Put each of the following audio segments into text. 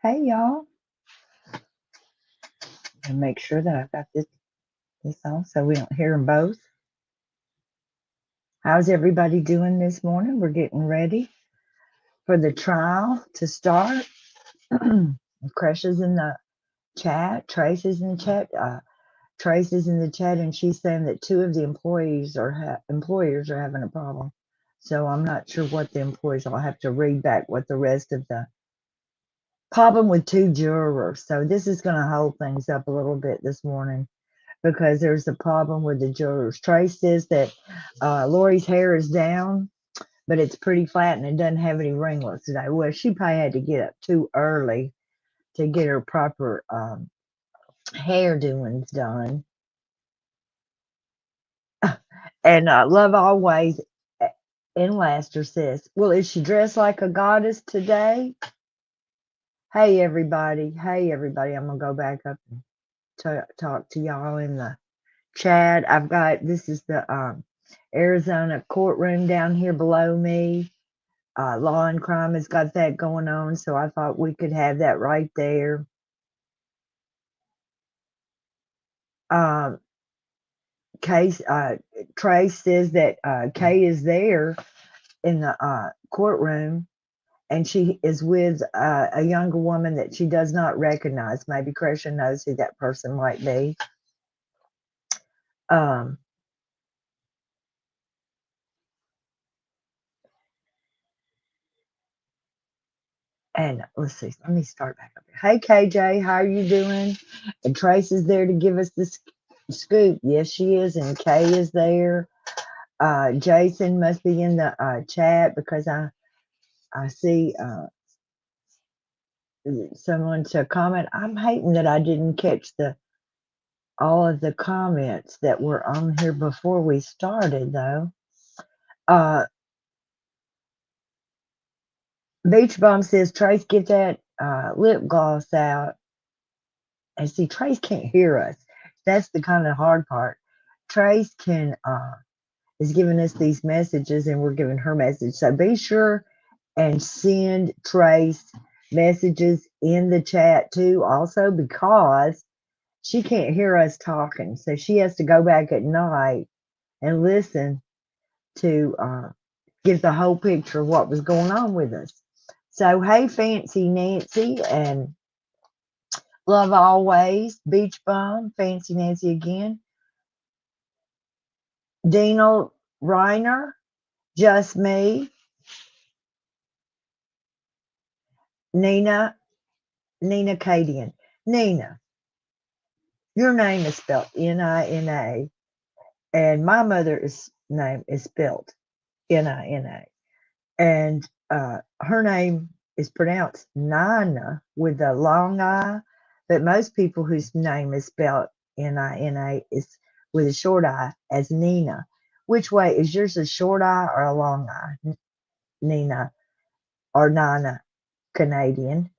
Hey y'all, and make sure that I've got this on so we don't hear them both. How's everybody doing this morning? We're getting ready for the trial to start. Crush is in the chat, Trace is in the chat, Trace is in the chat, and she's saying that two of the employers are having a problem. So I'm not sure what the employees. I'll have to read back what the rest of the problem with two jurors. So this is going to hold things up a little bit this morning, because there's a problem with the jurors. Trace says that Lori's hair is down, but it's pretty flat and it doesn't have any ringlets today. Well, she probably had to get up too early to get her proper hair doings done. And Love Always in Laster says, well, is she dressed like a goddess today? Hey, everybody. Hey, everybody. I'm going to go back up and talk to y'all in the chat. This is the Arizona courtroom down here below me. Law and Crime has got that going on, so I thought we could have that right there. Trace says that Kay is there in the courtroom, and she is with a younger woman that she does not recognize. Maybe Krisha knows who that person might be. And let's see, let me start back up here. Hey, KJ, how are you doing? And Trace is there to give us the scoop. Yes, she is. And Kay is there. Jason must be in the chat, because I see someone to comment. I'm hating that I didn't catch all of the comments that were on here before we started, though. Beach Bum says, Trace, get that lip gloss out. And see, Trace can't hear us. That's the kind of hard part. Trace is giving us these messages, and we're giving her message. So be sure and send Trace messages in the chat too, also, because she can't hear us talking. So she has to go back at night and listen to get the whole picture of what was going on with us. So, hey, Fancy Nancy and Love Always, Beach Bum, Fancy Nancy again, Dino Reiner, Just Me, Nina Cadian. Nina, your name is spelled Nina, and my mother's name is spelled Nina, and her name is pronounced Nina with a long I, but most people whose name is spelled Nina is with a short I as Nina. Which way is yours, a short I or a long I? Nina or Nina Canadian.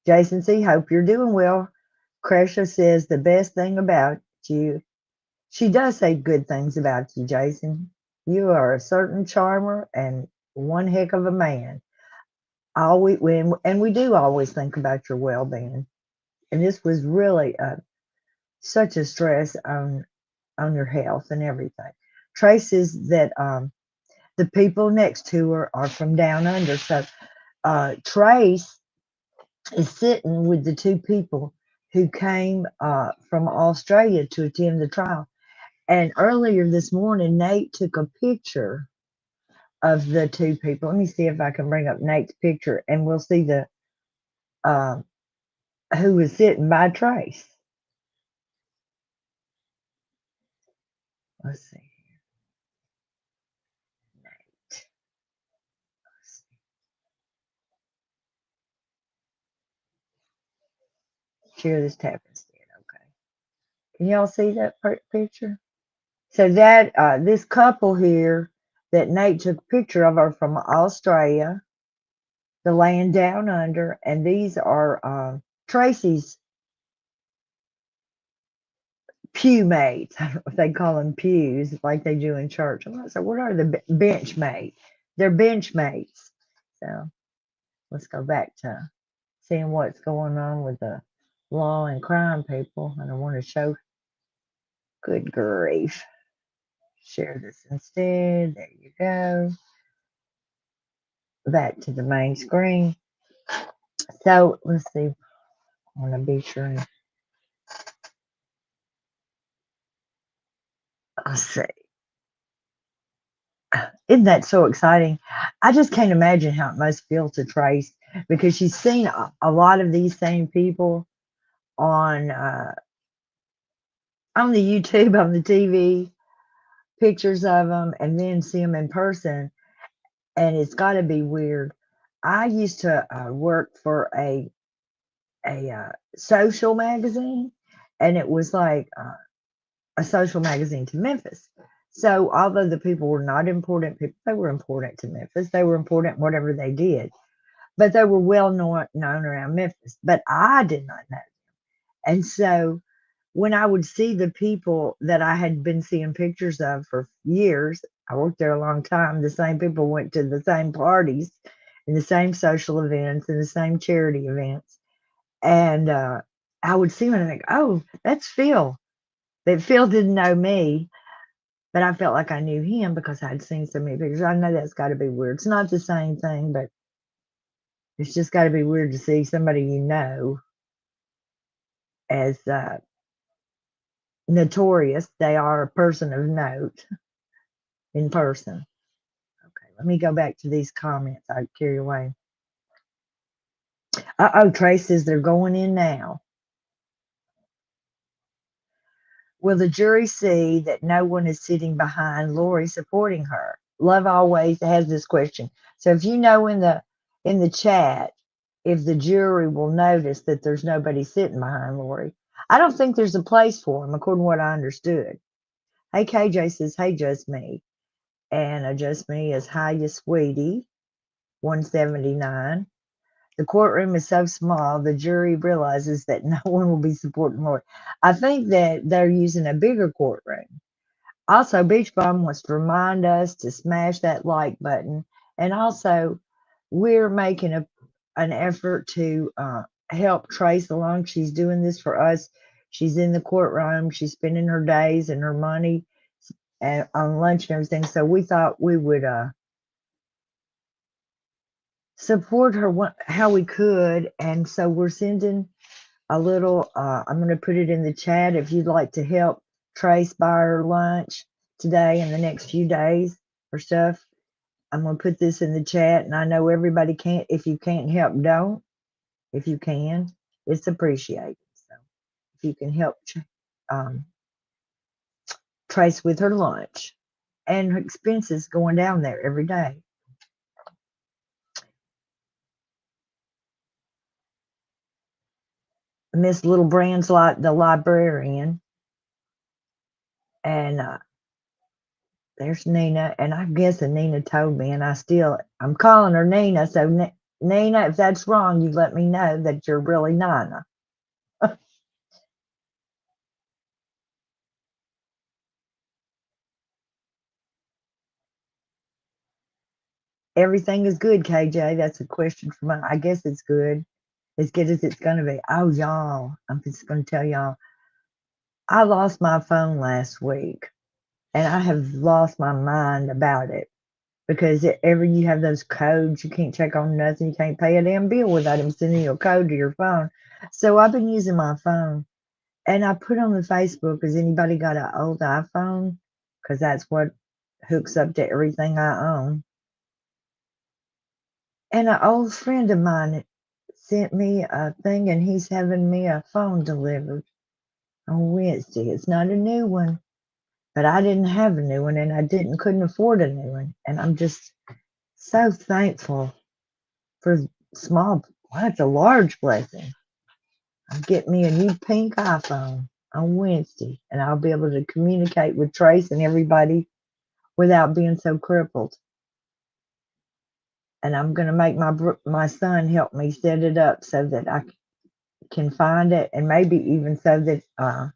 Jason C., hope you're doing well. Kresha says the best thing about you. She does say good things about you, Jason. You are a certain charmer and one heck of a man. We do always think about your well-being. And this was really such a stress on your health and everything. Trace says that the people next to her are from down under. So Trace is sitting with the two people who came from Australia to attend the trial. And earlier this morning, Nate took a picture of the two people. Let me see if I can bring up Nate's picture, and we'll see the who was sitting by Trace. Let's see. Nate. Let's see. Share this tab instead. Okay. Can y'all see that picture? So that this couple here that Nate took a picture of are from Australia, the land down under, and these are Tracy's pew mates. I don't know if they call them pews like they do in church. I'm not sure. What are the bench mates? They're bench mates. So let's go back to seeing what's going on with the law and crime people, and I want to show, good grief, share this instead. There you go. Back to the main screen. So let's see. I want to be sure. Let's see. Isn't that so exciting? I just can't imagine how it must feel to Trace, because she's seen a lot of these same people on the YouTube, on the TV, pictures of them, and then see them in person, and it's got to be weird. I used to work for a social magazine, and it was like a social magazine to Memphis. So although the people were not important people, they were important to Memphis. They were important whatever they did, but they were well known around Memphis. But I did not know. And so when I would see the people that I had been seeing pictures of for years, I worked there a long time, the same people went to the same parties and the same social events and the same charity events. And I would see them and think, oh, that's Phil. But Phil didn't know me, but I felt like I knew him because I'd seen so many pictures. I know that's got to be weird. It's not the same thing, but it's just got to be weird to see somebody you know as notorious. They are a person of note in person. Okay, let me go back to these comments. I carried away. Oh, Trace says they're going in now. Will the jury see that no one is sitting behind Lori supporting her? Love always has this question. So if you know in the chat if the jury will notice that there's nobody sitting behind Lori. I don't think there's a place for them, according to what I understood. Hey, KJ says, hey, just me. And just me is hi, you sweetie, 179. The courtroom is so small, the jury realizes that no one will be supporting Lori. I think that they're using a bigger courtroom. Also, Beach Bum wants to remind us to smash that like button. And also, we're making an effort to help Trace along. She's doing this for us. She's in the courtroom. She's spending her days and her money on lunch and everything. So we thought we would support her how we could. And so we're sending a little, I'm going to put it in the chat if you'd like to help Trace buy her lunch today and the next few days or stuff. I'm going to put this in the chat, and I know everybody can't. If you can't help, don't. If you can, it's appreciated. So if you can help Trace with her lunch and her expenses going down there every day. Miss Little Brand's like the librarian, and there's Nina, and I guess Nina told me, and I'm calling her Nina. So Nina, if that's wrong, you let me know that you're really Nina. Everything is good, KJ. That's a question for me. I guess it's good. As good as it's going to be. Oh, y'all, I'm just going to tell y'all, I lost my phone last week, and I have lost my mind about it because you have those codes, you can't check on nothing, you can't pay a damn bill without them sending you a code to your phone. So I've been using my phone, and I put on the Facebook, has anybody got an old iPhone? Because that's what hooks up to everything I own. And an old friend of mine sent me a thing, and he's having me a phone delivered on Wednesday. It's not a new one, but I didn't have a new one, and I couldn't afford a new one. And I'm just so thankful for small. Well, it's a large blessing. I'll get me a new pink iPhone on Wednesday, and I'll be able to communicate with Trace and everybody without being so crippled. And I'm going to make my son help me set it up so that I can find it, and maybe even so that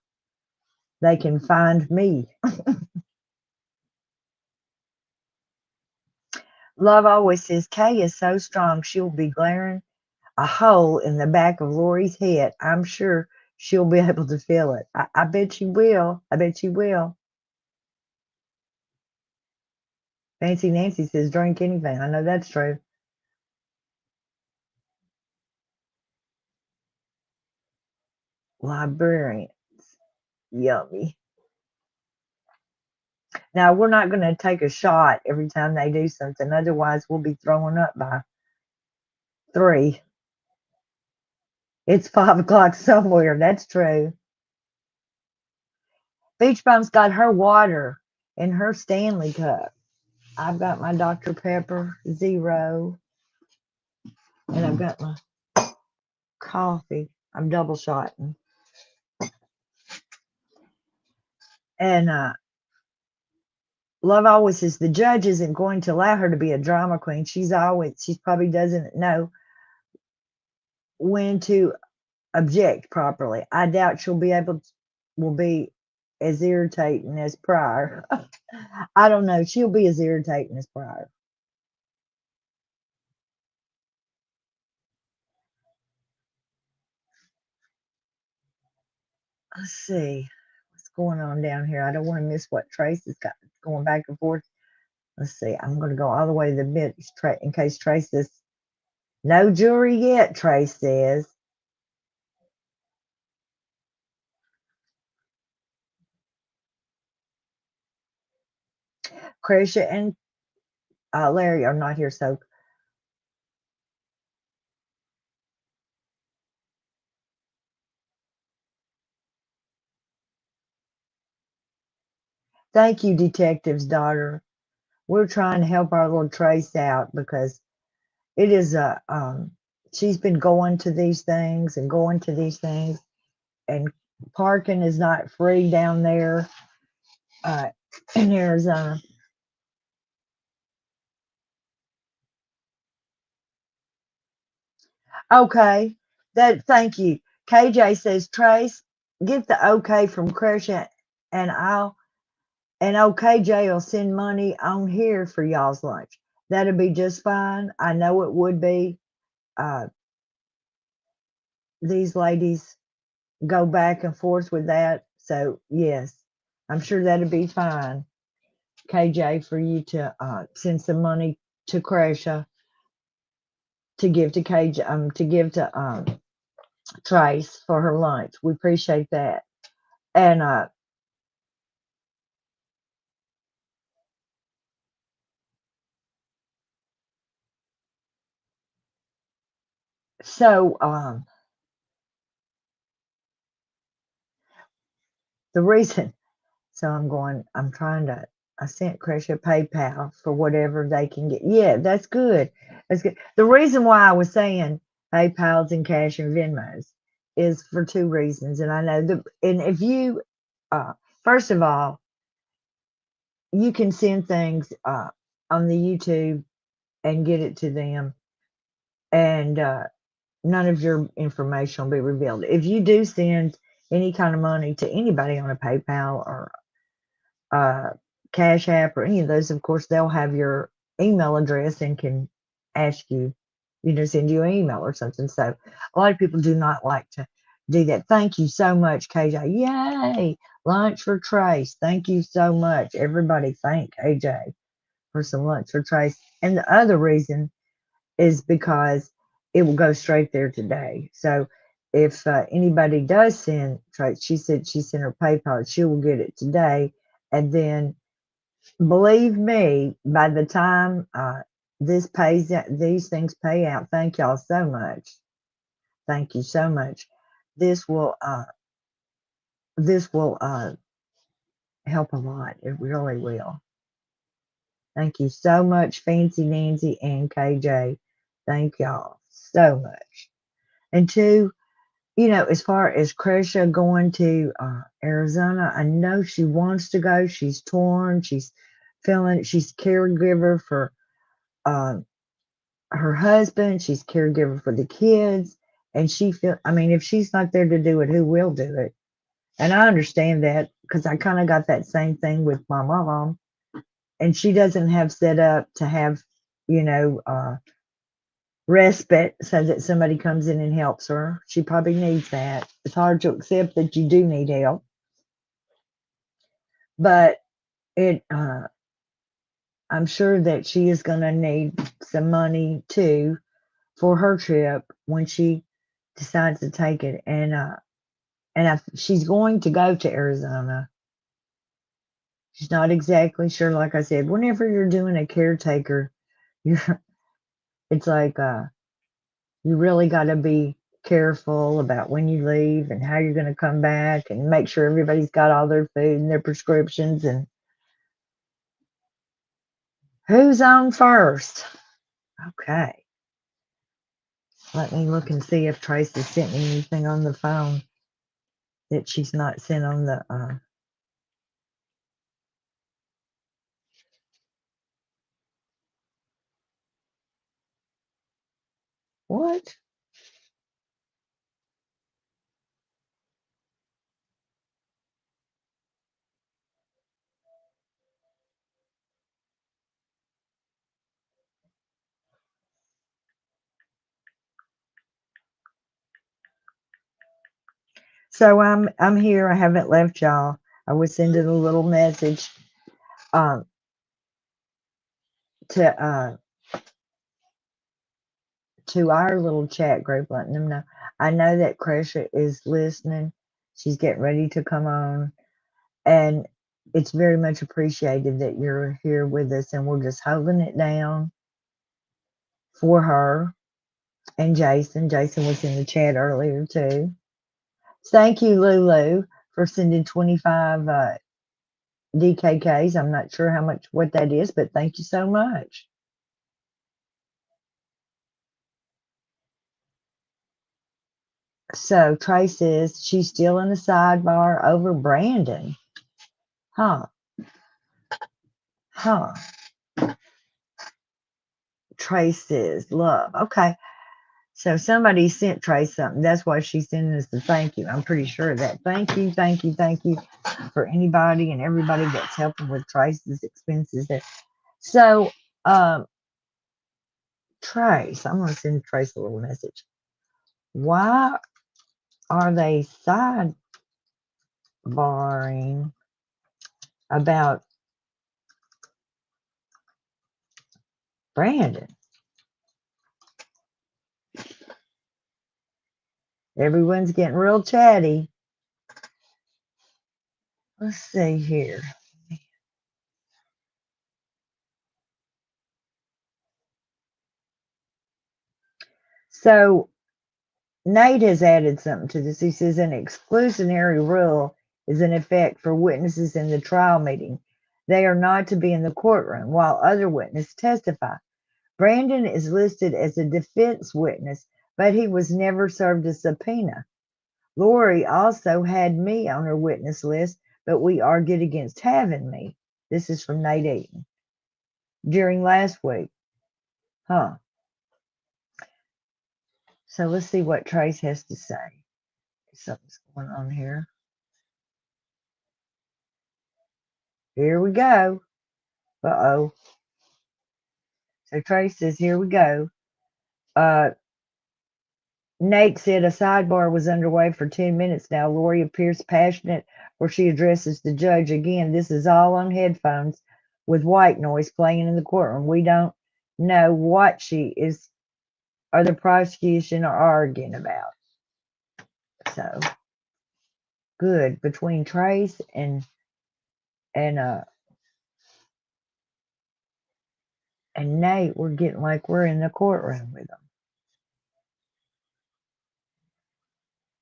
they can find me. Love always says Kay is so strong she'll be glaring a hole in the back of Lori's head, I'm sure she'll be able to feel it. I bet she will. I bet she will. Fancy Nancy says, drink anything. I know that's true. Librarians. Yummy. Now, we're not going to take a shot every time they do something. Otherwise, we'll be throwing up by 3. It's 5 o'clock somewhere. That's true. Beach Bum's got her water in her Stanley cup. I've got my Dr. Pepper Zero. And I've got my coffee. I'm double shotting. And Love always says the judge isn't going to allow her to be a drama queen. She probably doesn't know when to object properly. I doubt will be as irritating as prior. I don't know. She'll be as irritating as prior. Let's see what's going on down here. I don't want to miss what Trace has got going back and forth. Let's see. I'm going to go all the way to the bench in case Trace says, no jury yet, Trace says. Krisha and Larry are not here, so thank you, Detective's daughter. We're trying to help our little Trace out because it is she's been going to these things and going to these things, and parking is not free down there in Arizona. Okay, thank you. KJ says, Trace, get the okay from Krisha, and OKJ will send money on here for y'all's lunch. That'll be just fine. I know it would be. These ladies go back and forth with that. So yes, I'm sure that'd be fine, KJ, for you to send some money to Krisha to give to KJ, to give to Trace for her lunch. We appreciate that. And so the reason, so I'm trying to, I sent Krisha PayPal for whatever they can get. Yeah, that's good. That's good. The reason why I was saying PayPals and cash and Venmos is for 2 reasons. And I know and if you, first of all, you can send things on the YouTube and get it to them, and none of your information will be revealed. If you do send any kind of money to anybody on a PayPal or uh, Cash App or any of those, of course, they'll have your email address and can ask you, send you an email or something. So a lot of people do not like to do that. Thank you so much, KJ. Yay! Lunch for Trace. Thank you so much. Everybody thank KJ for some lunch for Trace. And the other reason is because it will go straight there today. So if anybody does send Trace, she said she sent her PayPal, she will get it today. And then, believe me, by the time these things pay out, thank y'all so much. Thank you so much. This will help a lot. It really will. Thank you so much, Fancy Nancy and KJ. Thank y'all so much. And two, as far as Krisha going to Arizona, I know she wants to go. She's torn. She's caregiver for her husband. She's caregiver for the kids. And if she's not there to do it, who will do it? And I understand that because I kind of got that same thing with my mom. And she doesn't have set up to have, respite so that somebody comes in and helps her. She probably needs that. It's hard to accept that you do need help, but it I'm sure that she is going to need some money too for her trip when she decides to take it. And she's going to go to Arizona. She's not exactly sure. Like I said, whenever you're doing a caretaker, you're it's like you really got to be careful about when you leave and how you're going to come back, and make sure everybody's got all their food and their prescriptions. And who's on first? Okay, let me look and see if Tracy sent me anything on the phone that she's not sent on the what? So I'm here. I haven't left y'all. I was sending a little message um to to our little chat group, letting them know. I know that Kresha is listening. She's getting ready to come on, and it's very much appreciated that you're here with us, and we're just holding it down for her and Jason. Jason was in the chat earlier too. Thank you, Lulu, for sending 25 DKKs. I'm not sure how much what that is, but thank you so much. So Trey says she's still in the sidebar over Brandon. Huh. Huh. Trey says love. Okay. So somebody sent Trey something. That's why she's sending us the thank you. I'm pretty sure of that. Thank you, thank you, thank you for anybody and everybody that's helping with Trace's expenses there. So Trace, I'm gonna send Trace a little message. Why are they sidebarring about Brandon? Everyone's getting real chatty. Let's see here. So Nate has added something to this. He says an exclusionary rule is in effect for witnesses in the trial meeting. They are not to be in the courtroom while other witnesses testify. Brandon is listed as a defense witness, but he was never served a subpoena. Lori also had me on her witness list, but we argued against having me. This is from Nate Eaton. During last week. Huh. So let's see what Trace has to say. Something's going on here. Here we go. Uh-oh. So Trace says, here we go. Nate said a sidebar was underway for 10 minutes now. Lori appears passionate where she addresses the judge. Again, this is all on headphones with white noise playing in the courtroom. We don't know what she is or the prosecution are arguing about. So good. Between Trace and Nate, we're getting like we're in the courtroom with them.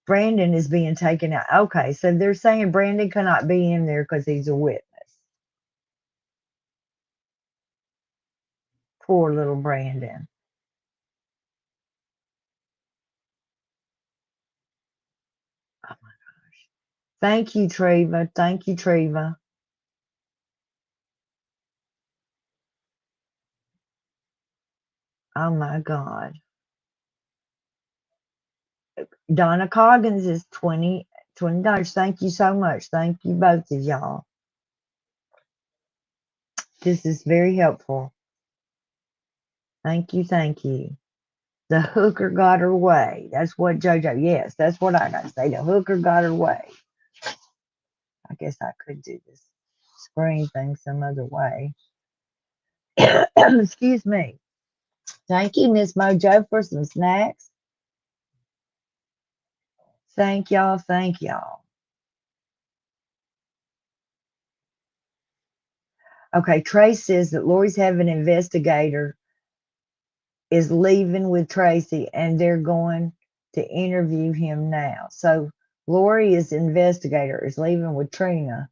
Brandon is being taken out. Okay, so they're saying Brandon cannot be in there because he's a witness. Poor little Brandon. Oh my gosh. Thank you, Treva. Thank you, Treva. Oh my God. Donna Coggins is $20. Thank you so much. Thank you, both of y'all. This is very helpful. Thank you, thank you. The hooker got her way. That's what JoJo, yes, that's what I gotta say. The hooker got her way. I guess I could do this screen thing some other way. Excuse me. Thank you, Miss Mojo, for some snacks. Thank y'all. Thank y'all. Okay, Trace says that Lori's having an investigator is leaving with Tracy and they're going to interview him now. So Lori is investigator is leaving with Trina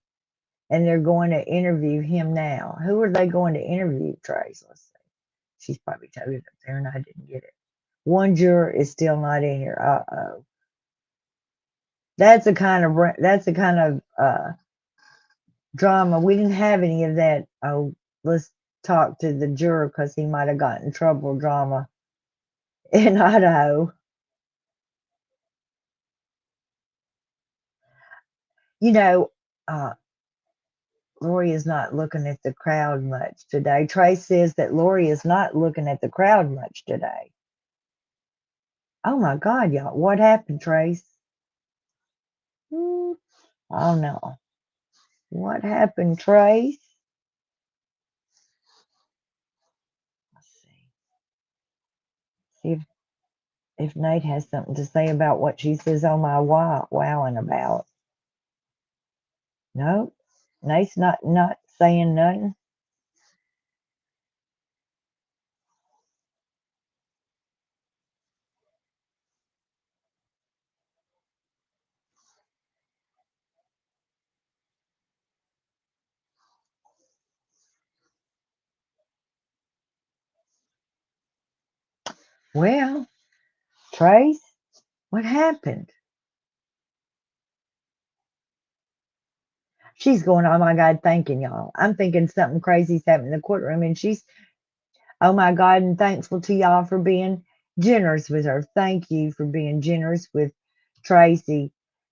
and they're going to interview him now. Who are they going to interview, Trace? Let's see. She's probably told it up there and I didn't get it. One juror is still not in here. Uh-oh. That's the kind of drama. We didn't have any of that. Oh, let's talk to the juror because he might have gotten in trouble drama in Idaho. You know, uh, Lori is not looking at the crowd much today. Trace says that Lori is not looking at the crowd much today. Oh my God, y'all. What happened, Trace? Oh no. What happened, Trace? Let's see. See if Nate has something to say about what she says on my wowing about. Nope. Nate's not saying nothing. Well, Trace, what happened? She's going, oh my God, thanking y'all. I'm thinking something crazy's happened in the courtroom, and she's, oh my God, and thankful to y'all for being generous with her. Thank you for being generous with Tracy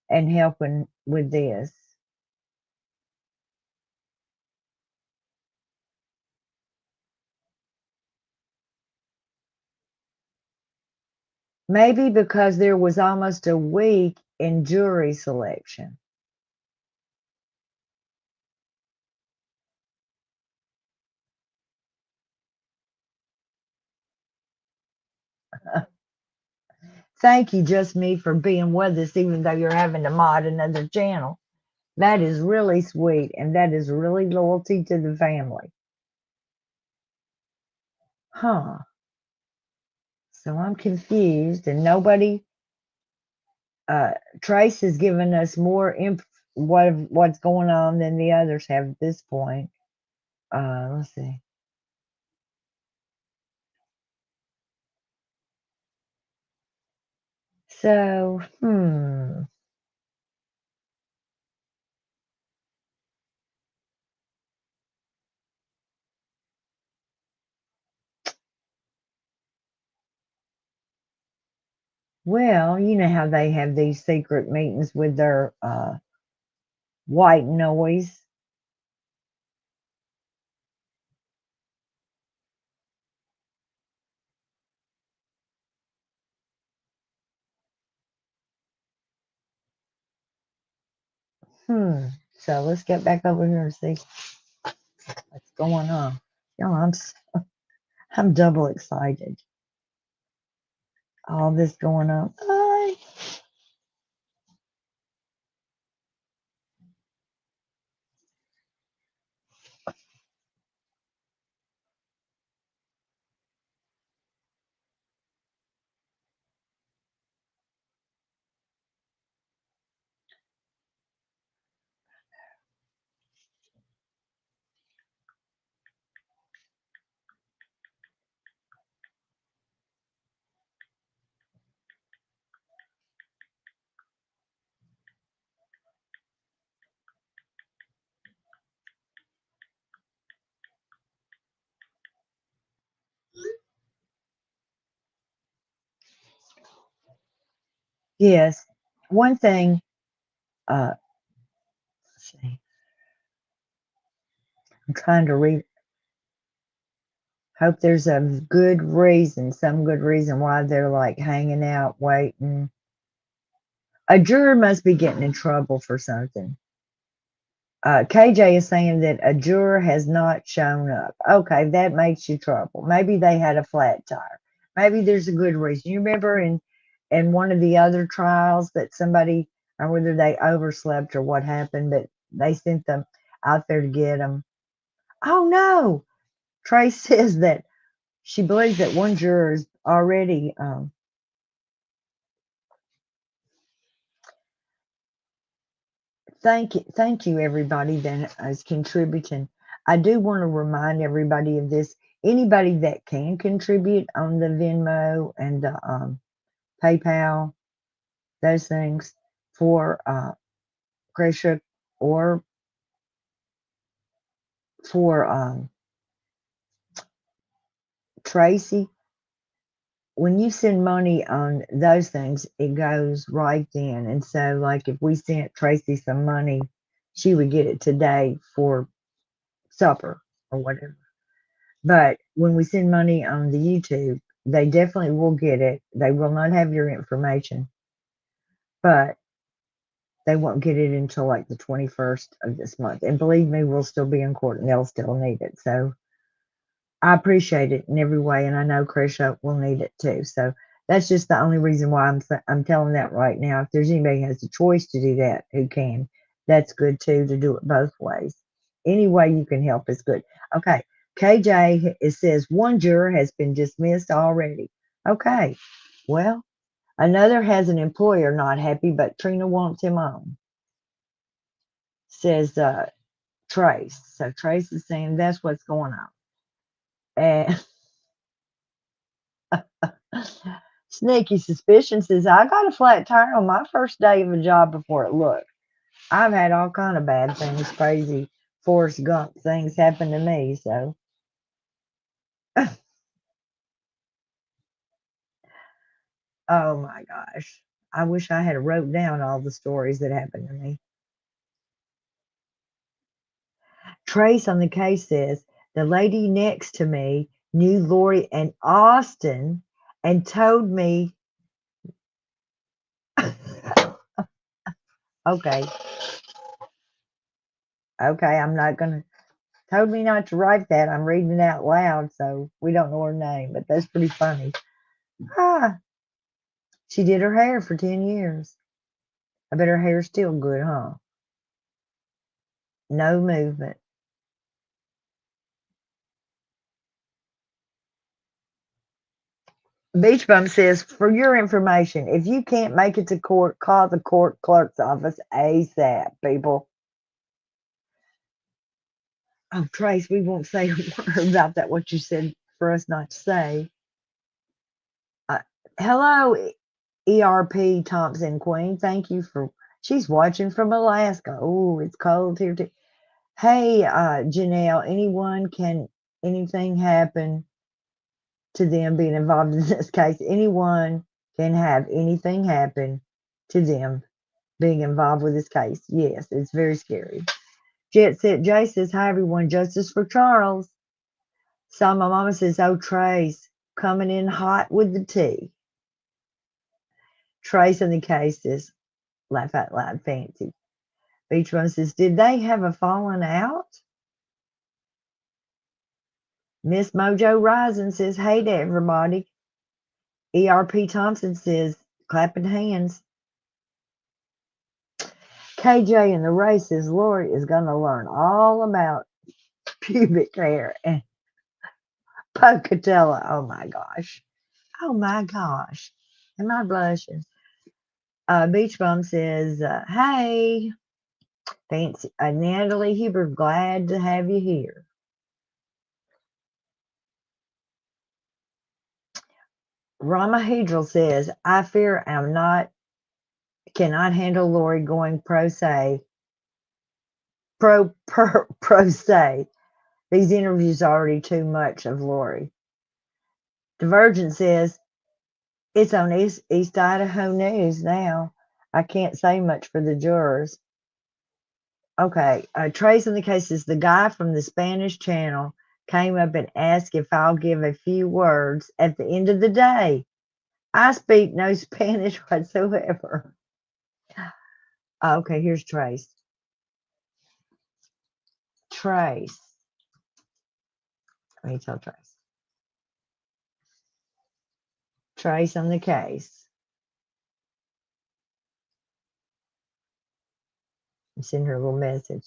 and helping with this. Maybe because there was almost a week in jury selection. Thank you, Just Me, for being with us, even though you're having to mod another channel. That is really sweet, and that is really loyalty to the family. Huh. So I'm confused, and nobody, Trace has given us more what's going on than the others have at this point. Let's see. So, well, you know how they have these secret meetings with their white noise. So let's get back over here and see what's going on. Y'all, I'm double excited. All this going on. Bye. Yes. One thing, let's see. I'm trying to read. Hope there's a good reason, some good reason why they're like hanging out, waiting. A juror must be getting in trouble for something. KJ is saying that a juror has not shown up. Okay, that makes you trouble. Maybe they had a flat tire. Maybe there's a good reason. You remember in one of the other trials that somebody, or whether they overslept or what happened, but they sent them out there to get them. Oh no! Trace says that she believes that one juror is already. Thank you, everybody that is contributing. I do want to remind everybody of this. Anybody that can contribute on the Venmo and the PayPal, those things for Krisha or for Tracy, when you send money on those things, it goes right then. And so, like, if we sent Tracy some money, she would get it today for supper or whatever. But when we send money on the YouTube, they definitely will get it. They will not have your information, but they won't get it until like the 21st of this month. And believe me, we'll still be in court and they'll still need it. So I appreciate it in every way, and I know Krisha will need it too. So that's just the only reason why I'm telling that right now. If there's anybody who has a choice to do that, who can, that's good too, to do it both ways. Any way you can help is good. Okay, KJ, it says one juror has been dismissed already. Okay, well, another has an employer not happy, but Trina wants him on, says Trace. So Trace is saying that's what's going on. And Sneaky Suspicion says, I got a flat tire on my first day of a job before it. Look, I've had all kind of bad things, crazy Forrest Gump things happen to me. So, oh my gosh. I wish I had wrote down all the stories that happened to me. Trace on the case says, the lady next to me knew Lori and Austin and told me, okay, I'm not going to, told me not to write that. I'm reading it out loud, so we don't know her name, but that's pretty funny. Ah, she did her hair for 10 years. I bet her hair's still good, huh? No movement. Beach Bum says, for your information, if you can't make it to court, call the court clerk's office ASAP, people. Oh, Trace, we won't say a word about that, what you said for us not to say. Hello, ERP Thompson Queen. Thank you for, she's watching from Alaska. Oh, it's cold here too. Hey, Janelle, anything happen to them being involved in this case? Anyone can have anything happen to them being involved with this case. Yes, it's very scary. Jet Set Jay says, hi everyone, justice for Charles. So my mama says, oh, Trace, coming in hot with the tea. Trace in the case is laugh out loud fancy. Beach Bum says, did they have a falling out? Miss Mojo Rising says, hey to everybody. ERP Thompson says, clapping hands. KJ in the race says, Lori is going to learn all about pubic hair and Pocatella. Oh my gosh. Oh my gosh. Am I blushing? Beach Bum says, hey, fancy. Natalie Huber, glad to have you here. Ramahedral says, I fear cannot handle Lori going pro se. Pro se. These interviews are already too much of Lori. Divergent says, it's on East Idaho News now. I can't say much for the jurors. Okay, Trace in the case is the guy from the Spanish channel came up and asked if I'll give a few words at the end of the day. I speak no Spanish whatsoever. Okay, here's Trace. Trace. Let me tell Trace. Trace on the case. Send her a little message.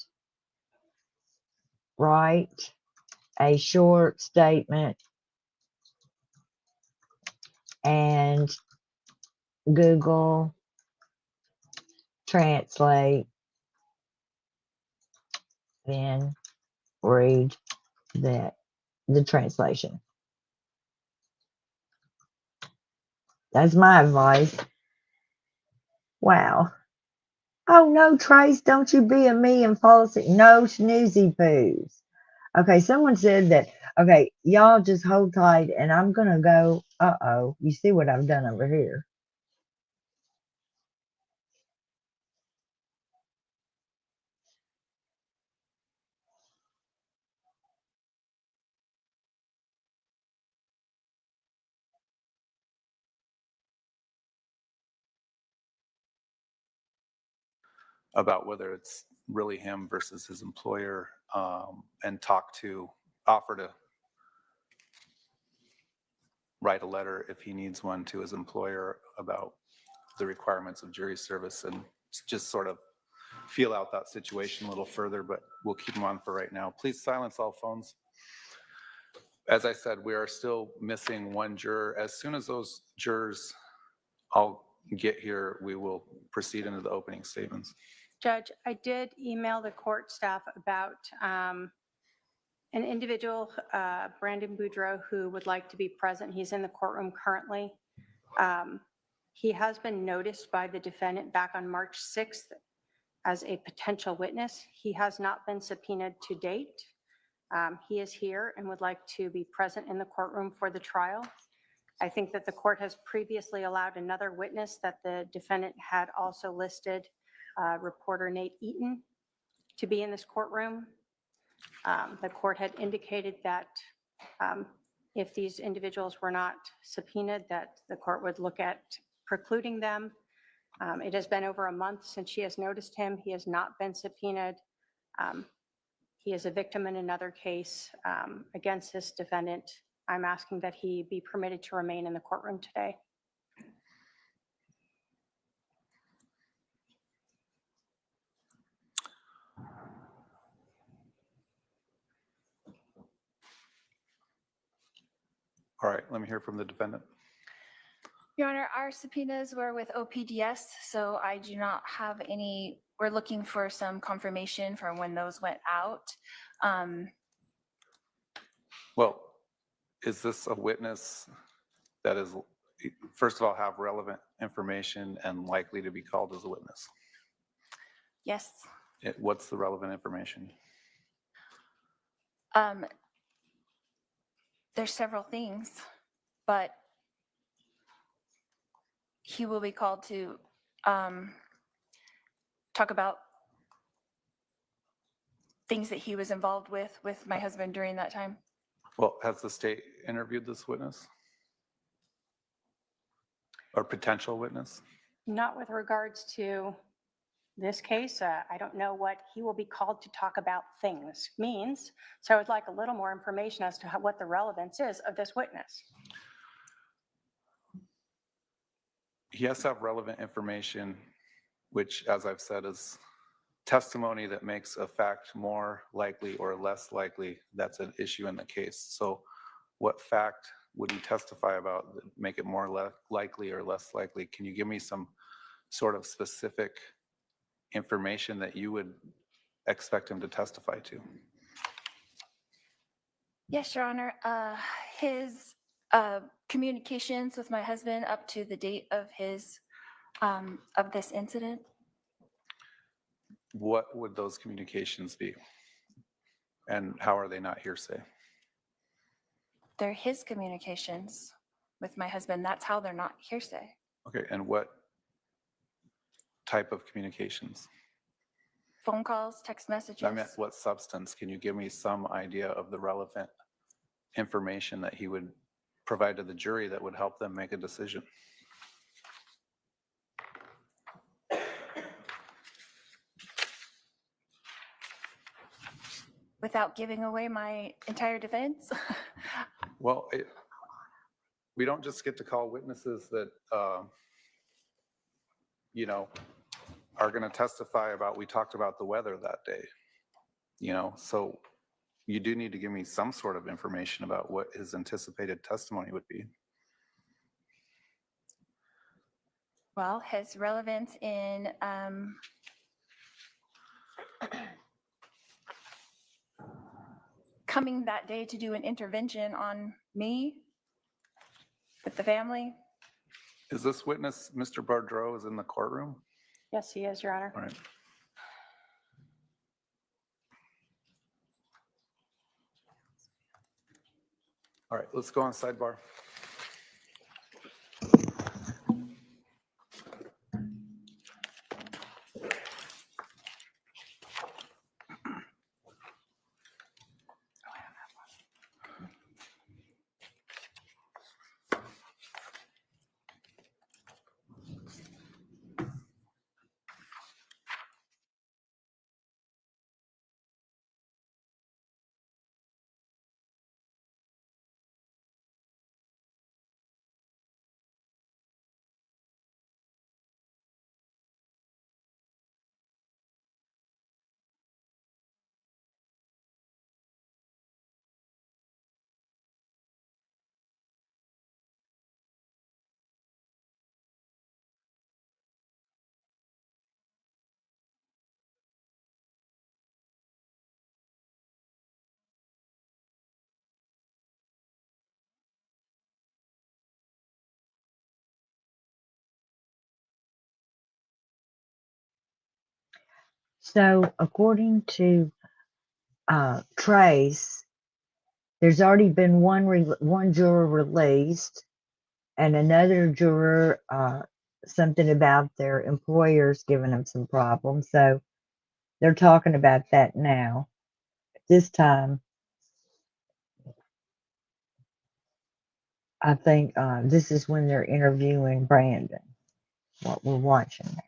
Write a short statement and Google Translate, then read the translation. That's my advice. Wow. Oh no, Trace, don't you be a me and fall asleep. No snoozy poos. Okay, someone said that. Okay, y'all just hold tight and I'm gonna go. Uh-oh, you see what I've done over here. About whether it's really him versus his employer, and offer to write a letter if he needs one to his employer about the requirements of jury service, and just sort of feel out that situation a little further, but we'll keep him on for right now. Please silence all phones. As I said, we are still missing one juror. As soon as those jurors all get here, we will proceed into the opening statements. Judge, I did email the court staff about an individual, Brandon Boudreau, who would like to be present. He's in the courtroom currently. He has been noticed by the defendant back on March 6th as a potential witness. He has not been subpoenaed to date. He is here and would like to be present in the courtroom for the trial. I think that the court has previously allowed another witness that the defendant had also listed, reporter Nate Eaton, to be in this courtroom. The court had indicated that if these individuals were not subpoenaed, that the court would look at precluding them. It has been over a month since she has noticed him. He has not been subpoenaed. He is a victim in another case against this defendant. I'm asking that he be permitted to remain in the courtroom today. All right, let me hear from the defendant. Your Honor, our subpoenas were with OPDS, so I do not have any. We're looking for some confirmation from when those went out. Well, is this a witness that is, first of all, have relevant information and likely to be called as a witness? Yes. What's the relevant information? There's several things, but he will be called to talk about things that he was involved with my husband during that time. Well, has the state interviewed this witness? Or potential witness? Not with regards to this case. I don't know what he will be called to talk about things means. So I would like a little more information as to what the relevance is of this witness. He has to have relevant information, which, as I've said, is testimony that makes a fact more likely or less likely. That's an issue in the case. So what fact would he testify about that make it more likely or less likely? Can you give me some sort of specific information that you would expect him to testify to? Yes, Your Honor. His communications with my husband up to the date of his of this incident. What would those communications be? And how are they not hearsay? They're his communications with my husband. That's how they're not hearsay. Okay, and what type of communications? Phone calls, text messages. I meant what substance? Can you give me some idea of the relevant information that he would provide to the jury that would help them make a decision. Without giving away my entire defense? Well, we don't just get to call witnesses that, you know, are going to testify about, we talked about the weather that day, you know, so you do need to give me some sort of information about what his anticipated testimony would be. Well, his relevance in coming that day to do an intervention on me with the family. Is this witness, Mr. Bardreau, is in the courtroom? Yes, he is, Your Honor. All right. All right, let's go on sidebar. So according to Trace, there's already been one juror released, and another juror, something about their employers giving them some problems. So they're talking about that now. This time, I think this is when they're interviewing Brandon, what we're watching now.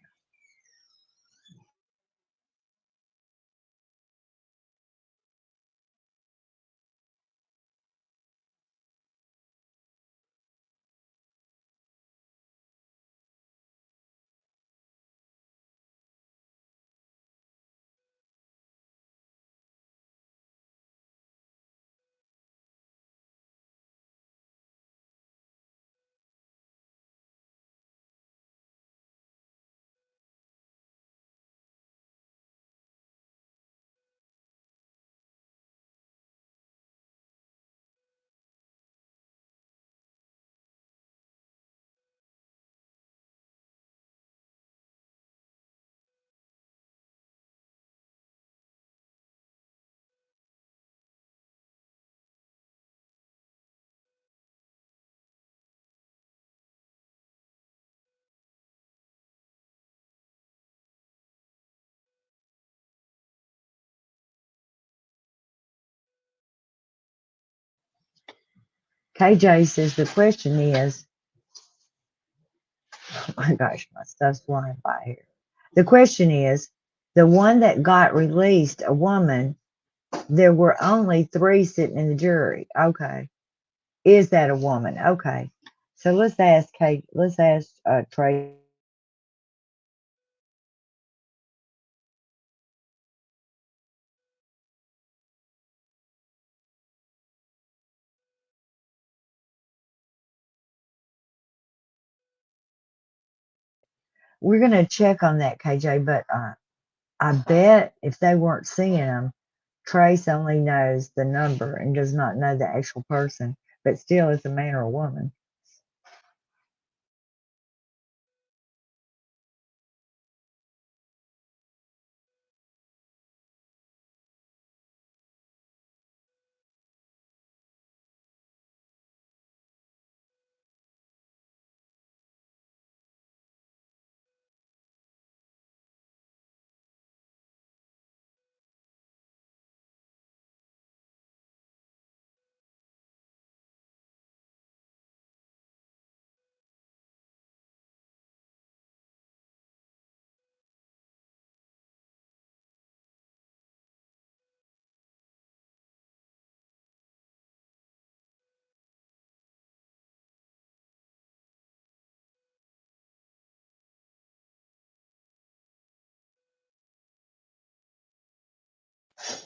KJ says the question is, oh my gosh, my stuff's flying by here. The question is, the one that got released, a woman, there were only 3 sitting in the jury. Okay. Is that a woman? Okay. So let's ask Kate, let's ask Trey. We're gonna check on that, KJ, but I bet if they weren't seeing them, Trace only knows the number and does not know the actual person, but still it's a man or a woman.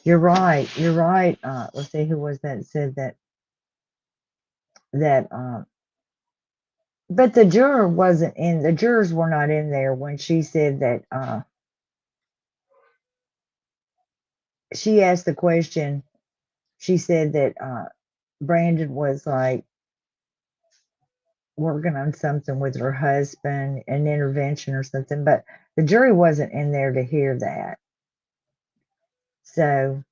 You're right. You're right. Let's see, who was that said that but the juror wasn't in, the jurors were not in there when she said that she asked the question. She said that Brandon was like working on something with her husband, an intervention or something, but the jury wasn't in there to hear that. So,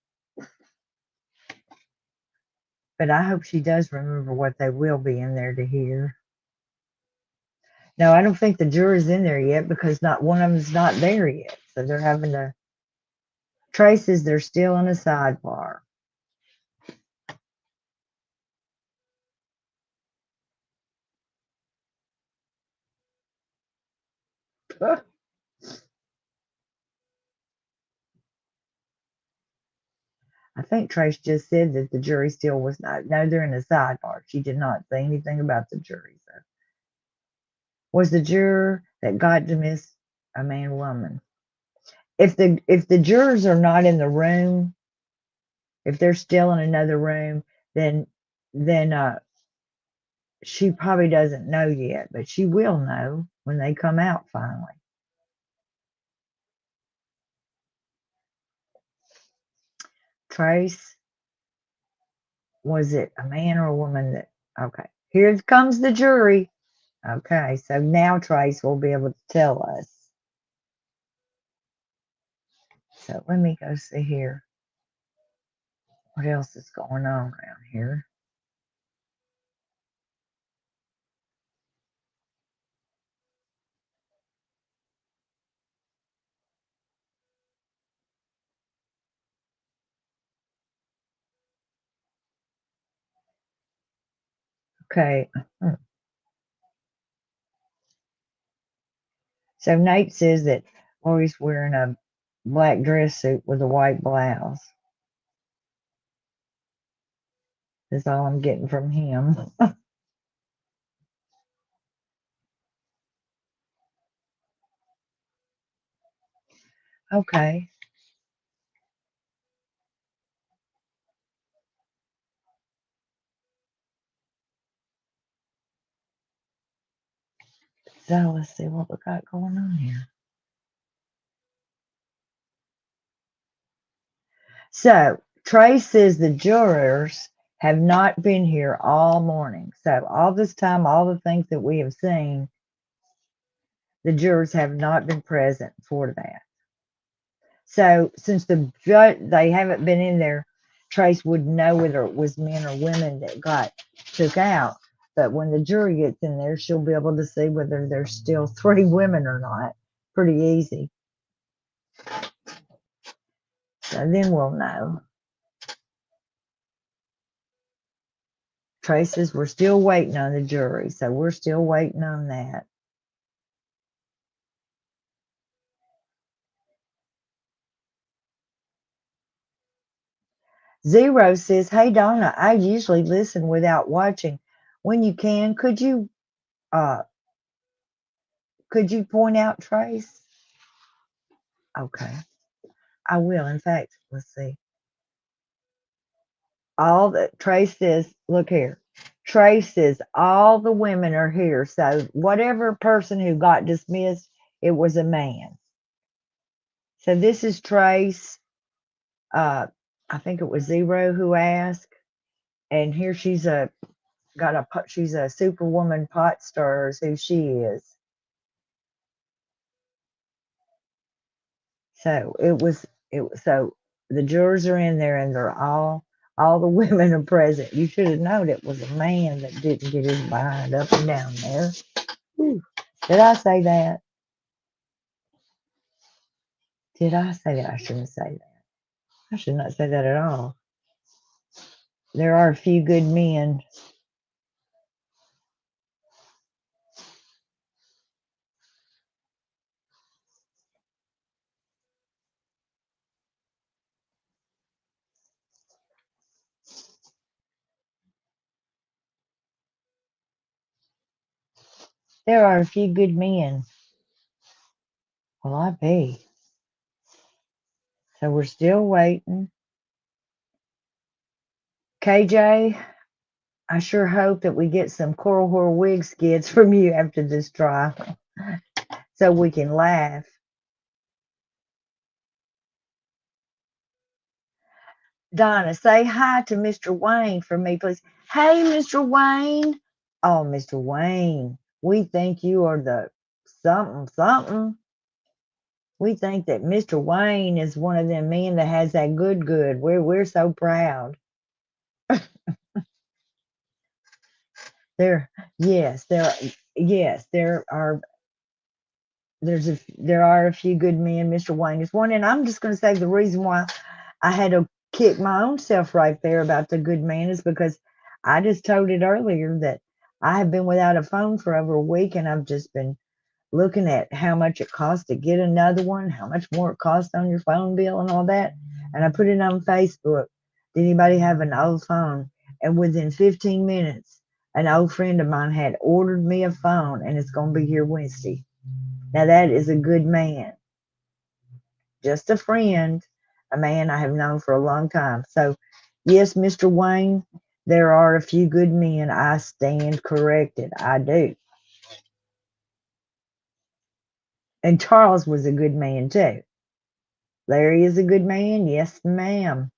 but I hope she does remember what they will be in there to hear. No, I don't think the jury's in there yet because not one of them's not there yet. So they're having to, traces, they're still in a sidebar. I think Trace just said that the jury still was not. No, they're in a sidebar. She did not say anything about the jury. So, was the juror that got dismissed a man, woman? If the jurors are not in the room, if they're still in another room, then she probably doesn't know yet, but she will know when they come out finally. Trace, was it a man or a woman that? Okay, here comes the jury. Okay, so now Trace will be able to tell us. So let me go see here. What else is going on around here? Okay. So Nate says that Lori's wearing a black dress suit with a white blouse. That's all I'm getting from him. Okay. So let's see what we got going on here. So Trey says the jurors have not been here all morning. So all this time, all the things that we have seen, the jurors have not been present for that. So since the judge, they haven't been in there, Trace wouldn't know whether it was men or women that got took out. But when the jury gets in there, she'll be able to see whether there's still 3 women or not. Pretty easy. So then we'll know. Trace says we're still waiting on the jury, so we're still waiting on that. Zero says, "Hey Donna, I usually listen without watching. When you can, could you point out Trace?" Okay, I will. In fact, let's see. All that Trace says, look here. Trace says all the women are here. So whatever person who got dismissed, it was a man. So this is Trace. I think it was Zero who asked, and here she's she's a superwoman pot stirrer is who she is. So so the jurors are in there and they're all the women are present. You should have known it was a man that didn't get his behind up and down there. Whew. Did I say that? Did I say that? I shouldn't say that. I should not say that at all. There are a few good men. There are a few good men. Well, I be. So we're still waiting. KJ, I sure hope that we get some Coral Whore wig skits from you after this trial so we can laugh. Donna, say hi to Mr. Wayne for me, please. Hey, Mr. Wayne. Oh, Mr. Wayne, we think you are the something, something. We think that Mr. Wayne is one of them men that has that good. We're so proud. There, yes, there are. There are a few good men. Mr. Wayne is one, and I'm just going to say the reason why I had to kick my own self right there about the good man is because I just told it earlier that I have been without a phone for over a week, and I've just been looking at how much it costs to get another one, how much more it costs on your phone bill and all that. And I put it on Facebook. Did anybody have an old phone? And within 15 minutes, an old friend of mine had ordered me a phone, and it's going to be here Wednesday. Now that is a good man. Just a friend, a man I have known for a long time. So, yes, Mr. Wayne, there are a few good men. I stand corrected. I do. And Charles was a good man too. Larry is a good man. Yes, ma'am.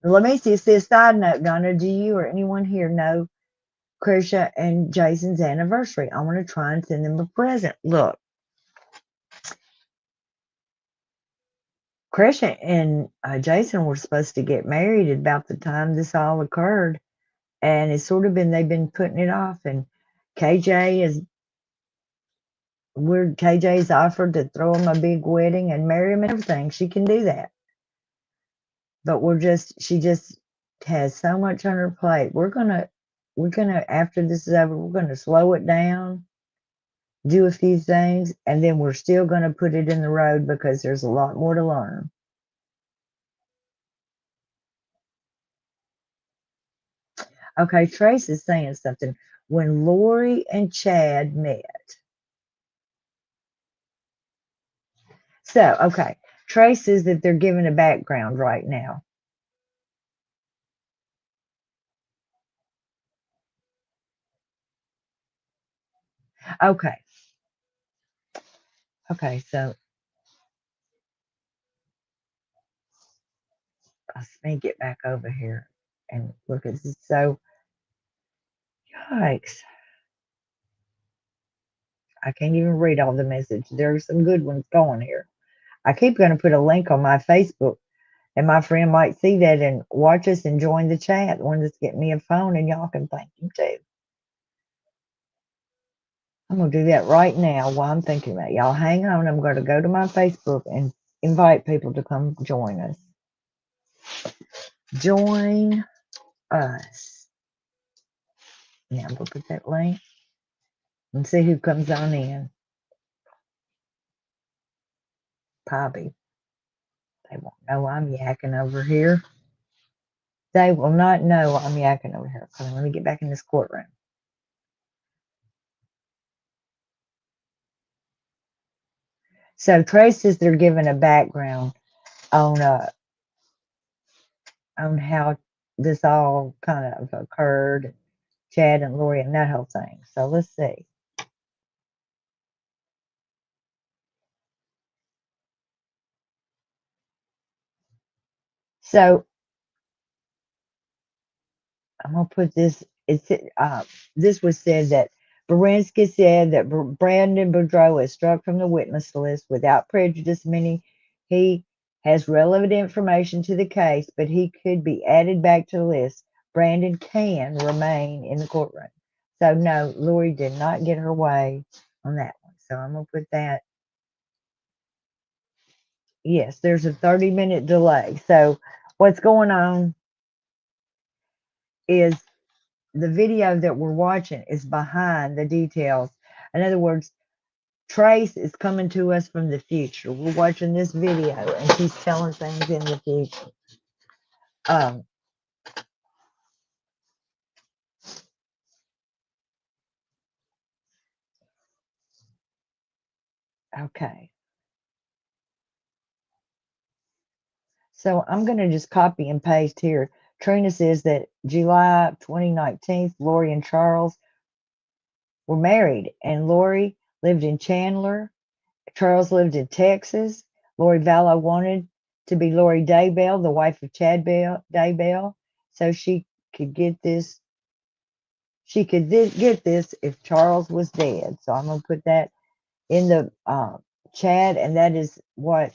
Let me see. It says, side note, Donna, do you or anyone here know Krisha and Jason's anniversary? I want to try and send them a present. Look, Krisha and Jason were supposed to get married at about the time this all occurred. And it's sort of been, they've been putting it off. And KJ's offered to throw him a big wedding and marry him and everything. She can do that. But she just has so much on her plate. We're gonna, after this is over, we're gonna slow it down, do a few things, and then we're still gonna put it in the road because there's a lot more to learn. Okay, Trace is saying something. When Lori and Chad met. So, okay. Trace says that they're giving a background right now. Okay. Okay, so let me get back over here and look at this. So, yikes. I can't even read all the messages. There are some good ones going here. I keep going to put a link on my Facebook, and my friend might see that and watch us and join the chat. One that's getting me a phone, and y'all can thank him too. I'm going to do that right now while I'm thinking about it. Y'all hang on. I'm going to go to my Facebook and invite people to come join us. Join us. Now I'm going to put that link and see who comes on in. Poppy. They won't know I'm yakking over here. They will not know I'm yakking over here. Okay, let me get back in this courtroom. So Trace says they're giving a background on how this all kind of occurred, Chad and Lori and that whole thing. So let's see. So I'm gonna put this. This was said that Berensky said that Brandon Boudreaux is struck from the witness list without prejudice, meaning he has relevant information to the case, but he could be added back to the list. Brandon can remain in the courtroom. So no, Lori did not get her way on that one. So I'm gonna put that. Yes, there's a 30-minute delay. So what's going on is the video that we're watching is behind the details. In other words, Trace is coming to us from the future. We're watching this video and she's telling things in the future. Okay. So I'm going to just copy and paste here Trina says that July 2019, Lori and Charles were married, and Lori lived in Chandler. Charles lived in Texas. Lori Vallow wanted to be Lori Daybell, the wife of Chad Daybell, so she could get this. She could get this if Charles was dead. So I'm gonna put that in the chat, and that is what.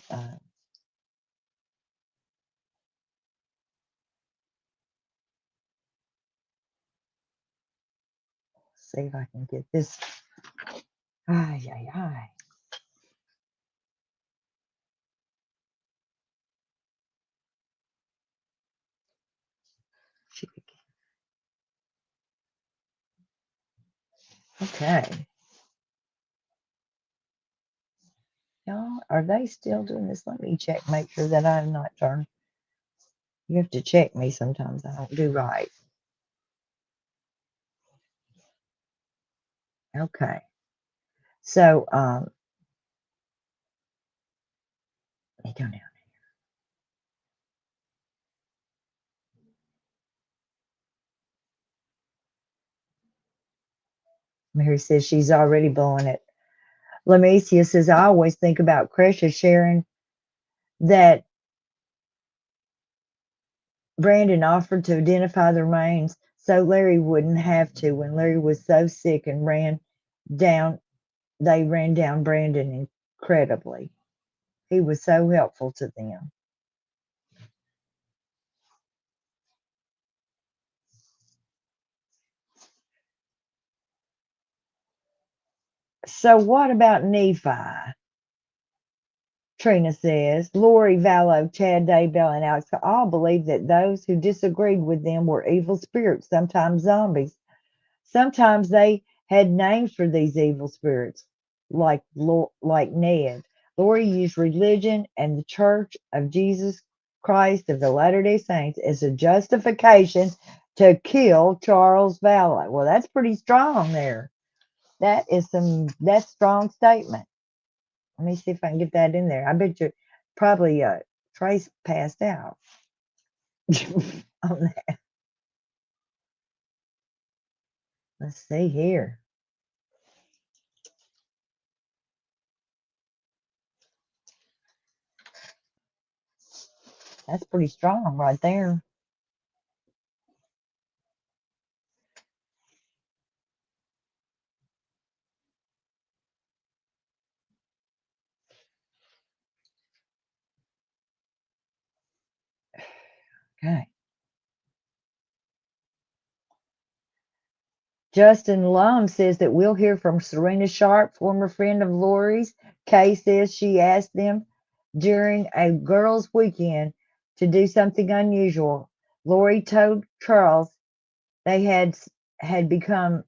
See if I can get this. Ay, ay, ay. Okay. Y'all, are they still doing this? Let me check, make sure that I'm not turned. You have to check me sometimes. I don't do right. Okay. So, let me go down. Mary says she's already blowing it. Lamecia says, I always think about Cresha sharing that Brandon offered to identify the remains so Larry wouldn't have to when Larry was so sick and down, they ran down Brandon incredibly. He was so helpful to them. So what about Nephi? Trina says, Lori Vallow, Chad Daybell, and Alex all believed that those who disagreed with them were evil spirits, sometimes zombies. Sometimes they had names for these evil spirits, like Ned. Lori used religion and the Church of Jesus Christ of the Latter-day Saints as a justification to kill Charles Vallow. Well, that's pretty strong there. That's strong statement. Let me see if I can get that in there. I bet you probably Trace passed out on that. Let's see here. That's pretty strong right there. Okay. Justin Lum says that we'll hear from Serena Sharp, former friend of Lori's. Kay says she asked them during a girls' weekend to do something unusual. Lori told Charles they had become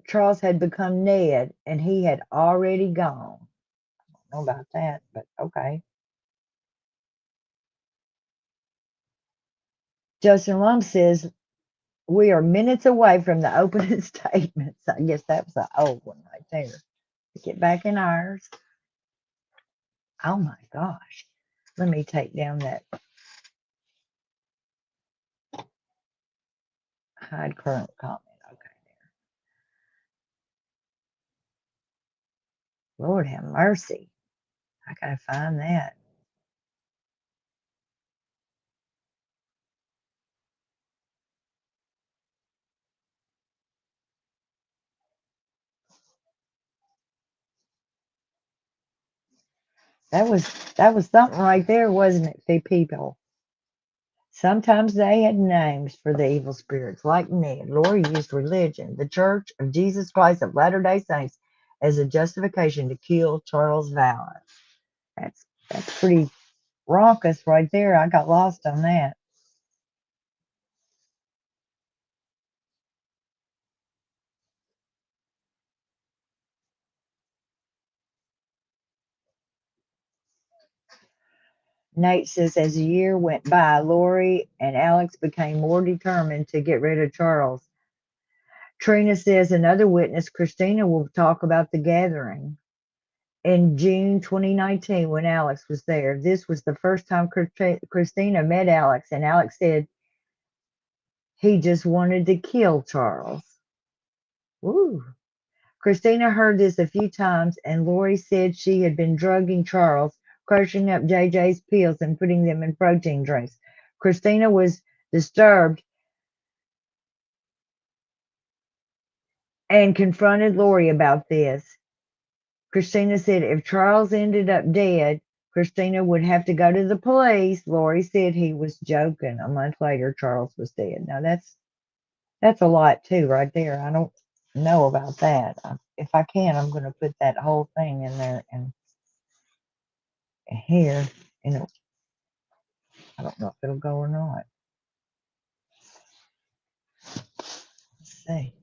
Charles had become Ned and he had already gone. I don't know about that, but okay. Justin Lum says we are minutes away from the opening statements. I guess that was an old one right there. Get back in ours. Oh my gosh. Let me take down that hide current comment. Okay. Lord have mercy. I gotta find that. That was something right there, wasn't it, the people? Sometimes they had names for the evil spirits, like Ned. Lori used religion, the Church of Jesus Christ of Latter-day Saints, as a justification to kill Charles Vallow. That's pretty raucous right there. I got lost on that. Nate says, as the year went by, Lori and Alex became more determined to get rid of Charles. Trina says, another witness, Christina, will talk about the gathering in June 2019 when Alex was there. This was the first time Christina met Alex, and Alex said He just wanted to kill Charles. Ooh. Christina heard this a few times, and Lori said she had been drugging Charles, crushing up JJ's pills and putting them in protein drinks. Christina was disturbed and confronted Lori about this. Christina said if Charles ended up dead, Christina would have to go to the police. Lori said he was joking. A month later, Charles was dead. Now that's a lot too, right there. I don't know about that. If I can, I'm going to put that whole thing in there and here. And I don't know if it'll go or not. Let's see.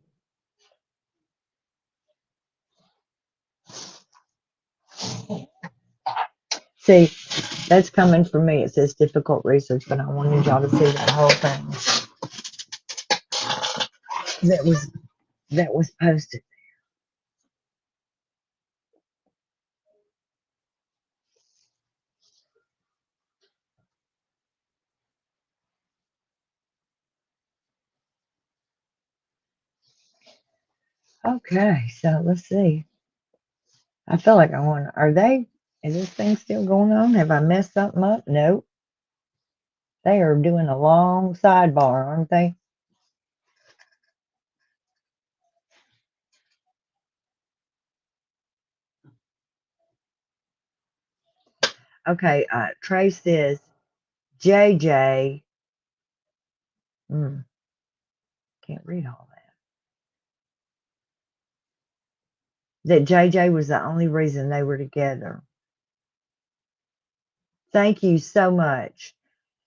See, that's coming from me. It says difficult research, but I wanted y'all to see that whole thing that was posted. Okay, so let's see. I feel like I want. Is this thing still going on? Have I messed something up? Nope. They are doing a long sidebar, aren't they? Okay, Trey says JJ. Can't read all that. That JJ was the only reason they were together. Thank you so much.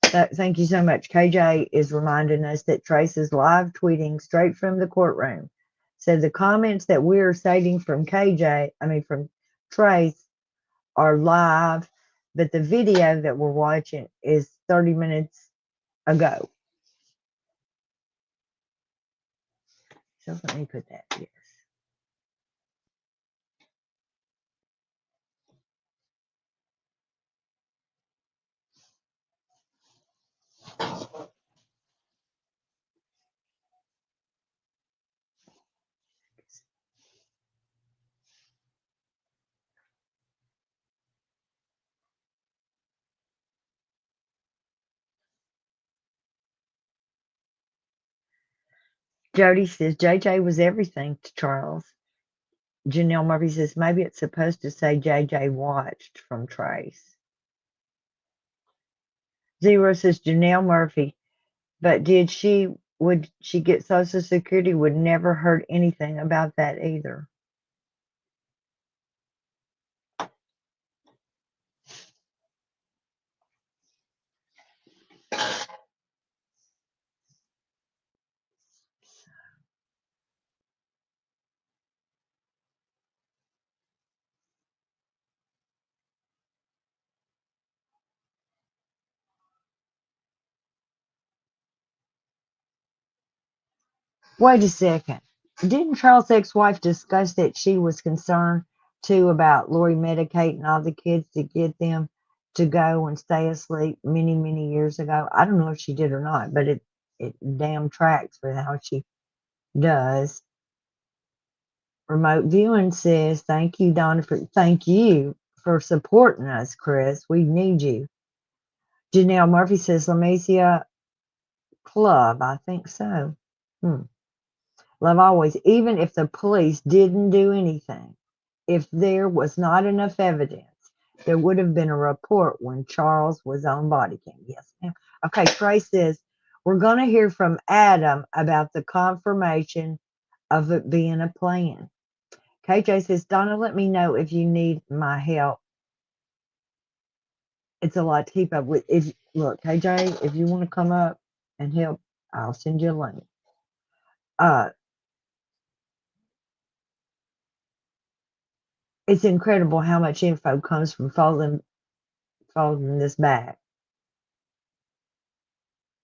Thank you so much. KJ is reminding us that Trace is live tweeting straight from the courtroom. So the comments that we're stating from from Trace are live, but the video that we're watching is 30 minutes ago. So let me put that here. Jody says JJ was everything to Charles. Janelle Murphy says maybe it's supposed to say JJ watched from Trace. Zero says Janelle Murphy, but would she get Social Security? Would never heard anything about that either. Wait a second. Didn't Charles' ex-wife discuss that she was concerned too about Lori medicating all the kids to get them to go and stay asleep many, many years ago? I don't know if she did or not, but it damn tracks with how she does. Remote viewing says, thank you, Donna, thank you for supporting us, Chris. We need you. Janelle Murphy says, Lamesia Club. I think so. Love always, even if the police didn't do anything, if there was not enough evidence, there would have been a report when Charles was on body cam. Yes, ma'am. Okay, Trey says, we're going to hear from Adam about the confirmation of it being a plan. KJ says, Donna, let me know if you need my help. It's a lot to keep up with. Look, KJ, if you want to come up and help, I'll send you a link. It's incredible how much info comes from folding this back.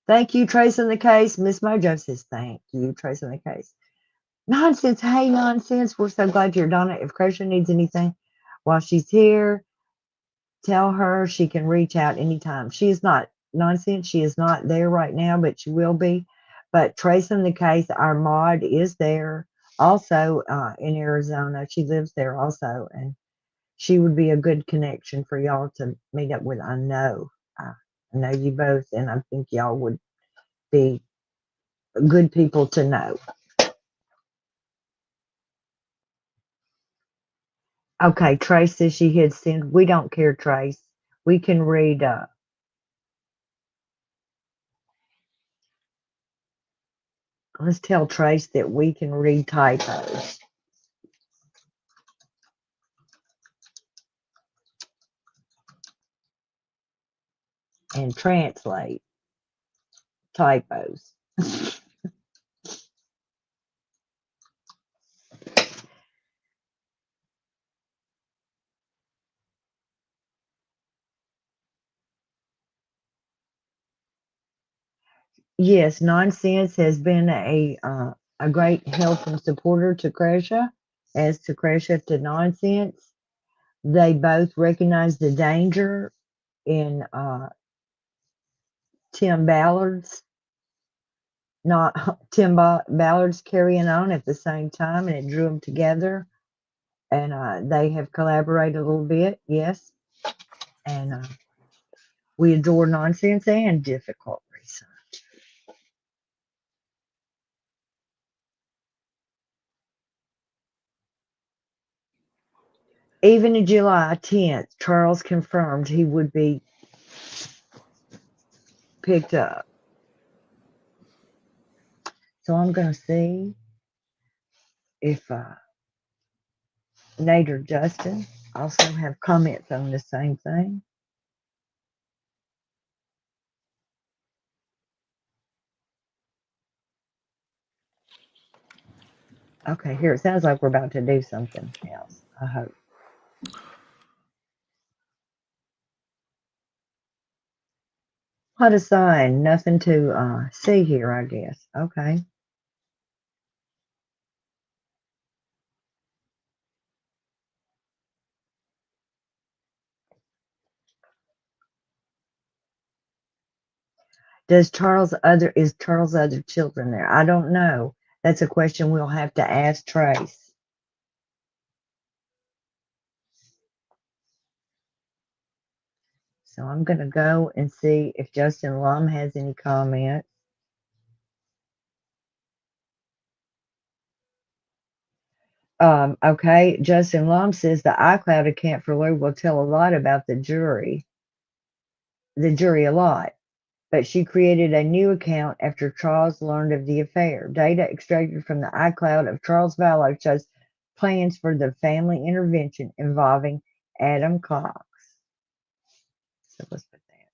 Thank you, tracing the case. Miss Mojo says, thank you, tracing the case. Nonsense. Hey, nonsense. We're so glad you're Donna. If Krisha needs anything while she's here, tell her she can reach out anytime. She is not nonsense. She is not there right now, but she will be. But tracing the case, our mod is there also in Arizona. She lives there also, and she would be a good connection for y'all to meet up with. I know you both, and I think y'all would be good people to know. Okay, Trace says she had sent. We don't care, Trace. We can read. Let's tell Trace that we can read typos and translate typos. Yes, Nonsense has been a great help and supporter to Cresha, as to Cresha to Nonsense. They both recognize the danger in Tim Ballard's Ballard's carrying on at the same time, and it drew them together. And they have collaborated a little bit, yes. And we adore Nonsense and difficult research. Even in July 10th, Charles confirmed he would be picked up. So I'm going to see if Nate or Justin also have comments on the same thing. Okay, here it sounds like we're about to do something else. I hope. What a sign. Nothing to see here, I guess. Okay. Is Charles' other children there? I don't know. That's a question we'll have to ask Trace. So I'm going to go and see if Justin Lum has any comments. Okay, Justin Lum says the iCloud account for Lori will tell a lot about the jury a lot, but she created a new account after Charles learned of the affair. Data extracted from the iCloud of Charles Vallow shows plans for the family intervention involving Adam Cox. So let's put that,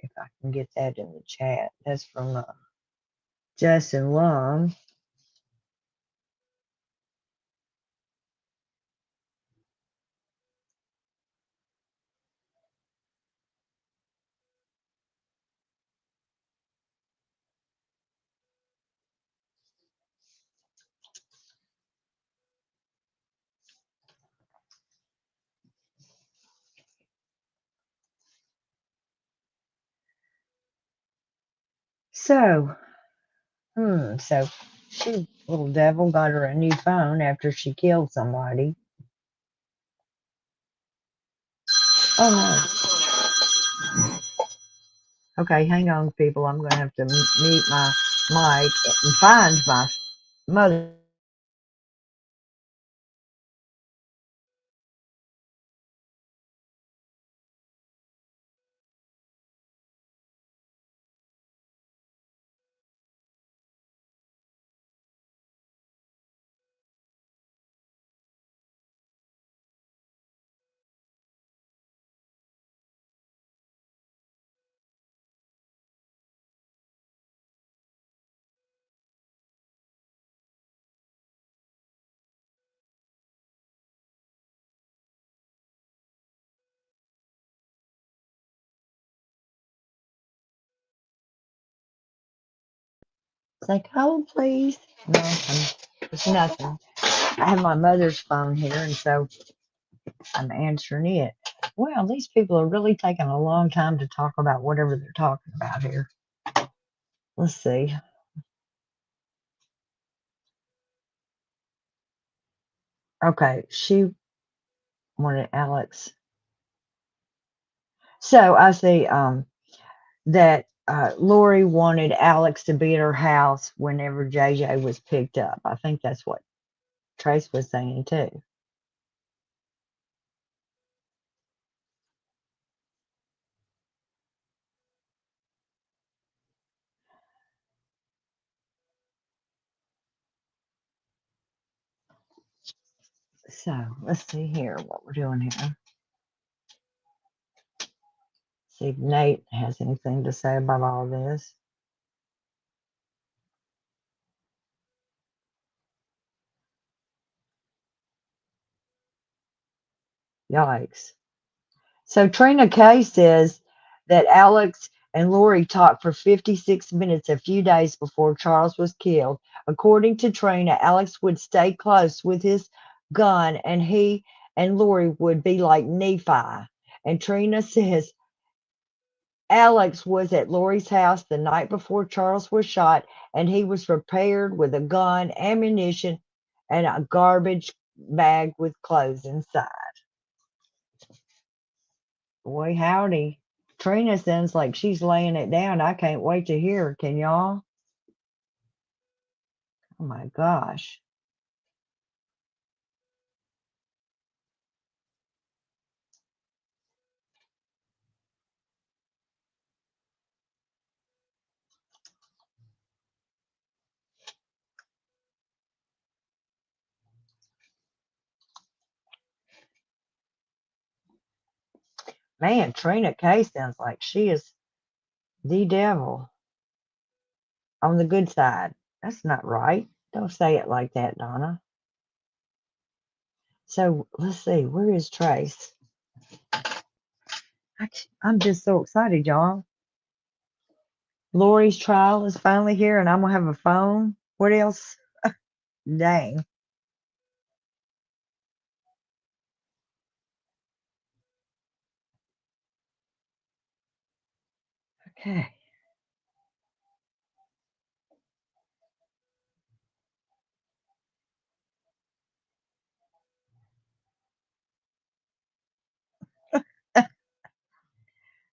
if I can get that in the chat. That's from Justin Lum. So, so she, little devil, got her a new phone after she killed somebody. Oh no. Okay, hang on, people. I'm going to have to mute my mic and find my mother. Say, hold, please. Nothing. It's nothing. I have my mother's phone here, and so I'm answering it. Well, these people are really taking a long time to talk about whatever they're talking about here. Let's see. Okay, she wanted Alex. So I see that Lori wanted Alex to be at her house whenever JJ was picked up. I think that's what Trace was saying too. So let's see here what we're doing here. See if Nate has anything to say about all this. Yikes. So Trina K says that Alex and Lori talked for 56 minutes a few days before Charles was killed. According to Trina, Alex would stay close with his gun and he and Lori would be like Nephi. And Trina says Alex was at Lori's house the night before Charles was shot and he was prepared with a gun, ammunition, and a garbage bag with clothes inside. Boy, howdy. Trina sounds like she's laying it down. I can't wait to hear her. Can y'all? Oh my gosh. Man, Trina K sounds like she is the devil on the good side. That's not right. Don't say it like that, Donna. So let's see. Where is Trace? I'm just so excited, y'all. Lori's trial is finally here and I'm going to have a phone. What else? Dang. Okay.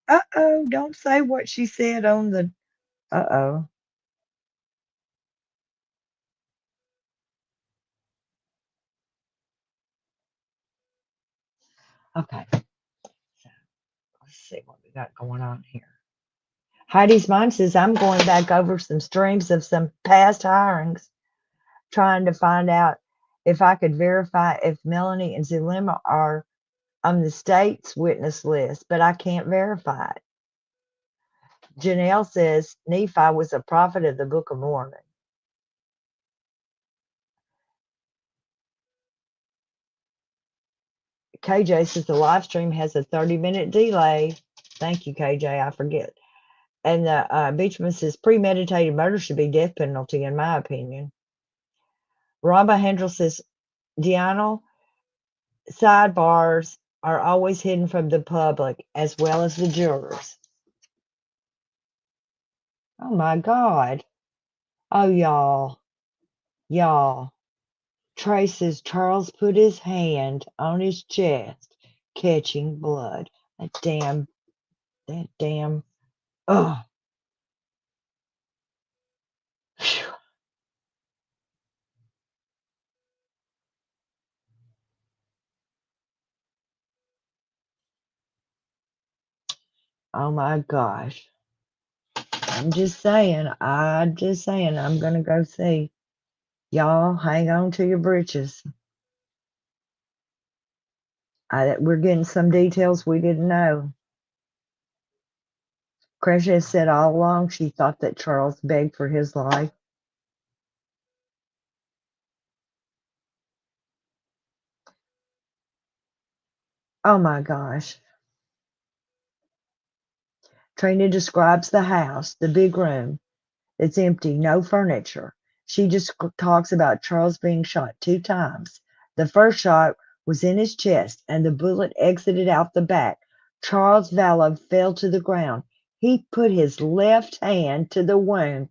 Uh-oh. Don't say what she said on the... Uh-oh. Okay. So let's see what we got going on here. Heidi's Mind says, I'm going back over some streams of some past hirings, trying to find out if I could verify if Melanie and Zulema are on the state's witness list, but I can't verify it. Janelle says, Nephi was a prophet of the Book of Mormon. KJ says the live stream has a 30-minute delay. Thank you, KJ. I forget. And the Beachman says premeditated murder should be death penalty, in my opinion. Rhonda Hendrell says, Deanna, sidebars are always hidden from the public as well as the jurors. Oh my God. Oh, y'all. Trace says Charles put his hand on his chest, catching blood. That damn, oh. Oh my gosh. I'm just saying, I'm going to go see. Y'all hang on to your britches. We're getting some details we didn't know. Cresha has said all along she thought that Charles begged for his life. Oh my gosh. Trina describes the house, the big room. It's empty, no furniture. She just talks about Charles being shot 2 times. The first shot was in his chest and the bullet exited out the back. Charles Vallow fell to the ground. He put his left hand to the wound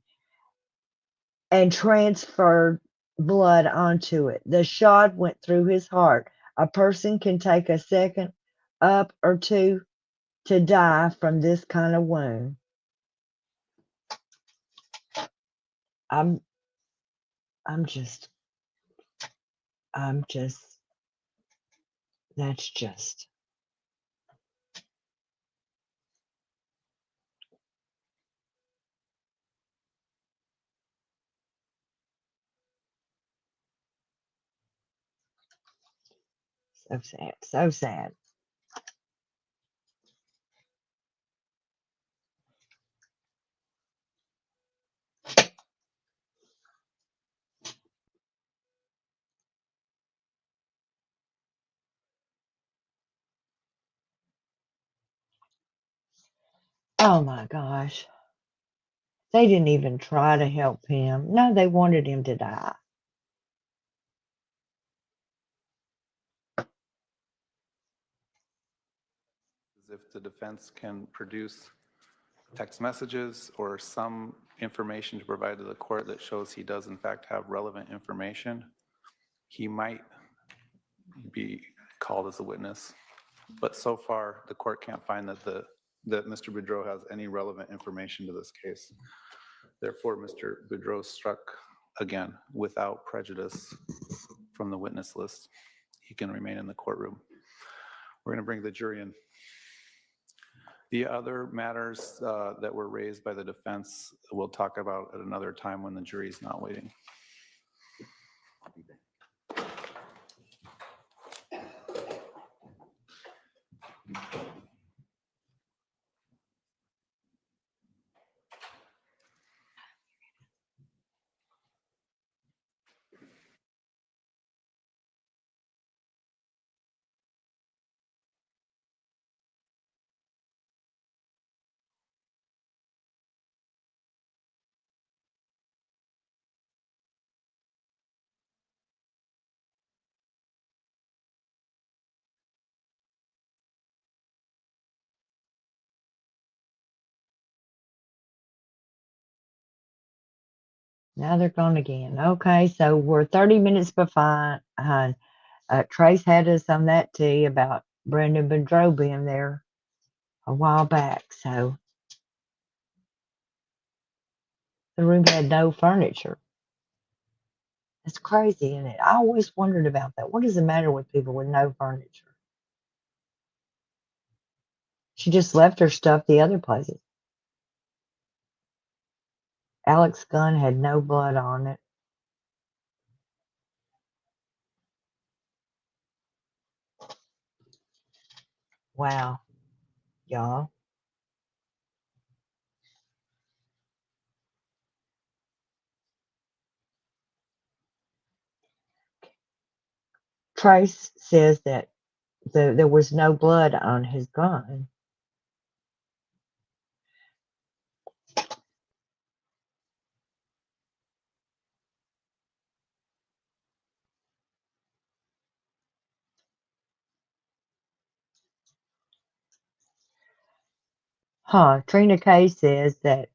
and transferred blood onto it. The shot went through his heart. A person can take a second up or two to die from this kind of wound. I'm just, that's just. So sad, so sad. Oh my gosh. They didn't even try to help him. No, they wanted him to die. If the defense can produce text messages or some information to provide to the court that shows he does in fact have relevant information, he might be called as a witness. But so far, the court can't find that Mr. Boudreau has any relevant information to this case. Therefore, Mr. Boudreau struck again without prejudice from the witness list. He can remain in the courtroom. We're going to bring the jury in. The other matters that were raised by the defense, we'll talk about at another time when the jury's not waiting. Now they're gone again. Okay, so we're 30 minutes behind. Trace had us on that tea about Brandon Boudreau being there a while back. So the room had no furniture. It's crazy, isn't it? I always wondered about that. What is the matter with people with no furniture? She just left her stuff the other places. Alex's gun had no blood on it. Wow, y'all. Trace says that there was no blood on his gun. Trina K says that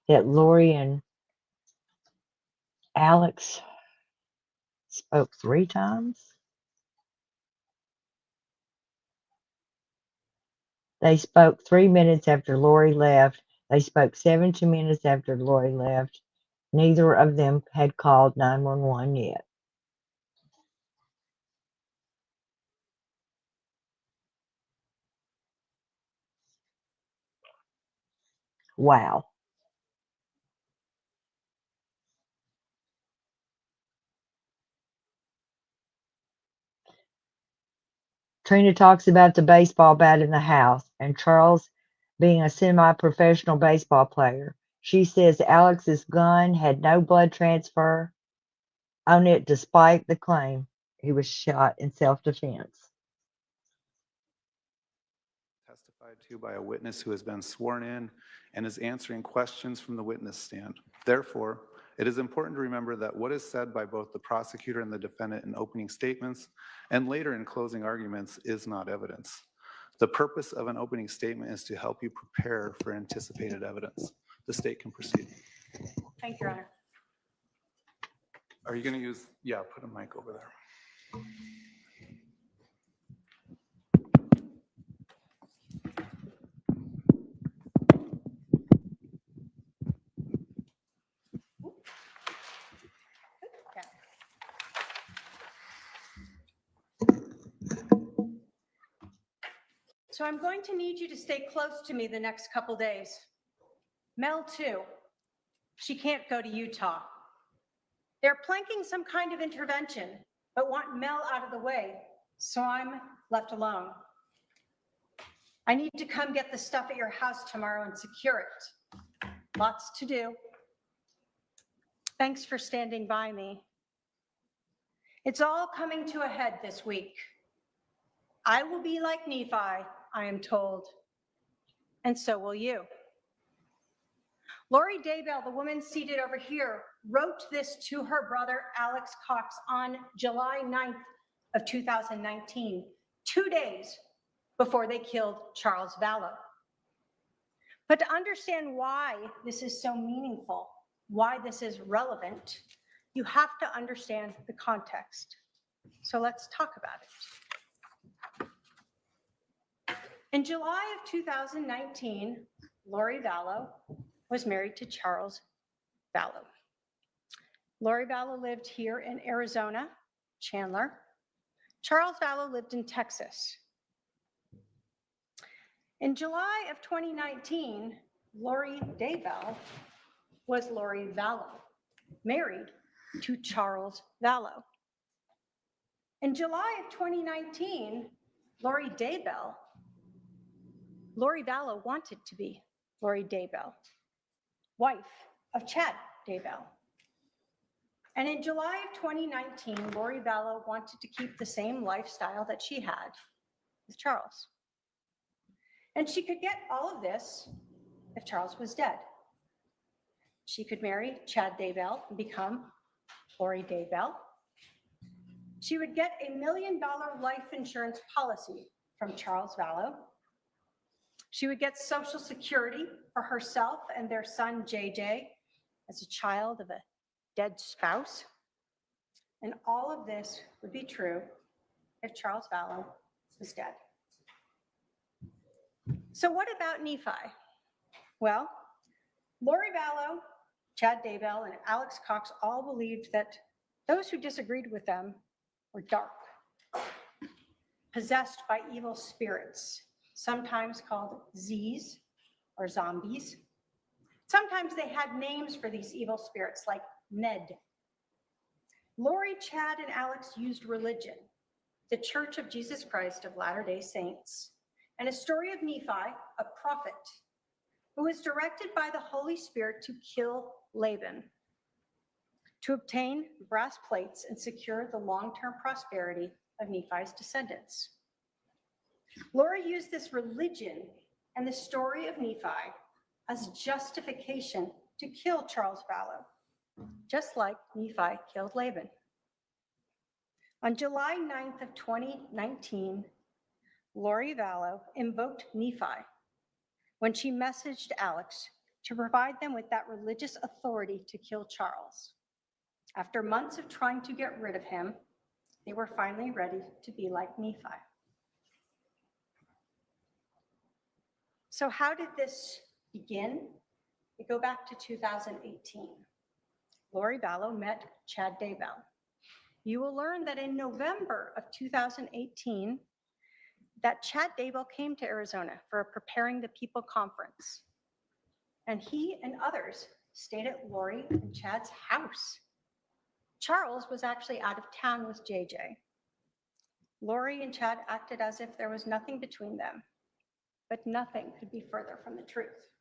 Lori and Alex spoke 3 times. They spoke 3 minutes after Lori left. They spoke 17 minutes after Lori left. Neither of them had called 911 yet. Wow. Trina talks about the baseball bat in the house and Charles being a semi-professional baseball player. She says Alex's gun had no blood transfer on it despite the claim he was shot in self-defense. Testified to by a witness who has been sworn in and is answering questions from the witness stand. Therefore, it is important to remember that what is said by both the prosecutor and the defendant in opening statements and later in closing arguments is not evidence. The purpose of an opening statement is to help you prepare for anticipated evidence. The state can proceed. Thank you, Your Honor. Are you going to use, yeah, put a mic over there. So I'm going to need you to stay close to me the next couple days. Mel, too. She can't go to Utah. They're planking some kind of intervention, but want Mel out of the way, so I'm left alone. I need to come get the stuff at your house tomorrow and secure it. Lots to do. Thanks for standing by me. It's all coming to a head this week. I will be like Nephi, I am told, and so will you. Lori Daybell, the woman seated over here, wrote this to her brother, Alex Cox, on July 9th of 2019, 2 days before they killed Charles Vallow. But to understand why this is so meaningful, why this is relevant, you have to understand the context. So let's talk about it. In July of 2019, Lori Vallow was married to Charles Vallow. Lori Vallow lived here in Arizona, Chandler. Charles Vallow lived in Texas. In July of 2019, Lori Daybell was Lori Vallow, married to Charles Vallow. In July of 2019, Lori Vallow wanted to be Lori Daybell, wife of Chad Daybell. And in July of 2019, Lori Vallow wanted to keep the same lifestyle that she had with Charles. And she could get all of this if Charles was dead. She could marry Chad Daybell and become Lori Daybell. She would get a $1 million life insurance policy from Charles Vallow. She would get Social Security for herself and their son, JJ, as a child of a dead spouse. And all of this would be true if Charles Vallow was dead. So what about Nephi? Well, Lori Vallow, Chad Daybell, and Alex Cox all believed that those who disagreed with them were dark, possessed by evil spirits, sometimes called Z's or zombies. Sometimes they had names for these evil spirits like Ned. Lori, Chad, and Alex used religion, the Church of Jesus Christ of Latter-day Saints, and a story of Nephi, a prophet, who was directed by the Holy Spirit to kill Laban, to obtain brass plates and secure the long-term prosperity of Nephi's descendants. Lori used this religion and the story of Nephi as justification to kill Charles Vallow, just like Nephi killed Laban. On July 9th of 2019, Lori Vallow invoked Nephi when she messaged Alex to provide them with that religious authority to kill Charles. After months of trying to get rid of him, they were finally ready to be like Nephi. So how did this begin? We go back to 2018. Lori Vallow met Chad Daybell. You will learn that in November of 2018, that Chad Daybell came to Arizona for a Preparing the People conference. And he and others stayed at Lori and Chad's house. Charles was actually out of town with JJ. Lori and Chad acted as if there was nothing between them, but nothing could be further from the truth.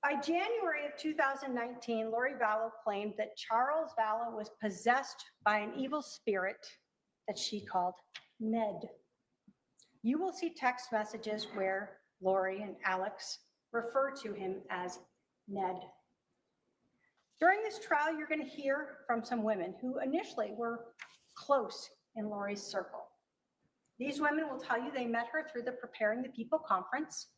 By January of 2019, Lori Vallow claimed that Charles Vallow was possessed by an evil spirit that she called Ned. You will see text messages where Lori and Alex refer to him as Ned. During this trial, you're going to hear from some women who initially were close in Lori's circle. These women will tell you they met her through the Preparing the People conference.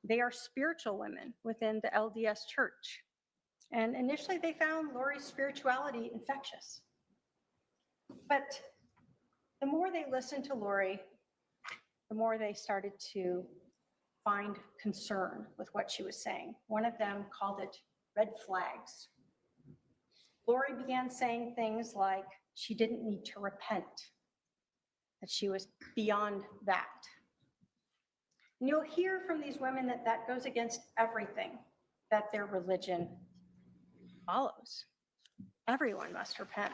They are spiritual women within the LDS church. And initially they found Lori's spirituality infectious. But the more they listened to Lori, the more they started to find concern with what she was saying. One of them called it red flags. Lori began saying things like she didn't need to repent, that she was beyond that. And you'll hear from these women that that goes against everything that their religion follows. Everyone must repent.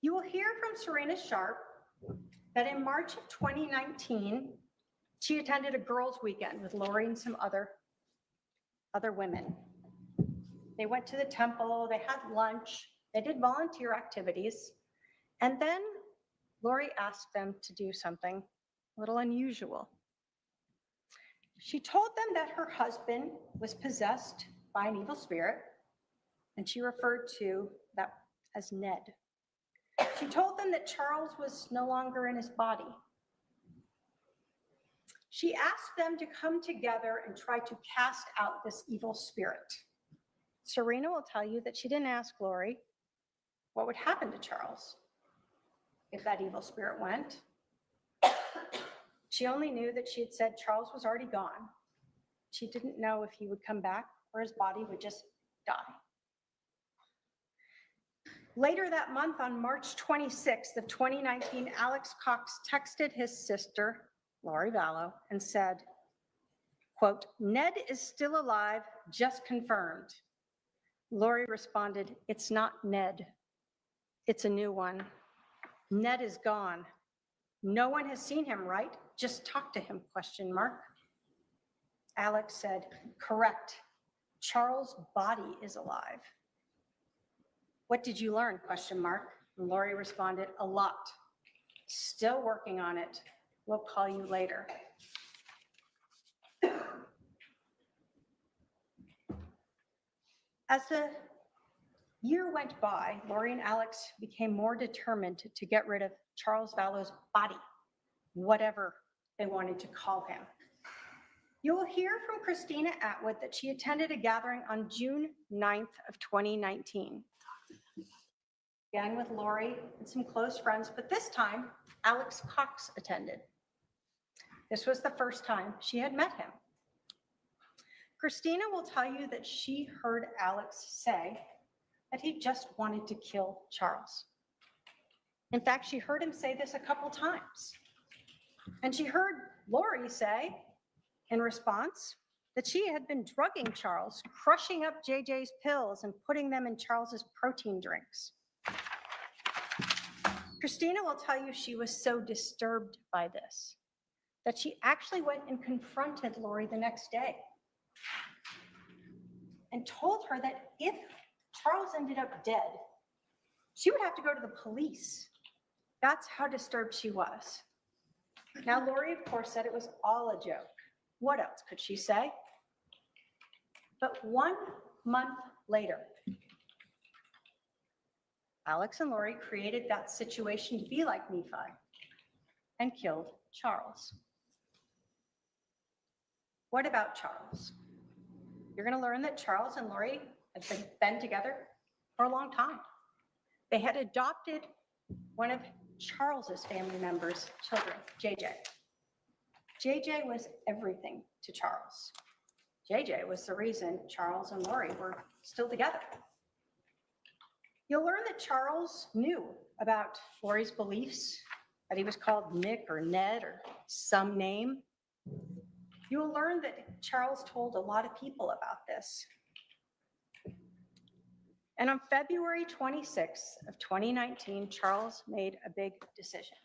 You will hear from Serena Sharp that in March of 2019, she attended a girls' weekend with Lori and some other women. They went to the temple, they had lunch, they did volunteer activities, and then Lori asked them to do something a little unusual. She told them that her husband was possessed by an evil spirit, and she referred to that as Ned. She told them that Charles was no longer in his body. She asked them to come together and try to cast out this evil spirit. Serena will tell you that she didn't ask Lori what would happen to Charles if that evil spirit went. She only knew that she had said Charles was already gone. She didn't know if he would come back or his body would just die. Later that month, on March 26th of 2019, Alex Cox texted his sister, Lori Vallow, and said, quote, "Ned is still alive, just confirmed." Lori responded, "It's not Ned. It's a new one. Ned is gone. No one has seen him, right? Just talk to him, question mark." Alex said, "Correct. Charles' body is alive." "What did you learn, question mark?" And Lori responded, "A lot. Still working on it. We'll call you later." As the year went by, Lori and Alex became more determined to get rid of Charles Vallow's body, whatever they wanted to call him. You will hear from Christina Atwood that she attended a gathering on June 9th of 2019. Again with Lori and some close friends, but this time Alex Cox attended. This was the first time she had met him. Christina will tell you that she heard Alex say that he just wanted to kill Charles. In fact, she heard him say this a couple times. And she heard Lori say in response that she had been drugging Charles, crushing up JJ's pills and putting them in Charles's protein drinks. Christina will tell you she was so disturbed by this that she actually went and confronted Lori the next day and told her that if Charles ended up dead, she would have to go to the police. That's how disturbed she was. Now, Lori, of course, said it was all a joke. What else could she say? But 1 month later, Alex and Lori created that situation to be like Nephi and killed Charles. What about Charles? You're going to learn that Charles and Lori had been together for a long time. They had adopted one of Charles's family members' children, JJ. JJ was everything to Charles. JJ was the reason Charles and Lori were still together. You'll learn that Charles knew about Lori's beliefs, that he was called Nick or Ned or some name. You will learn that Charles told a lot of people about this. And on February 26th of 2019, Charles made a big decision.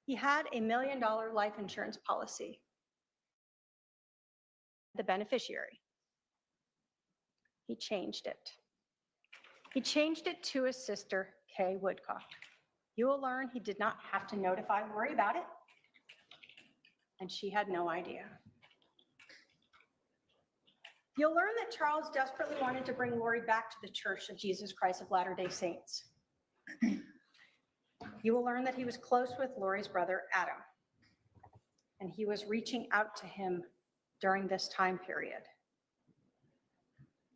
He had a $1 million life insurance policy. The beneficiary. He changed it. He changed it to his sister, Kay Woodcock. You will learn he did not have to notify Lori about it, and she had no idea. You'll learn that Charles desperately wanted to bring Lori back to the Church of Jesus Christ of Latter-day Saints. You will learn that he was close with Lori's brother, Adam, and he was reaching out to him during this time period.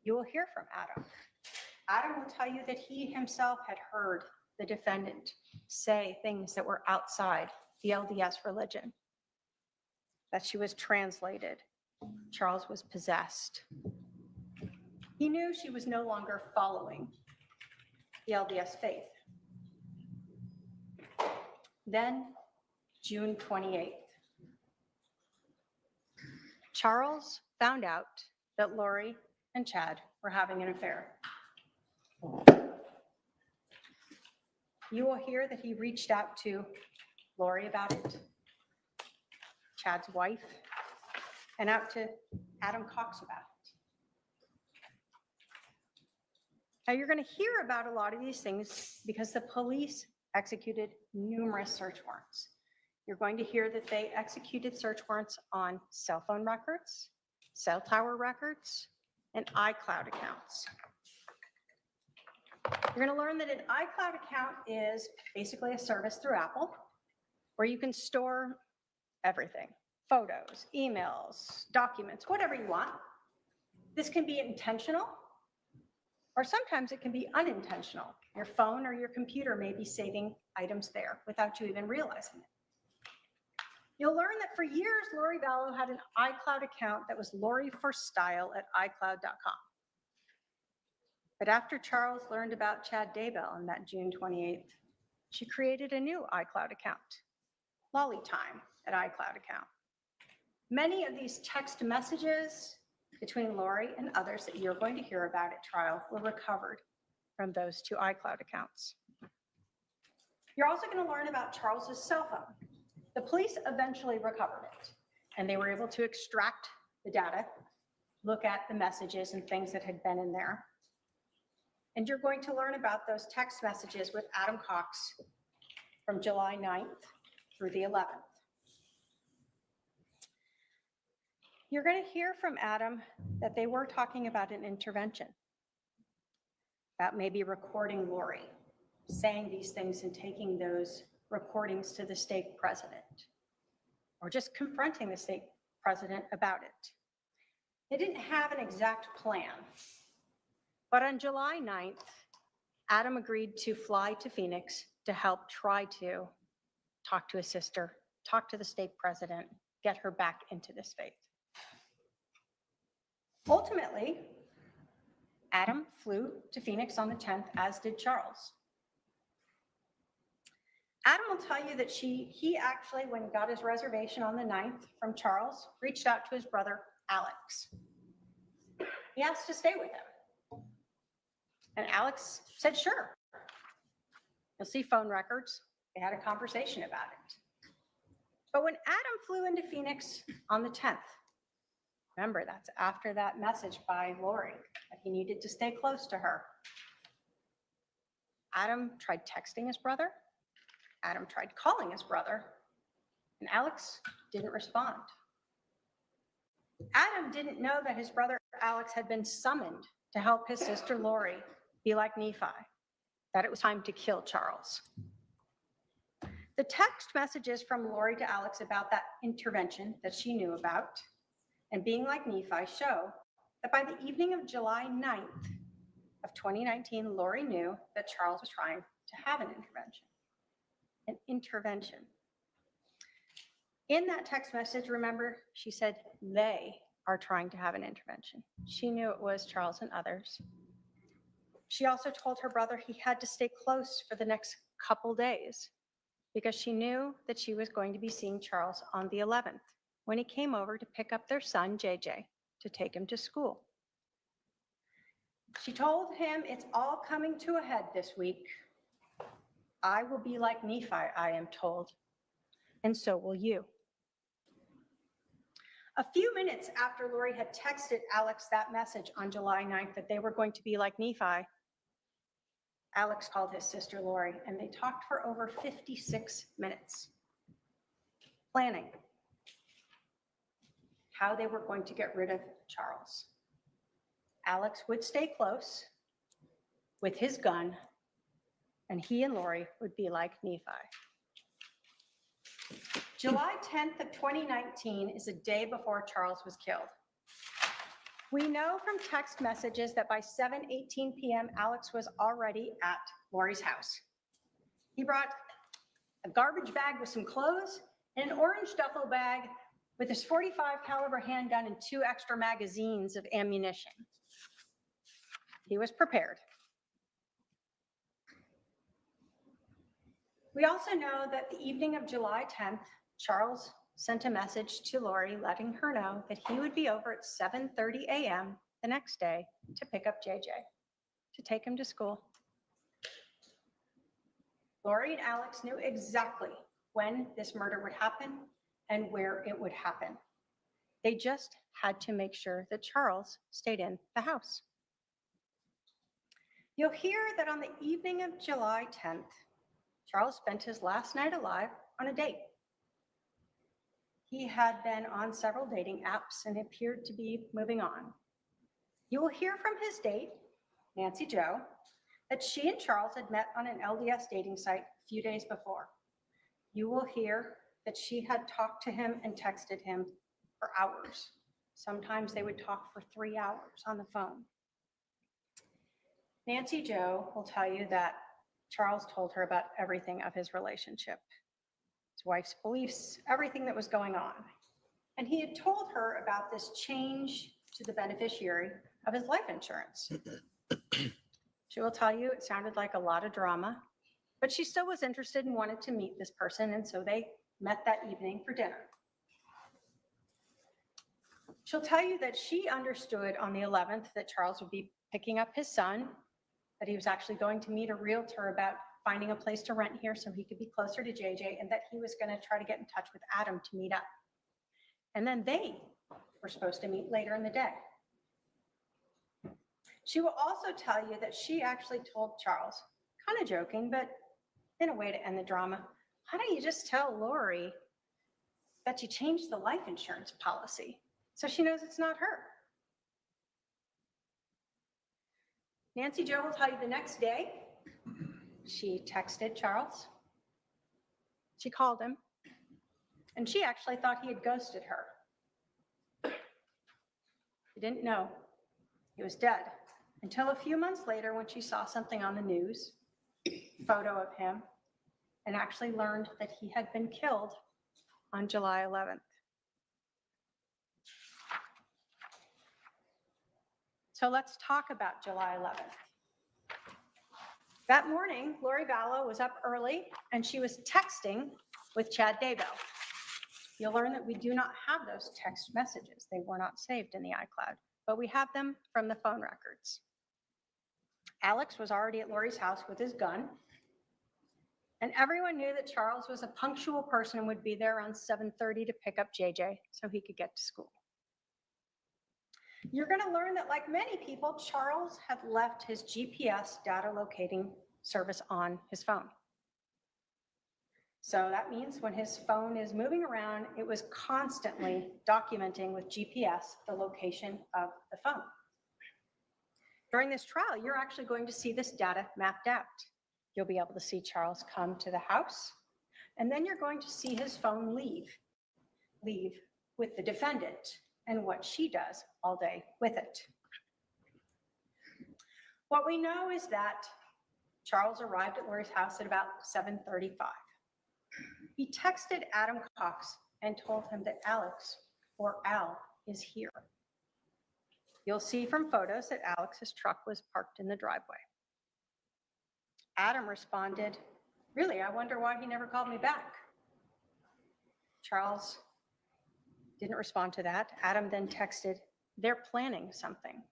You will hear from Adam. Adam will tell you that he himself had heard the defendant say things that were outside the LDS religion, that she was translated. Charles was possessed. He knew she was no longer following the LDS faith. Then, June 28th, Charles found out that Lori and Chad were having an affair. You will hear that he reached out to Lori about it, Chad's wife, and out to Adam Cox about it. Now you're going to hear about a lot of these things because the police executed numerous search warrants. You're going to hear that they executed search warrants on cell phone records, cell tower records, and iCloud accounts. You're going to learn that an iCloud account is basically a service through Apple where you can store everything, photos, emails, documents, whatever you want. This can be intentional, or sometimes it can be unintentional. Your phone or your computer may be saving items there without you even realizing it. You'll learn that for years, Lori Vallow had an iCloud account that was loriforstyle@icloud.com. But after Charles learned about Chad Daybell on that June 28th, she created a new iCloud account, lollytime@icloud account. Many of these text messages between Lori and others that you're going to hear about at trial were recovered from those two iCloud accounts. You're also going to learn about Charles's cell phone. The police eventually recovered it, and they were able to extract the data, look at the messages and things that had been in there. And you're going to learn about those text messages with Adam Cox from July 9th through the 11th. You're going to hear from Adam that they were talking about an intervention, about maybe recording Lori, saying these things and taking those recordings to the stake president, or just confronting the stake president about it. They didn't have an exact plan, but on July 9th, Adam agreed to fly to Phoenix to help try to talk to his sister, talk to the stake president, get her back into this faith. Ultimately, Adam flew to Phoenix on the 10th, as did Charles. Adam will tell you that he actually, when he got his reservation on the 9th from Charles, reached out to his brother, Alex. He asked to stay with him. And Alex said, sure. You'll see phone records. They had a conversation about it. But when Adam flew into Phoenix on the 10th, remember, that's after that message by Lori that he needed to stay close to her. Adam tried texting his brother. Adam tried calling his brother, and Alex didn't respond. Adam didn't know that his brother Alex had been summoned to help his sister Lori be like Nephi, that it was time to kill Charles. The text messages from Lori to Alex about that intervention that she knew about and being like Nephi show that by the evening of July 9th of 2019, Lori knew that Charles was trying to have an intervention. An intervention. In that text message, remember, she said they are trying to have an intervention. She knew it was Charles and others. She also told her brother he had to stay close for the next couple days because she knew that she was going to be seeing Charles on the 11th when he came over to pick up their son, JJ, to take him to school. She told him, it's all coming to a head this week. I will be like Nephi, I am told, and so will you. A few minutes after Lori had texted Alex that message on July 9th that they were going to be like Nephi, Alex called his sister Lori, and they talked for over 56 minutes, planning how they were going to get rid of Charles. Alex would stay close with his gun, and he and Lori would be like Nephi. July 10th of 2019 is a day before Charles was killed. We know from text messages that by 7:18 p.m., Alex was already at Lori's house. He brought a garbage bag with some clothes and an orange duffel bag with his .45 caliber handgun and 2 extra magazines of ammunition. He was prepared. We also know that the evening of July 10th, Charles sent a message to Lori letting her know that he would be over at 7:30 a.m. the next day to pick up JJ, to take him to school. Lori and Alex knew exactly when this murder would happen and where it would happen. They just had to make sure that Charles stayed in the house. You'll hear that on the evening of July 10th, Charles spent his last night alive on a date. He had been on several dating apps and appeared to be moving on. You will hear from his date, Nancy Jo, that she and Charles had met on an LDS dating site a few days before. You will hear that she had talked to him and texted him for hours. Sometimes they would talk for 3 hours on the phone. Nancy Jo will tell you that Charles told her about everything of his relationship, his wife's beliefs, everything that was going on. And he had told her about this change to the beneficiary of his life insurance. She will tell you it sounded like a lot of drama, but she still was interested and wanted to meet this person, and so they met that evening for dinner. She'll tell you that she understood on the 11th that Charles would be picking up his son, that he was actually going to meet a realtor about finding a place to rent here so he could be closer to JJ, and that he was going to try to get in touch with Adam to meet up. And then they were supposed to meet later in the day. She will also tell you that she actually told Charles, kind of joking, but in a way to end the drama, why don't you just tell Lori that you changed the life insurance policy so she knows it's not her? Nancy Jo will tell you the next day, she texted Charles, she called him, and she actually thought he had ghosted her. She didn't know he was dead until a few months later when she saw something on the news, photo of him, and actually learned that he had been killed on July 11th. So let's talk about July 11th. That morning, Lori Vallow was up early and she was texting with Chad Daybell. You'll learn that we do not have those text messages. They were not saved in the iCloud, but we have them from the phone records. Alex was already at Lori's house with his gun, and everyone knew that Charles was a punctual person and would be there around 7:30 to pick up JJ so he could get to school. You're going to learn that, like many people, Charles had left his GPS data locating service on his phone. So that means when his phone is moving around, it was constantly documenting with GPS the location of the phone. During this trial, you're actually going to see this data mapped out. You'll be able to see Charles come to the house, and then you're going to see his phone leave with the defendant and what she does all day with it. What we know is that Charles arrived at Lori's house at about 7:35. He texted Adam Cox and told him that Alex, or Al, is here. You'll see from photos that Alex's truck was parked in the driveway. Adam responded, "Really, I wonder why he never called me back." Charles didn't respond to that. Adam then texted, "They're planning something."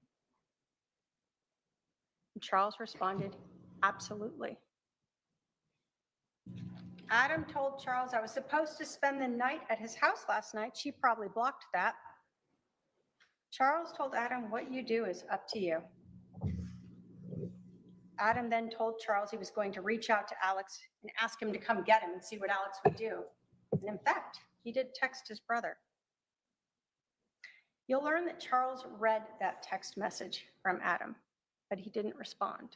And Charles responded, "Absolutely." Adam told Charles, "I was supposed to spend the night at his house last night. She probably blocked that." Charles told Adam, "What you do is up to you." Adam then told Charles he was going to reach out to Alex and ask him to come get him and see what Alex would do. And in fact, he did text his brother. You'll learn that Charles read that text message from Adam, but he didn't respond.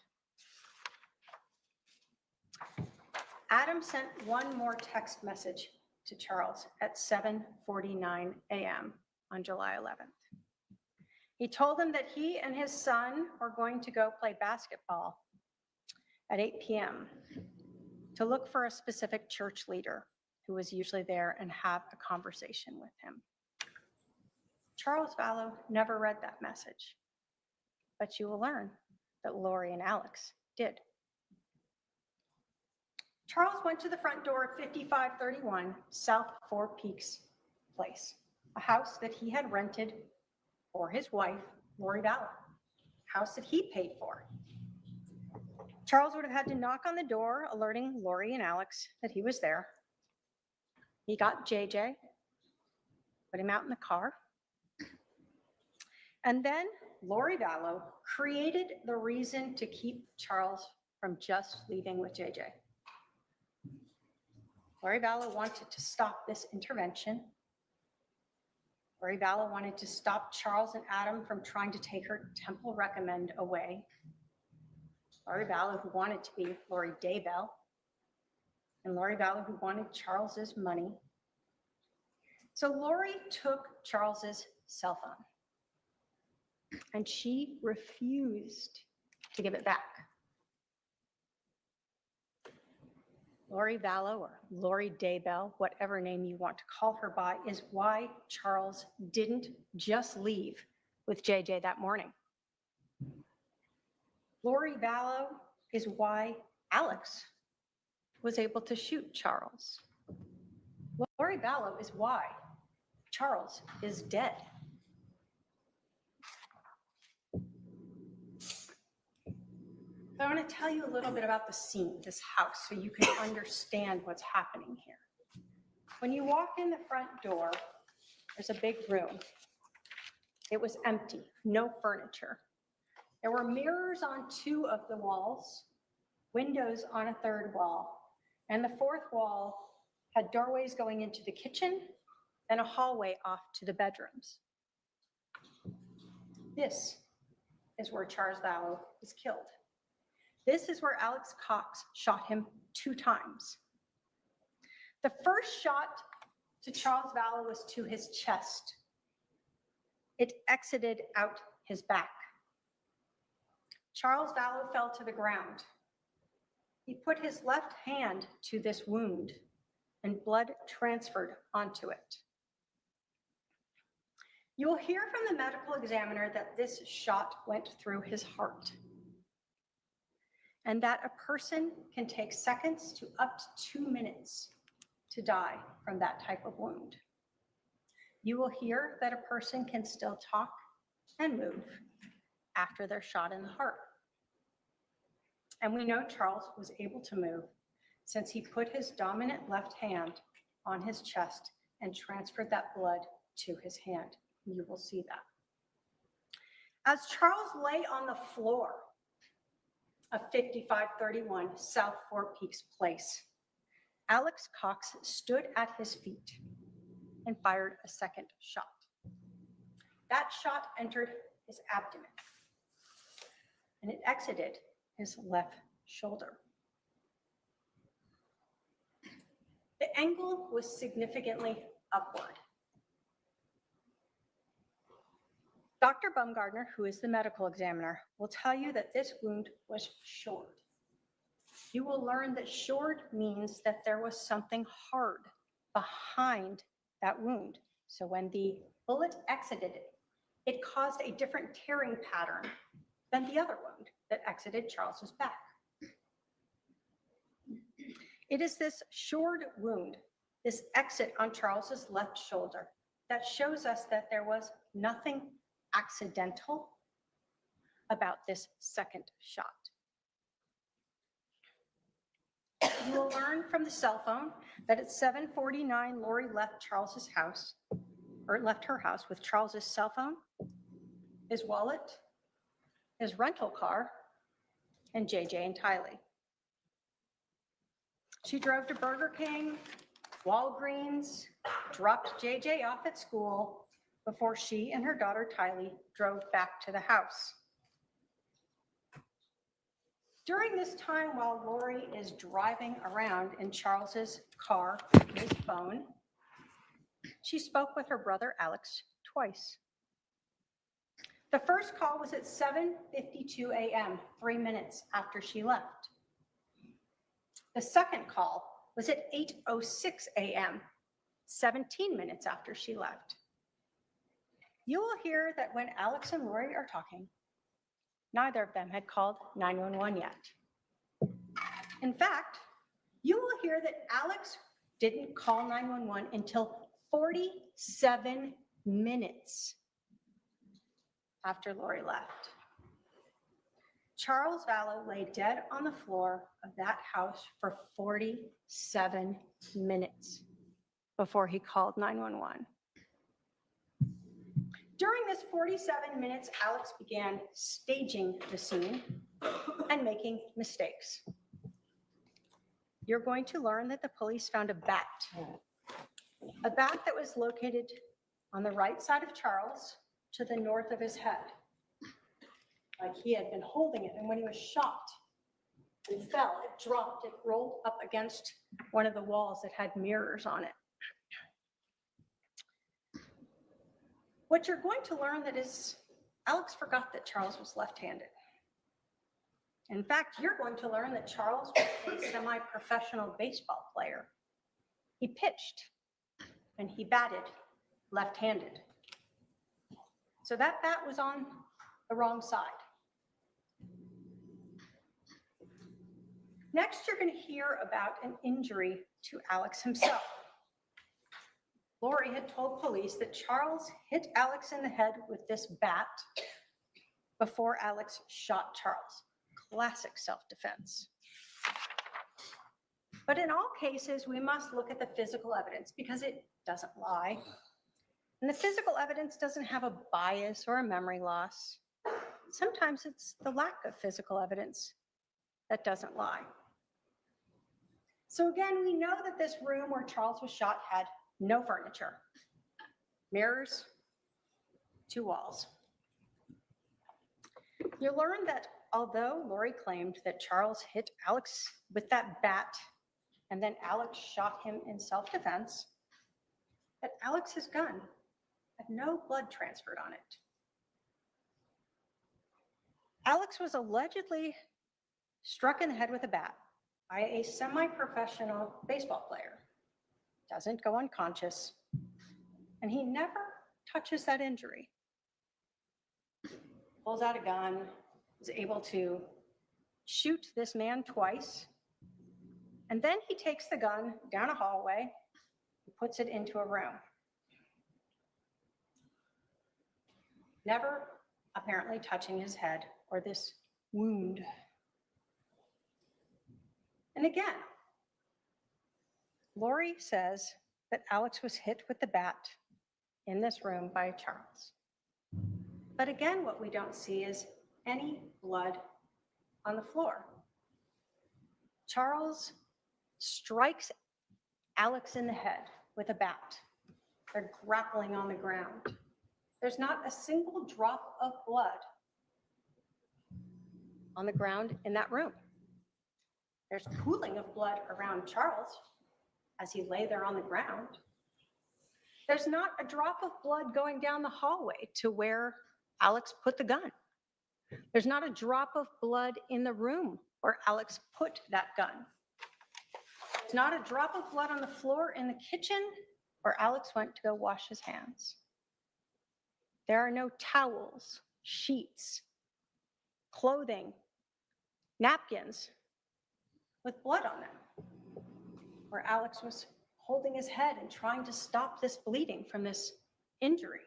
Adam sent one more text message to Charles at 7:49 a.m. on July 11th. He told him that he and his son were going to go play basketball at 8 p.m. to look for a specific church leader who was usually there and have a conversation with him. Charles Vallow never read that message, but you will learn that Lori and Alex did. Charles went to the front door of 5531 South Four Peaks Place, a house that he had rented for his wife, Lori Vallow, a house that he paid for. Charles would have had to knock on the door, alerting Lori and Alex that he was there. He got JJ, put him out in the car, and then Lori Vallow created the reason to keep Charles from just leaving with JJ. Lori Vallow wanted to stop this intervention. Lori Vallow wanted to stop Charles and Adam from trying to take her temple recommend away. Lori Vallow, who wanted to be Lori Daybell, and Lori Vallow, who wanted Charles's money. So Lori took Charles's cell phone, and she refused to give it back. Lori Vallow, or Lori Daybell, whatever name you want to call her by, is why Charles didn't just leave with JJ that morning. Lori Vallow is why Alex was able to shoot Charles. Lori Vallow is why Charles is dead. So I want to tell you a little bit about the scene, this house, so you can understand what's happening here. When you walk in the front door, there's a big room. It was empty, no furniture. There were mirrors on 2 of the walls, windows on a 3rd wall, and the 4th wall had doorways going into the kitchen and a hallway off to the bedrooms. This is where Charles Vallow was killed. This is where Alex Cox shot him 2 times. The first shot to Charles Vallow was to his chest. It exited out his back. Charles Vallow fell to the ground. He put his left hand to this wound, and blood transferred onto it. You will hear from the medical examiner that this shot went through his heart, and that a person can take seconds to up to 2 minutes to die from that type of wound. You will hear that a person can still talk and move after they're shot in the heart. And we know Charles was able to move since he put his dominant left hand on his chest and transferred that blood to his hand. You will see that. As Charles lay on the floor of 5531 South Four Peaks Place, Alex Cox stood at his feet and fired a second shot. That shot entered his abdomen, and it exited his left shoulder. The angle was significantly upward. Dr. Baumgartner, who is the medical examiner, will tell you that this wound was shored. You will learn that shored means that there was something hard behind that wound. So when the bullet exited it, it caused a different tearing pattern than the other wound that exited Charles's back. It is this shored wound, this exit on Charles's left shoulder, that shows us that there was nothing accidental about this second shot. You will learn from the cell phone that at 7:49, Lori left Charles's house, or left her house with Charles's cell phone, his wallet, his rental car, and JJ and Tylee. She drove to Burger King, Walgreens, dropped JJ off at school before she and her daughter Tylee drove back to the house. During this time, while Lori is driving around in Charles's car with his phone, she spoke with her brother Alex twice. The first call was at 7:52 a.m., 3 minutes after she left. The second call was at 8:06 a.m., 17 minutes after she left. You will hear that when Alex and Lori are talking, neither of them had called 911 yet. In fact, you will hear that Alex didn't call 911 until 47 minutes after Lori left. Charles Vallow lay dead on the floor of that house for 47 minutes before he called 911. During this 47 minutes, Alex began staging the scene and making mistakes. You're going to learn that the police found a bat that was located on the right side of Charles to the north of his head. Like he had been holding it, and when he was shot and fell, it dropped, it rolled up against one of the walls that had mirrors on it. What you're going to learn that is Alex forgot that Charles was left-handed. In fact, you're going to learn that Charles was a semi-professional baseball player. He pitched and he batted left-handed. So that bat was on the wrong side. Next, you're going to hear about an injury to Alex himself. Lori had told police that Charles hit Alex in the head with this bat before Alex shot Charles. Classic self-defense. But in all cases, we must look at the physical evidence because it doesn't lie. And the physical evidence doesn't have a bias or a memory loss. Sometimes it's the lack of physical evidence that doesn't lie. So again, we know that this room where Charles was shot had no furniture, mirrors, 2 walls. You learn that although Lori claimed that Charles hit Alex with that bat and then Alex shot him in self-defense, that Alex's gun had no blood transferred on it. Alex was allegedly struck in the head with a bat by a semi-professional baseball player. Doesn't go unconscious, and he never touches that injury. Pulls out a gun, is able to shoot this man twice, and then he takes the gun down a hallway and puts it into a room. Never apparently touching his head or this wound. And again, Lori says that Alex was hit with the bat in this room by Charles. But again, what we don't see is any blood on the floor. Charles strikes Alex in the head with a bat. They're grappling on the ground. There's not a single drop of blood on the ground in that room. There's pooling of blood around Charles as he lay there on the ground. There's not a drop of blood going down the hallway to where Alex put the gun. There's not a drop of blood in the room where Alex put that gun. There's not a drop of blood on the floor in the kitchen where Alex went to go wash his hands. There are no towels, sheets, clothing, napkins with blood on them, where Alex was holding his head and trying to stop this bleeding from this injury.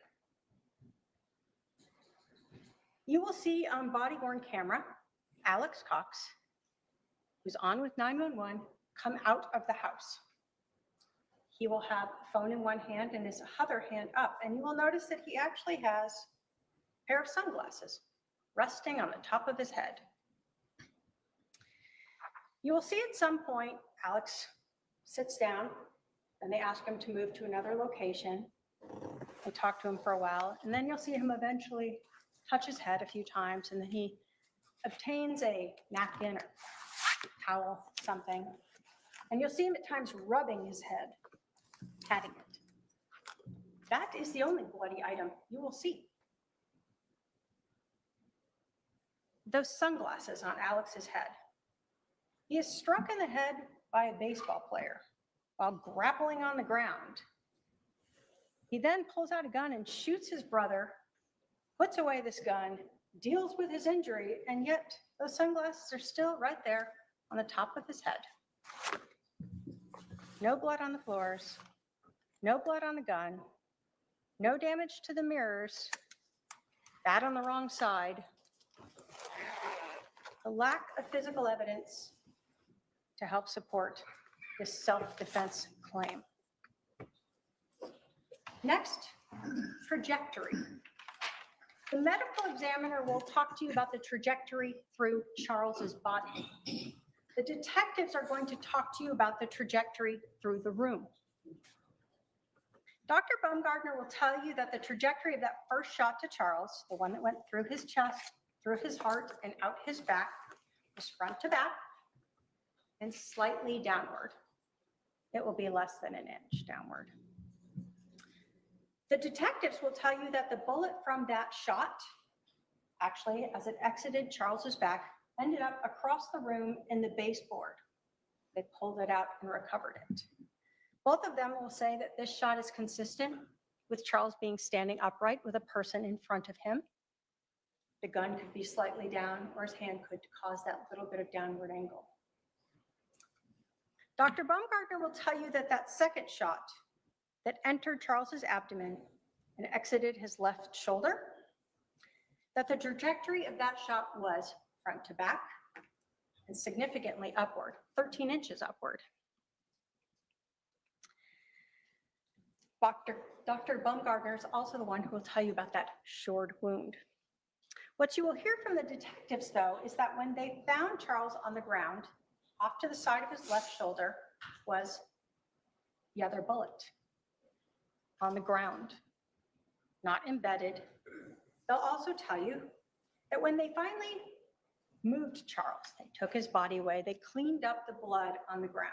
You will see on body-worn camera, Alex Cox, who's on with 911, come out of the house. He will have a phone in one hand and his other hand up, and you will notice that he actually has a pair of sunglasses resting on the top of his head. You will see at some point, Alex sits down, and they ask him to move to another location. They talk to him for a while, and then you'll see him eventually touch his head a few times, and then he obtains a napkin or towel, something, and you'll see him at times rubbing his head, patting it. That is the only bloody item you will see. Those sunglasses on Alex's head. He is struck in the head by a baseball player while grappling on the ground. He then pulls out a gun and shoots his brother, puts away this gun, deals with his injury, and yet those sunglasses are still right there on the top of his head. No blood on the floors, no blood on the gun, no damage to the mirrors, that on the wrong side. The lack of physical evidence to help support this self-defense claim. Next, trajectory. The medical examiner will talk to you about the trajectory through Charles's body. The detectives are going to talk to you about the trajectory through the room. Dr. Baumgartner will tell you that the trajectory of that first shot to Charles, the one that went through his chest, through his heart, and out his back, was front to back and slightly downward. It will be less than an inch downward. The detectives will tell you that the bullet from that shot, actually, as it exited Charles's back, ended up across the room in the baseboard. They pulled it out and recovered it. Both of them will say that this shot is consistent with Charles being standing upright with a person in front of him. The gun could be slightly down, or his hand could cause that little bit of downward angle. Dr. Baumgartner will tell you that that second shot that entered Charles's abdomen and exited his left shoulder, that the trajectory of that shot was front to back and significantly upward, 13 inches upward. Dr. Baumgartner is also the one who will tell you about that shored wound. What you will hear from the detectives, though, is that when they found Charles on the ground, off to the side of his left shoulder was the other bullet on the ground, not embedded. They'll also tell you that when they finally moved Charles, they took his body away, they cleaned up the blood on the ground,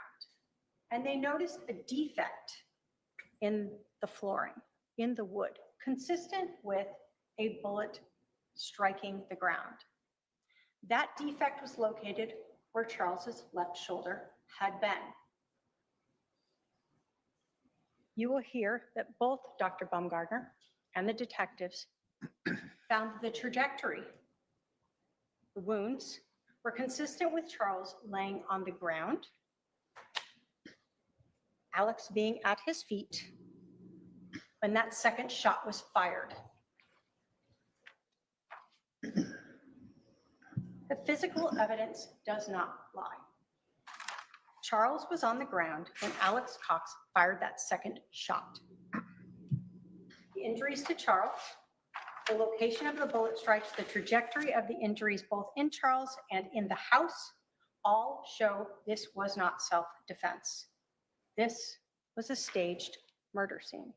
and they noticed a defect in the flooring, in the wood, consistent with a bullet striking the ground. That defect was located where Charles's left shoulder had been. You will hear that both Dr. Baumgartner and the detectives found the trajectory. The wounds were consistent with Charles laying on the ground, Alex being at his feet when that second shot was fired. The physical evidence does not lie. Charles was on the ground when Alex Cox fired that second shot. The injuries to Charles, the location of the bullet strikes, the trajectory of the injuries both in Charles and in the house all show this was not self-defense. This was a staged murder scene.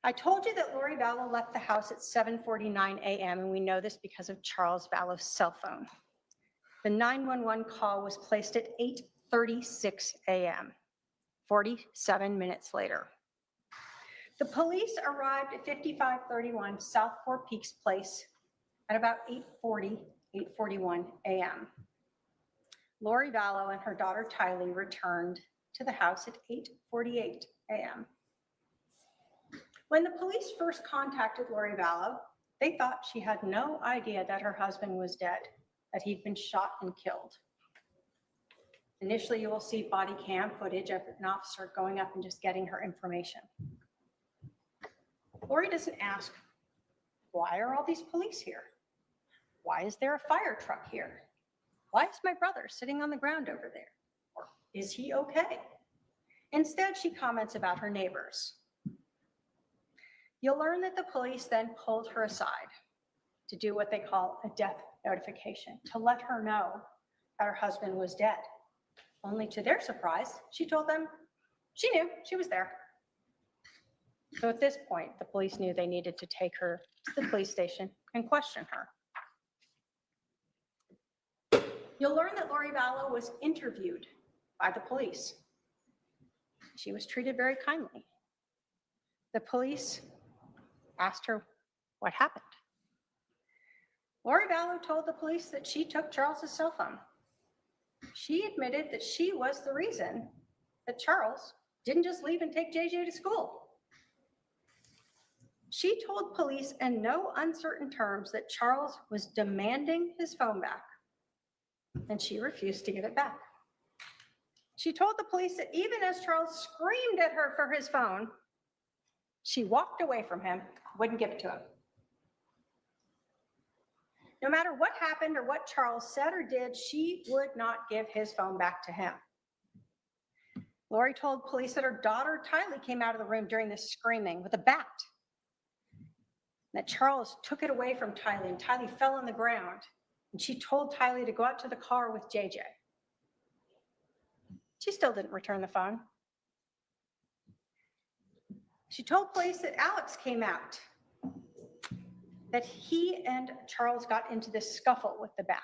I told you that Lori Vallow left the house at 7:49 a.m., and we know this because of Charles Vallow's cell phone. The 911 call was placed at 8:36 a.m., 47 minutes later. The police arrived at 5531 South Four Peaks Place at about 8:41 a.m. Lori Vallow and her daughter Tylee returned to the house at 8:48 a.m. When the police first contacted Lori Vallow, they thought she had no idea that her husband was dead, that he'd been shot and killed. Initially, you will see body cam footage of an officer going up and just getting her information. Lori doesn't ask, why are all these police here? Why is there a fire truck here? Why is my brother sitting on the ground over there? Or is he okay? Instead, she comments about her neighbors. You'll learn that the police then pulled her aside to do what they call a death notification to let her know that her husband was dead. Only to their surprise, she told them she knew, she was there. So at this point, the police knew they needed to take her to the police station and question her. You'll learn that Lori Vallow was interviewed by the police. She was treated very kindly. The police asked her what happened. Lori Vallow told the police that she took Charles's cell phone. She admitted that she was the reason that Charles didn't just leave and take JJ to school. She told police in no uncertain terms that Charles was demanding his phone back, and she refused to give it back. She told the police that even as Charles screamed at her for his phone, she walked away from him, wouldn't give it to him. No matter what happened or what Charles said or did, she would not give his phone back to him. Lori told police that her daughter Tylee came out of the room during this screaming with a bat, that Charles took it away from Tylee and Tylee fell on the ground, and she told Tylee to go out to the car with JJ. She still didn't return the phone. She told police that Alex came out, that he and Charles got into this scuffle with the bat,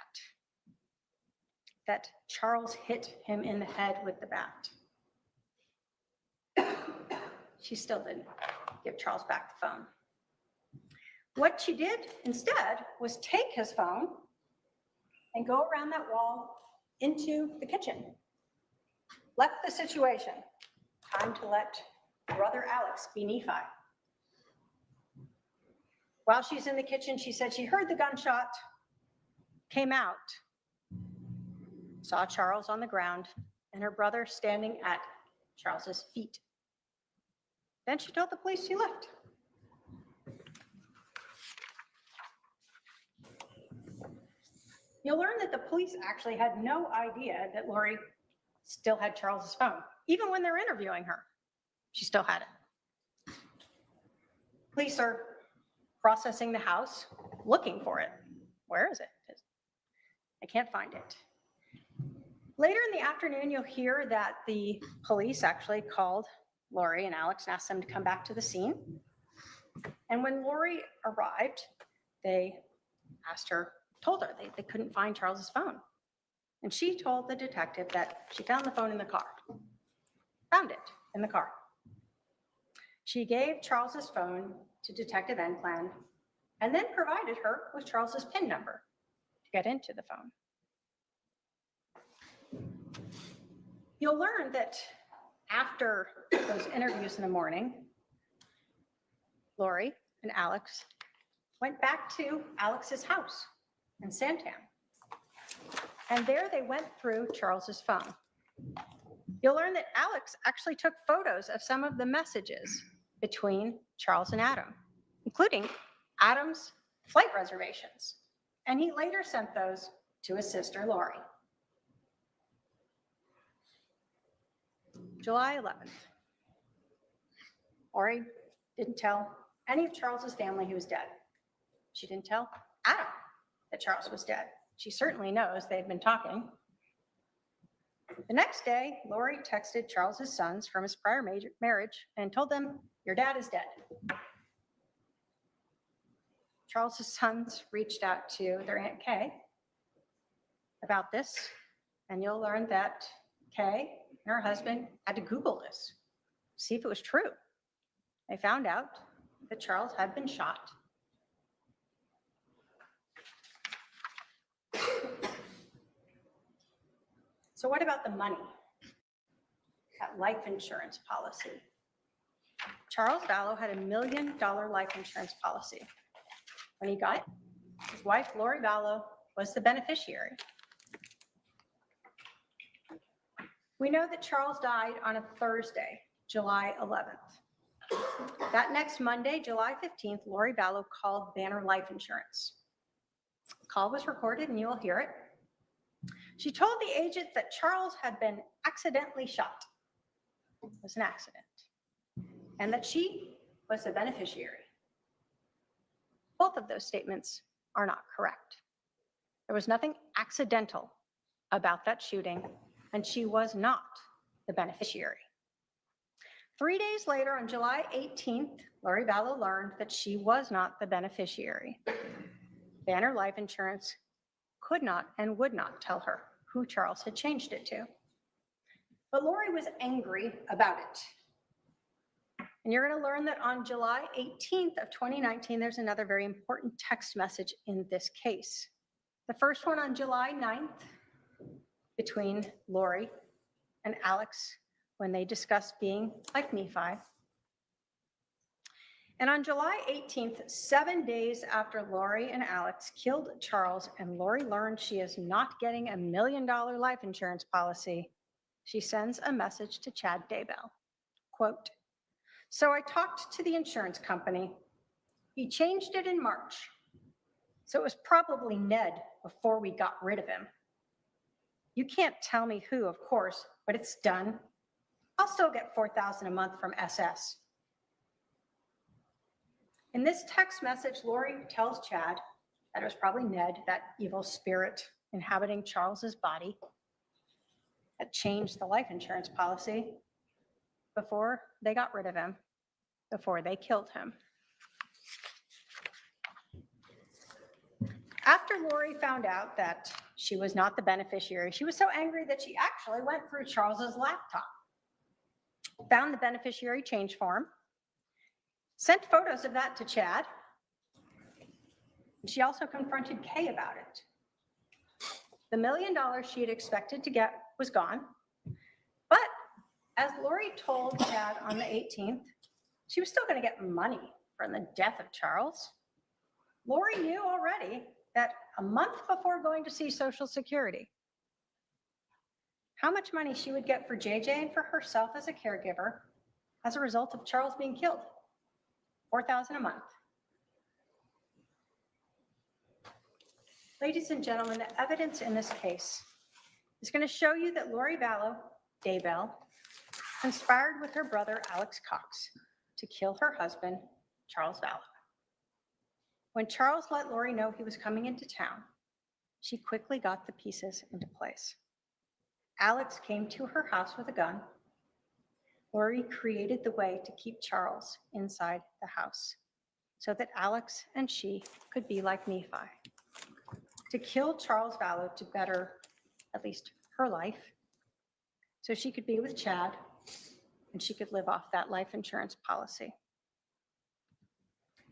that Charles hit him in the head with the bat. She still didn't give Charles back the phone. What she did instead was take his phone and go around that wall into the kitchen. Left the situation. Time to let brother Alex be Nephi. While she's in the kitchen, she said she heard the gunshot, came out, saw Charles on the ground, and her brother standing at Charles's feet. Then she told the police she left. You'll learn that the police actually had no idea that Lori still had Charles's phone. Even when they're interviewing her, she still had it. Police are processing the house, looking for it. Where is it? I can't find it. Later in the afternoon, you'll hear that the police actually called Lori and Alex and asked them to come back to the scene. And when Lori arrived, they told her they couldn't find Charles's phone. And she told the detective that she found the phone in the car. Found it in the car. She gave Charles's phone to Detective Enclan and then provided her with Charles's PIN number to get into the phone. You'll learn that after those interviews in the morning, Lori and Alex went back to Alex's house in Santan. And there they went through Charles's phone. You'll learn that Alex actually took photos of some of the messages between Charles and Adam, including Adam's flight reservations. And he later sent those to his sister, Lori. July 11th. Lori didn't tell any of Charles's family he was dead. She didn't tell Adam that Charles was dead. She certainly knows they'd been talking. The next day, Lori texted Charles's sons from his prior marriage and told them, "Your dad is dead." Charles's sons reached out to their Aunt Kay about this, and you'll learn that Kay and her husband had to Google this, see if it was true. They found out that Charles had been shot. So what about the money? That life insurance policy. Charles Vallow had $1 million life insurance policy. When he got it, his wife, Lori Vallow, was the beneficiary. We know that Charles died on a Thursday, July 11th. That next Monday, July 15th, Lori Vallow called Banner Life Insurance. The call was recorded and you will hear it. She told the agent that Charles had been accidentally shot. It was an accident. And that she was the beneficiary. Both of those statements are not correct. There was nothing accidental about that shooting, and she was not the beneficiary. 3 days later, on July 18th, Lori Vallow learned that she was not the beneficiary. Banner Life Insurance could not and would not tell her who Charles had changed it to. But Lori was angry about it. And you're going to learn that on July 18th of 2019, there's another very important text message in this case. The first one on July 9th between Lori and Alex when they discussed being like Nephi. And on July 18th, 7 days after Lori and Alex killed Charles and Lori learned she is not getting $1 million life insurance policy, she sends a message to Chad Daybell. Quote, "So I talked to the insurance company. He changed it in March. So it was probably Ned before we got rid of him. You can't tell me who, of course, but it's done. I'll still get $4,000 a month from SS." In this text message, Lori tells Chad that it was probably Ned, that evil spirit inhabiting Charles's body, that changed the life insurance policy before they got rid of him, before they killed him. After Lori found out that she was not the beneficiary, she was so angry that she actually went through Charles's laptop, found the beneficiary change form, sent photos of that to Chad. She also confronted Kay about it. The $1 million she had expected to get was gone. But as Lori told Chad on the 18th, she was still going to get money from the death of Charles. Lori knew already that a month before going to see Social Security, how much money she would get for JJ and for herself as a caregiver as a result of Charles being killed. $4,000 a month. Ladies and gentlemen, the evidence in this case is going to show you that Lori Vallow Daybell conspired with her brother, Alex Cox, to kill her husband, Charles Vallow. When Charles let Lori know he was coming into town, she quickly got the pieces into place. Alex came to her house with a gun. Lori created the way to keep Charles inside the house so that Alex and she could be like Nephi, to kill Charles Vallow to better at least her life so she could be with Chad and she could live off that life insurance policy.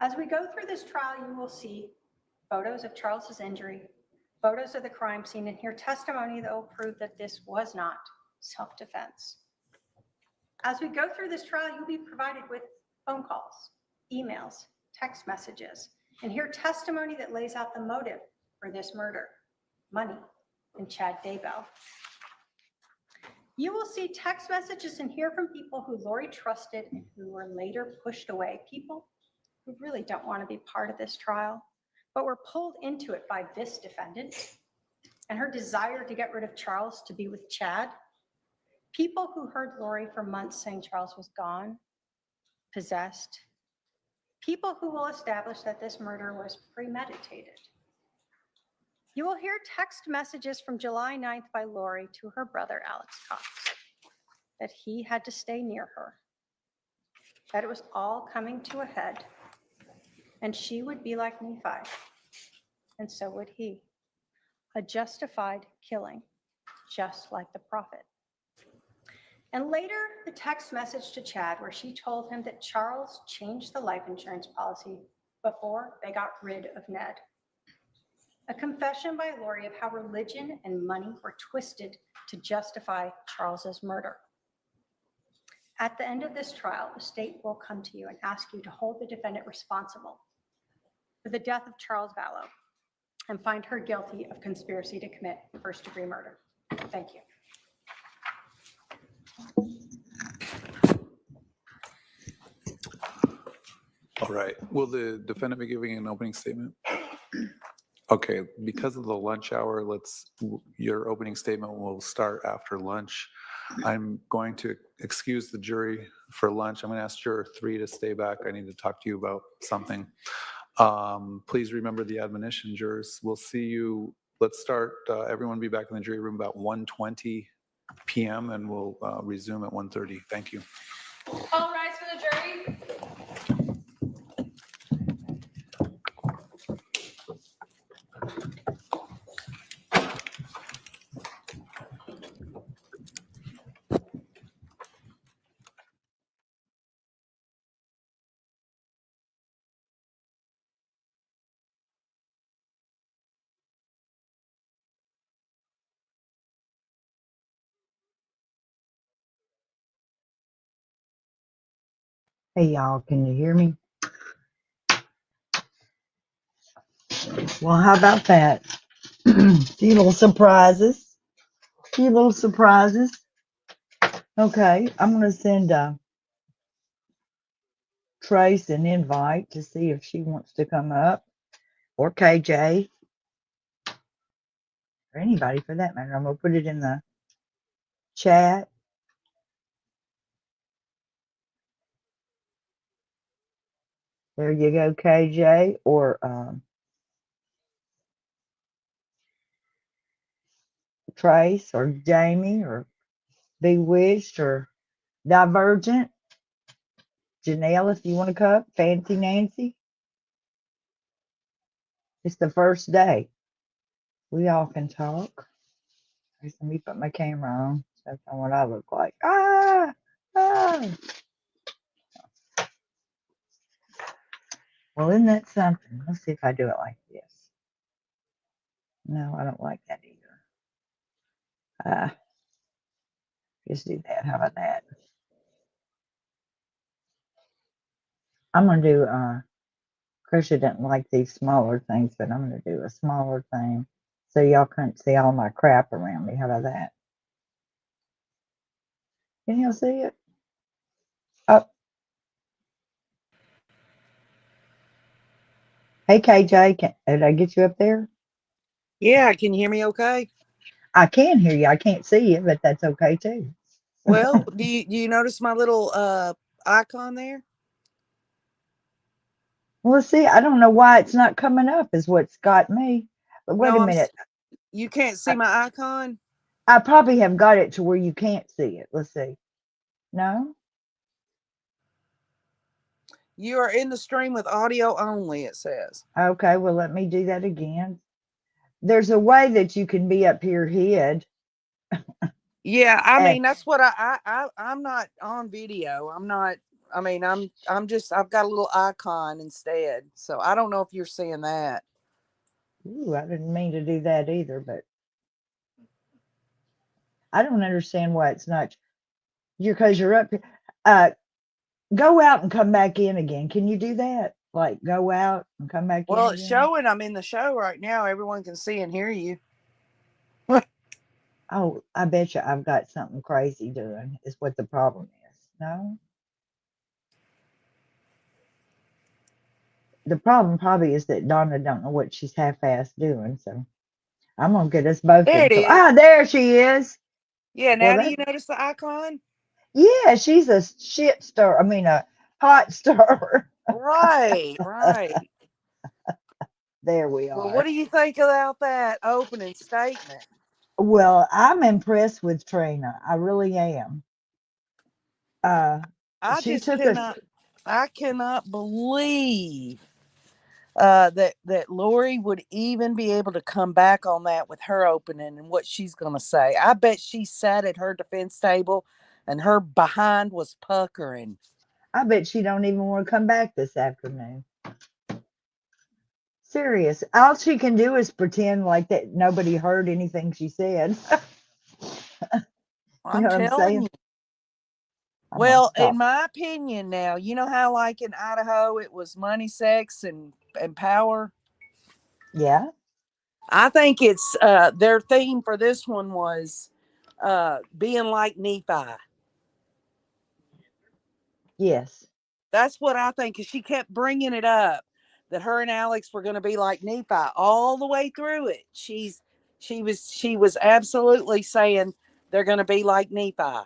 As we go through this trial, you will see photos of Charles's injury, photos of the crime scene, and hear testimony that will prove that this was not self-defense. As we go through this trial, you'll be provided with phone calls, emails, text messages, and hear testimony that lays out the motive for this murder: money and Chad Daybell. You will see text messages and hear from people who Lori trusted and who were later pushed away, people who really don't want to be part of this trial, but were pulled into it by this defendant and her desire to get rid of Charles to be with Chad. People who heard Lori for months saying Charles was gone, possessed. People who will establish that this murder was premeditated. You will hear text messages from July 9th by Lori to her brother, Alex Cox, that he had to stay near her, that it was all coming to a head, and she would be like Nephi, and so would he. A justified killing, just like the prophet. And later, the text message to Chad where she told him that Charles changed the life insurance policy before they got rid of Ned. A confession by Lori of how religion and money were twisted to justify Charles's murder. At the end of this trial, the state will come to you and ask you to hold the defendant responsible for the death of Charles Vallow and find her guilty of conspiracy to commit first-degree murder. Thank you. All right. Will the defendant be giving an opening statement? Okay, because of the lunch hour, your opening statement will start after lunch. I'm going to excuse the jury for lunch. I'm going to ask juror 3 to stay back. I need to talk to you about something. Please remember the admonition, jurors. We'll see you let's start, everyone be back in the jury room about 1:20 p.m. and we'll resume at 1:30. Thank you. All rise for the jury. Hey, y'all, can you hear me? Well, how about that? Few little surprises. Few little surprises. Okay, I'm going to send Trace an invite to see if she wants to come up, or KJ, or anybody for that matter. I'm going to put it in the chat. There you go, KJ, or Trace, or Jamie, or Bewitched, or Divergent. Janelle, if you want to come. Fancy Nancy. It's the first day. We all can talk. Let me put my camera on. So that's not what I look like. Ah! Well, isn't that something? Let's see if I do it like this. No, I don't like that either. Just do that. How about that? I'm going to do, Krisha didn't like these smaller things, but I'm going to do a smaller thing so y'all can't see all my crap around me. How about that? Can y'all see it? Oh, hey, KJ, did I get you up there? Yeah, can you hear me okay? I can hear you. I can't see you, but that's okay too. Well, do you notice my little icon there? Well, let's see. I don't know why it's not coming up is what's got me. But wait No, a minute. you can't see my icon? I probably have got it to where you can't see it. Let's see. No? You are in the stream with audio only, it says. Okay, well, let me do that again. There's a way that you can be up here hid. Yeah, I And, mean that's what I'm not on video. I'm not. I mean I'm just I've got a little icon instead. So I don't know if you're seeing that. ooh, I didn't mean to do that either, but I don't understand why it's not. Because you're up here. Go out and come back in again. Can you do that? Like go out and come back in Well, it's again? showing I'm in the show right now. Everyone can see and hear you. Oh, I bet you I've got something crazy doing, is what the problem is. No? The problem probably is that Donna don't know what she's half-assed doing, so I'm gonna get us both There in it trouble. is. Ah, there she is. Yeah, Well, now do that, you notice the icon? yeah, she's a shit stir. I mean, a pot stirrer. Right, right. There we Well, what are. do you think about that opening statement? Well, I'm impressed with Trina. I really am. Uh, I she just took us. I cannot believe that Lori would even be able to come back on that with her opening and what she's going to say. I bet she sat at her defense table and her behind was puckering. I bet she don't even want to come back this afternoon. Serious. All she can do is pretend like that nobody heard anything she said. You I'm know what I'm telling saying? you. I'm gonna Well, stop. in my opinion now, you know how like in Idaho it was money, sex, and power? Yeah. I think it's their theme for this one was being like Nephi. Yes. That's what I think, because she kept bringing it up that her and Alex were going to be like Nephi all the way through it. She was absolutely saying they're going to be like Nephi,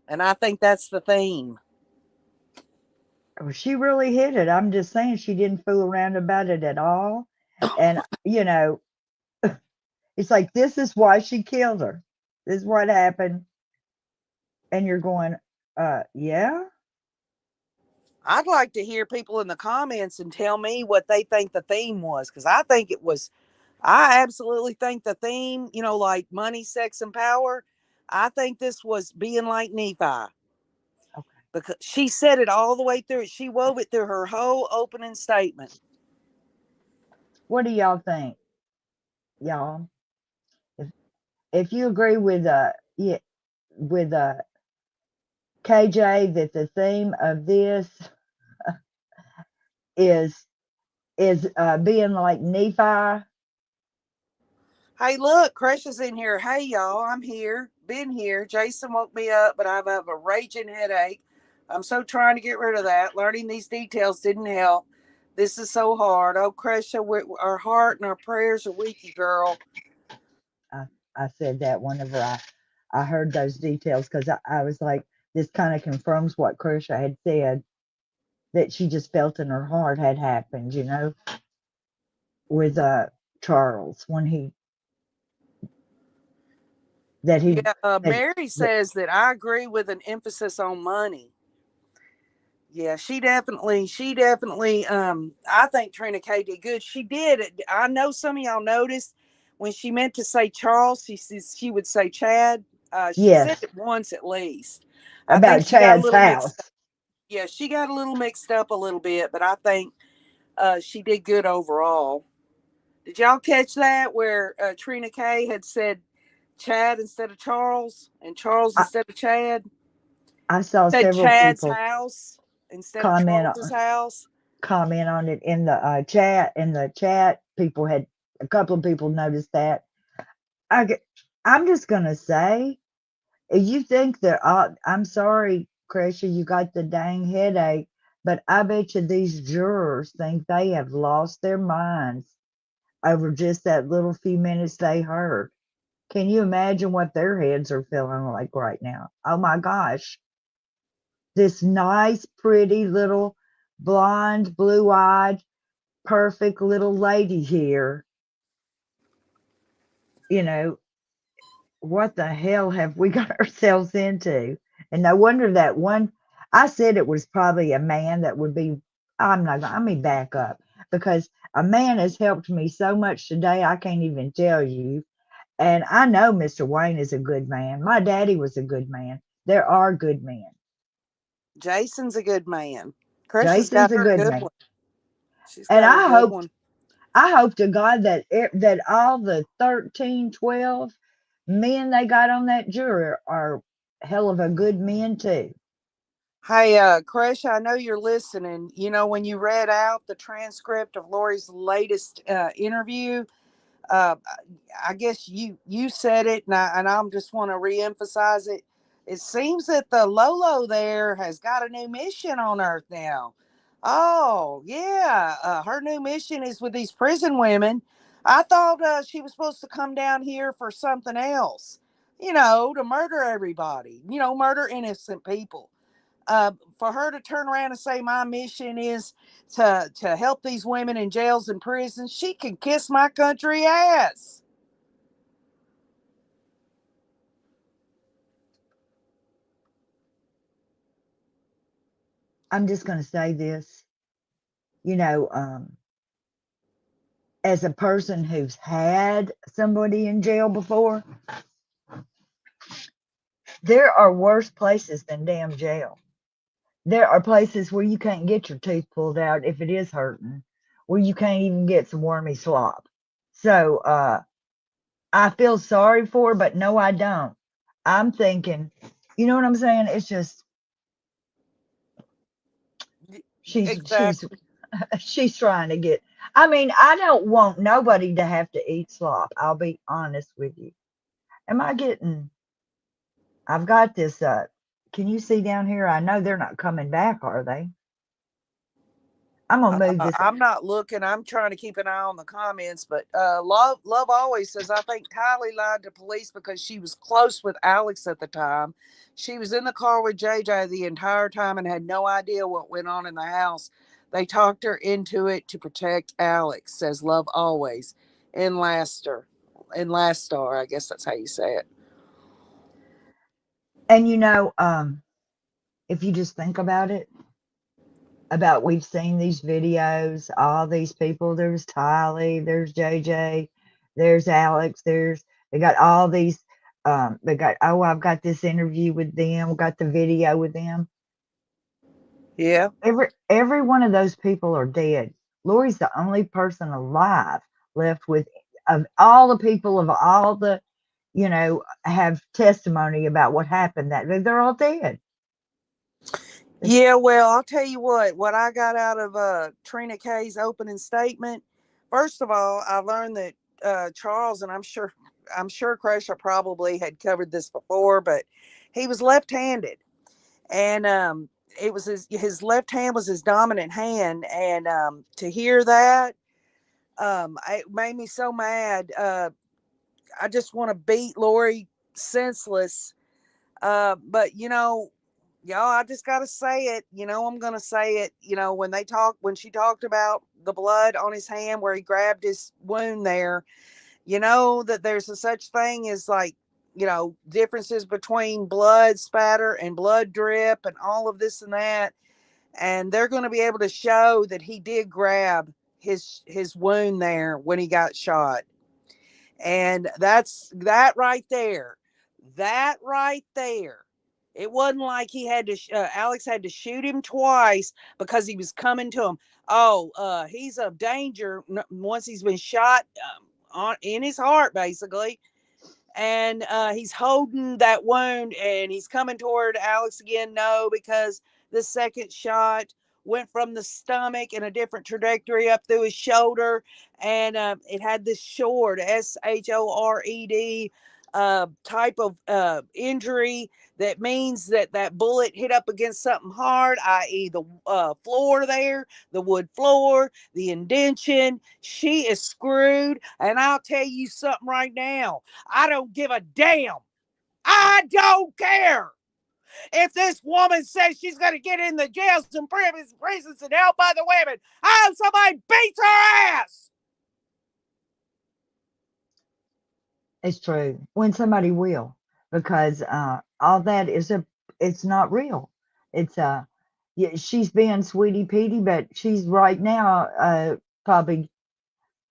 and I think that's the theme. Well, she really hit it. I'm just saying she didn't fool around about it at all. And, it's like, this is why she killed her. This is what happened. And you're going, yeah. I'd like to hear people in the comments and tell me what they think the theme was, because I absolutely think the theme, like money, sex, and power, I think this was being like Nephi. Okay. Because she said it all the way through. She wove it through her whole opening statement. What do y'all think, y'all? If you agree with with KJ that the theme of this is being like Nephi. Hey, look, Crush is in here. Hey, y'all, I'm here. Been here. Jason woke me up, but I have a raging headache. I'm so trying to get rid of that. Learning these details didn't help. This is so hard. Oh, Crush, our heart and our prayers are with you, girl. I said that whenever I heard those details, because I was like, this kind of confirms what Krisha had said, that she just felt in her heart had happened, with Charles when he Yeah, that, Mary that says that I agree with an emphasis on money. Yeah, she definitely, I think Trina K did good. She did. I know some of y'all noticed when she meant to say Charles, she would say Chad. She said yes, it once at least. I think about she got a Chad's little mixed up. house. Yeah, she got a little mixed up a little bit, but I think she did good overall. Did y'all catch that where Trina K had said Chad instead of Charles and Charles I, instead of Chad? I saw Said several Chad's people house instead of comment Charles's on house. it in the chat. In the chat, a couple of people noticed that. I'm just gonna say, you think that I'm sorry, Krisha, you got the dang headache, but I bet you these jurors think they have lost their minds over just that little few minutes they heard. Can you imagine what their heads are feeling like right now? Oh my gosh. This nice, pretty little blonde, blue eyed, perfect little lady here, you know, what the hell have we got ourselves into? And no wonder that one, I said it was probably a man that would be, let me back up, because a man has helped me so much today, I can't even tell you. And I know Mr. Wayne is a good man. My daddy was a good man. There are good men. Jason's a good man. Krisha's Jason's got a her good good man. one. She's And got her good one. I hope to God that that all the 13, 12 men they got on that jury are hell of a good men too. Hey, Kresha, I know you're listening. You know, when you read out the transcript of Lori's latest interview, uh, I guess you said it, and I just want to reemphasize it. It seems that the Lolo there has got a new mission on Earth now. Oh yeah, her new mission is with these prison women. I thought she was supposed to come down here for something else. To murder everybody. Murder innocent people. For her to turn around and say my mission is to help these women in jails and prisons, she can kiss my country ass. I'm just going to say this, as a person who's had somebody in jail before, there are worse places than damn jail. There are places where you can't get your tooth pulled out if it is hurting, where you can't even get some wormy slop. So I feel sorry for her, but no, I don't. I'm thinking, you know what I'm saying? It's just she's Exactly. she's trying to get. I mean, I don't want nobody to have to eat slop. I'll be honest with you. Am I getting? I've got this. Can you see down here? I know they're not coming back, are they? I'm gonna move this. I'm not looking. I'm trying to keep an eye on the comments. But love always says, I think Tylee lied to police because she was close with Alex at the time. She was in the car with JJ the entire time and had no idea what went on in the house. They talked her into it to protect Alex, says Love always. In last star, I guess that's how you say it. And if you just think about it, we've seen these videos, all these people, there's Tylee, there's JJ, there's Alex, they got all these, I've got this interview with them, got the video with them. Yeah. Every one of those people are dead. Lori's the only person alive left with, of all the people, of all the, have testimony about what happened, that they're all dead. Yeah, well, I'll tell you what I got out of Trina K's opening statement. First of all, I learned that Charles, and I'm sure Crusher probably had covered this before, but he was left-handed. And it was his left hand was his dominant hand. And to hear that, it made me so mad. I just want to beat Lori senseless. But y'all, I just got to say it. I'm going to say it. When she talked about the blood on his hand where he grabbed his wound there, that there's a such thing as differences between blood spatter and blood drip and all of this and that. And they're going to be able to show that he did grab his wound there when he got shot. And that's that right there. That right there. It wasn't like he had to, Alex had to shoot him twice because he was coming to him. Oh, he's a danger once he's been shot in his heart, basically. And he's holding that wound and he's coming toward Alex again. No, because the second shot went from the stomach in a different trajectory up through his shoulder. And it had this short, SHORED type of injury. That means that bullet hit up against something hard, i.e. the floor there, the wood floor, the indention. She is screwed. And I'll tell you something right now. I don't give a damn. I don't care. If this woman says she's going to get in the jails and prisons and help other women, I hope somebody beats her ass. It's true. When somebody will, because all that it's not real. It's yeah, she's being sweetie Petey, but she's right now probably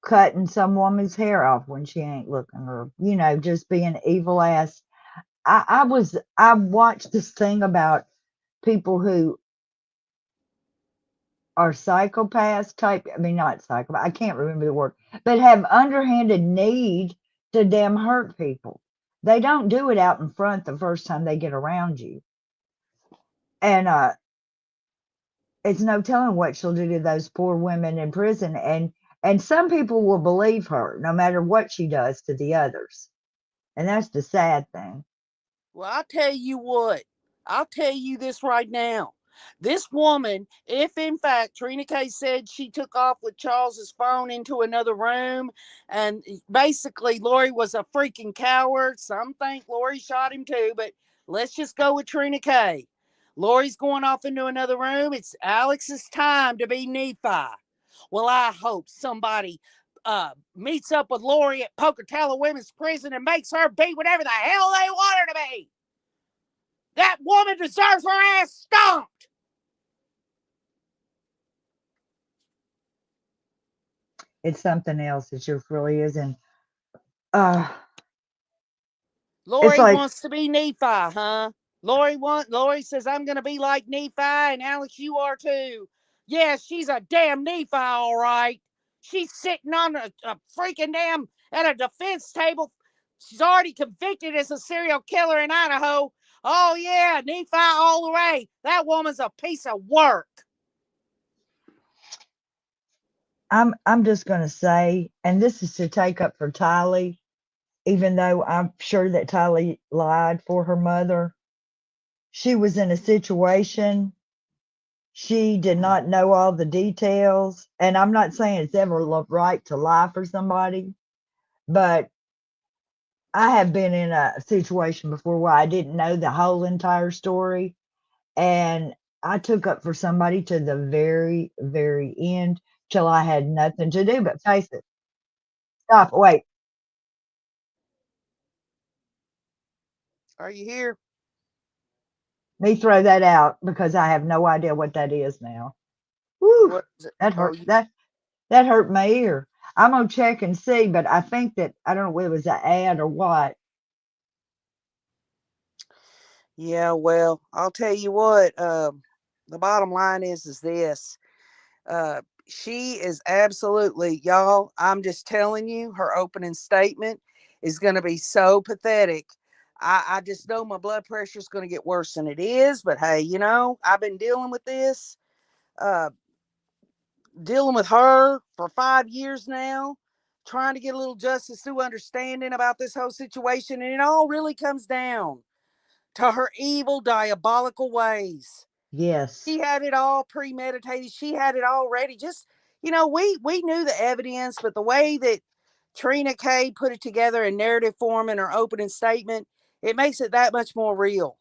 cutting some woman's hair off when she ain't looking, or just being evil ass. I watched this thing about people who are psychopaths type. I mean, not psychopath. I can't remember the word, but have underhanded need to damn hurt people. They don't do it out in front the first time they get around you, and it's no telling what she'll do to those poor women in prison. And some people will believe her no matter what she does to the others, and that's the sad thing. Well, I'll tell you what. I'll tell you this right now. This woman, if in fact Trina K said she took off with Charles's phone into another room, and basically Lori was a freaking coward. Some think Lori shot him too, but let's just go with Trina K. Lori's going off into another room. It's Alex's time to be Nephi. Well, I hope somebody meets up with Lori at Pocatello Women's Prison and makes her be whatever the hell they want her to be. That woman deserves her ass stomped. It's something else. It just really is. And Lori like, wants to be Nephi, huh? Lori says, I'm going to be like Nephi, and Alex, you are too. Yeah, she's a damn Nephi, all right. She's sitting on a freaking damn at a defense table. She's already convicted as a serial killer in Idaho. Oh, yeah, Nephi all the way. That woman's a piece of work. I'm just gonna say, and this is to take up for Tylee, even though I'm sure that Tylee lied for her mother. She was in a situation. She did not know all the details. And I'm not saying it's ever right to lie for somebody, but I have been in a situation before where I didn't know the whole entire story. And I took up for somebody to the very, very end till I had nothing to do but face it. Stop. Wait. Are you here? Me throw that out because I have no idea what that is now. Woo, What is it? that Oh, hurt. That hurt my ear. I'm gonna check and see, but I think that I don't know whether it was an ad or what. yeah. Well, I'll tell you what. The bottom line is this. Uh, she is absolutely, y'all. I'm just telling you, her opening statement is going to be so pathetic. I just know my blood pressure is going to get worse than it is. But hey, you know, I've been dealing with this, uh, dealing with her for 5 years now, trying to get a little justice through understanding about this whole situation. And it all really comes down to her evil, diabolical ways. Yes. She had it all premeditated. She had it all ready. Just, you know, we knew the evidence, but the way that Trina K put it together in narrative form in her opening statement, it makes it that much more real.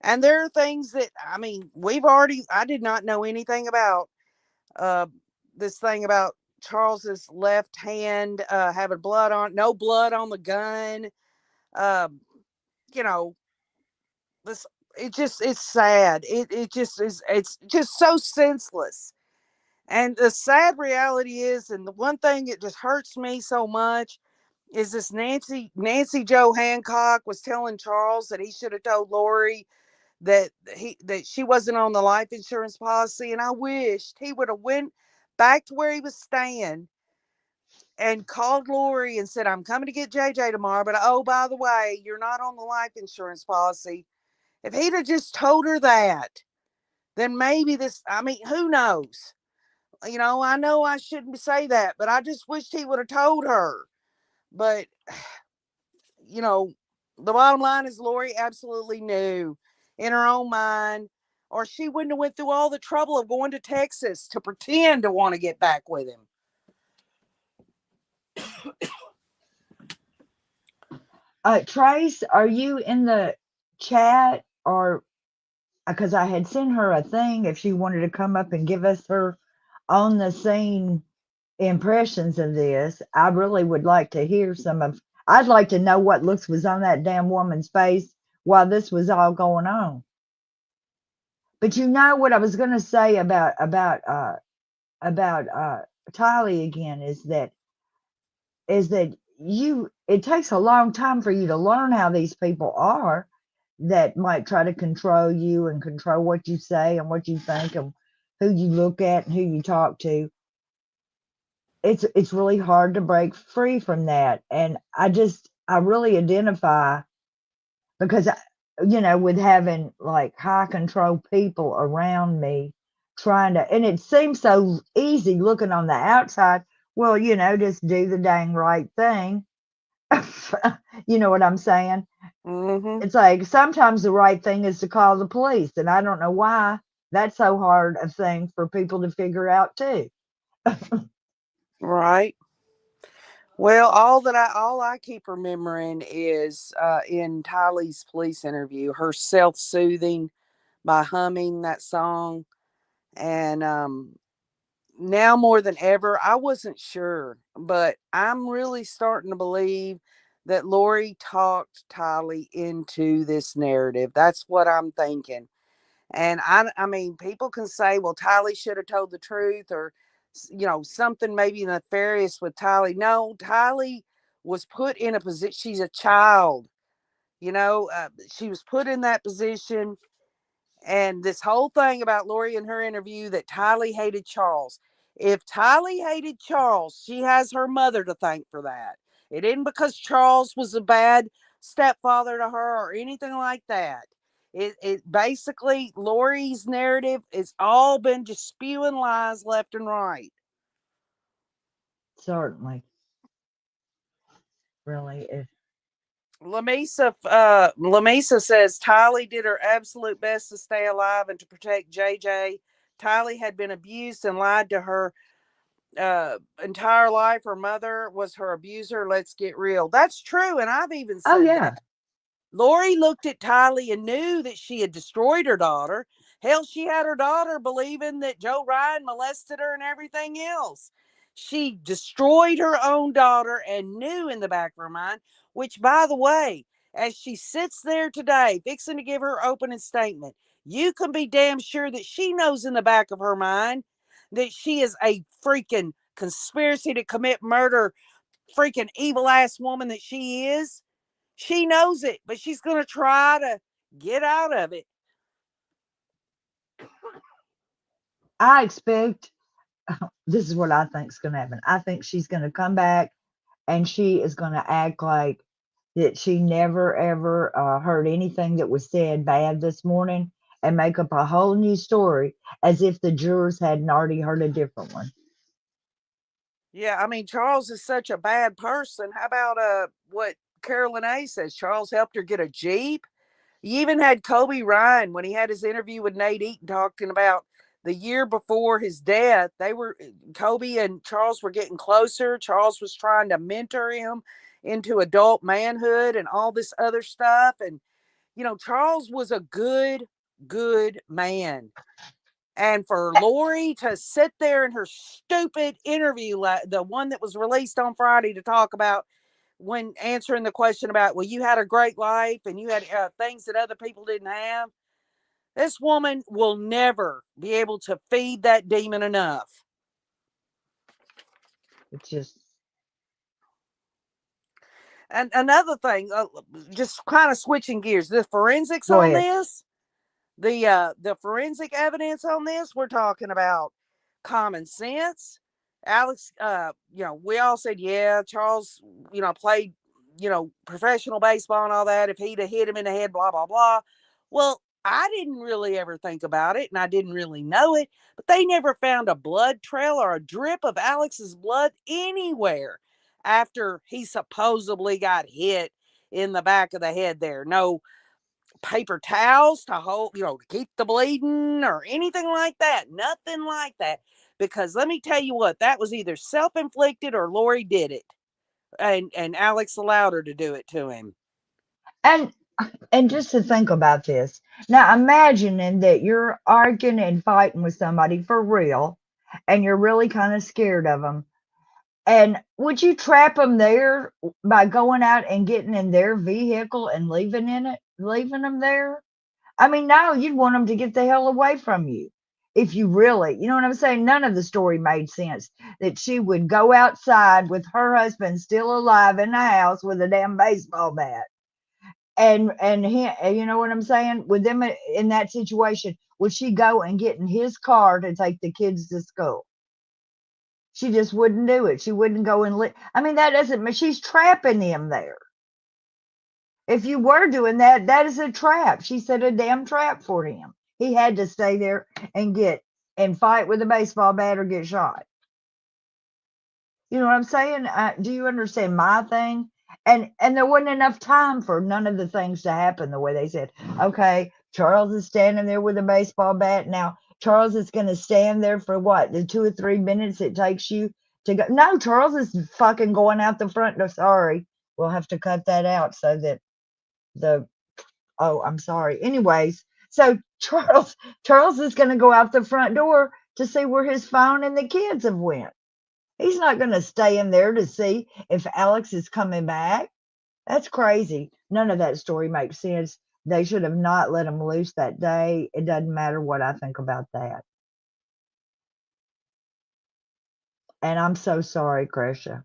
And there are things that, I mean, I did not know anything about uh, this thing about Charles's left hand having no blood on the gun. Um, you know, this, it's sad. It just is, it's just so senseless. And the sad reality is, and the one thing that just hurts me so much is this Nancy Joe Hancock was telling Charles that he should have told Lori that she wasn't on the life insurance policy. And I wished he would have went back to where he was staying and called Lori and said, I'm coming to get JJ tomorrow, but oh, by the way, you're not on the life insurance policy. If he'd have just told her that, then maybe this, I mean, who knows? You know I shouldn't say that, but I just wished he would have told her. But, you know, the bottom line is Lori absolutely knew in her own mind, or she wouldn't have went through all the trouble of going to Texas to pretend to want to get back with him. Trace, are you in the chat, or because I had sent her a thing if she wanted to come up and give us her on the scene impressions of this? I really would like to hear I'd like to know what looks was on that damn woman's face while this was all going on. But you know what I was going to say about Tylee again is that it takes a long time for you to learn how these people are that might try to control you and control what you say and what you think and who you look at and who you talk to. It's really hard to break free from that. And I really identify because with having like high control people around me trying to, and it seems so easy looking on the outside. Well, just do the dang right thing. You know what I'm saying? Mm-hmm. It's like sometimes the right thing is to call the police, and I don't know why that's so hard a thing for people to figure out too. Right. Well, all I keep remembering is in Tylee's police interview, her self-soothing by humming that song. And now more than ever, I wasn't sure, but I'm really starting to believe that Lori talked Tylee into this narrative. That's what I'm thinking. And I mean, people can say, well, Tylee should have told the truth, or, something maybe nefarious with Tylee. No, Tylee was put in a position. She's a child, she was put in that position. And this whole thing about Lori and her interview that Tylee hated Charles. If Tylee hated Charles, she has her mother to thank for that. It isn't because Charles was a bad stepfather to her or anything like that. It basically, Lori's narrative has all been just spewing lies left and right. Certainly. Really. Lamisa says Tylee did her absolute best to stay alive and to protect JJ. Tylee had been abused and lied to her entire life. Her mother was her abuser. Let's get real. That's true. And I've even Oh said yeah. that. Lori looked at Tylee and knew that she had destroyed her daughter, Hell, she had her daughter believing that Joe Ryan molested her and everything else. She destroyed her own daughter and knew in the back of her mind, which, by the way, as she sits there today, fixing to give her opening statement, you can be damn sure that she knows in the back of her mind that she is a freaking conspiracy to commit murder, freaking evil ass woman that she is. She knows it, but she's going to try to get out of it. I expect this is what I think is going to happen. I think she's going to come back and she is going to act like that she never ever heard anything that was said bad this morning and make up a whole new story as if the jurors hadn't already heard a different one. Yeah, I mean, Charles is such a bad person. How about what Carolyn A says? Charles helped her get a Jeep. You even had Kobe Ryan when he had his interview with Nate Eaton talking about the year before his death. Kobe and Charles were getting closer. Charles was trying to mentor him into adult manhood and all this other stuff. And, Charles was a good man. And for Lori to sit there in her stupid interview, the one that was released on Friday, to talk about when answering the question about, well, you had a great life and you had things that other people didn't have. This woman will never be able to feed that demon enough. It's just. And another thing, just kind of switching gears, the forensics Go on ahead. this, the forensic evidence on this, we're talking about common sense. Alex, we all said, yeah, Charles, played, professional baseball and all that. If he'd have hit him in the head, blah, blah, blah. Well, I didn't really ever think about it and I didn't really know it, but they never found a blood trail or a drip of Alex's blood anywhere after he supposedly got hit in the back of the head there. No paper towels to hold, to keep the bleeding or anything like that. Nothing like that. Because let me tell you what, that was either self-inflicted or Lori did it. And Alex allowed her to do it to him. And just to think about this, now imagining that you're arguing and fighting with somebody for real and you're really kind of scared of them. And would you trap them there by going out and getting in their vehicle and leaving them there? I mean, no, you'd want them to get the hell away from you. If you really, you know what I'm saying? None of the story made sense that she would go outside with her husband still alive in the house with a damn baseball bat. And he, you know what I'm saying? With them in that situation, would she go and get in his car to take the kids to school? She just wouldn't do it. She wouldn't go and I mean, that doesn't. She's trapping him there. If you were doing that, that is a trap. She set a damn trap for him. He had to stay there and fight with a baseball bat or get shot. You know what I'm saying? Do you understand my thing? And there wasn't enough time for none of the things to happen the way they said. Okay, Charles is standing there with a baseball bat. Now, Charles is going to stand there for what? The 2 or 3 minutes it takes you to go. No, Charles is fucking going out the front door. Sorry. We'll have to cut that out so that I'm sorry. Anyways, so Charles is going to go out the front door to see where his phone and the kids have went. He's not going to stay in there to see if Alex is coming back. That's crazy. None of that story makes sense. They should have not let him loose that day. It doesn't matter what I think about that. And I'm so sorry, Kresha.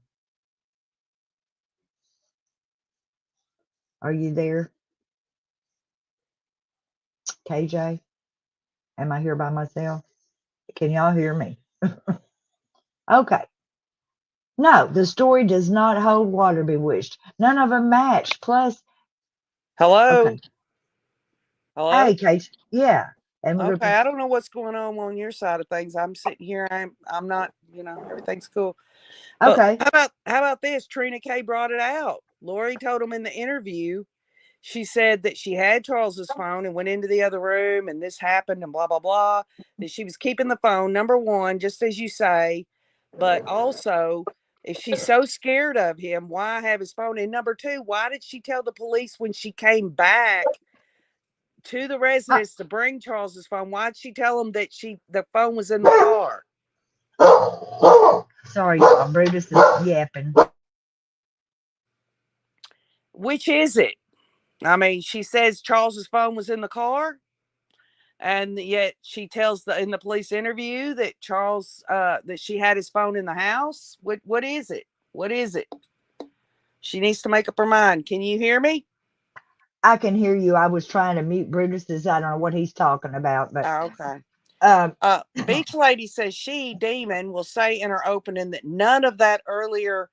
Are you there? KJ? Am I here by myself? Can y'all hear me? Okay. No, the story does not hold water, Bewitched. None of them match. Plus, Hello? okay. Hello? Hey, Kate. Yeah. And we're Okay, I don't know what's going on your side of things. I'm sitting here. I'm not, everything's cool. But okay. how about this? Trina K brought it out. Lori told him in the interview, she said that she had Charles's phone and went into the other room and this happened and blah, blah, blah. That she was keeping the phone, number one, just as you say. But also, if she's so scared of him, why have his phone? And number two, why did she tell the police when she came back to the residents to bring Charles's phone. Why'd she tell them that the phone was in the car? Sorry, y'all. Brutus is yapping. Which is it? I mean, she says Charles's phone was in the car, and yet she tells in the police interview that that she had his phone in the house. What is it? What is it? She needs to make up her mind. Can you hear me? I can hear you. I was trying to mute Brutus. I don't know what he's talking about, but Oh, okay. um, Beach Lady says she, Demon, will say in her opening that none of that earlier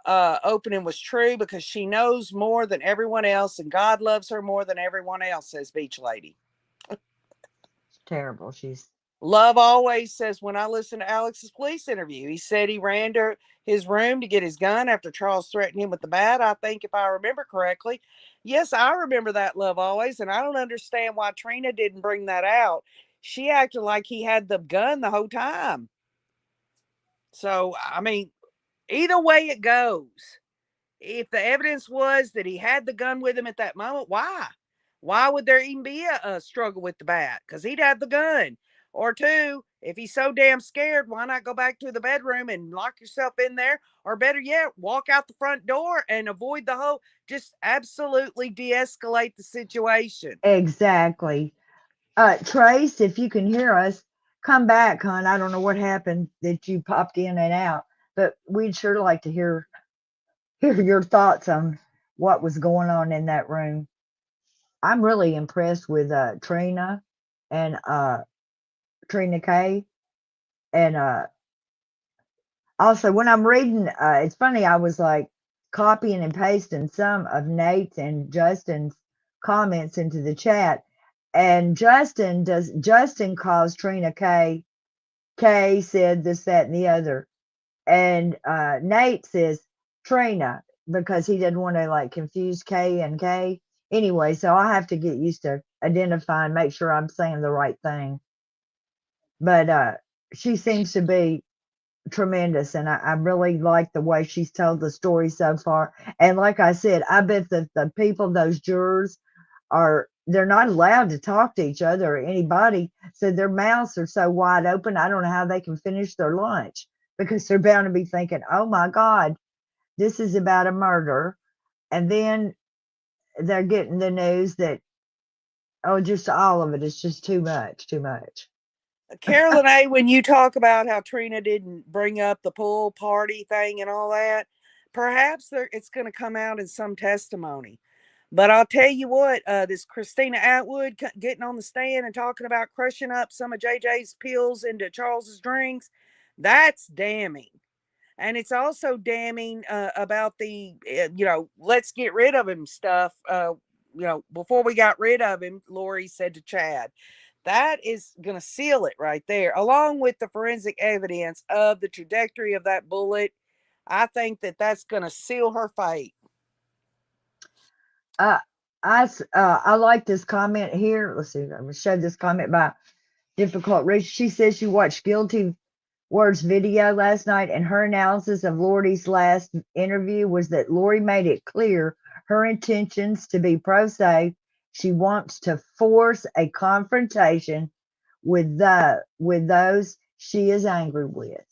opening was true because she knows more than everyone else and God loves her more than everyone else, says Beach Lady. terrible. She's Love always says, when I listened to Alex's police interview, he said he ran to his room to get his gun after Charles threatened him with the bat. I think if I remember correctly. Yes, I remember that, Love always. And I don't understand why Trina didn't bring that out. She acted like he had the gun the whole time. So, I mean, either way it goes, if the evidence was that he had the gun with him at that moment, why? Why would there even be a struggle with the bat? Because he'd have the gun. Or two, if he's so damn scared, why not go back to the bedroom and lock yourself in there? Or better yet, walk out the front door and avoid the whole, just absolutely de-escalate the situation. exactly. Trace, if you can hear us, come back, hon. I don't know what happened that you popped in and out, but we'd sure like to hear your thoughts on what was going on in that room. I'm really impressed with Trina and Trina K. And also when I'm reading, it's funny, I was like copying and pasting some of Nate's and Justin's comments into the chat. And Justin calls Trina K. K said this, that, and the other. And Nate says Trina because he didn't want to like confuse K and K. Anyway, so I have to get used to identifying, make sure I'm saying the right thing. But she seems to be tremendous, and I really like the way she's told the story so far. And like I said, I bet that the people, those jurors, they're not allowed to talk to each other or anybody, so their mouths are so wide open. I don't know how they can finish their lunch because they're bound to be thinking, oh my God, this is about a murder. And then they're getting the news that, oh, just all of it is just too much. Carolyn A., when you talk about how Trina didn't bring up the pool party thing and all that, perhaps it's going to come out in some testimony. But I'll tell you what, this Christina Atwood getting on the stand and talking about crushing up some of JJ's pills into Charles's drinks, that's damning. And it's also damning about the, let's get rid of him stuff. Before we got rid of him, Lori said to Chad, that is going to seal it right there, along with the forensic evidence of the trajectory of that bullet. I think that's going to seal her fate. I like this comment here. Let's see. I'm going to show this comment by Difficult Rich. She says she watched Guilty Word's video last night, and her analysis of Lori's last interview was that Lori made it clear her intentions to be pro se. She wants to force a confrontation with those she is angry with.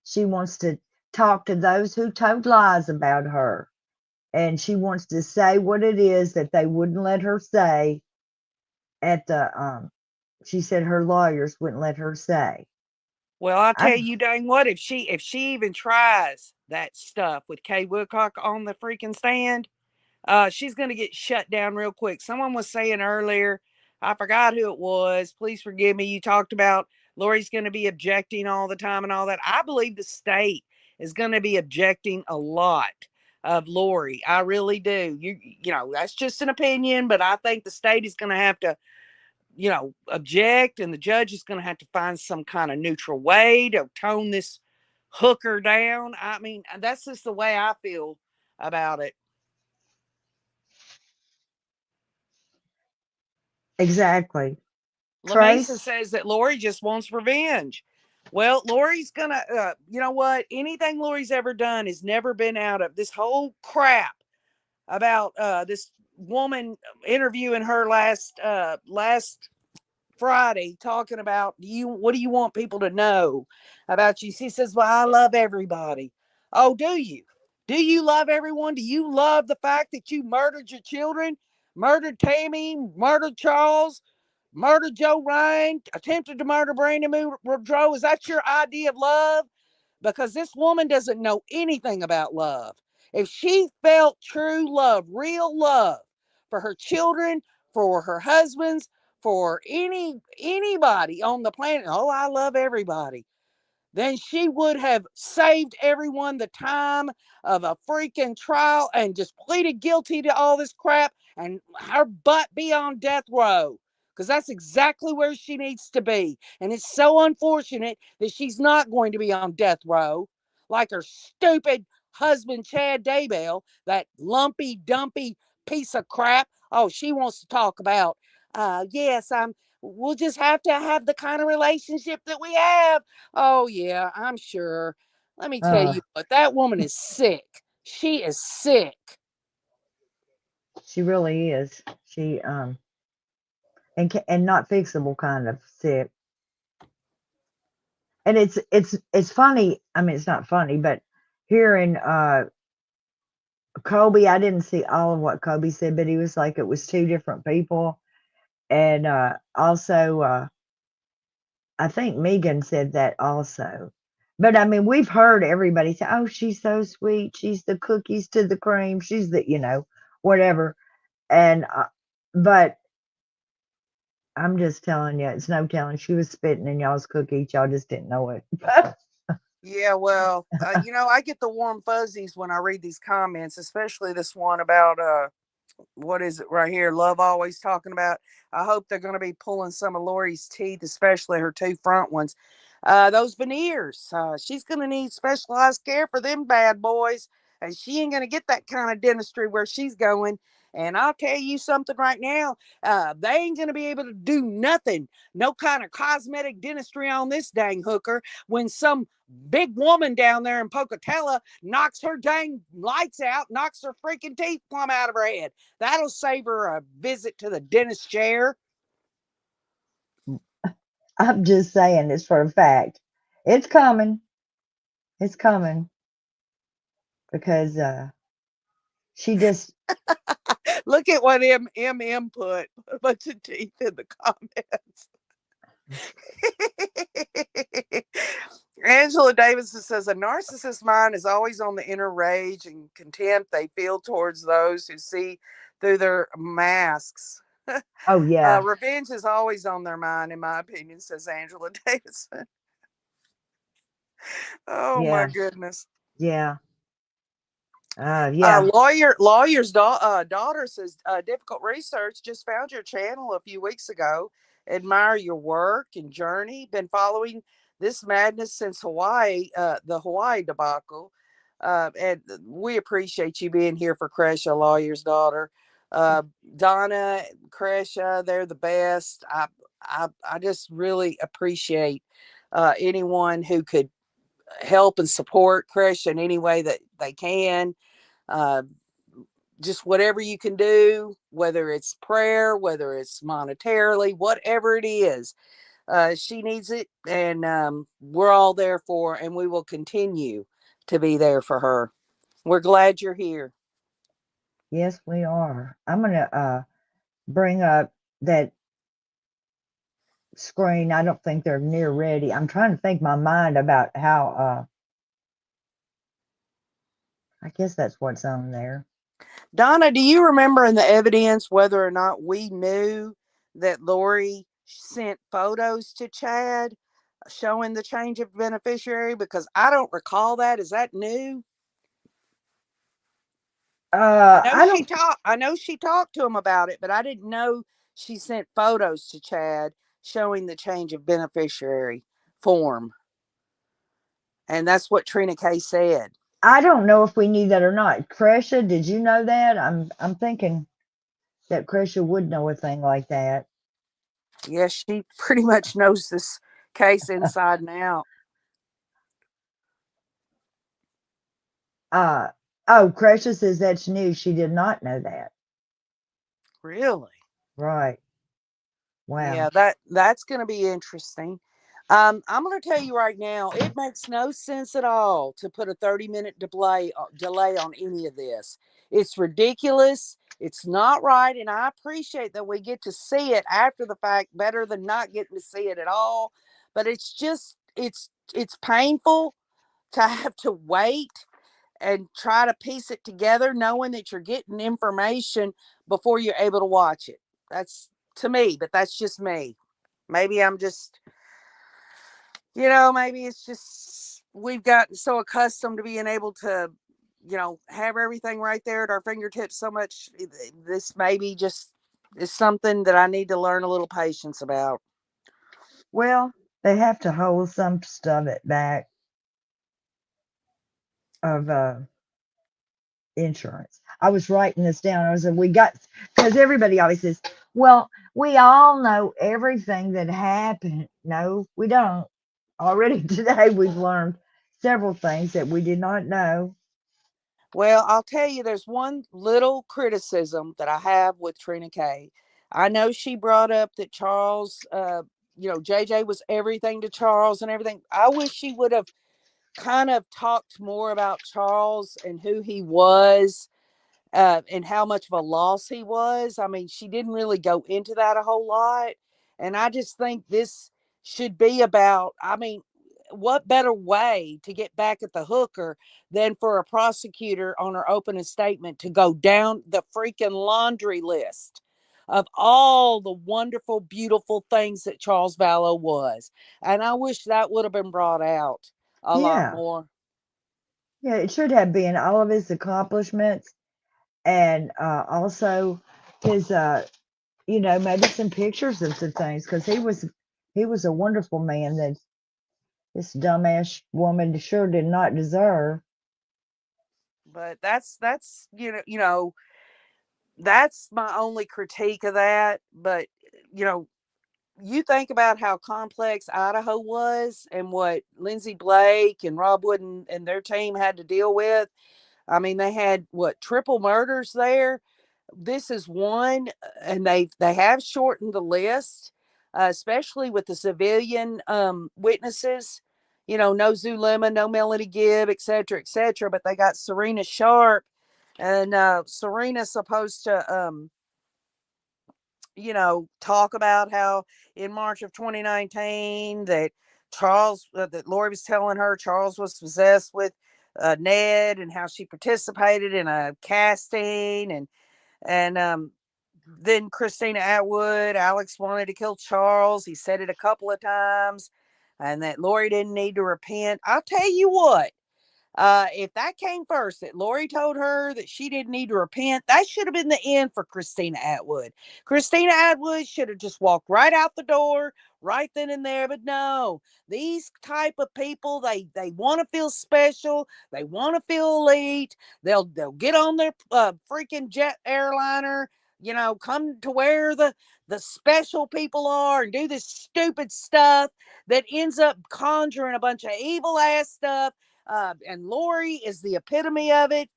She wants to talk to those who told lies about her. And she wants to say what it is that they wouldn't let her say at the she said her lawyers wouldn't let her say. Well, I'll tell you dang what, if she even tries that stuff with Kay Woodcock on the freaking stand, she's going to get shut down real quick. Someone was saying earlier, I forgot who it was, please forgive me, you talked about Lori's going to be objecting all the time and all that. I believe the state is going to be objecting a lot of Lori. I really do. You know, that's just an opinion, but I think the state is going to have to, object, and the judge is going to have to find some kind of neutral way to tone this hooker down. I mean, that's just the way I feel about it. Exactly. Lamesa Trace? says that Lori just wants revenge. Well, Lori's gonna, you know what? Anything Lori's ever done has never been out of this whole crap about this woman interviewing her last Friday, talking about what do you want people to know about you? She says, well, I love everybody. Oh, do you? Do you love everyone? Do you love the fact that you murdered your children, murdered Tammy, murdered Charles, murdered Joe Ryan, attempted to murder Brandon Boudreaux? Is that your idea of love? Because this woman doesn't know anything about love. If she felt true love, real love for her children, for her husbands, for anybody on the planet, oh, I love everybody, then she would have saved everyone the time of a freaking trial and just pleaded guilty to all this crap and her butt be on death row. Because that's exactly where she needs to be. And it's so unfortunate that she's not going to be on death row like her stupid husband, Chad Daybell, that lumpy, dumpy piece of crap. Oh, she wants to talk about, yes, we'll just have to have the kind of relationship that we have. Oh, yeah, I'm sure. Let me tell Uh, you what, that woman is sick. She is sick. she really is. She and not fixable kind of sick. And it's funny. I mean, it's not funny, but hearing Kobe, I didn't see all of what Kobe said, but he was like it was two different people. And also I think Megan said that also. But I mean, we've heard everybody say, "Oh, she's so sweet. She's the cookies to the cream. She's the, whatever." And but I'm just telling you, it's no telling. She was spitting in y'all's cookies. Y'all just didn't know it. Yeah, well, I get the warm fuzzies when I read these comments, especially this one about what is it right here? Love always talking about. I hope they're going to be pulling some of Lori's teeth, especially her two front ones. Those veneers. She's going to need specialized care for them bad boys, and she ain't going to get that kind of dentistry where she's going. And I'll tell you something right now. They ain't going to be able to do nothing, no kind of cosmetic dentistry on this dang hooker when some big woman down there in Pocatello knocks her dang lights out, knocks her freaking teeth plumb out of her head. That'll save her a visit to the dentist chair. I'm just saying this for a fact. It's coming. It's coming because she just Look at what M put. A bunch of teeth in the comments. Angela Davidson says a narcissist's mind is always on the inner rage and contempt they feel towards those who see through their masks. oh yeah, Revenge is always on their mind, in my opinion, says Angela Davidson. Oh my yeah, goodness. yeah, yeah. Lawyer's daughter says, difficult research. Just found your channel a few weeks ago. Admire your work and journey. Been following this madness since Hawaii, the Hawaii debacle. And we appreciate you being here for Cresha, lawyer's daughter. Donna, Cresha, they're the best. I just really appreciate anyone who could help and support Cresha in any way that they can. Uh, just whatever you can do, whether it's prayer, whether it's monetarily, whatever it is, she needs it. And we're all there for her, and we will continue to be there for her. We're glad you're here. Yes, we are. I'm gonna bring up that screen. I don't think they're near ready. I'm trying to think my mind about how. I guess that's what's on there. Donna, do you remember in the evidence whether or not we knew that Lori sent photos to Chad showing the change of beneficiary? Because I don't recall that. Is that new? I don't. I know she talked to him about it, but I didn't know she sent photos to Chad showing the change of beneficiary form. And that's what Trina K said. I don't know if we knew that or not. Cresha, did you know that? I'm thinking that Cresha would know a thing like that. Yes, she pretty much knows this case inside and out. Oh, Cresha says that's new. She did not know that. Really? Right. Wow. Yeah, that's going to be interesting. I'm going to tell you right now, it makes no sense at all to put a 30-minute delay on any of this. It's ridiculous. It's not right, and I appreciate that we get to see it after the fact better than not getting to see it at all. But it's just it's painful to have to wait and try to piece it together, knowing that you're getting information before you're able to watch it. That's to me, but that's just me. Maybe I'm just, maybe it's just we've gotten so accustomed to being able to, have everything right there at our fingertips so much. This maybe just is something that I need to learn a little patience about. Well, they have to hold some of it back of insurance. I was writing this down. I was like, because everybody always says, well, we all know everything that happened. No, we don't. Already today, we've learned several things that we did not know. Well, I'll tell you, there's one little criticism that I have with Trina K. I know she brought up that Charles, JJ was everything to Charles and everything. I wish she would have kind of talked more about Charles and who he was, and how much of a loss he was. I mean, she didn't really go into that a whole lot. And I just think this should be about, I mean, what better way to get back at the hooker than for a prosecutor on her opening statement to go down the freaking laundry list of all the wonderful, beautiful things that Charles Vallow was. And I wish that would have been brought out a lot Yeah. more. Yeah, it should have been all of his accomplishments and also his, maybe some pictures of some things because he was a wonderful man that this dumbass woman sure did not deserve. But that's that's my only critique of that. But you know, you think about how complex Idaho was and what Lindsey Blake and Rob Wood and their team had to deal with. I mean, they had what, triple murders there. This is one, and they have shortened the list, especially with the civilian witnesses. No Zulema, no Melody Gibb, et cetera, et cetera. But they got Serena Sharp, and Serena's supposed to talk about how in March of 2019 that that Lori was telling her Charles was possessed with Ned, and how she participated in a casting, and then Christina Atwood, Alex wanted to kill Charles. He said it a couple of times, and that Lori didn't need to repent. I'll tell you what, if that came first, that Lori told her that she didn't need to repent, that should have been the end for Christina Atwood. Christina Atwood should have just walked right out the door right then and there. But no, these type of people, they want to feel special. They want to feel elite. They'll get on their freaking jet airliner, come to where the special people are and do this stupid stuff that ends up conjuring a bunch of evil ass stuff. And Lori is the epitome of it.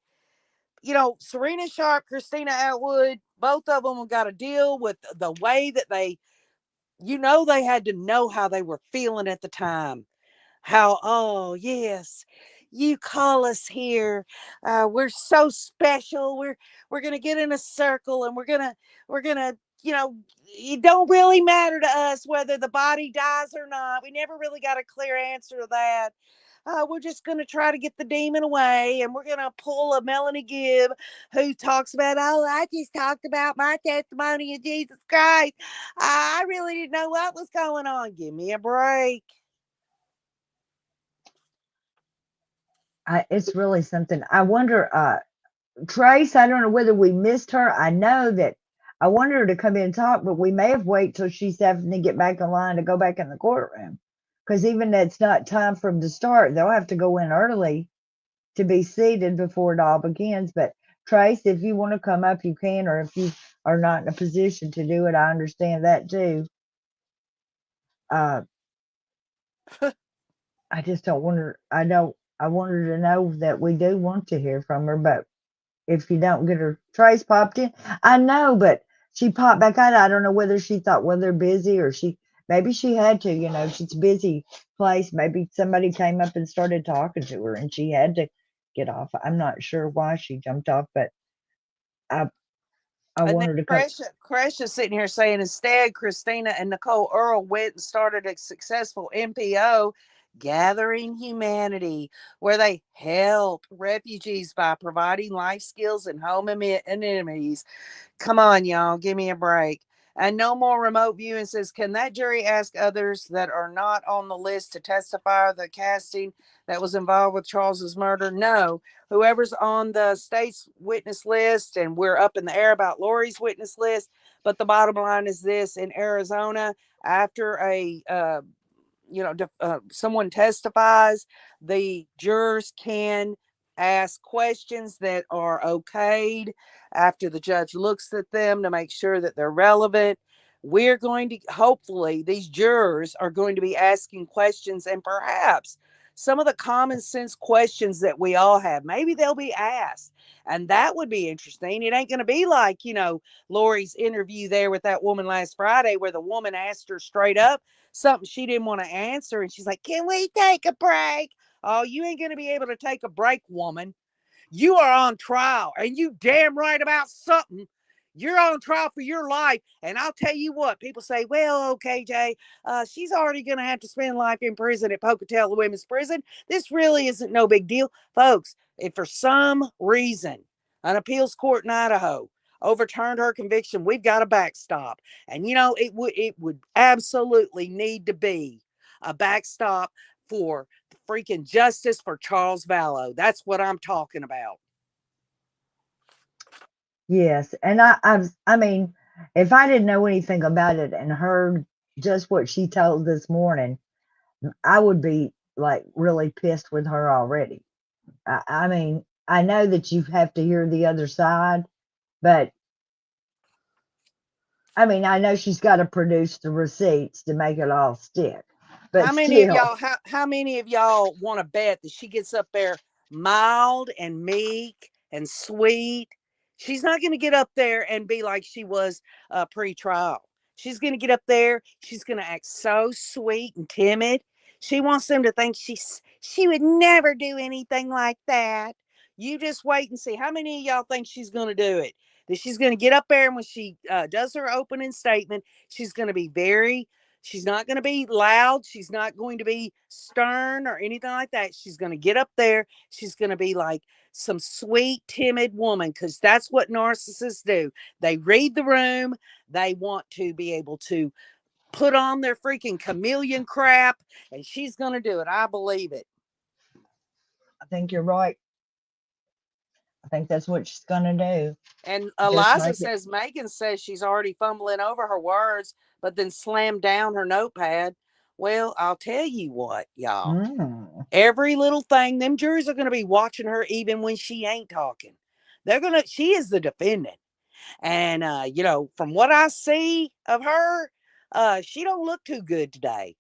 Serena Sharp, Christina Atwood, both of them have got to deal with the way that they had to know how they were feeling at the time. How, oh, yes, you call us here. We're so special. We're going to get in a circle, and we're going to, it don't really matter to us whether the body dies or not. We never really got a clear answer to that. We're just going to try to get the demon away, and we're going to pull a Melanie Gibb who talks about, oh, I just talked about my testimony of Jesus Christ. I really didn't know what was going on. Give me a break. It's really something. I wonder, Trace, I don't know whether we missed her. I know that I wanted her to come in and talk, but we may have waited till she's having to get back in line to go back in the courtroom. Because even that's not time for them to start. They'll have to go in early to be seated before it all begins. But Trace, if you want to come up, you can, or if you are not in a position to do it, I understand that too. I just don't want her. I want her to know that we do want to hear from her. But if you don't get her, Trace popped in. I know, but she popped back out. I don't know whether she thought, well, they're busy, or maybe she had to, she's a busy place. Maybe somebody came up and started talking to her and she had to get off. I'm not sure why she jumped off, but I And want then her to come. Cresha's sitting here saying instead, Christina and Nicole Earl went and started a successful NPO, Gathering Humanity, where they help refugees by providing life skills and home amenities. Come on, y'all, give me a break. And no more remote viewing says, can that jury ask others that are not on the list to testify the casting that was involved with Charles's murder? No. Whoever's on the state's witness list, and we're up in the air about Lori's witness list. But the bottom line is this: in Arizona, after someone testifies, the jurors can ask questions that are okayed after the judge looks at them to make sure that they're relevant. We're going to, hopefully, these jurors are going to be asking questions, and perhaps some of the common sense questions that we all have, maybe they'll be asked. And that would be interesting. It ain't going to be like, Lori's interview there with that woman last Friday, where the woman asked her straight up something she didn't want to answer. And she's like, can we take a break? Oh, you ain't going to be able to take a break, woman. You are on trial, and you damn right about something. You're on trial for your life. And I'll tell you what, people say, well, okay, Jay, she's already going to have to spend life in prison at Pocatello Women's Prison. This really isn't no big deal. Folks, if for some reason an appeals court in Idaho overturned her conviction, we've got a backstop. And, it would absolutely need to be a backstop for freaking justice for Charles Vallow. That's what I'm talking about. Yes, and I mean, if I didn't know anything about it and heard just what she told this morning, I would be like really pissed with her already. I mean, I know that you have to hear the other side, but I mean, I know she's got to produce the receipts to make it all stick. But How many of still, y'all how many of y'all want to bet that she gets up there mild and meek and sweet? She's not going to get up there and be like she was pre-trial. She's going to get up there, she's going to act so sweet and timid. She wants them to think she would never do anything like that. You just wait and see. How many of y'all think she's going to do it? That she's going to get up there, and when she does her opening statement, she's going to be she's not going to be loud. She's not going to be stern or anything like that. She's going to get up there. She's going to be like some sweet, timid woman, because that's what narcissists do. They read the room. They want to be able to put on their freaking chameleon crap, and she's going to do it. I believe it. I think you're right. I think that's what she's going to do. And Just Eliza make it. says, Megan says she's already fumbling over her words, but then slammed down her notepad. Well, I'll tell you what, y'all. Every little thing, them juries are going to be watching her even when she ain't talking. She is the defendant. And, from what I see of her, she don't look too good today.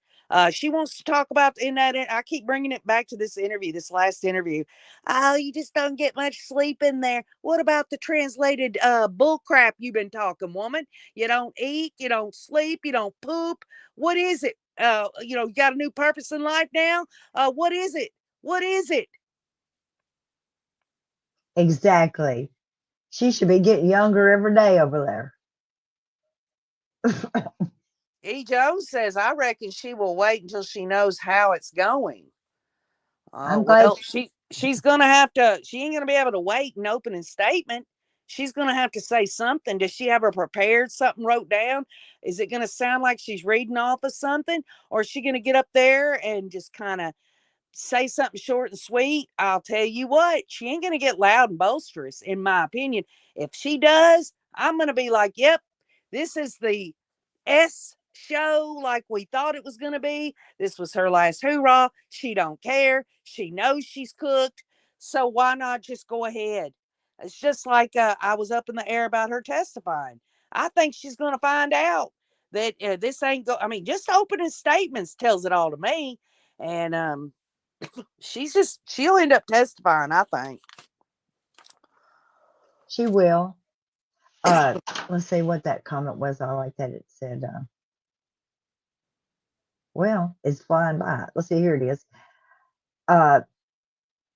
She wants to talk about I keep bringing it back to this last interview. Oh, you just don't get much sleep in there. What about the translated bull crap you've been talking, woman? You don't eat, you don't sleep, you don't poop. What is it? You got a new purpose in life now? What is it? What is it? Exactly. She should be getting younger every day over there. E. Jones says, I reckon she will wait until she knows how it's going. I'm glad. She's going to have to, she ain't going to be able to wait an opening statement. She's going to have to say something. Does she have her prepared, something wrote down? Is it going to sound like she's reading off of something? Or is she going to get up there and just kind of say something short and sweet? I'll tell you what, she ain't going to get loud and boisterous, in my opinion. If she does, I'm going to be like, yep, this is the S show like we thought it was going to be. This was her last hoorah. She don't care. She knows she's cooked. So why not just go ahead? It's just like I was up in the air about her testifying. I think she's going to find out that this ain't just opening statements tells it all to me. And she'll end up testifying, I think. She will. Let's see what that comment was. I like that. It said, well, it's flying by. Let's see, here it is.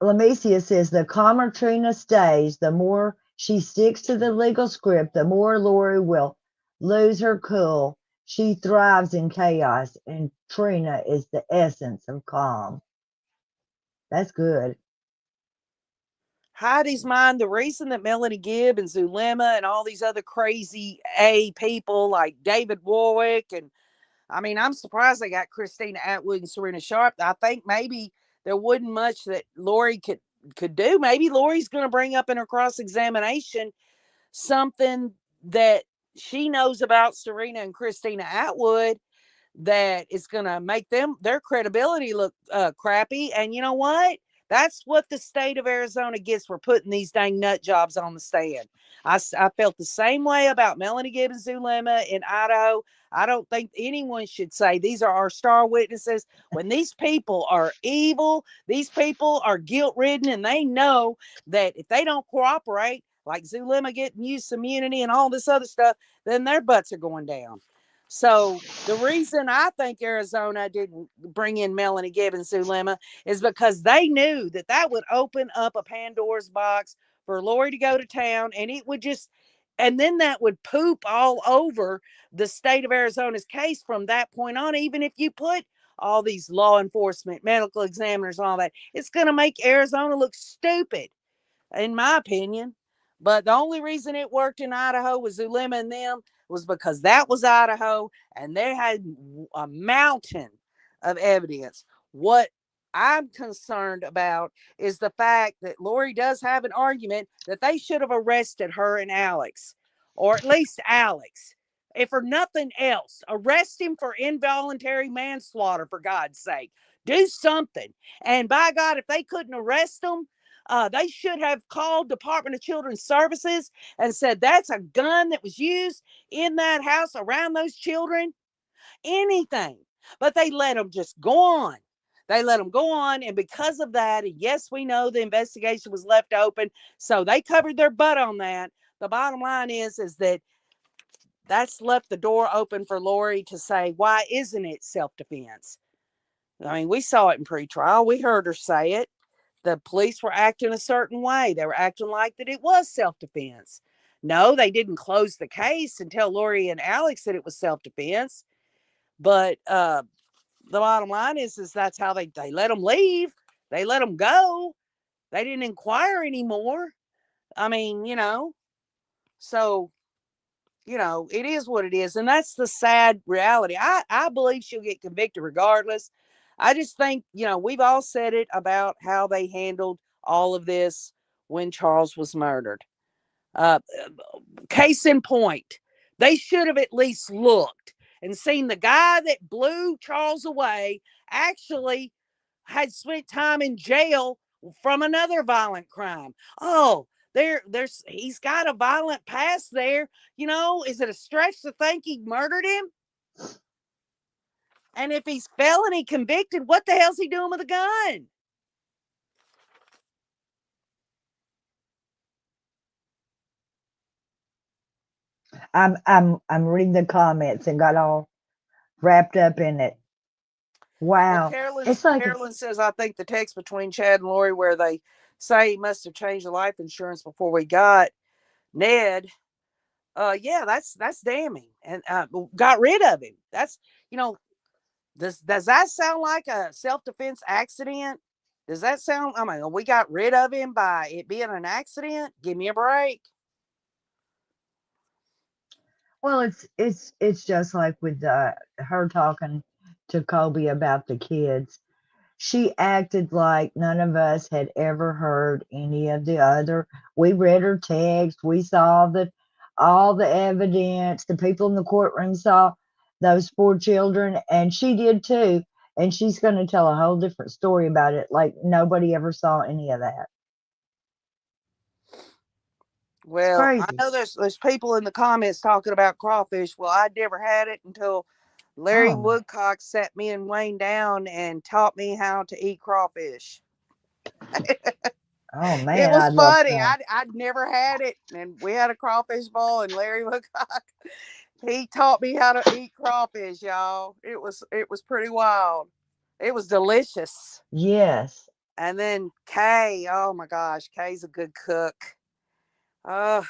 Lamecia says, the calmer Trina stays, the more she sticks to the legal script, the more Lori will lose her cool. She thrives in chaos, and Trina is the essence of calm. That's good. Heidi's mind, the reason that Melanie Gibb and Zulema and all these other crazy A people like David Warwick, and I mean, I'm surprised they got Christina Atwood and Serena Sharp. I think maybe there wasn't much that Lori could do. Maybe Lori's going to bring up in her cross-examination something that she knows about Serena and Christina Atwood that is going to make their credibility look crappy. And you know what? That's what the state of Arizona gets for putting these dang nut jobs on the stand. I felt the same way about Melanie Gibbons Zulema in Idaho. I don't think anyone should say these are our star witnesses when these people are evil. These people are guilt ridden, and they know that if they don't cooperate, like Zulema getting use immunity and all this other stuff, then their butts are going down. So the reason I think Arizona didn't bring in Melanie Gibbons Zulema is because they knew that that would open up a Pandora's box for Lori to go to town, and it would just, and then that would poop all over the state of Arizona's case from that point on. Even if you put all these law enforcement, medical examiners, and all that, it's going to make Arizona look stupid, in my opinion. But the only reason it worked in Idaho with Zulema and them was because that was Idaho, and they had a mountain of evidence. What I'm concerned about is the fact that Lori does have an argument that they should have arrested her and Alex, or at least Alex. If for nothing else, arrest him for involuntary manslaughter, for God's sake. Do something. And by God, if they couldn't arrest them, they should have called Department of Children's Services and said that's a gun that was used in that house around those children. Anything. But they let them just go on. They let them go on. And because of that, and yes, we know the investigation was left open, so they covered their butt on that. The bottom line is that that's left the door open for Lori to say, why isn't it self-defense? I mean, we saw it in pretrial. We heard her say it. The police were acting a certain way. They were acting like that it was self-defense. No, they didn't close the case and tell Lori and Alex that it was self-defense. But the bottom line is that's how they let them leave. They let them go. They didn't inquire anymore. I mean, so, it is what it is. And that's the sad reality. I believe she'll get convicted regardless. I just think, we've all said it about how they handled all of this when Charles was murdered. Case in point, they should have at least looked and seen the guy that blew Charles away actually had spent time in jail from another violent crime. Oh, he's got a violent past there. Is it a stretch to think he murdered him? And if he's felony convicted, what the hell's he doing with a gun? I'm reading the comments and got all wrapped up in it. Wow. Well, Carolyn says, I think the text between Chad and Lori where they say he must have changed the life insurance before we got Ned. Yeah, that's damning, and got rid of him. That's, does that sound like a self-defense accident? Does that sound, I mean, we got rid of him by it being an accident? Give me a break. Well, it's just like with her talking to Colby about the kids. She acted like none of us had ever heard any of the other. We read her text. We saw all the evidence. The people in the courtroom saw those 4 children, and she did too. And she's going to tell a whole different story about it, like nobody ever saw any of that. Well, I know there's people in the comments talking about crawfish. Well, I never had it until Larry Woodcock sat me and Wayne down and taught me how to eat crawfish. Oh It man, was I'd love funny. some. I'd never had it, and we had a crawfish bowl, and Larry Woodcock, he taught me how to eat crawfish, y'all. It was pretty wild. It was delicious. Yes. And then Kay, oh my gosh, Kay's a good cook. Uh,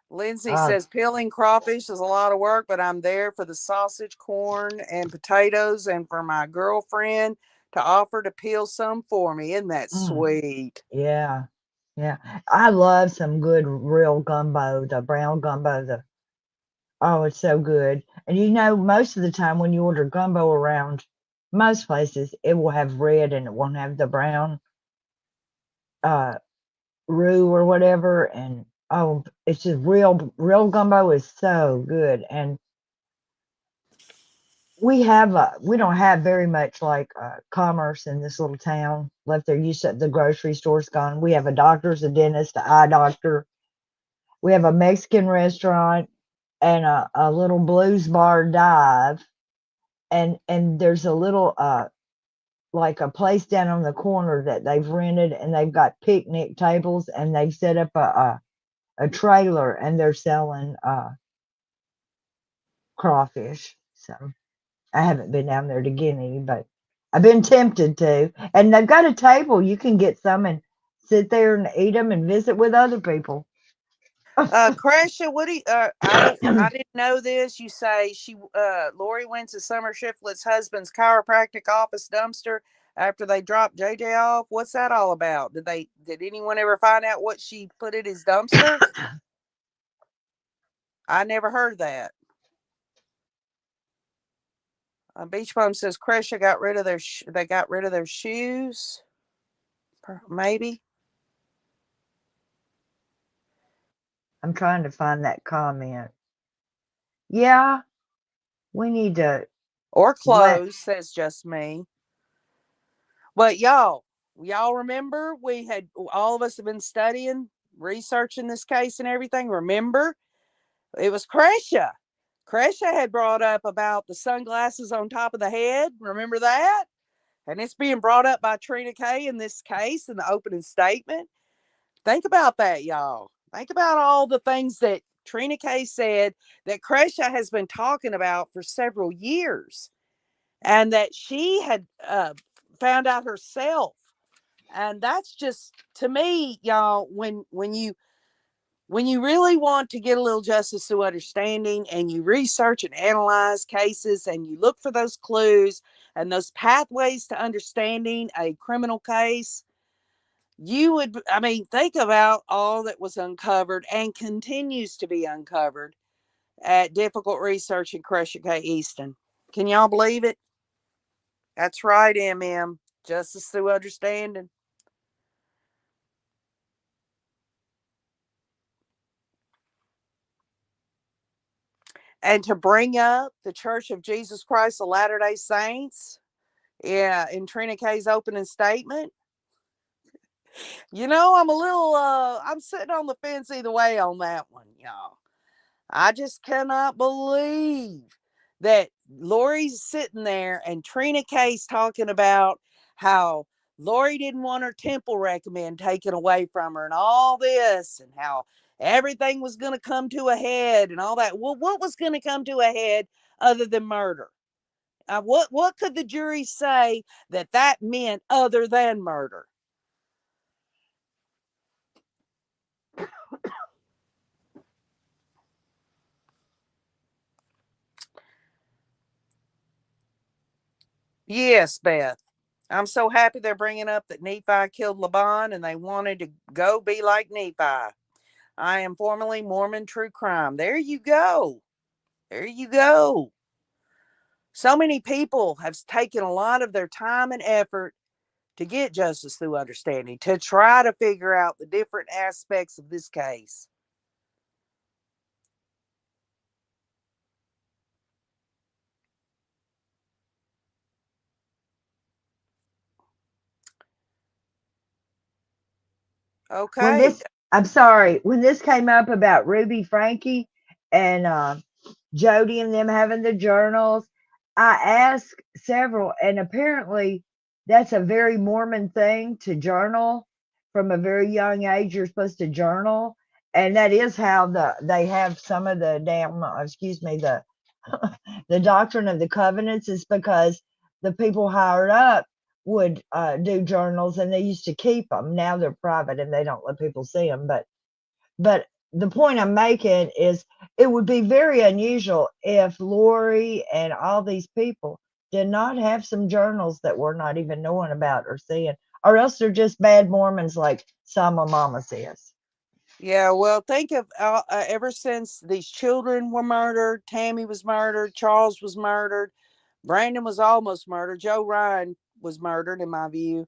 Lindsay Uh, says peeling crawfish is a lot of work, but I'm there for the sausage, corn, and potatoes, and for my girlfriend to offer to peel some for me. Isn't that mm, sweet? yeah. Yeah. I love some good real gumbo, the brown gumbo, oh, it's so good. And most of the time when you order gumbo around most places, it will have red and it won't have the brown uh roux or whatever. And oh, it's just real gumbo is so good. And we don't have very much like commerce in this little town left there. You said the grocery store's gone. We have a doctor's, a dentist, an eye doctor. We have a Mexican restaurant and a little blues bar dive. And there's a little like a place down on the corner that they've rented, and they've got picnic tables, and they've set up a trailer, and they're selling crawfish. So I haven't been down there to get any, but I've been tempted to. And they've got a table. You can get some and sit there and eat them and visit with other people. Cresha, what do you, I didn't know this. You say Lori went to Summer Shiflet's husband's chiropractic office dumpster after they dropped JJ off. What's that all about? Did anyone ever find out what she put in his dumpster? I never heard that. Beach Bum says Cresha got rid of they got rid of their shoes. Maybe. I'm trying to find that comment. Yeah, we need to Or let. clothes, says just me. But y'all remember all of us have been studying, researching this case and everything. Remember, it was Cresha. Cresha had brought up about the sunglasses on top of the head. Remember that? And it's being brought up by Trina Kay in this case in the opening statement. Think about that, y'all. Think about all the things that Trina Kay said that Cresha has been talking about for several years, and that she had found out herself. And that's just, to me, y'all, when you really want to get a little justice through understanding, and you research and analyze cases, and you look for those clues and those pathways to understanding a criminal case, think about all that was uncovered and continues to be uncovered at Difficult Research in Cresha K. Easton. Can y'all believe it? That's right, MM. Justice through understanding. And to bring up the Church of Jesus Christ of Latter-day Saints, yeah, in Trina Kay's opening statement, I'm sitting on the fence either way on that one, y'all. I just cannot believe that Lori's sitting there and Trina Kay's talking about how Lori didn't want her temple recommend taken away from her and all this, and how everything was going to come to a head and all that. Well, what was going to come to a head other than murder? What could the jury say that meant other than murder? Yes, Beth. I'm so happy they're bringing up that Nephi killed Laban and they wanted to go be like Nephi. I am formerly Mormon True Crime. There you go. There you go. So many people have taken a lot of their time and effort to get justice through understanding, to try to figure out the different aspects of this case. When Okay. this, I'm sorry, when this came up about Ruby Frankie and Jody and them having the journals, I asked several, and apparently that's a very Mormon thing to journal. From a very young age, you're supposed to journal. And that is how they have some of the damn, excuse me, the the doctrine of the covenants is because the people higher up would do journals and they used to keep them. Now they're private and they don't let people see them. But the point I'm making is it would be very unusual if Lori and all these people did not have some journals that we're not even knowing about or seeing, or else they're just bad Mormons like some of Mama says. Yeah, well, think of ever since these children were murdered, Tammy was murdered, Charles was murdered, Brandon was almost murdered, Joe Ryan was murdered, in my view.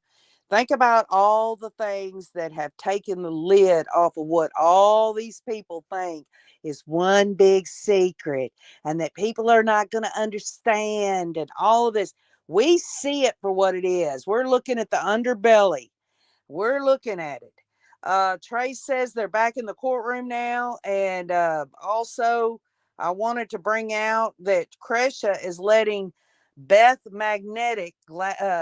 Think about all the things that have taken the lid off of what all these people think is one big secret and that people are not going to understand and all of this. We see it for what it is. We're looking at the underbelly. We're looking at it. Trace says they're back in the courtroom now. And also, I wanted to bring out that Cresha is letting Beth Magnetic,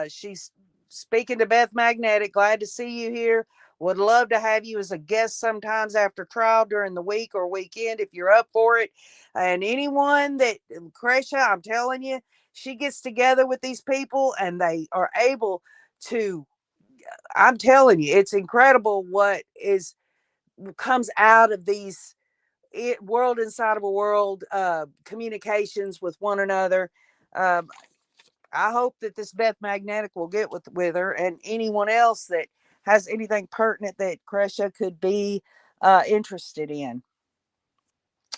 she's speaking to Beth Magnetic. Glad to see you here. Would love to have you as a guest sometimes after trial during the week or weekend if you're up for it. And anyone that, Cresha, I'm telling you, she gets together with these people and they are able to, I'm telling you, it's incredible what comes out of these world inside of a world communications with one another. Um, I hope that this Beth Magnetic will get with her and anyone else that has anything pertinent that Cresha could be interested in.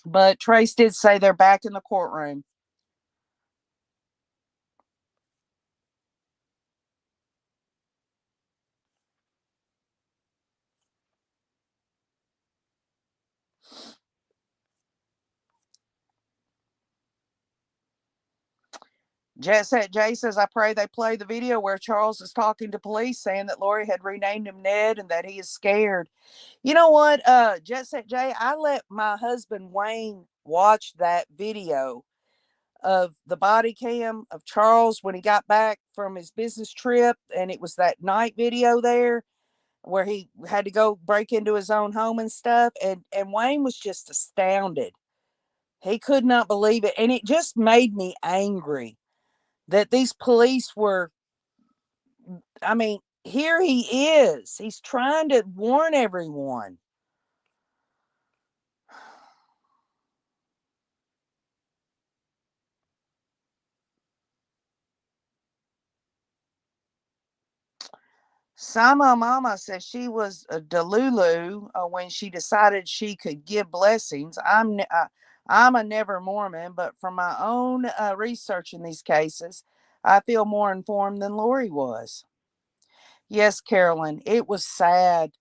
But Trace did say they're back in the courtroom. Jet Set Jay says, I pray they play the video where Charles is talking to police saying that Lori had renamed him Ned and that he is scared. You know what, Jet Set Jay, I let my husband Wayne watch that video of the body cam of Charles when he got back from his business trip. And it was that night video there where he had to go break into his own home and stuff. And Wayne was just astounded. He could not believe it. And it just made me angry that these police were, I mean, here he is. He's trying to warn everyone. Sama Mama says she was a Delulu when she decided she could give blessings. I'm a never Mormon, but from my own research in these cases, I feel more informed than Lori was. Yes, Carolyn, it was sad.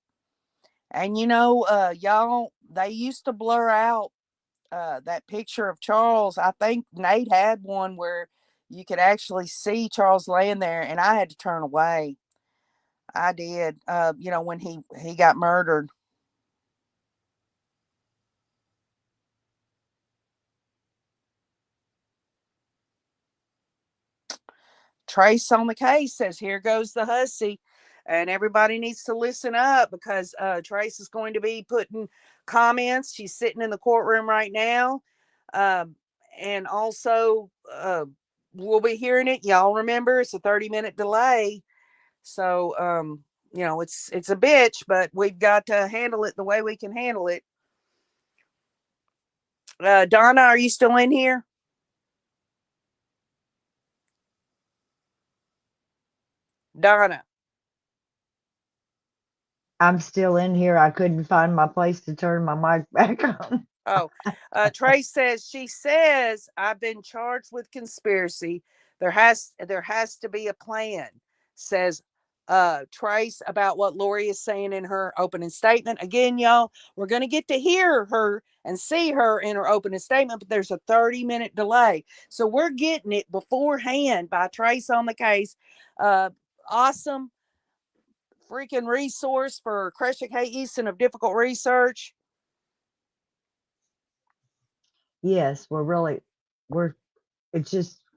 And y'all, they used to blur out that picture of Charles. I think Nate had one where you could actually see Charles laying there, and I had to turn away. I did. When he got murdered. Trace on the case says, "Here goes the hussy," and everybody needs to listen up because Trace is going to be putting comments. She's sitting in the courtroom right now, and also we'll be hearing it. Y'all remember it's a 30-minute delay, so it's a bitch, but we've got to handle it the way we can handle it. Donna, are you still in here? Donna. I'm still in here. I couldn't find my place to turn my mic back on. Oh, Trace says, she says, I've been charged with conspiracy. There has to be a plan, says Trace, about what Lori is saying in her opening statement. Again, y'all, we're going to get to hear her and see her in her opening statement, but there's a 30-minute delay. So we're getting it beforehand by Trace on the case. Awesome freaking resource for Cresha K. Easton of Difficult Research. Yes,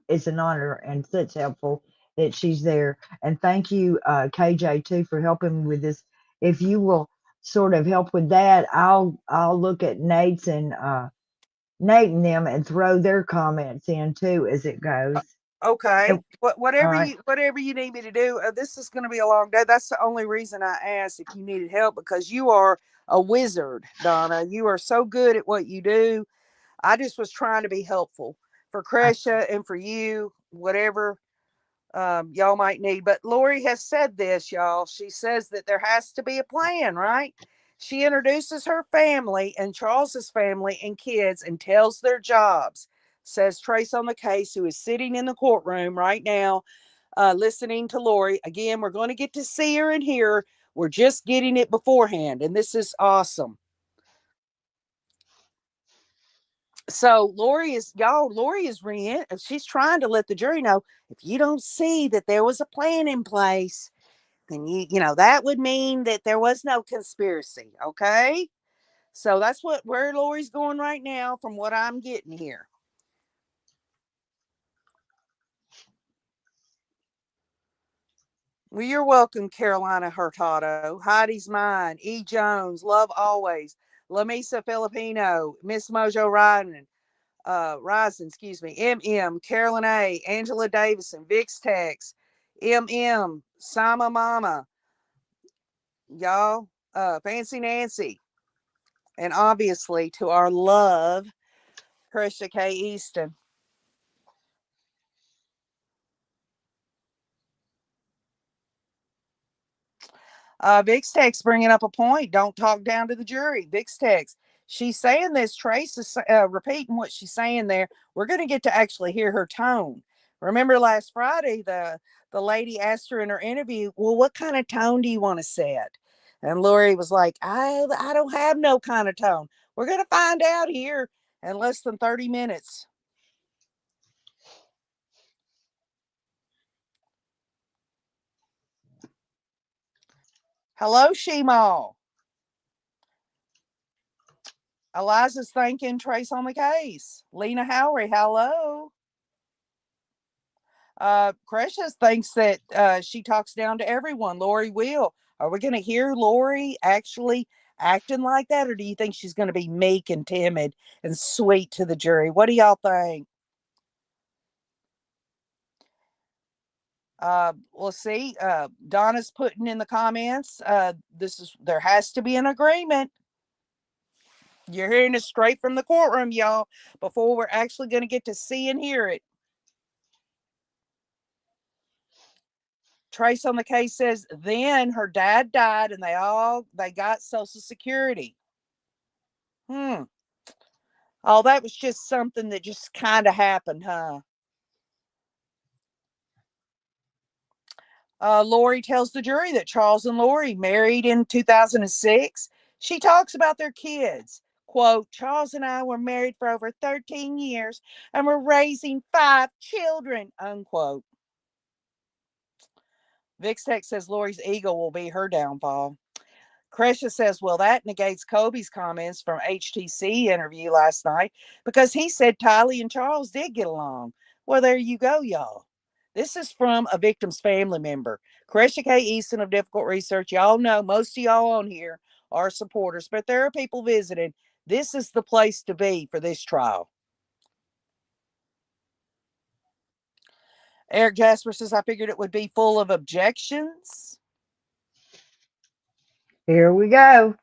it's an honor and such helpful that she's there. And thank you, KJ, too, for helping with this. If you will sort of help with that, I'll look at Nate's and Nate and them and throw their comments in too as it goes. Okay. And- all Whatever right. you need me to do. This is going to be a long day. That's the only reason I asked if you needed help, because you are a wizard, Donna. You are so good at what you do. I just was trying to be helpful for Cresha and for you, whatever y'all might need. But Lori has said this, y'all. She says that there has to be a plan, right? She introduces her family and Charles's family and kids and tells their jobs. Says Trace on the case, who is sitting in the courtroom right now, listening to Lori. Again, we're going to get to see her and hear her. We're just getting it beforehand, and this is awesome. So Lori is she's trying to let the jury know, if you don't see that there was a plan in place, then that would mean that there was no conspiracy. Okay. So that's where Lori's going right now from what I'm getting here. Well, you're welcome, Carolina Hurtado, Heidi's Mine, E. Jones, Love Always, Lamisa Filipino, Miss Mojo Ryzen, excuse me, MM, Carolyn A, Angela Davison, Vix Tex, MM, Sama Mama, y'all, Fancy Nancy, and obviously to our love, Krisha K. Easton. Vix Tex bringing up a point. Don't talk down to the jury. Vix Tex. She's saying this. Trace is repeating what she's saying there. We're going to get to actually hear her tone. Remember last Friday, the lady asked her in her interview, well, what kind of tone do you want to set? And Lori was like, I don't have no kind of tone. We're going to find out here in less than 30 minutes. Hello, Shemal. Eliza's thanking Trace on the case. Lena Howery, hello. Precious thinks that she talks down to everyone. Lori will. Are we going to hear Lori actually acting like that, or do you think she's going to be meek and timid and sweet to the jury? What do y'all think? We'll see. Donna's putting in the comments. There has to be an agreement. You're hearing it straight from the courtroom, y'all, before we're actually going to get to see and hear it. Trace on the case says then her dad died and they got Social Security. Oh, that was just something that just kind of happened, huh? Lori tells the jury that Charles and Lori married in 2006. She talks about their kids. Quote, Charles and I were married for over 13 years and we're raising 5 children, unquote. Vixtech says Lori's ego will be her downfall. Cresha says, well, that negates Kobe's comments from HTC interview last night because he said Tylee and Charles did get along. Well, there you go, y'all. This is from a victim's family member. Cresha K. Easton of Difficult Research. Y'all know most of y'all on here are supporters, but there are people visiting. This is the place to be for this trial. Eric Jasper says, I figured it would be full of objections. Here we go.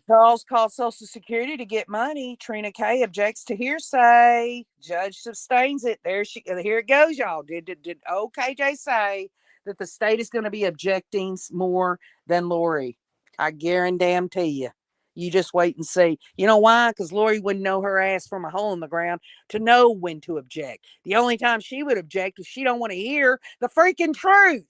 Charles called Social Security to get money. Trina K objects to hearsay. Judge sustains it. Here it goes, y'all. Did KJ say that the state is going to be objecting more than Lori? I guarantee you. You just wait and see. You know why? Because Lori wouldn't know her ass from a hole in the ground to know when to object. The only time she would object is she don't want to hear the freaking truth.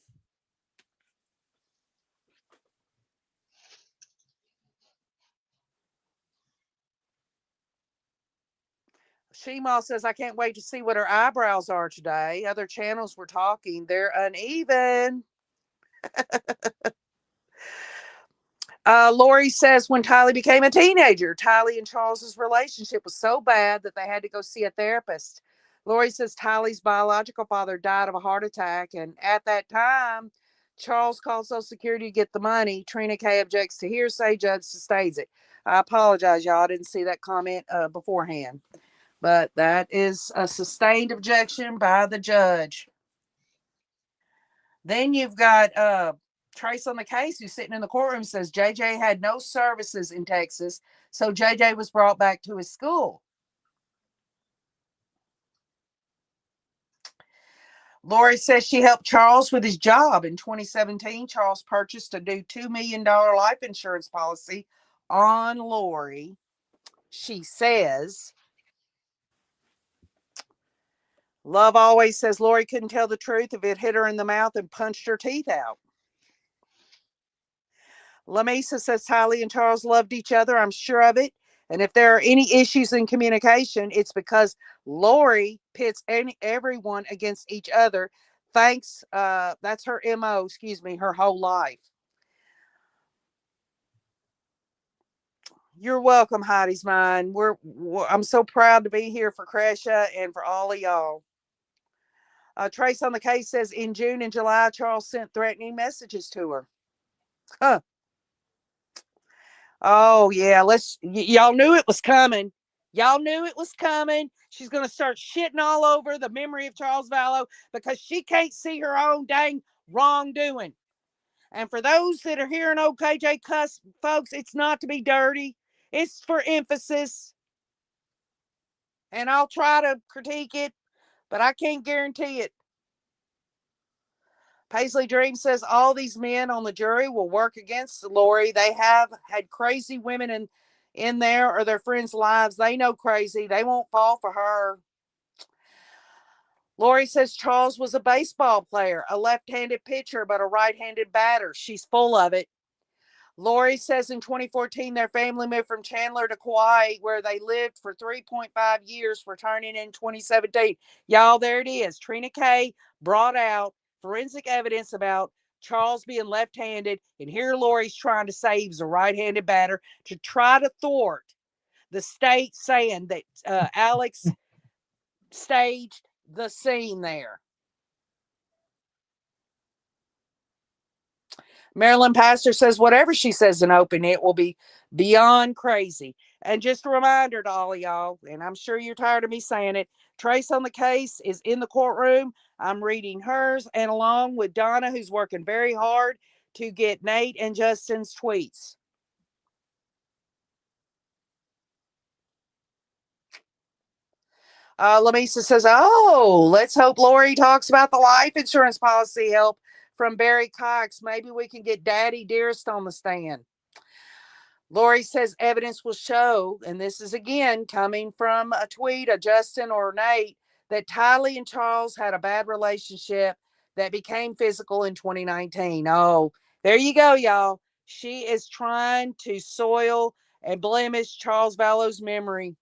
Shema says, I can't wait to see what her eyebrows are today. Other channels were talking. They're uneven. Lori says, when Tylee became a teenager, Tylee and Charles's relationship was so bad that they had to go see a therapist. Lori says Tylee's biological father died of a heart attack, and at that time, Charles called Social Security to get the money. Trina K objects to hearsay. Judge sustains it. I apologize, y'all. I didn't see that comment beforehand. But that is a sustained objection by the judge. Then you've got Trace on the case who's sitting in the courtroom says JJ had no services in Texas, so JJ was brought back to his school. Lori says she helped Charles with his job. In 2017, Charles purchased a new $2 million life insurance policy on Lori. She says, Love always says Lori couldn't tell the truth if it hit her in the mouth and punched her teeth out. Lamisa says Tylee and Charles loved each other. I'm sure of it. And if there are any issues in communication, it's because Lori pits everyone against each other. Thanks. That's her MO, her whole life. You're welcome, Heidi's Mind. I'm so proud to be here for Cresha and for all of y'all. Trace on the case says in June and July, Charles sent threatening messages to her. Huh. Oh, yeah. Y'all knew it was coming. Y'all knew it was coming. She's going to start shitting all over the memory of Charles Vallow because she can't see her own dang wrongdoing. And for those that are hearing OKJ cuss, folks, it's not to be dirty. It's for emphasis. And I'll try to critique it, but I can't guarantee it. Paisley Dream says all these men on the jury will work against Lori. They have had crazy women in there or their friends' lives. They know crazy. They won't fall for her. Lori says Charles was a baseball player, a left-handed pitcher, but a right-handed batter. She's full of it. Lori says in 2014, their family moved from Chandler to Kauai, where they lived for 3.5 years, returning in 2017. Y'all, there it is. Trina K brought out forensic evidence about Charles being left-handed, and here Lori's trying to say he was a right-handed batter to try to thwart the state saying that Alex staged the scene there. Marilyn Pastor says whatever she says in open, it will be beyond crazy. And just a reminder to all of y'all, and I'm sure you're tired of me saying it, Trace on the case is in the courtroom. I'm reading hers, and along with Donna, who's working very hard to get Nate and Justin's tweets. Lamisa says, oh, let's hope Lori talks about the life insurance policy help from Barry Cox. Maybe we can get Daddy Dearest on the stand. Lori says evidence will show, and this is again coming from a tweet of Justin or Nate, that Tylee and Charles had a bad relationship that became physical in 2019. Oh, there you go, y'all. She is trying to soil and blemish Charles Vallow's memory.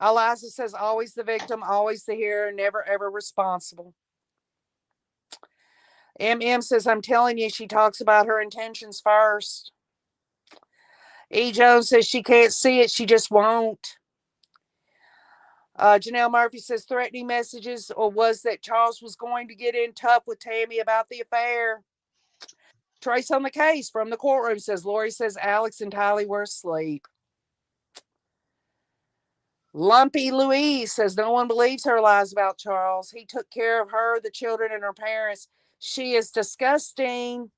Eliza says, always the victim, always the hero, never ever responsible. MM says, I'm telling you, she talks about her intentions first. E. Jones says she can't see it, she just won't. Janelle Murphy says threatening messages or was that Charles was going to get in tough with Tammy about the affair. Trace on the case from the courtroom says Lori says Alex and Tylee were asleep. Lumpy Louise says no one believes her lies about Charles. He took care of her, the children, and her parents. She is disgusting.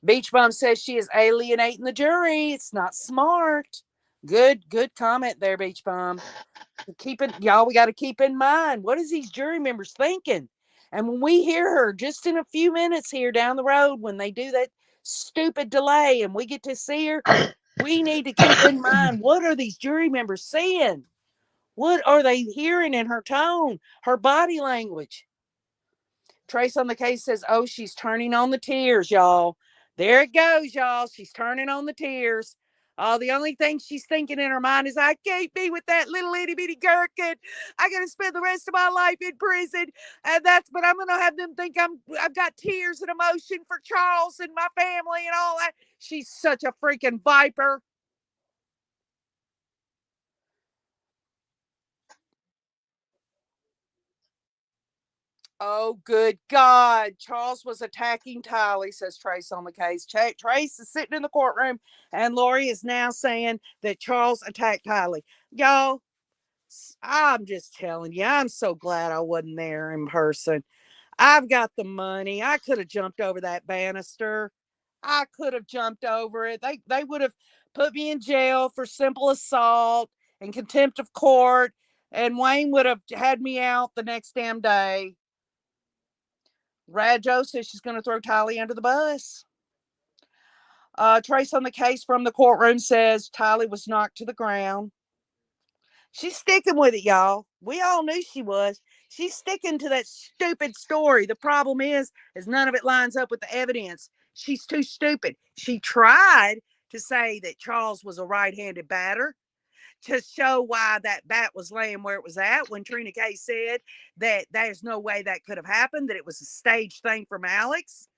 Beach Bum says she is alienating the jury. It's not smart. Good comment there, Beach Bum. Y'all, we got to keep in mind, what is these jury members thinking? And when we hear her just in a few minutes here down the road, when they do that stupid delay and we get to see her, we need to keep in mind, what are these jury members seeing? What are they hearing in her tone, her body language? Trace on the case says, oh, she's turning on the tears, y'all. There it goes, y'all. She's turning on the tears. Oh, the only thing she's thinking in her mind is, I can't be with that little itty bitty gherkin. I gotta spend the rest of my life in prison, and but I'm gonna have them think I've got tears and emotion for Charles and my family and all that. She's such a freaking viper. Oh, good God. Charles was attacking Tylee, says Trace on the case. Trace is sitting in the courtroom, and Lori is now saying that Charles attacked Tylee. Y'all, I'm just telling you, I'm so glad I wasn't there in person. I've got the money. I could have jumped over that banister. I could have jumped over it. They would have put me in jail for simple assault and contempt of court, and Wayne would have had me out the next damn day. Rad Joe says she's going to throw Tylee under the bus. Trace on the case from the courtroom says Tylee was knocked to the ground. She's sticking with it, y'all. We all knew she was. She's sticking to that stupid story. The problem is none of it lines up with the evidence. She's too stupid. She tried to say that Charles was a right-handed batter to show why that bat was laying where it was at, when Trina K said that there's no way that could have happened, that it was a staged thing from Alex.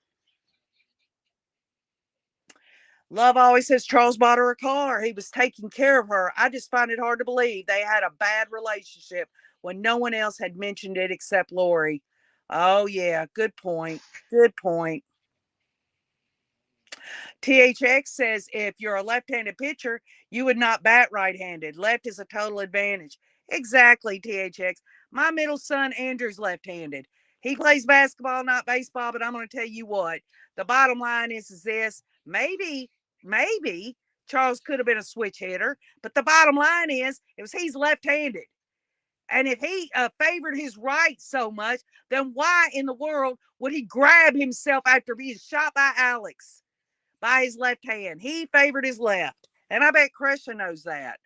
Love always says Charles bought her a car. He was taking care of her. I just find it hard to believe they had a bad relationship when no one else had mentioned it except Lori. Oh, yeah. Good point. Good point. THX says if you're a left-handed pitcher, you would not bat right-handed. Left is a total advantage. Exactly, THX. My middle son, Andrew's left-handed. He plays basketball, not baseball, but I'm going to tell you what. The bottom line is this. Maybe Charles could have been a switch hitter, but the bottom line is he's left-handed. And if he favored his right so much, then why in the world would he grab himself after being shot by Alex? By his left hand. He favored his left. And I bet Crescia knows that.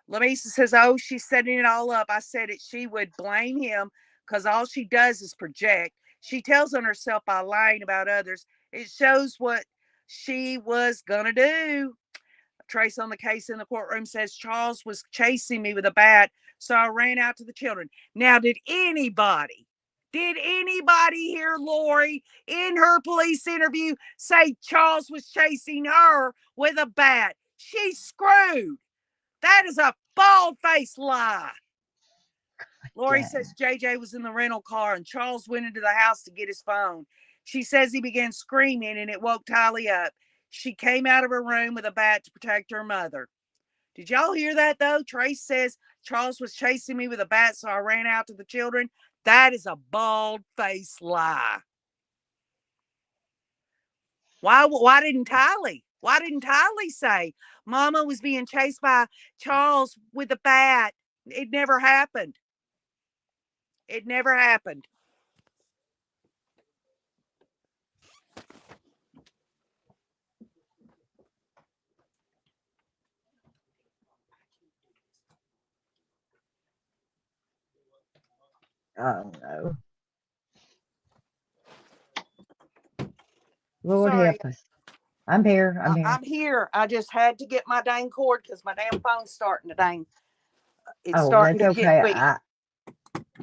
Lamisa says, oh, she's setting it all up. I said it. She would blame him because all she does is project. She tells on herself by lying about others. It shows what she was going to do. Trace on the case in the courtroom says Charles was chasing me with a bat, so I ran out to the children. Now, did anybody hear Lori in her police interview say Charles was chasing her with a bat? She's screwed. That is a bald-faced lie. Lori says JJ was in the rental car and Charles went into the house to get his phone. She says he began screaming and it woke Tylee up. She came out of her room with a bat to protect her mother. Did y'all hear that, though? Trace says Charles was chasing me with a bat, so I ran out to the children. That is a bald-faced lie. Why didn't Tylee? Why didn't Tylee say Mama was being chased by Charles with a bat? It never happened. It never happened. Oh, no. Lord Sorry, help us. I'm here. I'm here. I just had to get my dang cord because my damn phone's starting to dang. It's Oh, starting that's to get okay. weak.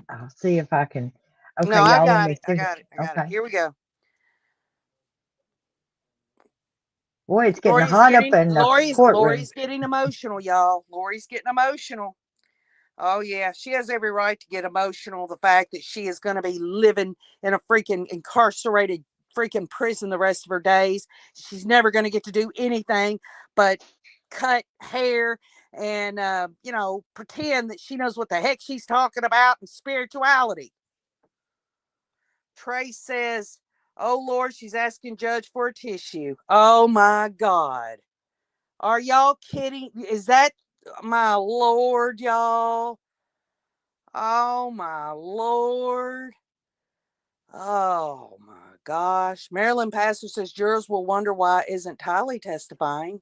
I'll see if I can. Okay, No, I y'all got want me it. to. I got it. Okay. Here we go. Boy, it's getting hot up in the courtroom. Lori's getting emotional, y'all. Lori's getting emotional. Oh, yeah. She has every right to get emotional. The fact that she is going to be living in a freaking incarcerated freaking prison the rest of her days. She's never going to get to do anything but cut hair and, pretend that she knows what the heck she's talking about in spirituality. Trace says, oh, Lord, she's asking Judge for a tissue. Oh, my God. Are y'all kidding? Is that, my Lord, y'all? Oh, my Lord. Oh, my gosh. Marilyn Pastor says jurors will wonder why isn't Tylee testifying.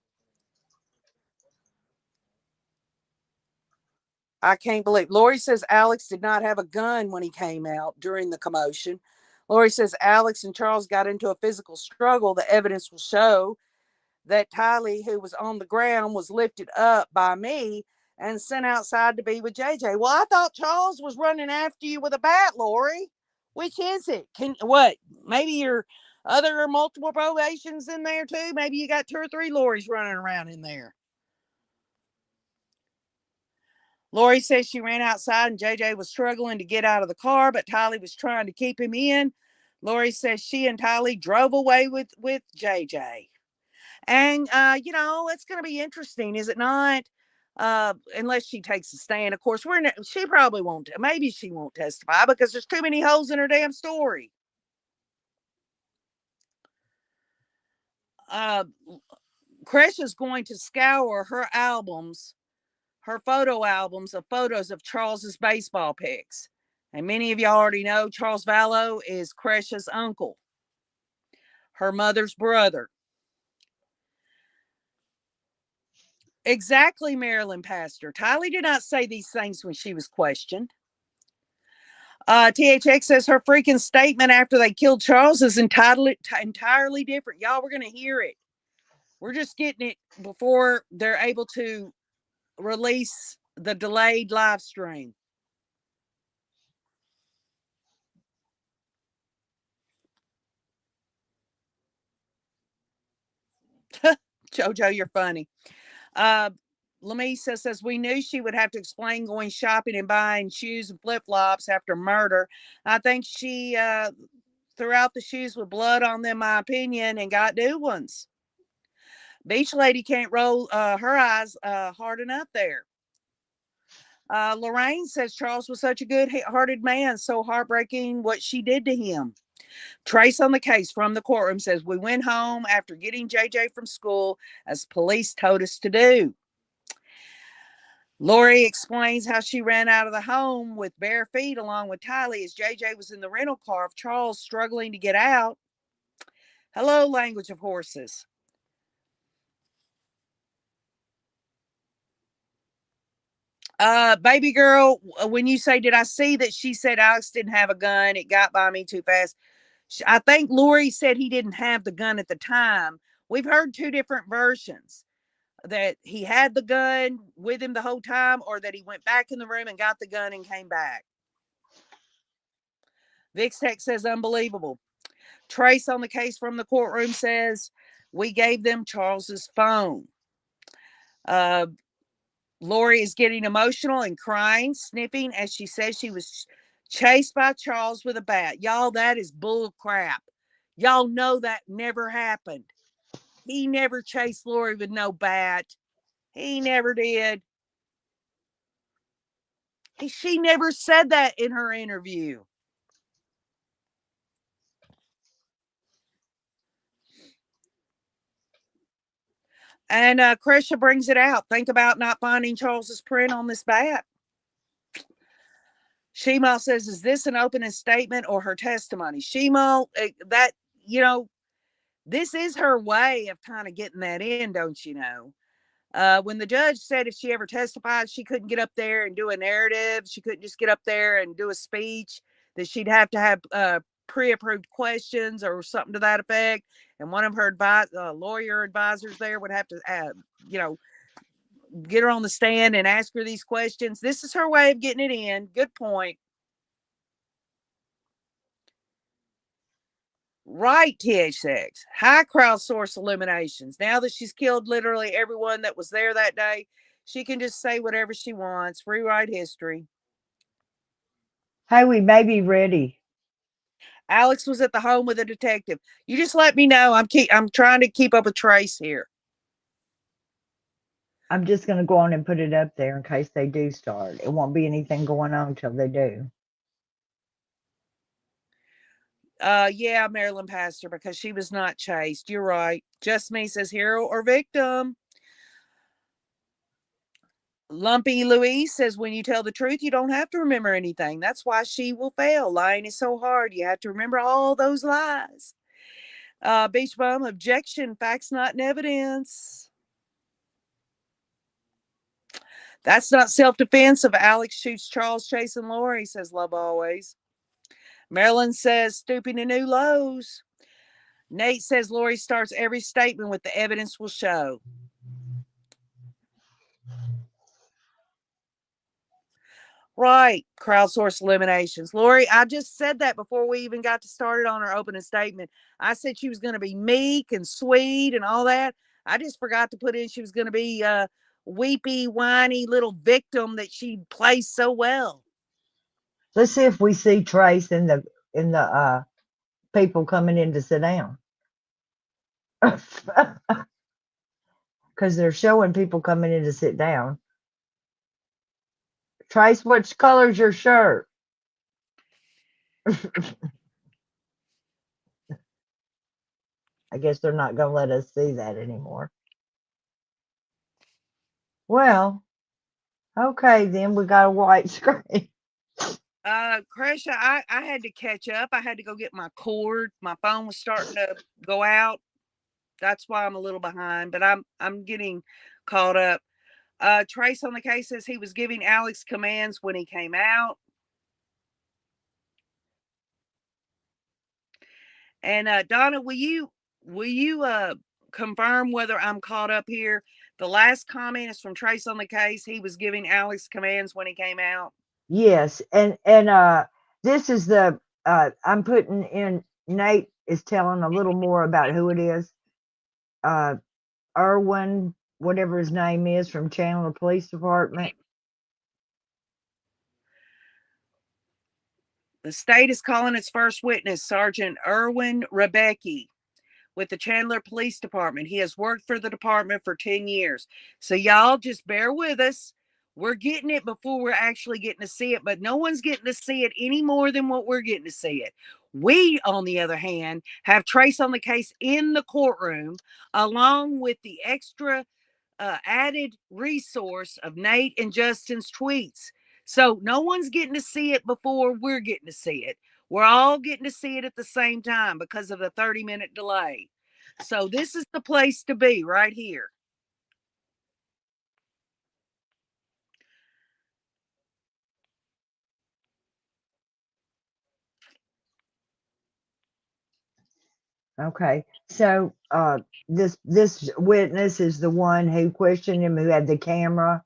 I can't believe. Lori says Alex did not have a gun when he came out during the commotion. Lori says Alex and Charles got into a physical struggle. The evidence will show that Tylee, who was on the ground, was lifted up by me and sent outside to be with JJ. Well, I thought Charles was running after you with a bat, Lori. Which is it? Maybe your other multiple probations in there too? Maybe you got 2 or 3 Loris running around in there. Lori says she ran outside and JJ was struggling to get out of the car, but Tylee was trying to keep him in. Lori says she and Tylee drove away with JJ. And, it's going to be interesting, is it not? Unless she takes a stand. Of course, she probably won't. Maybe she won't testify because there's too many holes in her damn story. Kresh is going to scour her photo albums of photos of Charles's baseball pics. And many of y'all already know Charles Vallow is Kresh's uncle, her mother's brother. Exactly, Marilyn Pastor. Tylee did not say these things when she was questioned. THX says her freaking statement after they killed Charles is entirely different. Y'all, we're going to hear it. We're just getting it before they're able to release the delayed live stream. Jojo, you're funny. Lamisa says we knew she would have to explain going shopping and buying shoes and flip-flops after murder. I think she threw out the shoes with blood on them, my opinion, and got new ones. Beach Lady can't roll her eyes hard enough there. Lorraine says Charles was such a good-hearted man, so heartbreaking what she did to him. Trace on the case from the courtroom says we went home after getting JJ from school as police told us to do. Lori explains how she ran out of the home with bare feet along with Tylee as JJ was in the rental car of Charles struggling to get out. Hello, language of horses. Baby girl, when you say, did I see that she said Alex didn't have a gun? It got by me too fast. I think Lori said he didn't have the gun at the time. We've heard 2 different versions. That he had the gun with him the whole time, or that he went back in the room and got the gun and came back. VixTech says unbelievable. Trace on the case from the courtroom says we gave them Charles's phone. Lori is getting emotional and crying, sniffing as she says she was chased by Charles with a bat. Y'all, that is bull crap. Y'all know that never happened. He never chased Lori with no bat. He never did. She never said that in her interview. And Kresha brings it out. Think about not finding Charles's print on this bat. Shemal says, is this an opening statement or her testimony? Shemal, this is her way of kind of getting that in, don't you know? When the judge said if she ever testified, she couldn't get up there and do a narrative. She couldn't just get up there and do a speech, that she'd have to have pre-approved questions or something to that effect. And one of her lawyer advisors there would have to, get her on the stand and ask her these questions. This is her way of getting it in. Good point. Right, THX. High crowdsource eliminations. Now that she's killed literally everyone that was there that day, she can just say whatever she wants. Rewrite history. Hey, we may be ready. Alex was at the home with a detective. You just let me know. I'm trying to keep up a trace here. I'm just going to go on and put it up there in case they do start. It won't be anything going on until they do. Yeah, Marilyn Pastor, because she was not chased. You're right. Just Me says hero or victim. Lumpy Louise says when you tell the truth, you don't have to remember anything. That's why she will fail. Lying is so hard. You have to remember all those lies. Beach Bum, objection. Facts not in evidence. That's not self-defense if Alex shoots Charles chasing Lori, says Love Always. Marilyn says stooping to new lows. Nate says Lori starts every statement with the evidence will show. Right. Crowdsource eliminations. Lori, I just said that before we even got to started on her opening statement. I said she was going to be meek and sweet and all that. I just forgot to put in she was going to be a weepy, whiny little victim that she plays so well. Let's see if we see Trace in the people coming in to sit down. Because they're showing people coming in to sit down. Trace, what color's your shirt? I guess they're not going to let us see that anymore. Well, okay, then we got a white screen. Cresha, I had to catch up. I had to go get my cord. My phone was starting to go out. That's why I'm a little behind, but I'm getting caught up. Trace on the case says he was giving Alex commands when he came out. And Donna, will you confirm whether I'm caught up here? The last comment is from Trace on the case. He was giving Alex commands when he came out. Yes, and this is the I'm putting in. Nate is telling a little more about who it is. Irwin, whatever his name is, from Chandler Police Department. The state is calling its first witness, Sergeant Irwin Rebecki, with the Chandler Police Department. He has worked for the department for 10 years. So y'all just bear with us. We're getting it before we're actually getting to see it, but no one's getting to see it any more than what we're getting to see it. We, on the other hand, have Trace on the case in the courtroom, along with the extra added resource of Nate and Justin's tweets. So no one's getting to see it before we're getting to see it. We're all getting to see it at the same time because of the 30-minute delay. So this is the place to be right here. Okay, so this witness is the one who questioned him, who had the camera,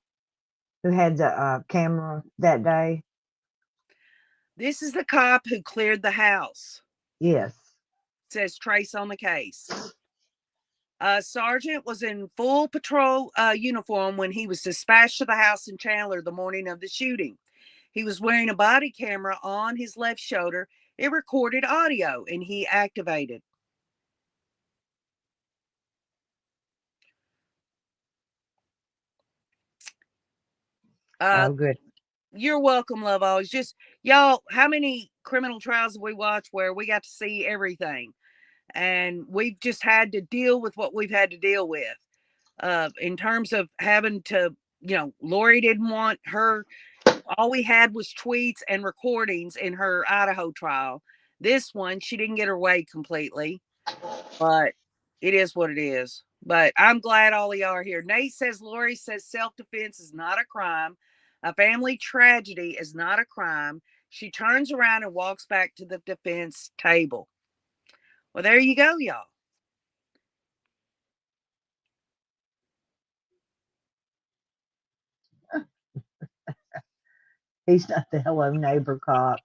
that day. This is the cop who cleared the house. Yes. Says Trace on the case. Sergeant was in full patrol uniform when he was dispatched to the house in Chandler the morning of the shooting. He was wearing a body camera on his left shoulder. It recorded audio and he activated. Oh, good. You're welcome, love always. Just y'all, how many criminal trials have we watched where we got to see everything? And we've just had to deal with what we've had to deal with. In terms of having to, Lori didn't want her, all we had was tweets and recordings in her Idaho trial. This one, she didn't get her way completely, but it is what it is. But I'm glad all of y'all are here. Nate says, Lori says self-defense is not a crime. A family tragedy is not a crime. She turns around and walks back to the defense table. Well, there you go, y'all. He's not the hello neighbor cop.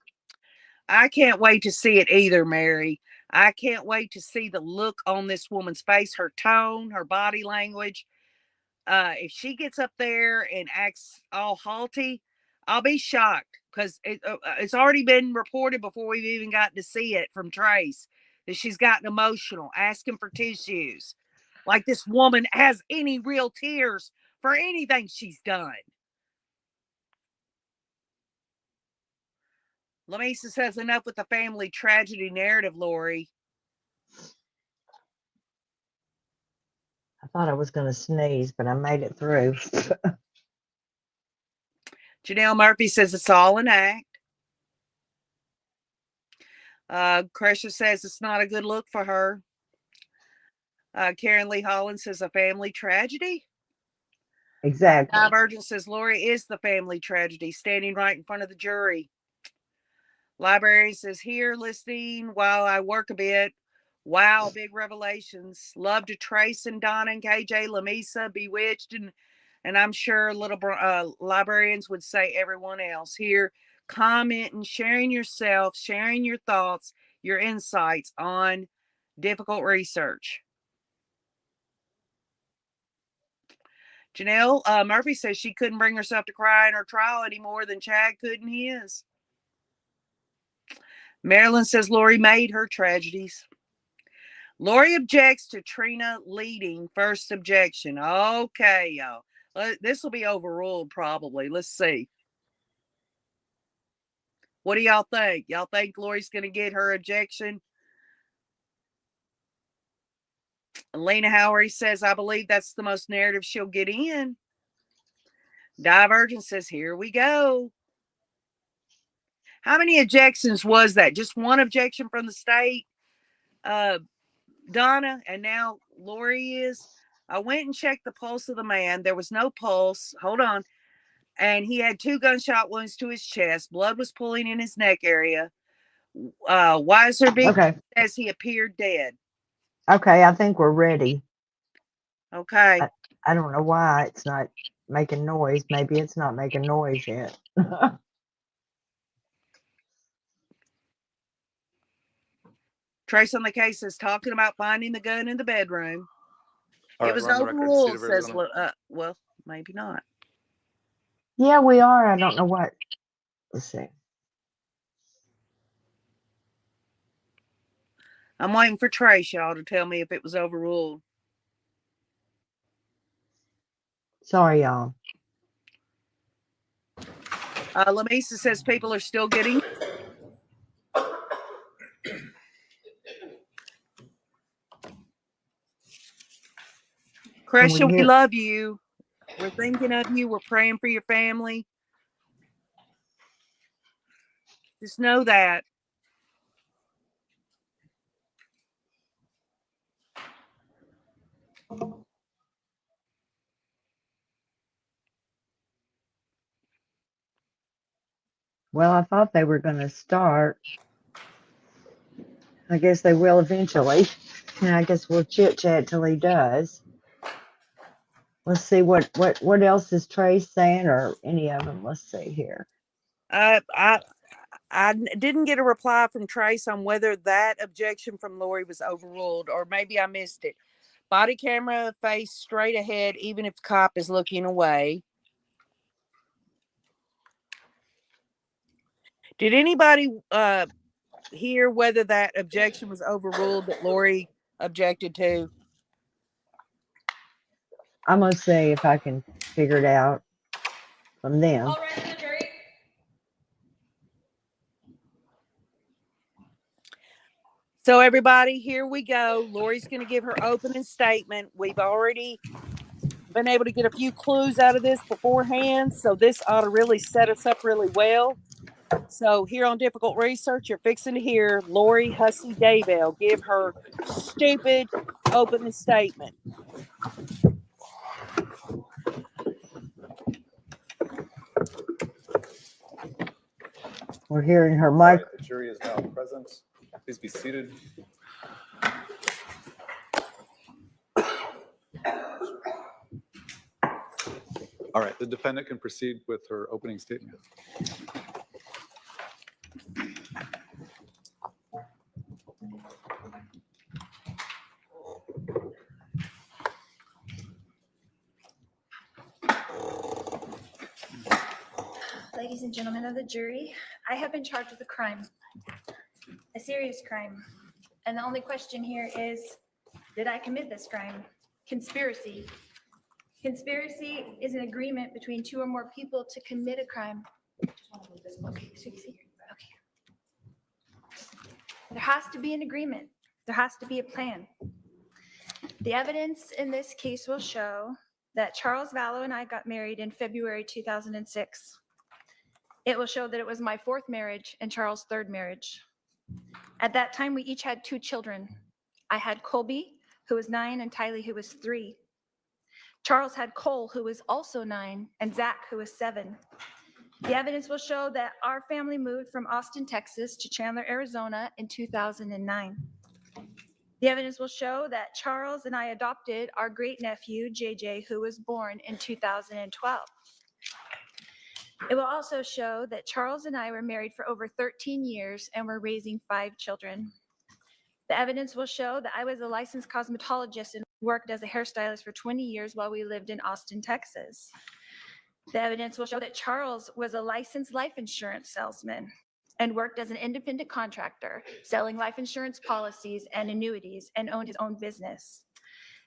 I can't wait to see it either, Mary. I can't wait to see the look on this woman's face, her tone, her body language. If she gets up there and acts all haughty, I'll be shocked because it's already been reported before we've even gotten to see it from Trace that she's gotten emotional, asking for tissues. Like this woman has any real tears for anything she's done. Lamisa says enough with the family tragedy narrative, Lori. I thought I was going to sneeze, but I made it through. Janelle Murphy says it's all an act. Cresha says it's not a good look for her. Karen Lee Holland says a family tragedy. Exactly. Divergent says Lori is the family tragedy, standing right in front of the jury. Library says, here listening while I work a bit. Wow, big revelations. Love to Trace and Donna and KJ, Lamisa, Bewitched, and I'm sure little librarians would say everyone else here. Commenting, sharing yourself, sharing your thoughts, your insights on difficult research. Janelle Murphy says she couldn't bring herself to cry in her trial any more than Chad could in his. Marilyn says Lori made her tragedies. Lori objects to Trina leading first objection. Okay, y'all. This will be overruled probably. Let's see. What do y'all think? Y'all think Lori's going to get her objection? Lena Howery says, I believe that's the most narrative she'll get in. Divergent says, here we go. How many objections was that? Just one objection from the state? Donna, and now Lori is. I went and checked the pulse of the man. There was no pulse. Hold on. And he had 2 gunshot wounds to his chest. Blood was pooling in his neck area. Weiser Big Okay. says he appeared dead. Okay, I think we're ready. Okay. I don't know why it's not making noise. Maybe it's not making noise yet. Trace on the case is talking about finding the gun in the bedroom. All It right, was we're on the record. overruled, State of says, Arizona. well, maybe not. Yeah, we are. I don't know what. Let's see. I'm waiting for Trace, y'all, to tell me if it was overruled. Sorry, y'all. Lamisa says people are still getting. Christian, we love you. We're thinking of you. We're praying for your family. Just know that. Well, I thought they were going to start. I guess they will eventually. And I guess we'll chit chat till he does. Let's see what else is Trace saying, or any of them. Let's see here. I didn't get a reply from Trace on whether that objection from Lori was overruled, or maybe I missed it. Body camera face straight ahead, even if the cop is looking away. Did anybody hear whether that objection was overruled that Lori objected to? I'm going to see if I can figure it out from them. So everybody, here we go. Lori's going to give her opening statement. We've already been able to get a few clues out of this beforehand, so this ought to really set us up really well. So here on Difficult Research, you're fixing to hear Lori Hussey Daybell give her stupid opening statement. We're hearing her mic. Right, the jury is now present. Please be seated. All right, the defendant can proceed with her opening statement. Ladies and gentlemen of the jury, I have been charged with a crime, a serious crime. And the only question here is, did I commit this crime? Conspiracy. Conspiracy is an agreement between 2 or more people to commit a crime. Okay, so you see here. Okay. There has to be an agreement. There has to be a plan. The evidence in this case will show that Charles Vallow and I got married in February 2006. It will show that it was my 4th marriage and Charles' 3rd marriage. At that time, we each had 2 children. I had Colby, who was 9, and Tylee, who was 3. Charles had Cole, who was also 9, and Zach, who was 7. The evidence will show that our family moved from Austin, Texas to Chandler, Arizona in 2009. The evidence will show that Charles and I adopted our great nephew, JJ, who was born in 2012. It will also show that Charles and I were married for over 13 years and were raising 5 children. The evidence will show that I was a licensed cosmetologist and worked as a hairstylist for 20 years while we lived in Austin, Texas. The evidence will show that Charles was a licensed life insurance salesman and worked as an independent contractor, selling life insurance policies and annuities, and owned his own business.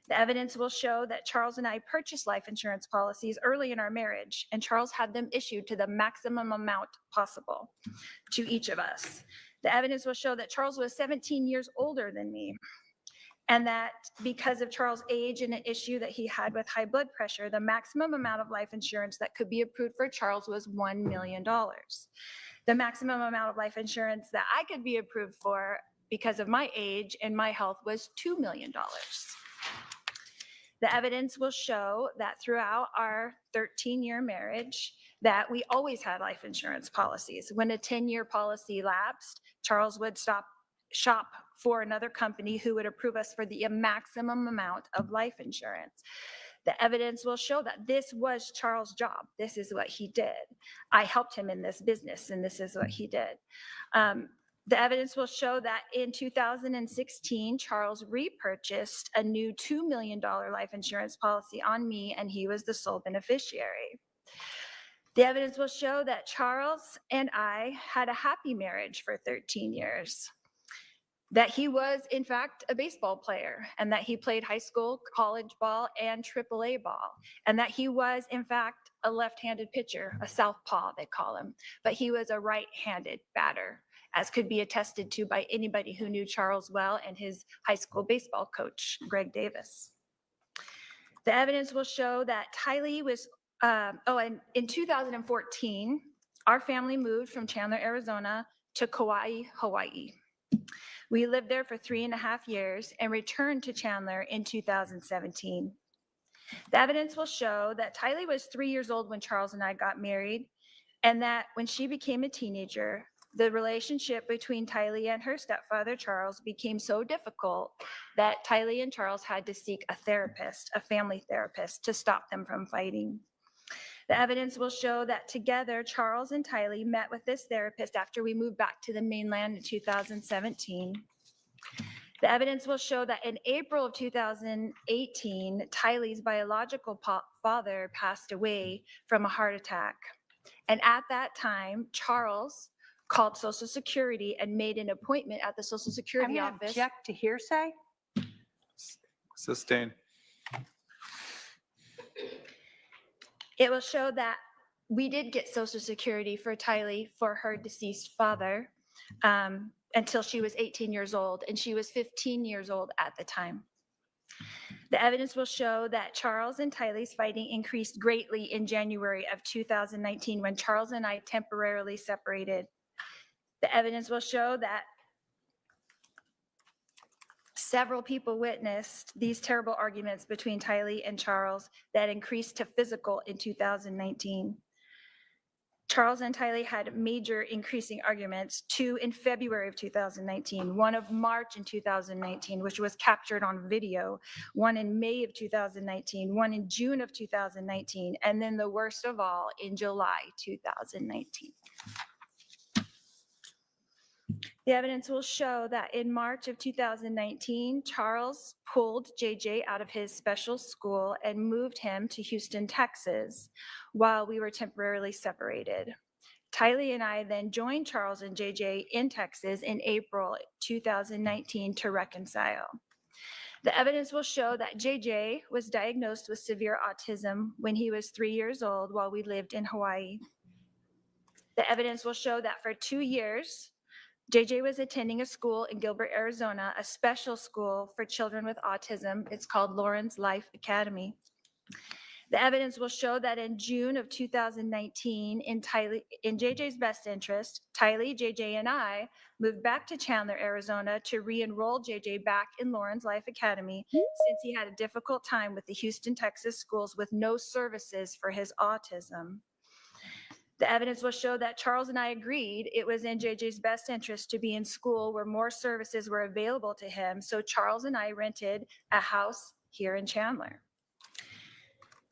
The evidence will show that Charles and I purchased life insurance policies early in our marriage, and Charles had them issued to the maximum amount possible to each of us. The evidence will show that Charles was 17 years older than me, and that because of Charles' age and an issue that he had with high blood pressure, the maximum amount of life insurance that could be approved for Charles was $1 million. The maximum amount of life insurance that I could be approved for because of my age and my health was $2 million. The evidence will show that throughout our 13-year marriage, that we always had life insurance policies. When a 10-year policy lapsed, Charles would shop for another company who would approve us for the maximum amount of life insurance. The evidence will show that this was Charles' job. This is what he did. I helped him in this business, and this is what he did. The evidence will show that in 2016, Charles repurchased a new $2 million life insurance policy on me, and he was the sole beneficiary. The evidence will show that Charles and I had a happy marriage for 13 years, that he was, in fact, a baseball player, and that he played high school, college ball, and AAA ball, and that he was, in fact, a left-handed pitcher, a southpaw, they call him, but he was a right-handed batter, as could be attested to by anybody who knew Charles well and his high school baseball coach, Greg Davis. The evidence will show that Tylee was, and in 2014, our family moved from Chandler, Arizona to Kauai, Hawaii. We lived there for 3.5 years and returned to Chandler in 2017. The evidence will show that Tylee was 3 years old when Charles and I got married, and that when she became a teenager, the relationship between Tylee and her stepfather, Charles, became so difficult that Tylee and Charles had to seek a therapist, a family therapist, to stop them from fighting. The evidence will show that together, Charles and Tylee met with this therapist after we moved back to the mainland in 2017. The evidence will show that in April of 2018, Tylee's biological father passed away from a heart attack. And at that time, Charles called Social Security and made an appointment at the Social Security I'm going to office. object to hearsay. Sustained. It will show that we did get Social Security for Tylee for her deceased father until she was 18 years old, and she was 15 years old at the time. The evidence will show that Charles and Tylee's fighting increased greatly in January of 2019 when Charles and I temporarily separated. The evidence will show that several people witnessed these terrible arguments between Tylee and Charles that increased to physical in 2019. Charles and Tylee had major increasing arguments, 2 in February of 2019, 1 of March in 2019, which was captured on video, 1 in May of 2019, 1 in June of 2019, and then the worst of all in July 2019. The evidence will show that in March of 2019, Charles pulled JJ out of his special school and moved him to Houston, Texas, while we were temporarily separated. Tylee and I then joined Charles and JJ in Texas in April 2019 to reconcile. The evidence will show that JJ was diagnosed with severe autism when he was 3 years old while we lived in Hawaii. The evidence will show that for 2 years, JJ was attending a school in Gilbert, Arizona, a special school for children with autism. It's called Lawrence Life Academy. The evidence will show that in June of 2019, in JJ's best interest, Tylee, JJ, and I moved back to Chandler, Arizona to re-enroll JJ back in Lawrence Life Academy since he had a difficult time with the Houston, Texas schools with no services for his autism. The evidence will show that Charles and I agreed it was in JJ's best interest to be in school where more services were available to him. So Charles and I rented a house here in Chandler.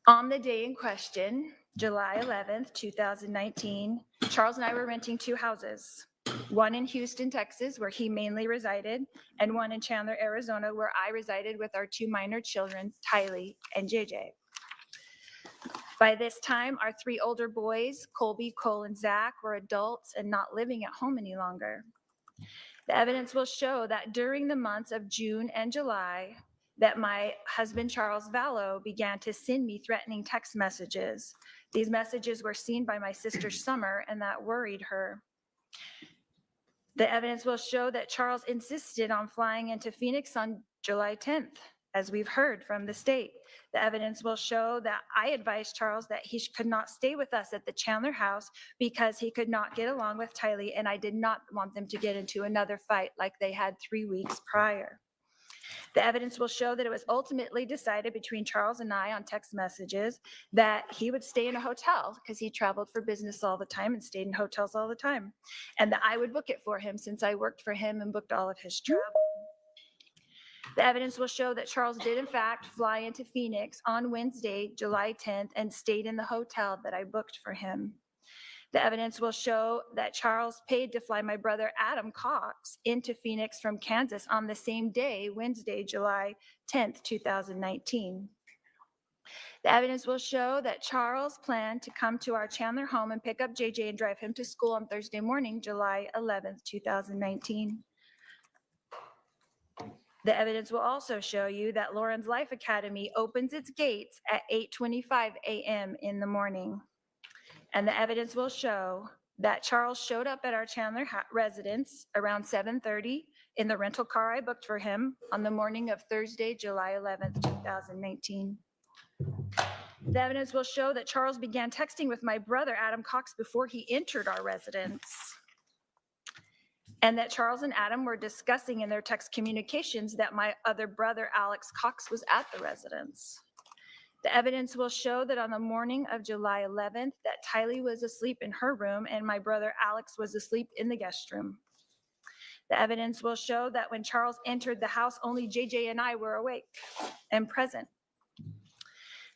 On the day in question, July 11th, 2019, Charles and I were renting 2 houses, one in Houston, Texas, where he mainly resided, and one in Chandler, Arizona, where I resided with our 2 minor children, Tylee and JJ. By this time, our 3 older boys, Colby, Cole, and Zach, were adults and not living at home any longer. The evidence will show that during the months of June and July, that my husband, Charles Vallow, began to send me threatening text messages. These messages were seen by my sister Summer, and that worried her. The evidence will show that Charles insisted on flying into Phoenix on July 10th, as we've heard from the state. The evidence will show that I advised Charles that he could not stay with us at the Chandler house because he could not get along with Tylee, and I did not want them to get into another fight like they had 3 weeks prior. The evidence will show that it was ultimately decided between Charles and I on text messages that he would stay in a hotel because he traveled for business all the time and stayed in hotels all the time, and that I would book it for him since I worked for him and booked all of his travel. The evidence will show that Charles did in fact fly into Phoenix on Wednesday, July 10th, and stayed in the hotel that I booked for him. The evidence will show that Charles paid to fly my brother Adam Cox into Phoenix from Kansas on the same day, Wednesday, July 10th, 2019. The evidence will show that Charles planned to come to our Chandler home and pick up JJ and drive him to school on Thursday morning, July 11th, 2019. The evidence will also show you that Lauren's Life Academy opens its gates at 8:25 a.m. in the morning. And the evidence will show that Charles showed up at our Chandler residence around 7:30 in the rental car I booked for him on the morning of Thursday, July 11th, 2019. The evidence will show that Charles began texting with my brother, Adam Cox, before he entered our residence, and that Charles and Adam were discussing in their text communications that my other brother, Alex Cox, was at the residence. The evidence will show that on the morning of July 11th, that Tylee was asleep in her room and my brother Alex was asleep in the guest room. The evidence will show that when Charles entered the house, only JJ and I were awake and present.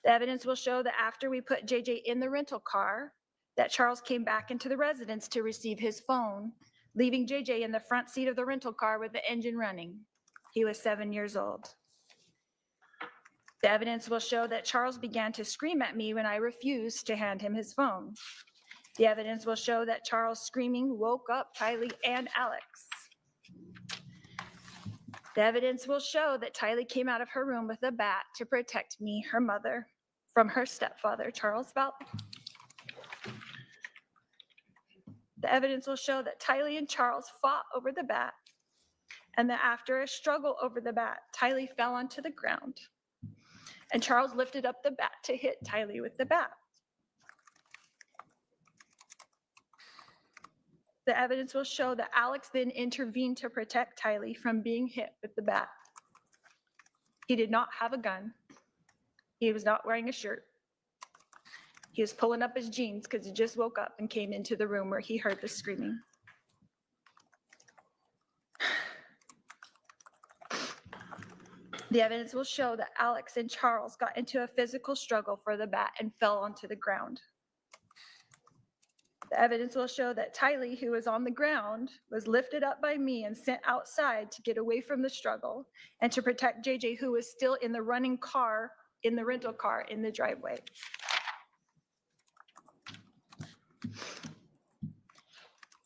The evidence will show that after we put JJ in the rental car, that Charles came back into the residence to receive his phone, leaving JJ in the front seat of the rental car with the engine running. He was 7 years old. The evidence will show that Charles began to scream at me when I refused to hand him his phone. The evidence will show that Charles' screaming woke up Tylee and Alex. The evidence will show that Tylee came out of her room with a bat to protect me, her mother, from her stepfather, Charles Vallow. The evidence will show that Tylee and Charles fought over the bat, and that after a struggle over the bat, Tylee fell onto the ground, and Charles lifted up the bat to hit Tylee with the bat. The evidence will show that Alex then intervened to protect Tylee from being hit with the bat. He did not have a gun. He was not wearing a shirt. He was pulling up his jeans because he just woke up and came into the room where he heard the screaming. The evidence will show that Alex and Charles got into a physical struggle for the bat and fell onto the ground. The evidence will show that Tylee, who was on the ground, was lifted up by me and sent outside to get away from the struggle and to protect JJ, who was still in the running car, in the rental car in the driveway.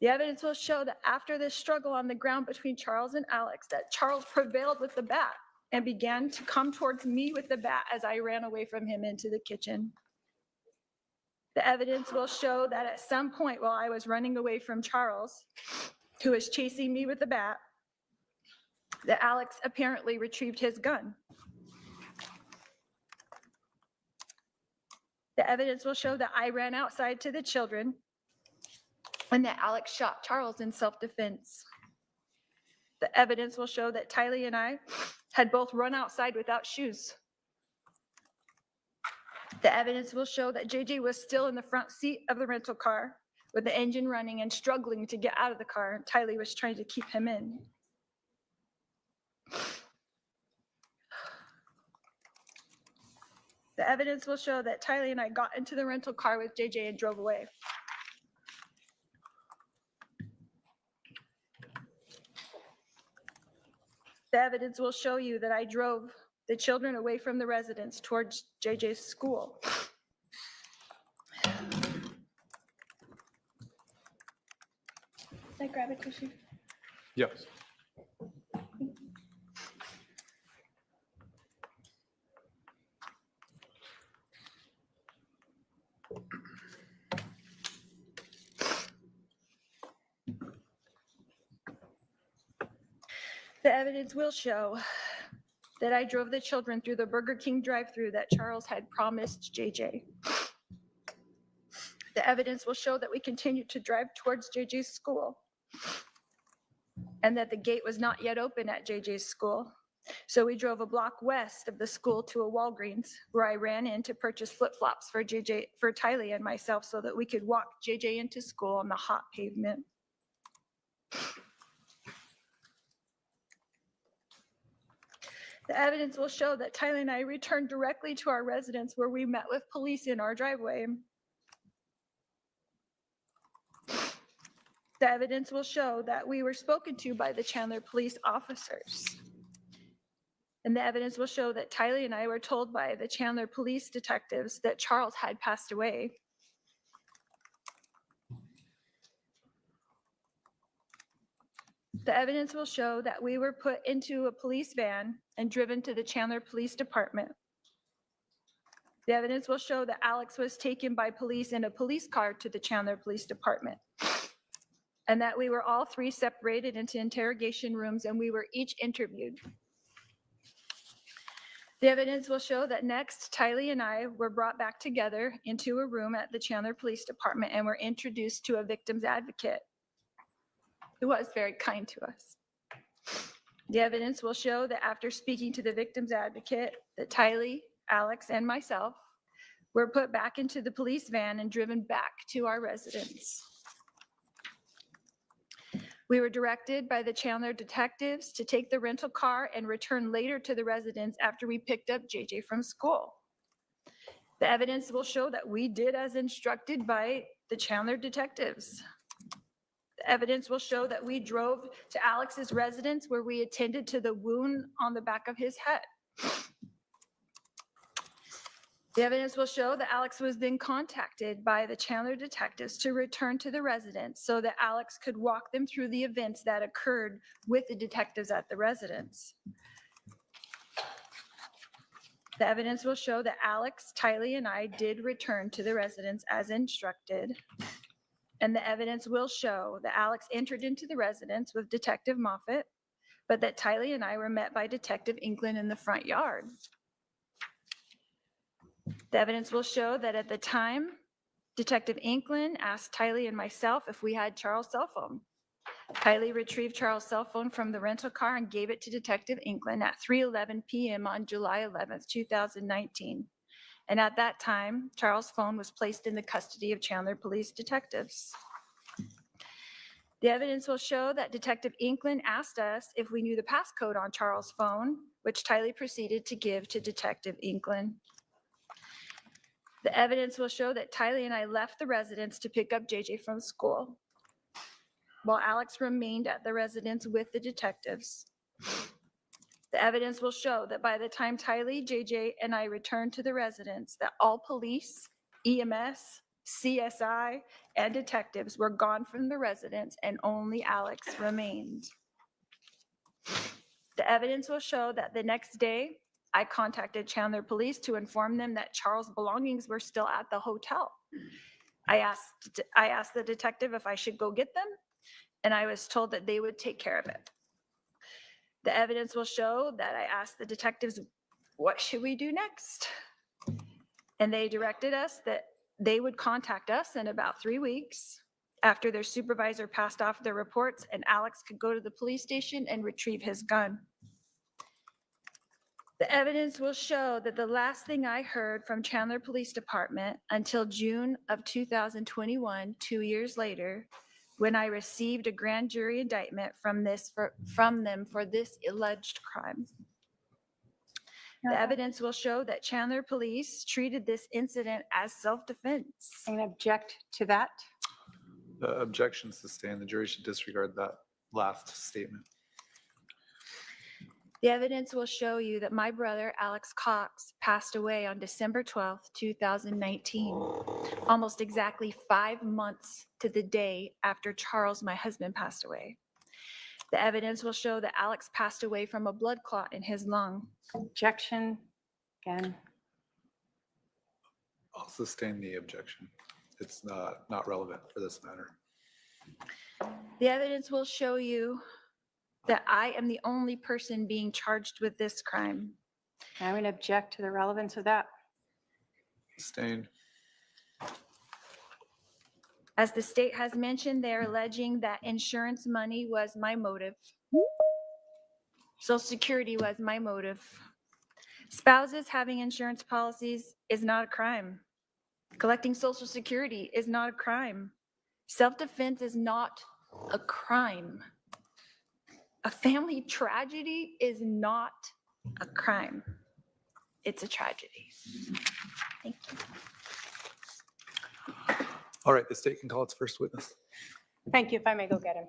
The evidence will show that after this struggle on the ground between Charles and Alex, that Charles prevailed with the bat and began to come towards me with the bat as I ran away from him into the kitchen. The evidence will show that at some point while I was running away from Charles, who was chasing me with the bat, that Alex apparently retrieved his gun. The evidence will show that I ran outside to the children and that Alex shot Charles in self-defense. The evidence will show that Tylee and I had both run outside without shoes. The evidence will show that JJ was still in the front seat of the rental car with the engine running and struggling to get out of the car. Tylee was trying to keep him in. The evidence will show that Tylee and I got into the rental car with JJ and drove away. The evidence will show you that I drove the children away from the residence towards JJ's school. Can I grab a tissue? Yes. The evidence will show that I drove the children through the Burger King drive-thru that Charles had promised JJ. The evidence will show that we continued to drive towards JJ's school and that the gate was not yet open at JJ's school. So we drove a block west of the school to a Walgreens where I ran in to purchase flip-flops for Tylee and myself so that we could walk JJ into school on the hot pavement. The evidence will show that Tylee and I returned directly to our residence where we met with police in our driveway. The evidence will show that we were spoken to by the Chandler police officers. And the evidence will show that Tylee and I were told by the Chandler police detectives that Charles had passed away. The evidence will show that we were put into a police van and driven to the Chandler Police Department. The evidence will show that Alex was taken by police in a police car to the Chandler Police Department, and that we were all three separated into interrogation rooms and we were each interviewed. The evidence will show that next, Tylee and I were brought back together into a room at the Chandler Police Department and were introduced to a victim's advocate who was very kind to us. The evidence will show that after speaking to the victim's advocate, that Tylee, Alex, and myself were put back into the police van and driven back to our residence. We were directed by the Chandler detectives to take the rental car and return later to the residence after we picked up JJ from school. The evidence will show that we did as instructed by the Chandler detectives. The evidence will show that we drove to Alex's residence where we attended to the wound on the back of his head. The evidence will show that Alex was then contacted by the Chandler detectives to return to the residence so that Alex could walk them through the events that occurred with the detectives at the residence. The evidence will show that Alex, Tylee, and I did return to the residence as instructed. And the evidence will show that Alex entered into the residence with Detective Moffett, but that Tylee and I were met by Detective Inkland in the front yard. The evidence will show that at the time, Detective Inkland asked Tylee and myself if we had Charles' cell phone. Tylee retrieved Charles' cell phone from the rental car and gave it to Detective Inkland at 3:11 p.m. on July 11th, 2019. And at that time, Charles' phone was placed in the custody of Chandler police detectives. The evidence will show that Detective Inkland asked us if we knew the passcode on Charles' phone, which Tylee proceeded to give to Detective Inkland. The evidence will show that Tylee and I left the residence to pick up JJ from school, while Alex remained at the residence with the detectives. The evidence will show that by the time Tylee, JJ, and I returned to the residence, that all police, EMS, CSI, and detectives were gone from the residence and only Alex remained. The evidence will show that the next day, I contacted Chandler Police to inform them that Charles' belongings were still at the hotel. I asked the detective if I should go get them, and I was told that they would take care of it. The evidence will show that I asked the detectives, what should we do next? And they directed us that they would contact us in about 3 weeks after their supervisor passed off their reports and Alex could go to the police station and retrieve his gun. The evidence will show that the last thing I heard from Chandler Police Department until June of 2021, 2 years later, when I received a grand jury indictment from them for this alleged crime. The evidence will show that Chandler Police treated this incident as self-defense. I'm going to object to that. The objection sustained. The jury should disregard that last statement. The evidence will show you that my brother, Alex Cox, passed away on December 12th, 2019, almost exactly 5 months to the day after Charles, my husband, passed away. The evidence will show that Alex passed away from a blood clot in his lung. Objection again. I'll sustain the objection. It's not relevant for this matter. The evidence will show you that I am the only person being charged with this crime. I'm going to object to the relevance of that. Sustained. As the state has mentioned, they're alleging that insurance money was my motive. Social Security was my motive. Spouses having insurance policies is not a crime. Collecting Social Security is not a crime. Self-defense is not a crime. A family tragedy is not a crime. It's a tragedy. Thank you. All right, the state can call its first witness. Thank you. If I may go get him.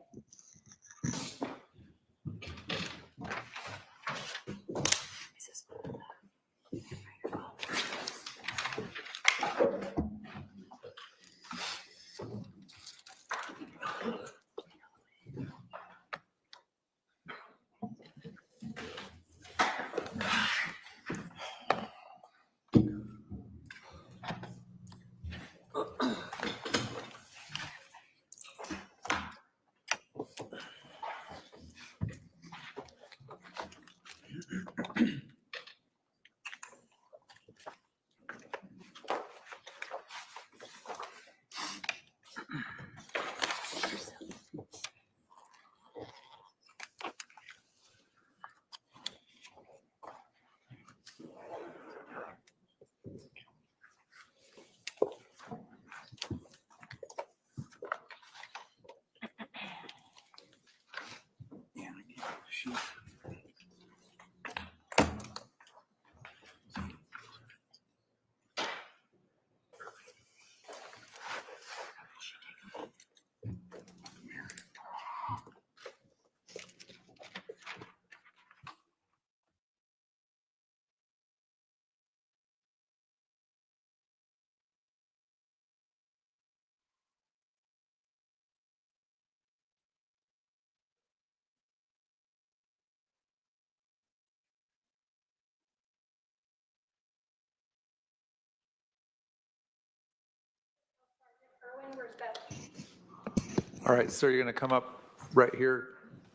All right, sir, you're going to come up right here.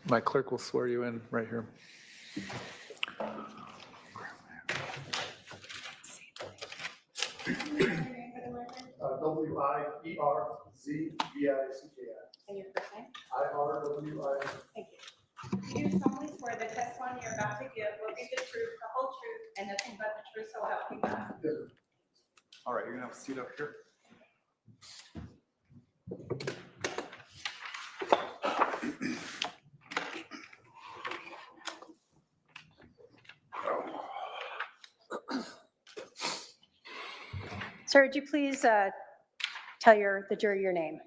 My clerk will swear you in right here. W-I-E-R-Z-B-I-C-K-I. And your first name? I-R-W-I. Thank you. Do you solemnly swear the testimony you're about to give will be the truth, the whole truth, and nothing but the truth, so help you God? All right, you're going to have a seat up here. Sir, would you please tell the jury your name?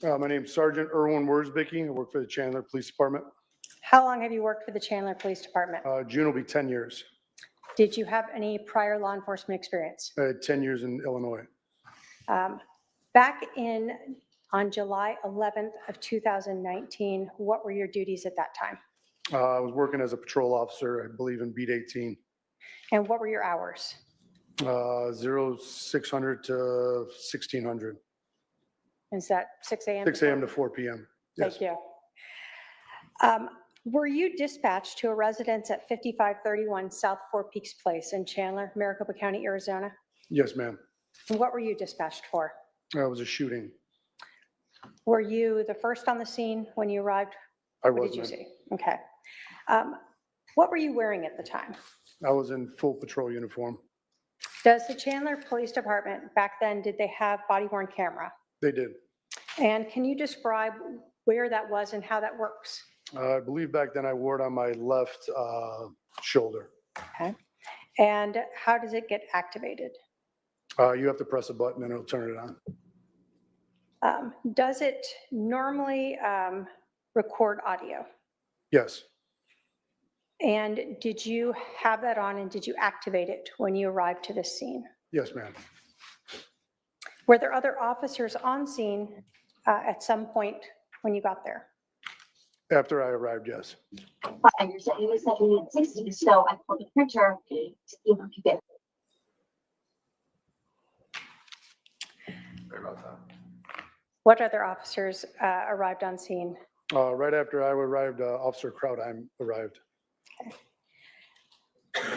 My name's Sergeant Erwin Worsbicky. I work for the Chandler Police Department. How long have you worked for the Chandler Police Department? June will be 10 years. Did you have any prior law enforcement experience? I had 10 years in Illinois. Back on July 11th of 2019, what were your duties at that time? I was working as a patrol officer, I believe in beat 18. And what were your hours? 0600 to 1600. Is that 6 a.m.? 6 a.m. to 4 p.m. Yes. Thank you. Were you dispatched to a residence at 5531 South Four Peaks Place in Chandler, Maricopa County, Arizona? Yes, ma'am. And what were you dispatched for? It was a shooting. Were you the first on the scene when you arrived? I What was, did you ma'am. see? Okay. What were you wearing at the time? I was in full patrol uniform. Does the Chandler Police Department, back then, did they have body worn camera? They did. And can you describe where that was and how that works? I believe back then I wore it on my left shoulder. Okay. And how does it get activated? You have to press a button and it'll turn it on. Does it normally record audio? Yes, And did you have that on and did you activate it when you arrived to this scene? yes, ma'am. Were there other officers on scene at some point when you got there? After I arrived, yes. And you're saying it was 760, so I pulled the printer to see if I could get. Sorry about that. What other officers arrived on scene? Right after I arrived, Officer Krautheim arrived.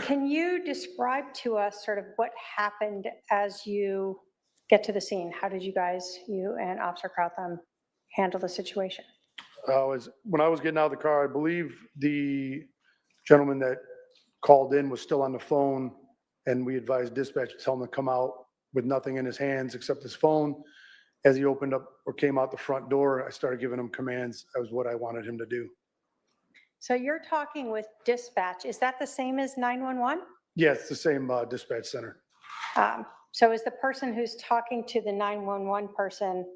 Can you describe to us sort of what happened as you get to the scene? How did you guys, you and Officer Krautheim, handle the situation? When I was getting out of the car, I believe the gentleman that called in was still on the phone, and we advised dispatch to tell him to come out with nothing in his hands except his phone. As he opened up or came out the front door, I started giving him commands. That was what I wanted him to do. So you're talking with dispatch. Is that the same as 911? Yeah, it's the same dispatch center. So is the person who's talking to the 911 person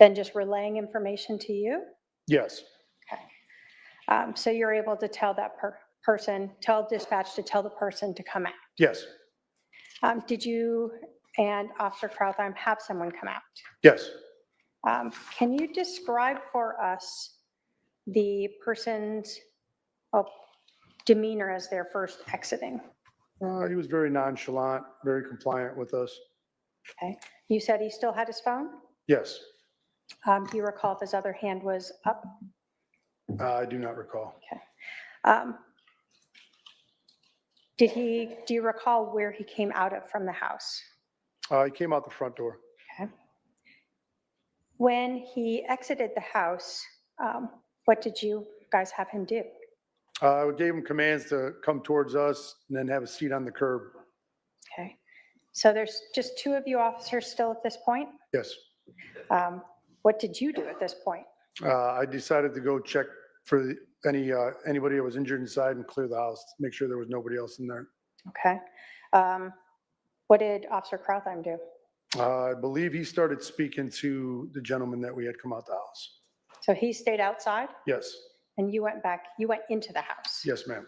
then just relaying information to you? Yes, Okay. So you're able to tell that person, tell dispatch to tell the person to come out. yes, Did you and Officer Krautheim have someone come out? yes. Can you describe for us the person's demeanor as they're first exiting? He was very nonchalant, very compliant with us. Okay. You said he still had his phone? Yes, Do you recall if his other hand was up? I do not recall. Um, do you recall where he came out of from the house? He came out the front door. Okay. When he exited the house, what did you guys have him do? I gave him commands to come towards us and then have a seat on the curb. Okay. So there's just two of you officers still at this point? Yes. What did you do at this point? I decided to go check for anybody that was injured inside and clear the house, make sure there was nobody else in there. Okay. What did Officer Krautheim do? I believe he started speaking to the gentleman that we had come out the house. So he stayed outside Yes, and you went into the house? yes, ma'am.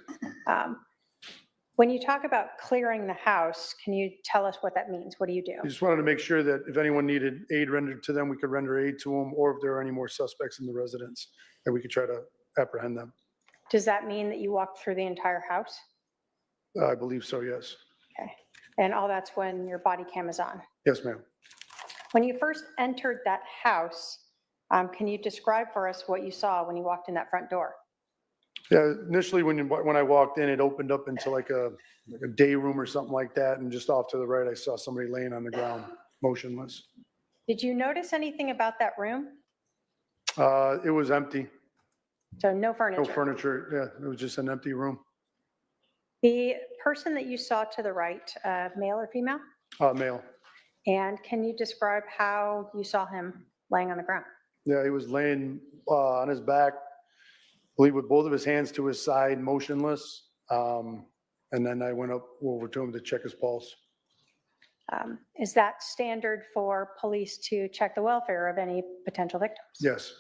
When you talk about clearing the house, can you tell us what that means? What do you do? We just wanted to make sure that if anyone needed aid rendered to them, we could render aid to them, or if there are any more suspects in the residence, that we could try to apprehend them. Does that mean that you walked through the entire house? I believe so, yes. Okay. And all that's when your body cam is on? Yes, ma'am. When you first entered that house, can you describe for us what you saw when you walked in that front door? Yeah, initially when I walked in, it opened up into like a day room or something like that. And just off to the right, I saw somebody laying on the ground, motionless. Did you notice anything about that room? It was empty, So no furniture? no furniture. Yeah, it was just an empty room. The person that you saw to the right, male or female? Male. And can you describe how you saw him laying on the ground? Yeah, he was laying on his back, I believe with both of his hands to his side, motionless. And then I went over to him to check his pulse. Is that standard for police to check the welfare of any potential victims? Yes.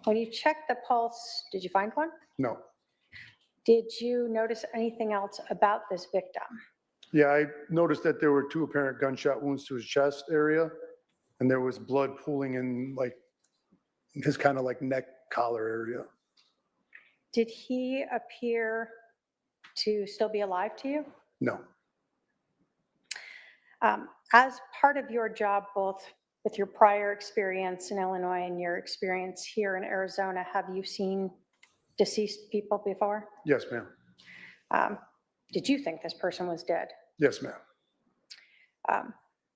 When you checked the pulse, did you find one? No. Did you notice anything else about this victim? Yeah, I noticed that there were 2 apparent gunshot wounds to his chest area, and there was blood pooling in like his kind of like neck collar area. Did he appear to still be alive to you? No. As part of your job, both with your prior experience in Illinois and your experience here in Arizona, have you seen deceased people before? Yes, ma'am. Did you think this person was dead? Yes, ma'am.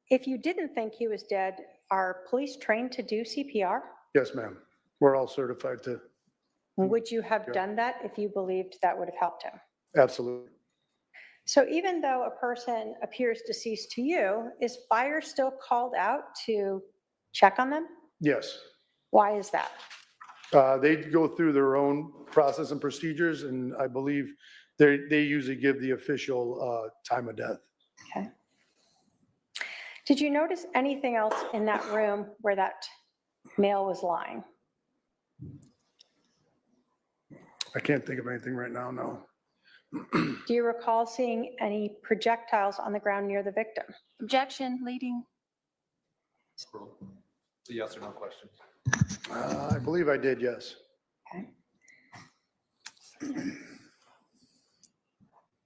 If you didn't think he was dead, are police trained to do CPR? Yes, ma'am. We're all certified to. Would you have Yeah. done that if you believed that would have helped him? Absolutely. So even though a person appears deceased to you, is fire still called out to check on them? Yes. Why is that? They go through their own process and procedures, and I believe they usually give the official time of death. Okay. Did you notice anything else in that room where that male was lying? I can't think of anything right now, no. Do you recall seeing any projectiles on the ground near the victim? Objection, leading. It's a yes or no question. I believe I did, yes. Okay.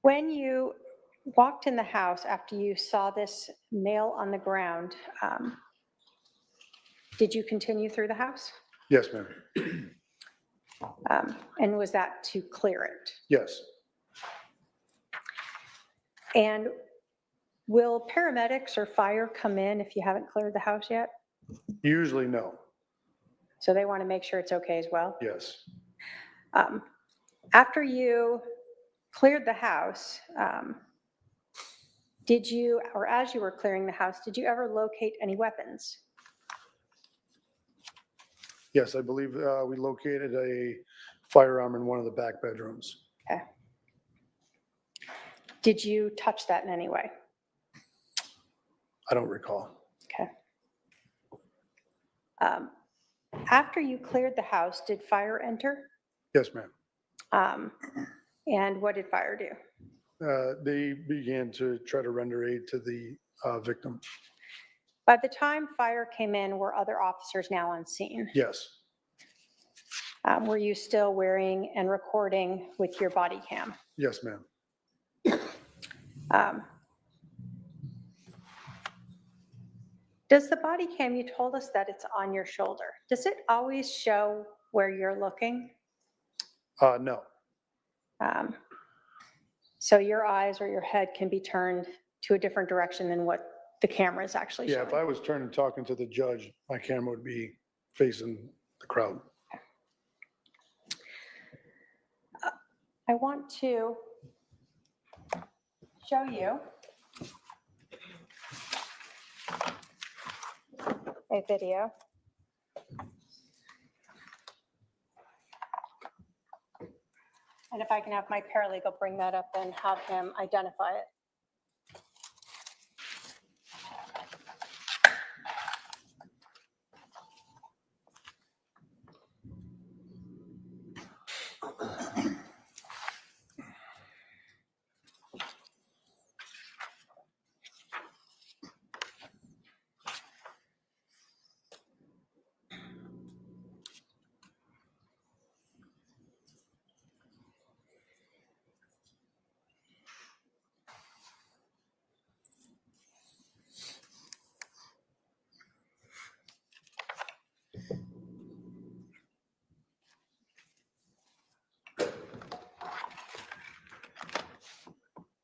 When you walked in the house after you saw this male on the ground, did you continue through the house? Yes, ma'am. And was that to clear it? Yes. And will paramedics or fire come in if you haven't cleared the house yet? Usually, no. So they want to make sure it's okay as well? Yes. After you cleared the house, did you, or as you were clearing the house, did you ever locate any weapons? Yes, I believe we located a firearm in one of the back bedrooms. Okay. Did you touch that in any way? I don't recall. Okay. After you cleared the house, did fire enter? Yes, ma'am. And what did fire do? They began to try to render aid to the victim. By the time fire came in, were other officers now on scene? Yes. Were you still wearing and recording with your body cam? Yes, ma'am. Does the body cam, you told us that it's on your shoulder. Does it always show where you're looking? No. So your eyes or your head can be turned to a different direction than what the camera is actually Yeah, showing? if I was turning talking to the judge, my camera would be facing the crowd. I want to show you a video. And if I can have my paralegal bring that up and have him identify it.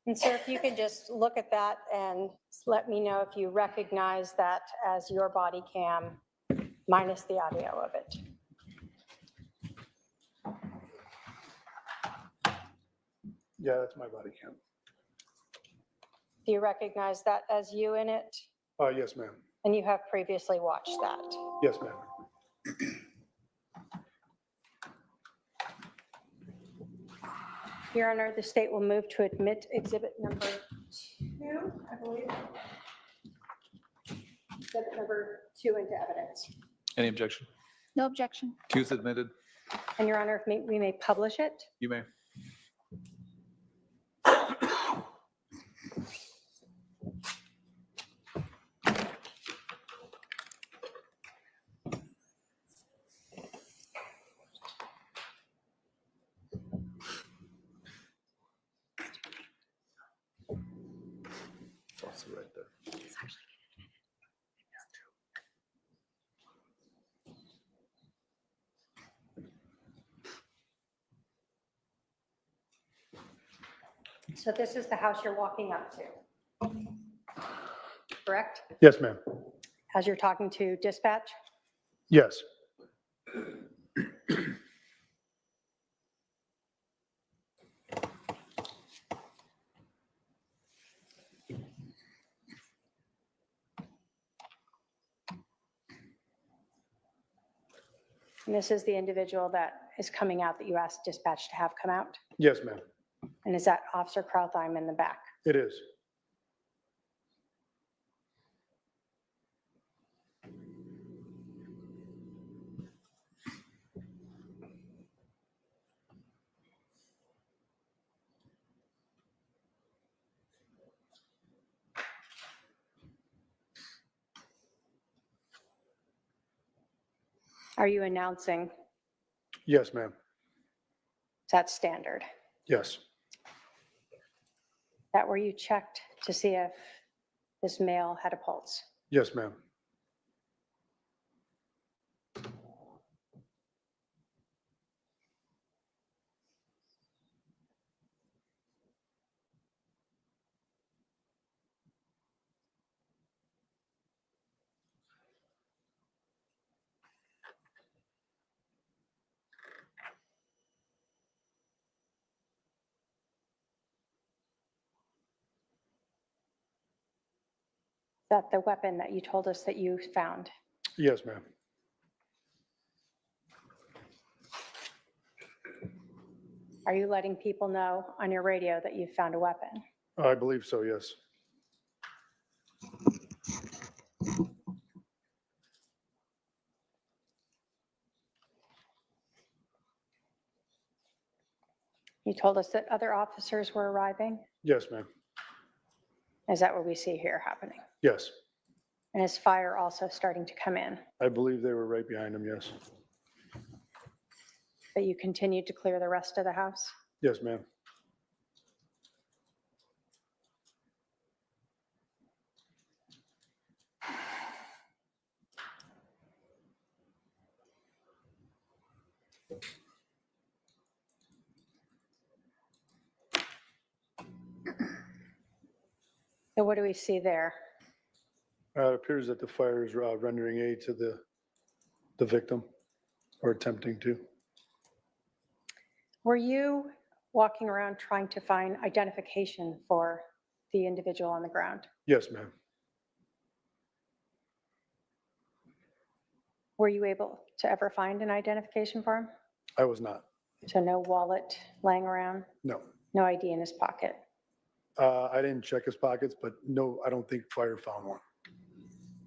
And so if you could just look at that and let me know if you recognize that as your body cam minus the audio of it. Yeah, that's my body cam. Do you recognize that as you in it? Yes, ma'am. And you have previously watched that? Yes, ma'am. Your Honor, the state will move to admit exhibit number 2, I believe. Exhibit number 2 into evidence. Any objection? No objection. Two is admitted. And Your Honor, if we may publish it. You may. Also right there. So this is the house you're walking up to, correct? Yes, ma'am. As you're talking to dispatch? Yes. And this is the individual that is coming out that you asked dispatch to have come out? Yes, ma'am. And is that Officer Krautheim in the back? It is. Are you announcing Yes, ma'am. that standard? Yes. That where you checked to see if this male had a pulse? Yes, ma'am. Is that the weapon that you told us that you found? Yes, ma'am. Are you letting people know on your radio that you found a weapon? I believe so, yes. You told us that other officers were arriving? Yes, ma'am. Is that what we see here happening? Yes. And is fire also starting to come in? I believe they were right behind him, yes. That you continued to clear the rest of the house? Yes, ma'am. So what do we see there? It appears that the fire is rendering aid to the victim, or attempting to. Were you walking around trying to find identification for the individual on the ground? Yes, ma'am. Were you able to ever find an identification for him? I was not. So no wallet laying around, No. no ID in his pocket? I didn't check his pockets, but no, I don't think fire found one.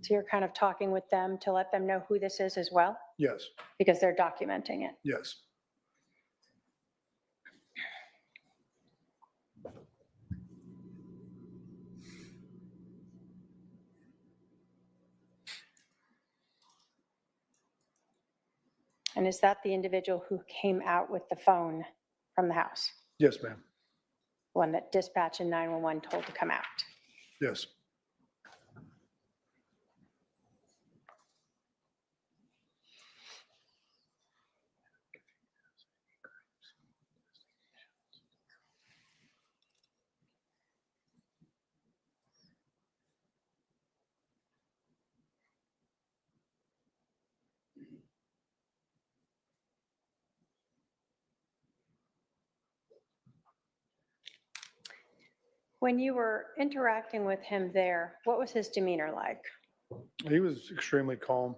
So you're kind of talking with them to let them know who this is as well? Yes, Because they're documenting it. yes. And is that the individual who came out with the phone from the house? Yes, ma'am. The one that dispatch and 911 told to come out? Yes. When you were interacting with him there, what was his demeanor like? He was extremely calm.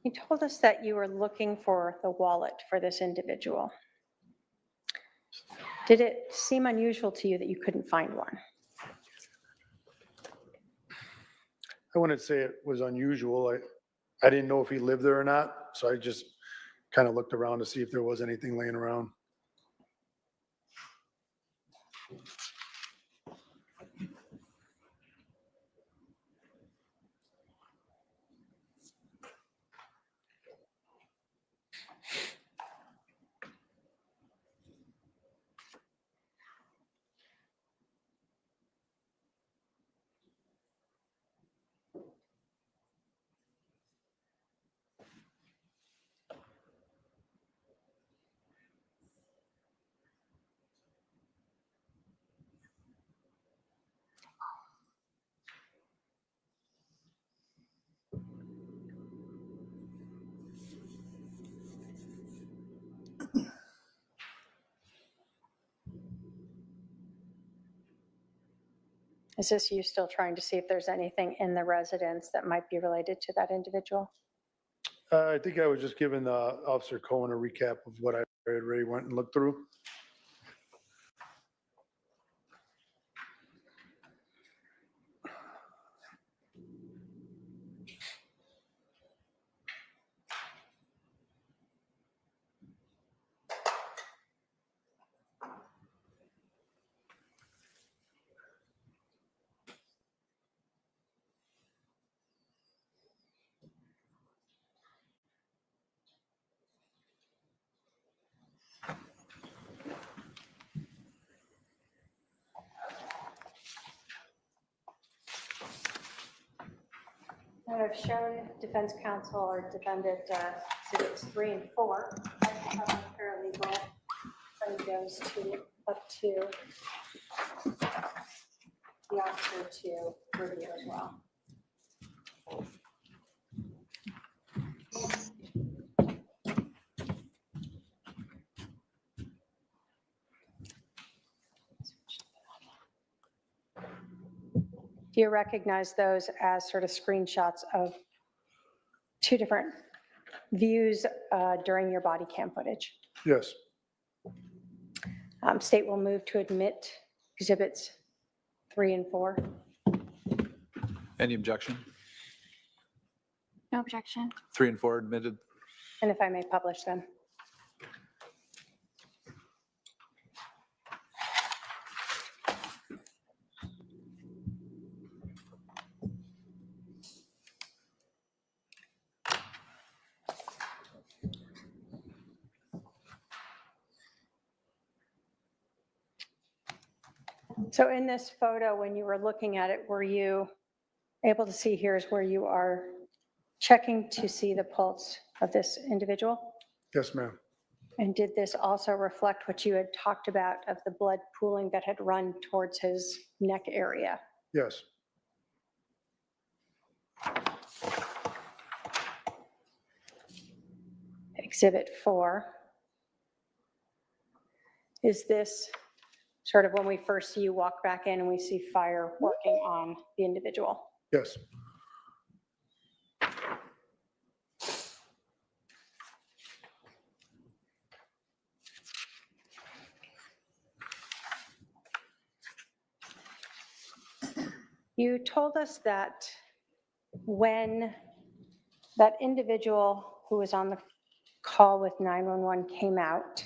You told us that you were looking for the wallet for this individual. Did it seem unusual to you that you couldn't find one? I wouldn't say it was unusual. I didn't know if he lived there or not, so I just kind of looked around to see if there was anything laying around. Is this you still trying to see if there's anything in the residence that might be related to that individual? I think I was just giving Officer Cohen a recap of what I already went and looked through. I've shown defense counsel or defendant exhibits 3 and 4. I have a paralegal and goes up to the officer to review as well. Do you recognize those as sort of screenshots of 2 different views during your body cam footage? Yes. State will move to admit exhibits 3 and 4. Any objection? No objection. 3 and 4 admitted. And if I may publish them. So in this photo, when you were looking at it, were you able to see here's where you are checking to see the pulse of this individual? Yes, ma'am. And did this also reflect what you had talked about of the blood pooling that had run towards his neck area? Yes. Exhibit 4. Is this sort of when we first see you walk back in and we see fire working on the individual? Yes. You told us that when that individual who was on the call with 911 came out,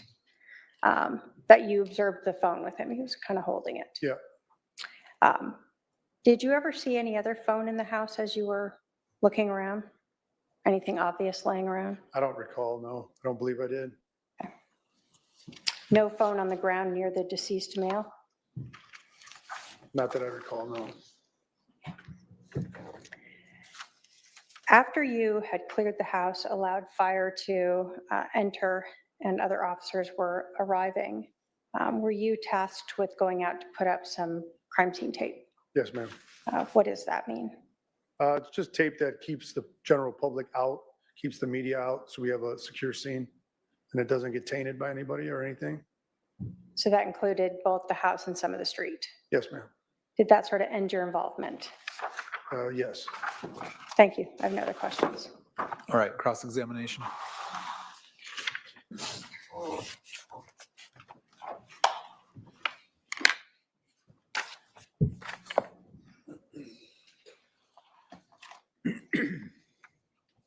that you observed the phone with him. He was kind of holding it. Yeah. Did you ever see any other phone in the house as you were looking around? Anything obvious laying around? I don't recall. No, I don't believe I did. No phone on the ground near the deceased male? Not that I recall. No. After you had cleared the house, allowed fire to enter, and other officers were arriving, were you tasked with going out to put up some crime scene tape? Yes, ma'am. What does that mean? It's just tape that keeps the general public out, keeps the media out, so we have a secure scene, and it doesn't get tainted by anybody or anything. So that included both the house and some of the street. Yes, ma'am. Did that sort of end your involvement? Yes. Thank you. I have no other questions. All right, cross-examination.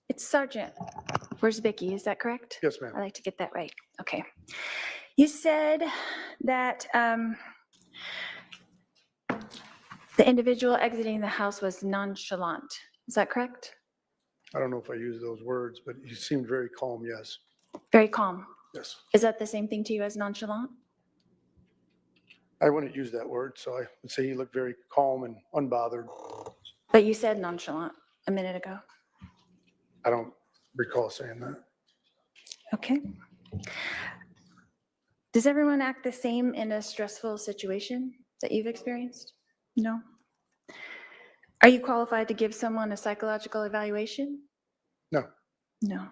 It's Sergeant. Where's Vicky? Is that correct? Yes, ma'am. I like to get that right. Okay. You said that the individual exiting the house was nonchalant. Is that correct? I don't know if I used those words, but he seemed very calm. Yes. Very calm. Yes. Is that the same thing to you as nonchalant? I wouldn't use that word, so I would say he looked very calm and unbothered. But you said nonchalant a minute ago. I don't recall saying that. Okay. Does everyone act the same in a stressful situation that you've experienced? No? Are you qualified to give someone a psychological evaluation? No. No.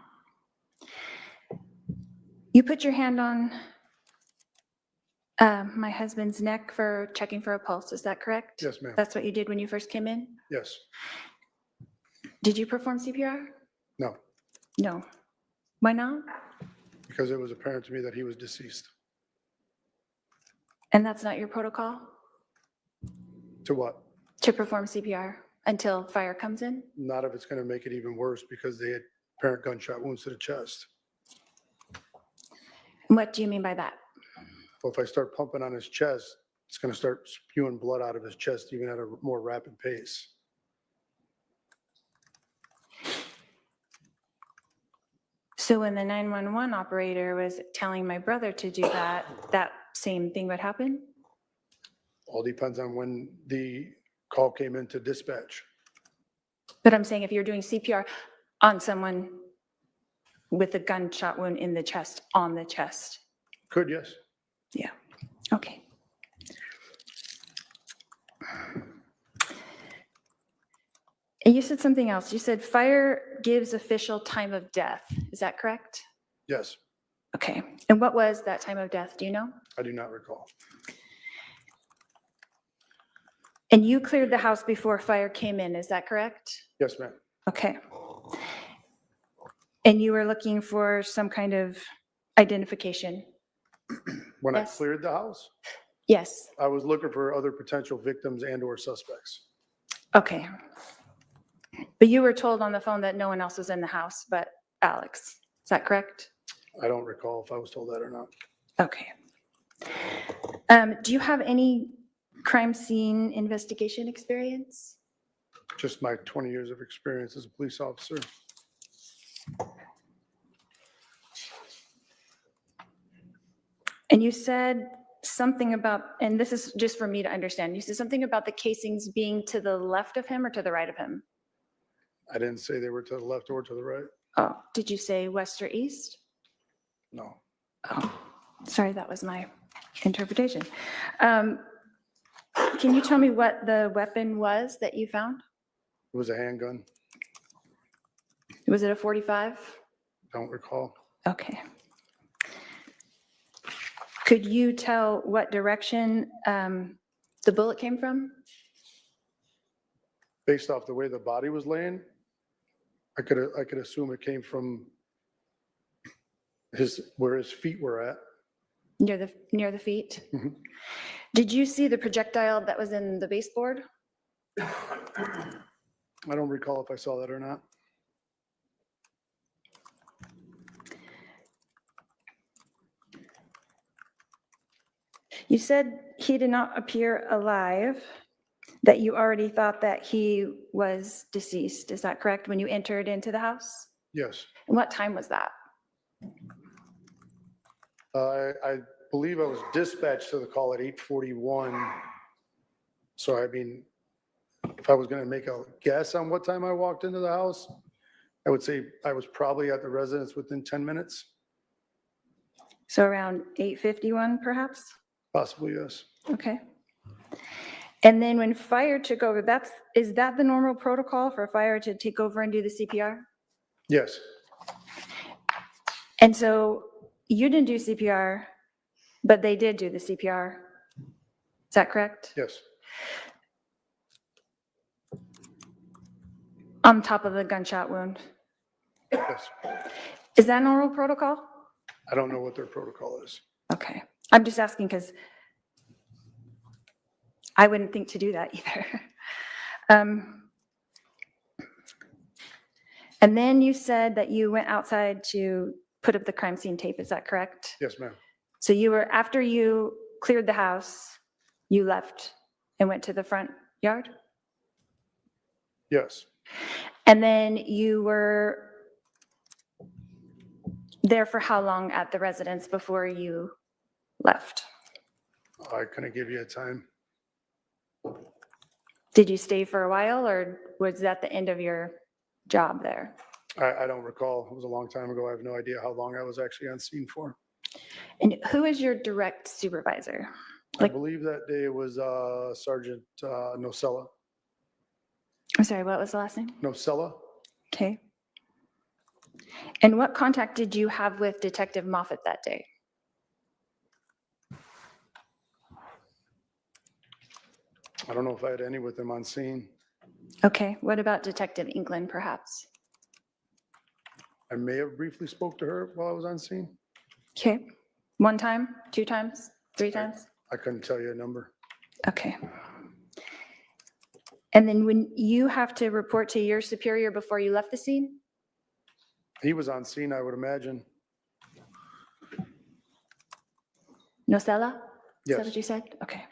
You put your hand on My husband's neck for checking for a pulse, is that correct? Yes, ma'am. That's what you did when you first came in? Yes. Did you perform CPR? No, No. Why not? because it was apparent to me that he was deceased. And that's not your protocol To what? to perform CPR until fire comes in? Not if it's going to make it even worse because they had apparent gunshot wounds to the chest. What do you mean by that? Well, if I start pumping on his chest, it's going to start spewing blood out of his chest even at a more rapid pace. So when the 911 operator was telling my brother to do that, that same thing would happen? All depends on when the call came into dispatch. But I'm saying if you're doing CPR on someone with a gunshot wound in the chest, on the chest. Could, yes. Yeah, okay. And you said something else. You said fire gives official time of death. Is that correct? Yes, Okay. And what was that time of death? Do you know? I do not recall. And you cleared the house before fire came in. Is that correct? Yes, ma'am. Okay. And you were looking for some kind of identification? When I Yes. cleared the house, Yes. I was looking for other potential victims and or suspects. Okay. But you were told on the phone that no one else was in the house but Alex. Is that correct? I don't recall if I was told that or not. Okay. Do you have any crime scene investigation experience? Just my 20 years of experience as a police officer. And you said something about, and this is just for me to understand, you said something about the casings being to the left of him or to the right of him? I didn't say they were to the left or to the right. Oh, did you say west or east? No. Oh, sorry, that was my interpretation. Can you tell me what the weapon was that you found? It was a handgun. Was it a 45? Don't recall. Okay. Could you tell what direction the bullet came from? Based off the way the body was laying, I could assume it came from where his feet were at. Near the feet? Mhm. Did you see the projectile that was in the baseboard? I don't recall if I saw that or not. You said he did not appear alive, that you already thought that he was deceased. Is that correct, when you entered into the house? Yes. And what time was that? I believe I was dispatched to the call at 8:41. So I mean, if I was going to make a guess on what time I walked into the house, I would say I was probably at the residence within 10 minutes, So around 8:51 perhaps? possibly, yes. Okay. And then when fire took over, is that the normal protocol for fire to take over and do the CPR? Yes, And so you didn't do CPR, but they did do the CPR. Is that correct? yes, On top of the gunshot wound. yes. Is that normal protocol? I don't know what their protocol is. Okay. I'm just asking because I wouldn't think to do that either. And then you said that you went outside to put up the crime scene tape. Is that correct? Yes, ma'am. So after you cleared the house, you left and went to the front yard? Yes, And then you were there for how long at the residence before you left? I couldn't give you a time. Did you stay for a while or was that the end of your job there? I don't recall. It was a long time ago. I have no idea how long I was actually on scene for. And who is your direct supervisor? I Like- believe that day was Sergeant Nocella. I'm sorry, what was the last name? Nocella? Okay. And what contact did you have with Detective Moffett that day? I don't know if I had any with him on scene. Okay, what about Detective England, perhaps? I may have briefly spoke to her while I was on scene. Okay, 1 time, 2 times, 3 times? I couldn't tell you a number. Okay. And then when you have to report to your superior before you left the scene? He was on scene, I would imagine. Nocella? Is that Yes. what you said? Okay.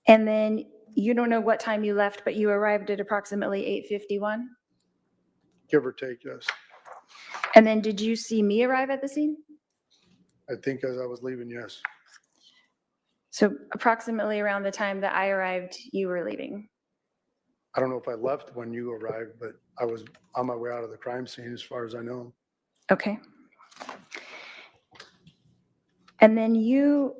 And then you don't know what time you left, but you arrived at approximately 8:51? Give or take, yes. And then did you see me arrive at the scene? I think as I was leaving, yes. So approximately around the time that I arrived, you were leaving? I don't know if I left when you arrived, but I was on my way out of the crime scene as far as I know. Okay. And then you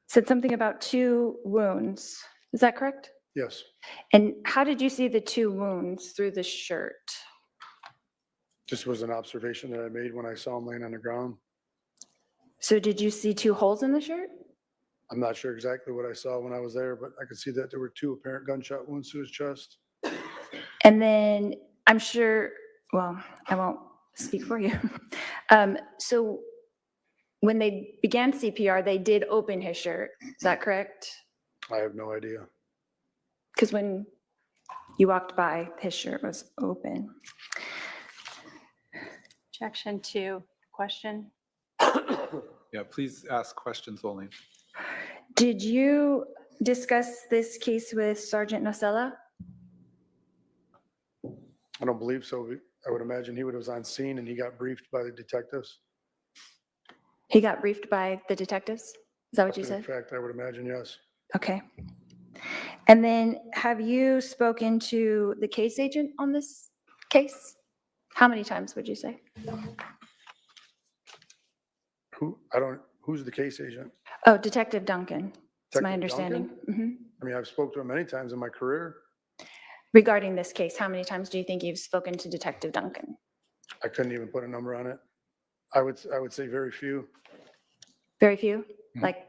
said something about 2 wounds. Is that correct? Yes. And how did you see the 2 wounds through the shirt? Just was an observation that I made when I saw him laying on the ground. So did you see 2 holes in the shirt? I'm not sure exactly what I saw when I was there, but I could see that there were 2 apparent gunshot wounds to his chest. And then I'm sure, well, I won't speak for you. So when they began CPR, they did open his shirt. Is that correct? I have no idea. Because when you walked by, his shirt was open. Objection to question. Yeah, please ask questions only. Did you discuss this case with Sergeant Nocella? I don't believe so. I would imagine he was on scene and he got briefed by the detectives. He got briefed by the detectives? Is that what you In said? fact, I would imagine, yes. Okay. And then have you spoken to the case agent on this case? How many times would you say? Who's the case agent? Oh, Detective Duncan. It's my Detective understanding. Mhm. I mean, I've spoke to him many times in my career. Regarding this case, how many times do you think you've spoken to Detective Duncan? I couldn't even put a number on it. I would say very few. Very few? Like,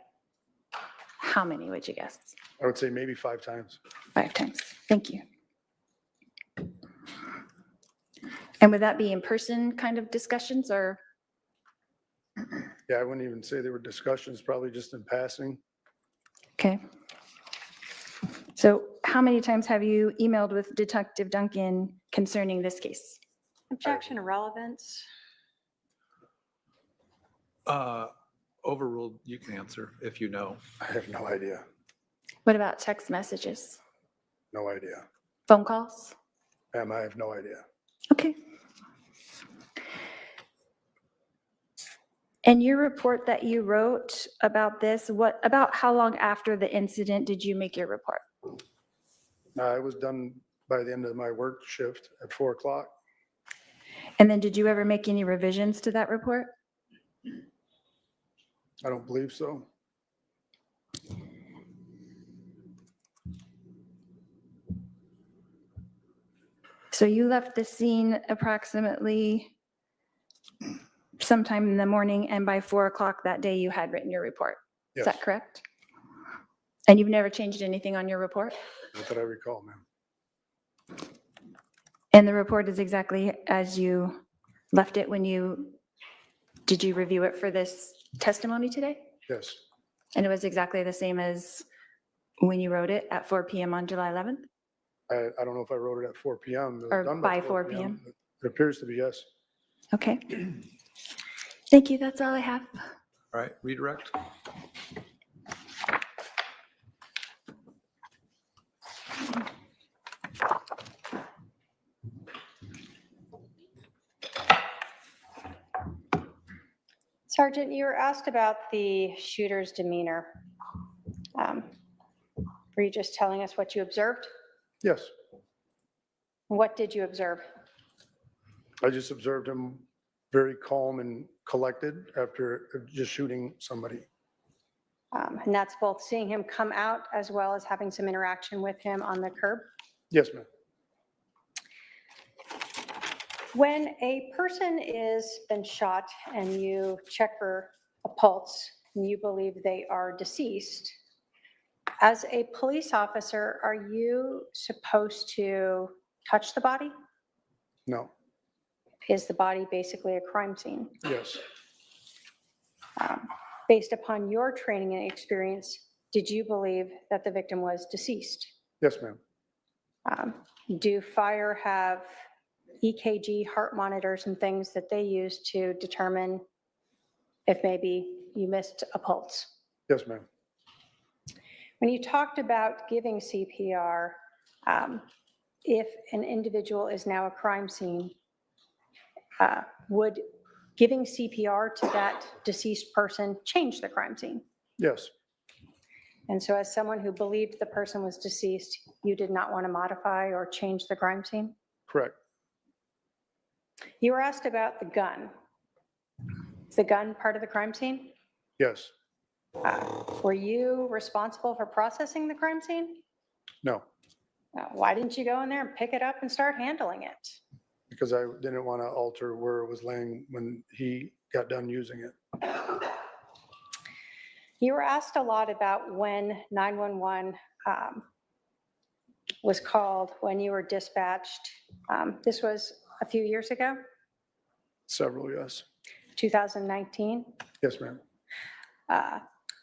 how many would you guess? I would say maybe 5 times. 5 times. Thank you. And would that be in-person kind of discussions or? Yeah, I wouldn't even say there were discussions, probably just in passing. Okay. So how many times have you emailed with Detective Duncan concerning this case? Objection to relevance. Overruled, you can answer if you know. I have no idea. What about text messages? No idea. Phone calls? Ma'am, I have no idea. Okay. And your report that you wrote about this, about how long after the incident did you make your report? I was done by the end of my work shift at 4 o'clock. And then did you ever make any revisions to that report? I don't believe so. So you left the scene approximately sometime in the morning, and by 4 o'clock that day you had written your report. Is Yes. that correct? And you've never changed anything on your report? Not that I recall, ma'am. And the report is exactly as you left it when did you review it for this testimony today? Yes. And it was exactly the same as when you wrote it at 4 PM on July 11th? I don't know if I wrote it at 4 PM. It was Or done by 4 PM. but It appears to be, yes. Okay. Thank you, that's all I have. All right, redirect. Sergeant, you were asked about the shooter's demeanor. Were you just telling us what you observed? Yes. What did you observe? I just observed him very calm and collected after just shooting somebody. And that's both seeing him come out as well as having some interaction with him on the curb? Yes, ma'am. When a person is been shot and you check for a pulse and you believe they are deceased, as a police officer, are you supposed to touch the body? No, Is the body basically a crime scene? yes, Based upon your training and experience, did you believe that the victim was deceased? yes, ma'am. Do fire have EKG, heart monitors, and things that they use to determine if maybe you missed a pulse? Yes, ma'am. When you talked about giving CPR, if an individual is now a crime scene, would giving CPR to that deceased person change the crime scene? Yes, And so as someone who believed the person was deceased, you did not want to modify or change the crime scene? correct. You were asked about the gun. Is the gun part of the crime scene? Yes, Were you responsible for processing the crime scene? no, Why didn't you go in there and pick it up and start handling it? because I didn't want to alter where it was laying when he got done using it. You were asked a lot about when 911 was called, when you were dispatched. This was a few years ago, Several, yes. 2019. Yes, ma'am.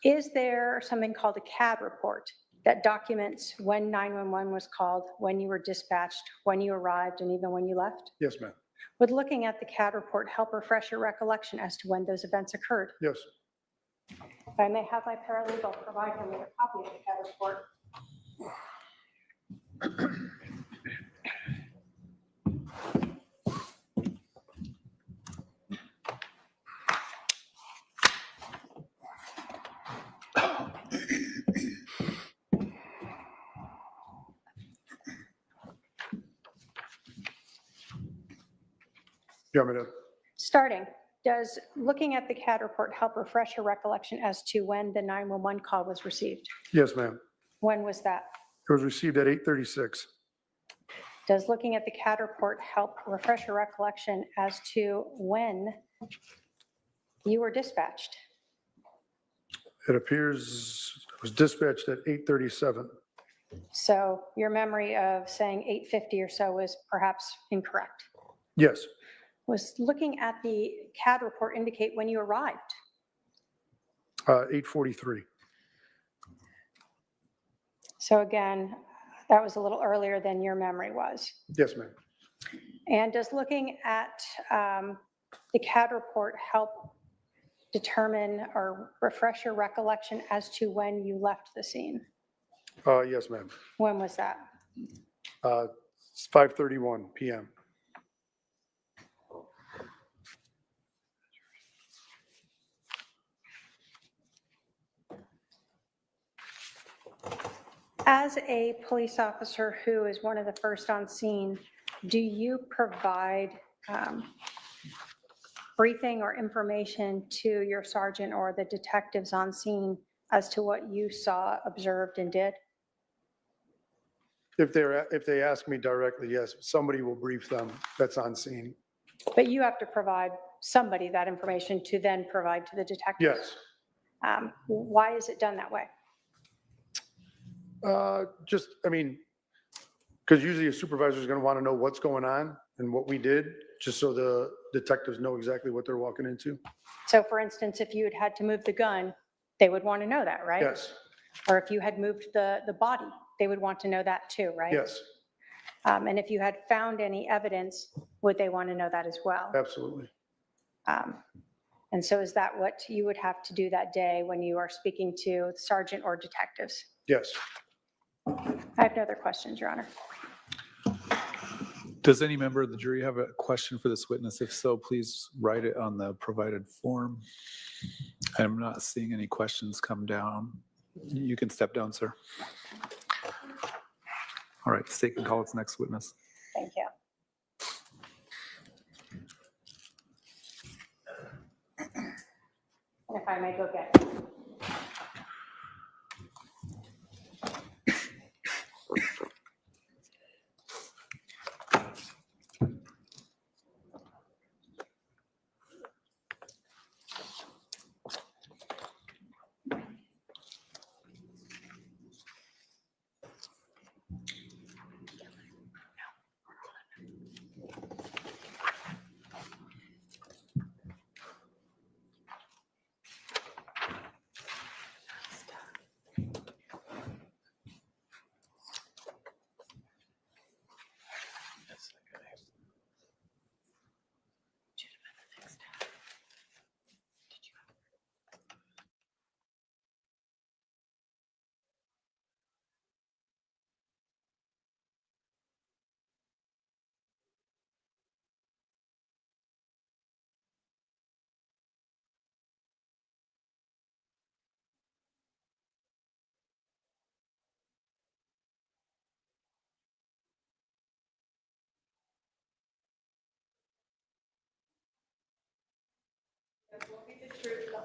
Is there something called a CAD report that documents when 911 was called, when you were dispatched, when you arrived, and even when you left? Yes, ma'am. Would looking at the CAD report help refresh your recollection as to when those events occurred? Yes, If I may have my paralegal provide him with a copy of the CAD report. you want me to? Starting, does looking at the CAD report help refresh your recollection as to when the 911 call was received? Yes, ma'am. When was that? It was received at 8:36. Does looking at the CAD report help refresh your recollection as to when you were dispatched? It appears it was dispatched at 8:37. So your memory of saying 8:50 or so was perhaps incorrect. Yes, Was looking at the CAD report indicate when you arrived? 8:43. So again, that was a little earlier than your memory was. Yes, ma'am. And does looking at the CAD report help determine or refresh your recollection as to when you left the scene? Yes, ma'am. When was that? It's 5:31 PM. As a police officer who is one of the first on scene, do you provide briefing or information to your sergeant or the detectives on scene as to what you saw, observed, and did? If they ask me directly, yes, somebody will brief them that's on scene. But you have to provide somebody that information to then provide to the detectives? Yes. Why is it done that way? Because usually a supervisor is going to want to know what's going on and what we did, just so the detectives know exactly what they're walking into. So for instance, if you had to move the gun, they would want to know that, right? Yes, Or if you had moved the body, they would want to know that too, right? yes, And if you had found any evidence, would they want to know that as well? absolutely. And so is that what you would have to do that day when you are speaking to sergeant or detectives? Yes. I have no other questions, Your Honor. Does any member of the jury have a question for this witness? If so, please write it on the provided form. I'm not seeing any questions come down. You can step down, sir. All right, state can call its next witness. Thank you. And if I may go get it.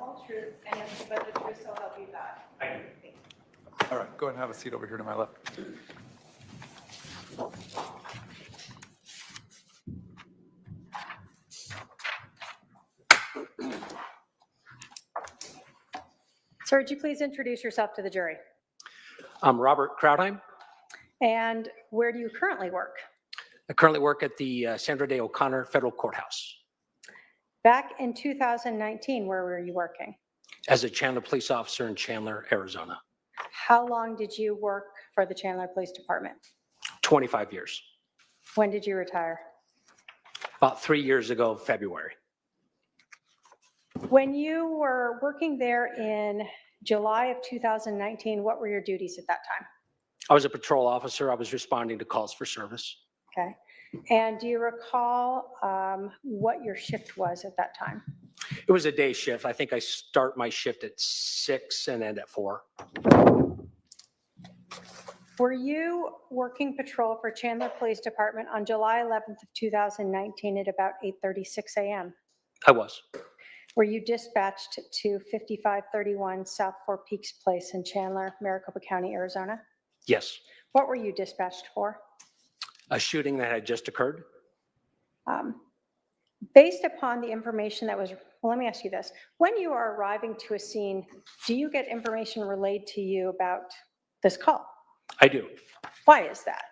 whole truth, and nothing but the truth, so help you God. All right, go ahead and have a seat over here to my left. Sir, would you please introduce yourself to the jury? I'm Robert Krautheim. And where do you currently work? I currently work at the Sandra Day O'Connor Federal Courthouse Back in 2019, where were you working? as a Chandler police officer in Chandler, Arizona. How long did you work for the Chandler Police Department? 25 years. When did you retire? About 3 years ago, February. When you were working there in July of 2019, what were your duties at that time? I was a patrol officer. I was responding to calls for service. Okay. And do you recall what your shift was at that time? It was a day shift. I think I start my shift at 6 and end at 4. Were you working patrol for Chandler Police Department on July 11th of 2019 at about 8:36 a.m.? I was. Were you dispatched to 5531 South Four Peaks Place in Chandler, Maricopa County, Arizona? Yes. What were you dispatched for? A shooting that had just occurred. Based upon the information that was, well, let me ask you this. When you are arriving to a scene, do you get information relayed to you about this call? I do. Why is that?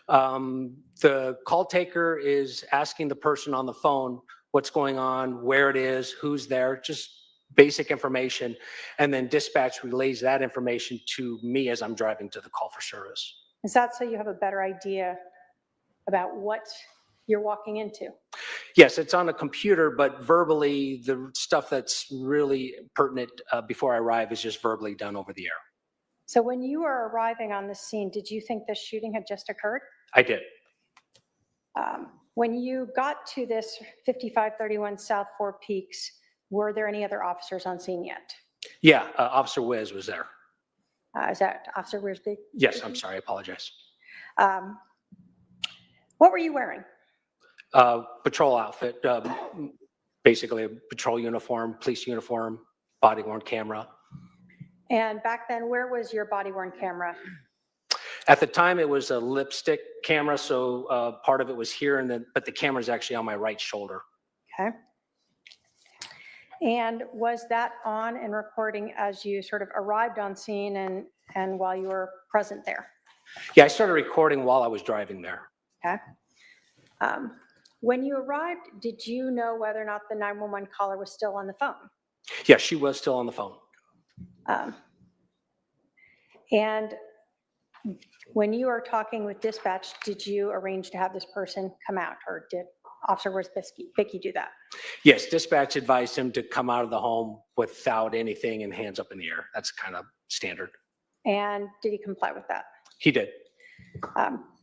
The call taker is asking the person on the phone what's going on, where it is, who's there, just basic information. And then dispatch relays that information to me as I'm driving to the call for service. Is that so you have a better idea about what you're walking into? Yes, it's on a computer, but verbally, the stuff that's really pertinent before I arrive is just verbally done over the air. So when you were arriving on the scene, did you think this shooting had just occurred? I did. When you got to this 5531 South Four Peaks, were there any other officers on scene yet? Yeah, Officer Wiz was there. Is that Officer Wiersbe? Yes, I'm sorry, I apologize. What were you wearing? Patrol outfit, basically a patrol uniform, police uniform, body worn camera. And back then, where was your body-worn camera? At the time, it was a lipstick camera, so part of it was here, but the camera's actually on my right shoulder. Okay. And was that on and recording as you sort of arrived on scene and while you were present there? Yeah, I started recording while I was driving there. Okay. When you arrived, did you know whether or not the 911 caller was still on the phone? Yeah, she was still on the phone. And when you were talking with dispatch, did you arrange to have this person come out, or did Officer Wiersbe do that? Yes, dispatch advised him to come out of the home without anything and hands up in the air. That's kind of standard. And did he comply with that? He did.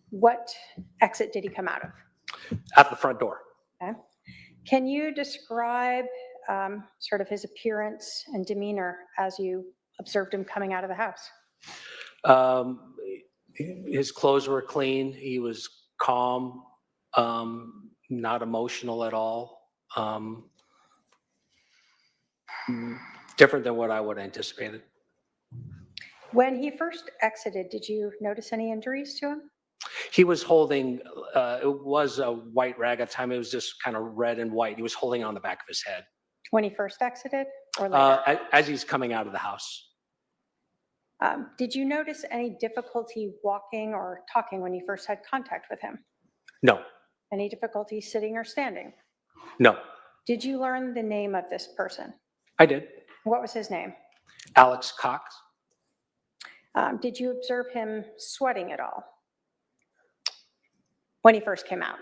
What exit did he come out of? At the front door. Okay. Can you describe sort of his appearance and demeanor as you observed him coming out of the house? His clothes were clean. He was calm, not emotional at all. Different than what I would have anticipated. When he first exited, did you notice any injuries to him? He was holding, it was a white rag at the time. It was just kind of red and white. He was holding on the back of his head. When he first exited or later? As he's coming out of the house. Did you notice any difficulty walking or talking when you first had contact with him? No, Any difficulty sitting or standing? no, Did you learn the name of this person? I did. What was his name? Alex Cox. Did you observe him sweating at all when he first came out?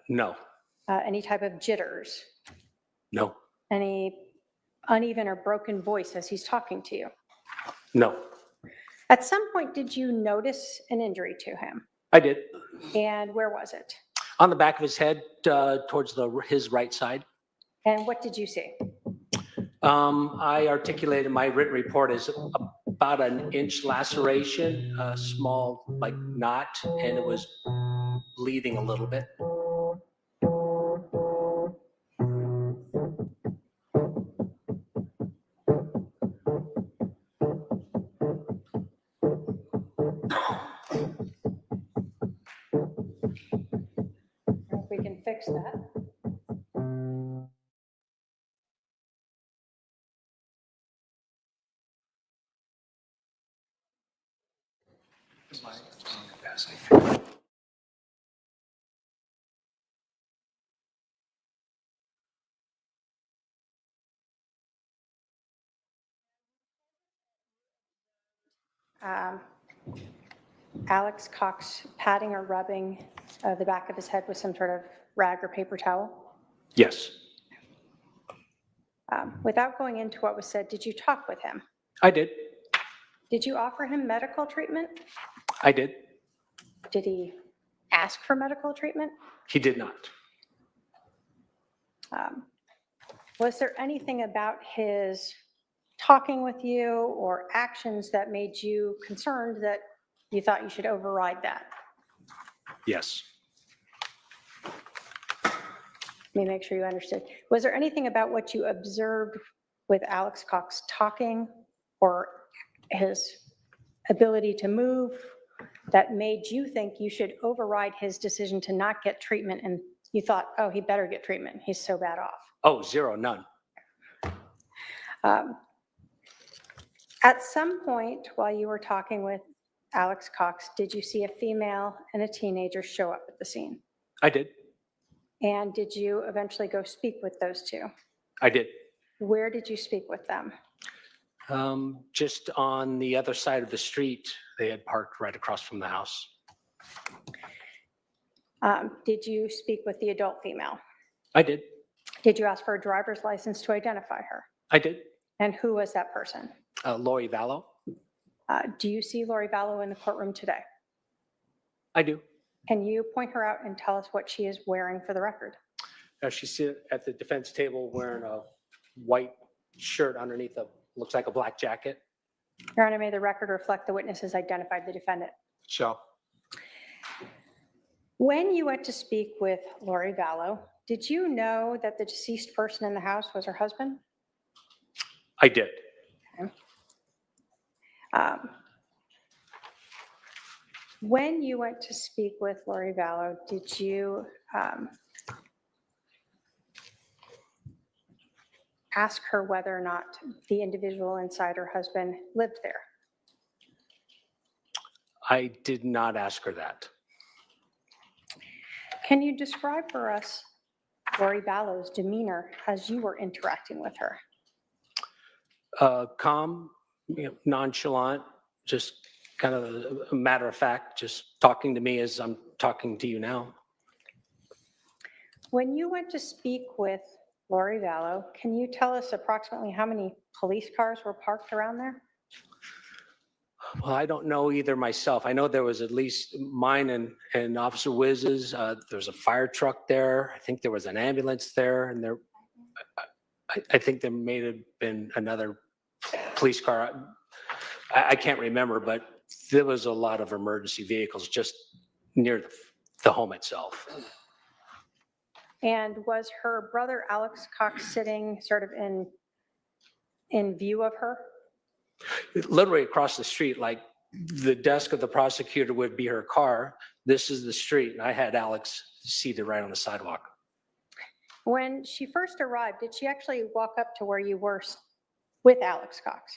No, Any type of jitters? no, Any uneven or broken voice as he's talking to you? no, At some point, did you notice an injury to him? I did. And where was it? On the back of his head, towards his right side. And what did you see? I articulated my written report as about an inch laceration, a small like knot, and it was bleeding a little bit. fix that. Um, Alex Cox patting or rubbing the back of his head with some sort of rag or paper towel. Yes, Without going into what was said, did you talk with him? I did. Did you offer him medical treatment? I did. Did he ask for medical treatment? He did not. Was there anything about his talking with you or actions that made you concerned that you thought you should override that? Yes. Let me make sure you understood. Was there anything about what you observed with Alex Cox talking or his ability to move that made you think you should override his decision to not get treatment, and you thought, oh, he better get treatment, he's so bad off? Oh, zero, none. At some point while you were talking with Alex Cox, did you see a female and a teenager show up at the scene? I did. And did you eventually go speak with those two? I did. Where did you speak with them? Just on the other side of the street, they had parked right across from the house. Did you speak with the adult female? I did. Did you ask for a driver's license to identify her? I did. And who was that person? Lori Vallow. Do you see Lori Vallow in the courtroom today? I do. Can you point her out and tell us what she is wearing for the record? She's sitting at the defense table wearing a white shirt underneath looks like a black jacket. Your Honor, may the record reflect the witnesses identified the defendant. Shall. When you went to speak with Lori Vallow, did you know that the deceased person in the house was her husband? I did. When you went to speak with Lori Vallow, did you ask her whether or not the individual inside her husband lived there? I did not ask her that. Can you describe for us Lori Vallow's demeanor as you were interacting with her? Calm, nonchalant, just kind of a matter of fact, just talking to me as I'm talking to you now. When you went to speak with Lori Vallow, can you tell us approximately how many police cars were parked around there? Well, I don't know either myself. I know there was at least mine and Officer Wiz's. There's a fire truck there. I think there was an ambulance there, and I think there may have been another police car. I can't remember, but there was a lot of emergency vehicles just near the home itself. And was her brother Alex Cox sitting sort of in view of her? Literally across the street, like the desk of the prosecutor would be her car. This is the street, and I had Alex seated right on the sidewalk. When she first arrived, did she actually walk up to where you were with Alex Cox?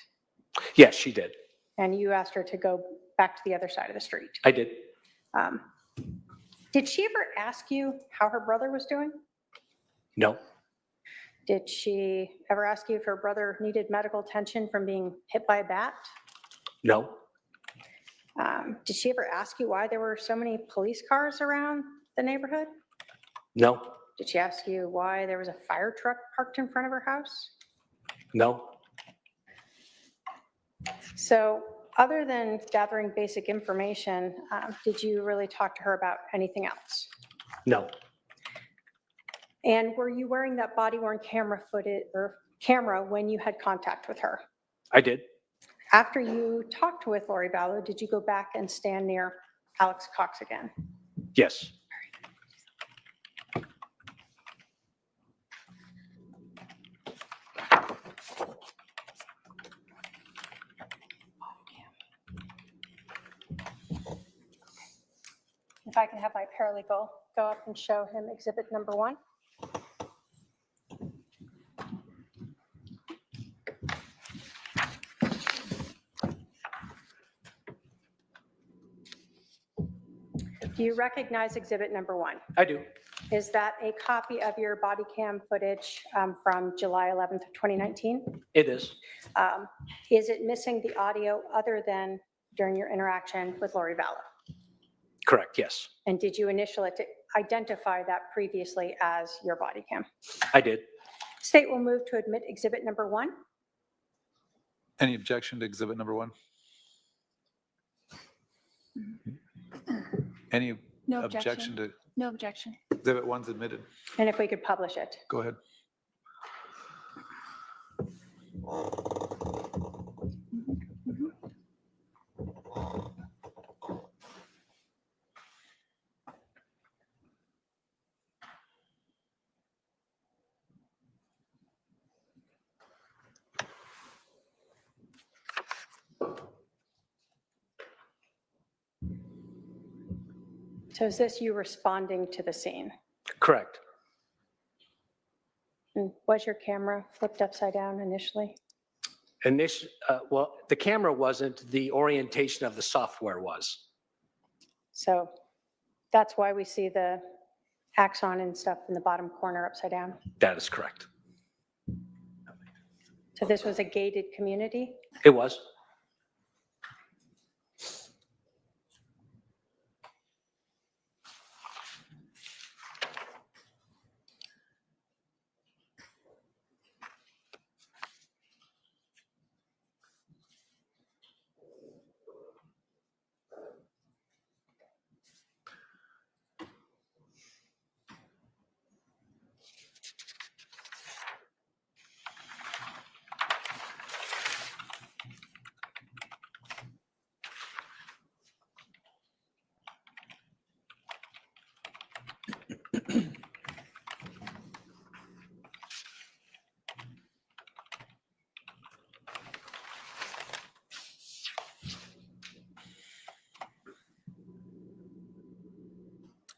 Yes, she did. And you asked her to go back to the other side of the street? I did. Did she ever ask you how her brother was doing? No. Did she ever ask you if her brother needed medical attention from being hit by a bat? No. Did she ever ask you why there were so many police cars around the neighborhood? No. Did she ask you why there was a fire truck parked in front of her house? No. So other than gathering basic information, did you really talk to her about anything else? No. And were you wearing that body-worn camera footage or camera when you had contact with her? I did. After you talked with Lori Vallow, did you go back and stand near Alex Cox again? Yes. If I can have my paralegal go up and show him exhibit number 1. Do you recognize exhibit number 1? I do. Is that a copy of your body cam footage from July 11th of 2019? It is. Is it missing the audio other than during your interaction with Lori Vallow? Correct, yes. And did you initially identify that previously as your body cam? I did. State will move to admit exhibit number 1. Any objection to exhibit number 1? Any No objection to No objection. exhibit 1's admitted? And if we could publish it. Go ahead. So is this you responding to the scene? Correct. And was your camera flipped upside down initially? Well, the camera wasn't, the orientation of the software was. So that's why we see the axon and stuff in the bottom corner upside down. That is correct. So this was a gated community? It was.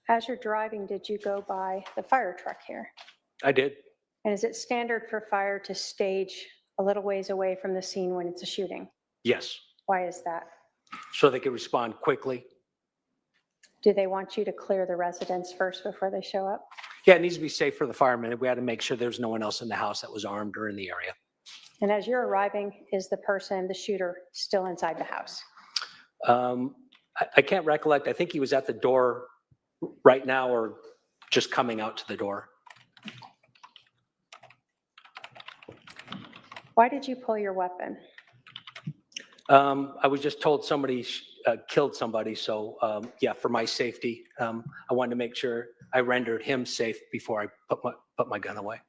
As you're driving, did you go by the fire truck here? I did. And is it standard for fire to stage a little ways away from the scene when it's a shooting? Yes. Why is that? So they could respond quickly. Do they want you to clear the residence first before they show up? Yeah, it needs to be safe for the firemen. We had to make sure there's no one else in the house that was armed or in the area. And as you're arriving, is the person, the shooter, still inside the house? I can't recollect. I think he was at the door right now or just coming out to the door. Why did you pull your weapon? I was just told somebody killed somebody. So yeah, for my safety, I wanted to make sure I rendered him safe before I put my gun away.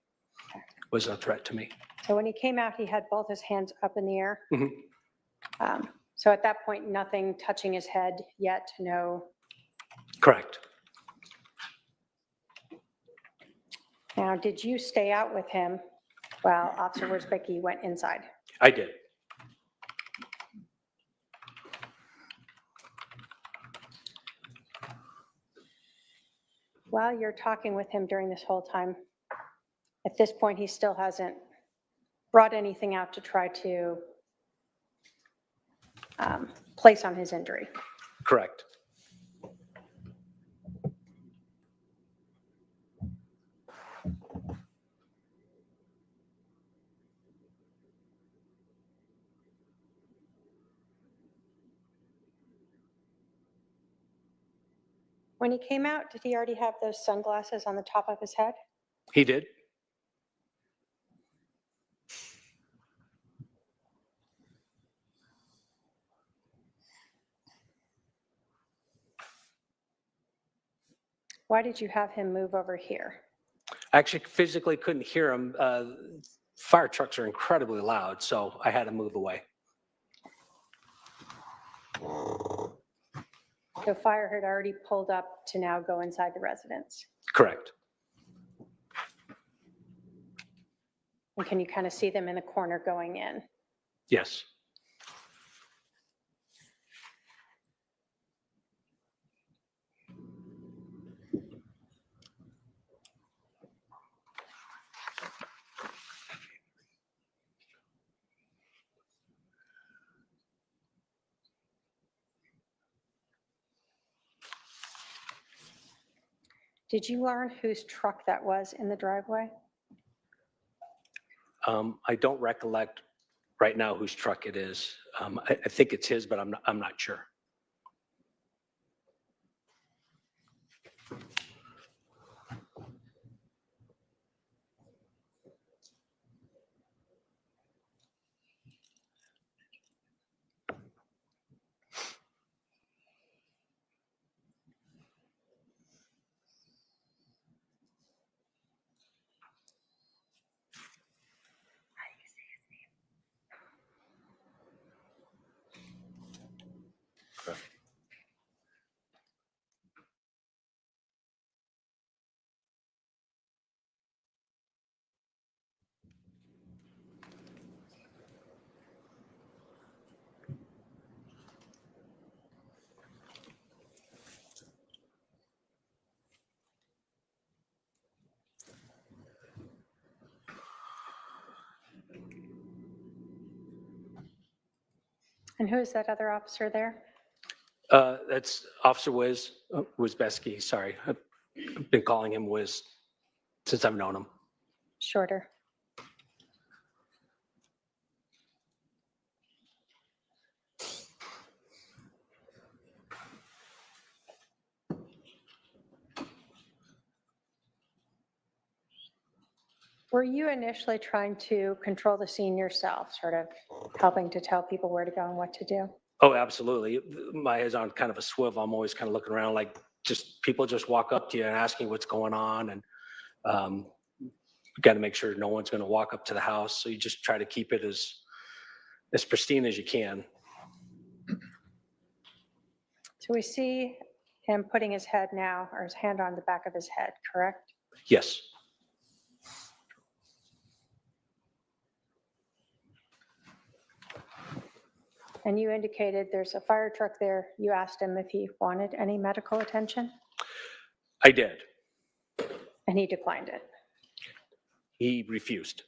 It was a threat to me. So when he came out, he had both his hands up in the air. Mhm. So at that point, nothing touching his head yet, no. Correct. Now, did you stay out with him while Officer Wierzbicki went inside? I did. While you're talking with him during this whole time, at this point, he still hasn't brought anything out to try to place on his injury. Correct. When he came out, did he already have those sunglasses on the top of his head? He did. Why did you have him move over here? I actually physically couldn't hear him. Fire trucks are incredibly loud, so I had to move away. So fire had already pulled up to now go inside the residence. Correct. And can you kind of see them in the corner going in? Yes. Did you learn whose truck that was in the driveway? I don't recollect right now whose truck it is. I think it's his, but I'm not sure. And who is that other officer there? That's Officer Wizbeski, sorry. I've been calling him Wiz since I've known him. Shorter. Were you initially trying to control the scene yourself, sort of helping to tell people where to go and what to do? Oh, absolutely. My head's on kind of a swivel. I'm always kind of looking around like people just walk up to you and ask you what's going on. And you got to make sure no one's going to walk up to the house. So you just try to keep it as pristine as you can. So we see him putting his head now, or his hand on the back of his head, correct? Yes. And you indicated there's a fire truck there. You asked him if he wanted any medical attention, I did. and he declined it. He refused.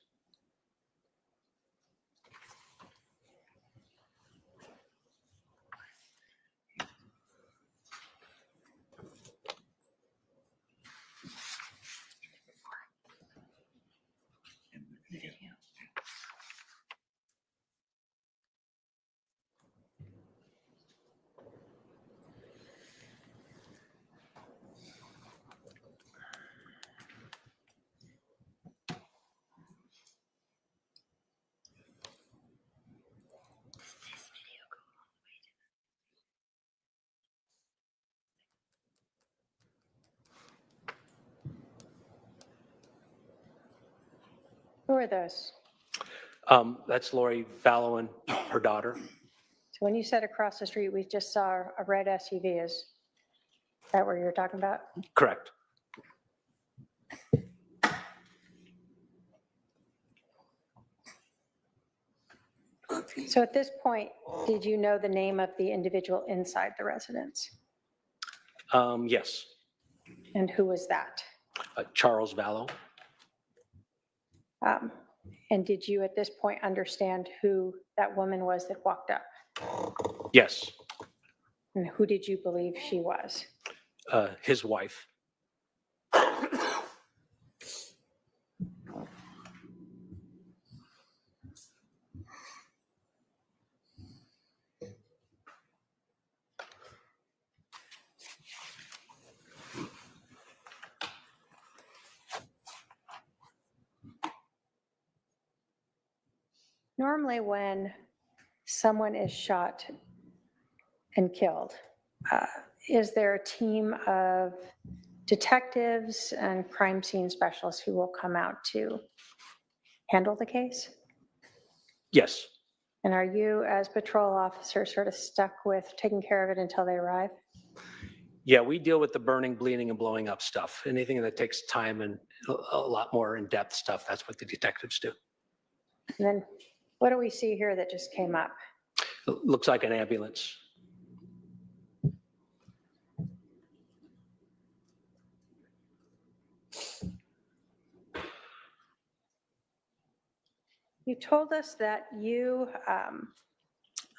Who are those? That's Lori Vallow and her daughter. So when you said across the street, we just saw a red SUV. Is that what you're talking about? Correct. So at this point, did you know the name of the individual inside the residence? Yes. And who was that? Charles Vallow. And did you at this point understand who that woman was that walked up? Yes. And who did you believe she was? His wife. Normally when someone is shot and killed, is there a team of detectives and crime scene specialists who will come out to handle the case? Yes. And are you, as patrol officer, sort of stuck with taking care of it until they arrive? Yeah, we deal with the burning, bleeding, and blowing up stuff. Anything that takes time and a lot more in-depth stuff, that's what the detectives do. And then what do we see here that just came up? It looks like an ambulance. You told us that you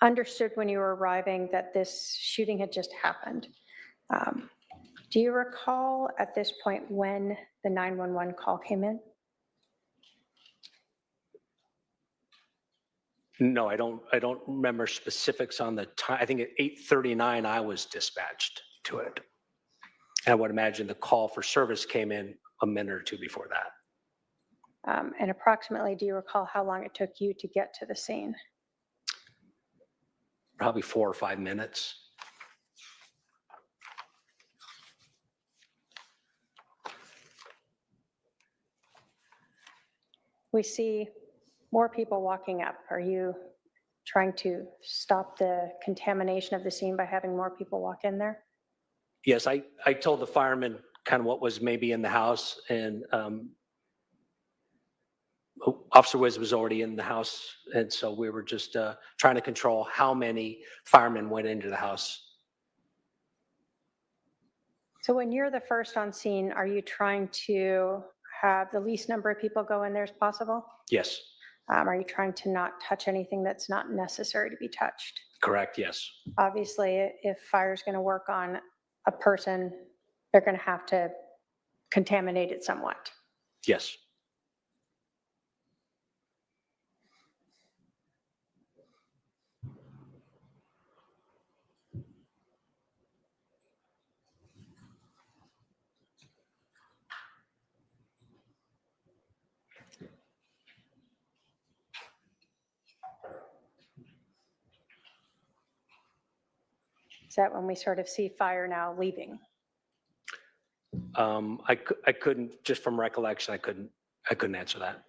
understood when you were arriving that this shooting had just happened. Do you recall at this point when the 911 call came in? No, I don't remember specifics on the time. I think at 8:39 I was dispatched to it. And I would imagine the call for service came in a minute or two before that. And approximately, do you recall how long it took you to get to the scene? Probably 4 or 5 minutes. We see more people walking up. Are you trying to stop the contamination of the scene by having more people walk in there? Yes, I told the firemen kind of what was maybe in the house, and Officer Wiz was already in the house, and so we were just trying to control how many firemen went into the house. So when you're the first on scene, are you trying to have the least number of people go in there as possible? Yes, Are you trying to not touch anything that's not necessary to be touched? correct, yes. Obviously, if fire's going to work on a person, they're going to have to contaminate it somewhat. Yes. Is that when we sort of see fire now leaving? I couldn't, just from recollection, I couldn't answer that.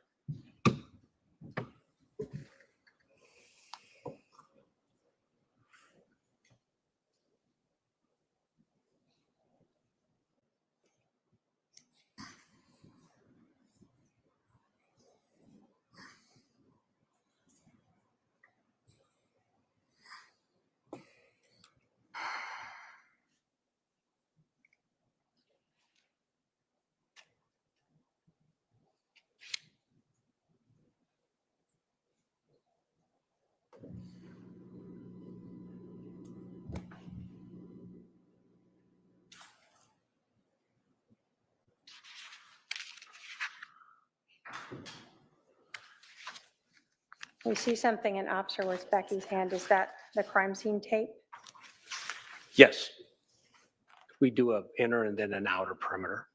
We see something in Officer Becky's hand. Is that the crime scene tape? Yes. We do an inner and then an outer perimeter.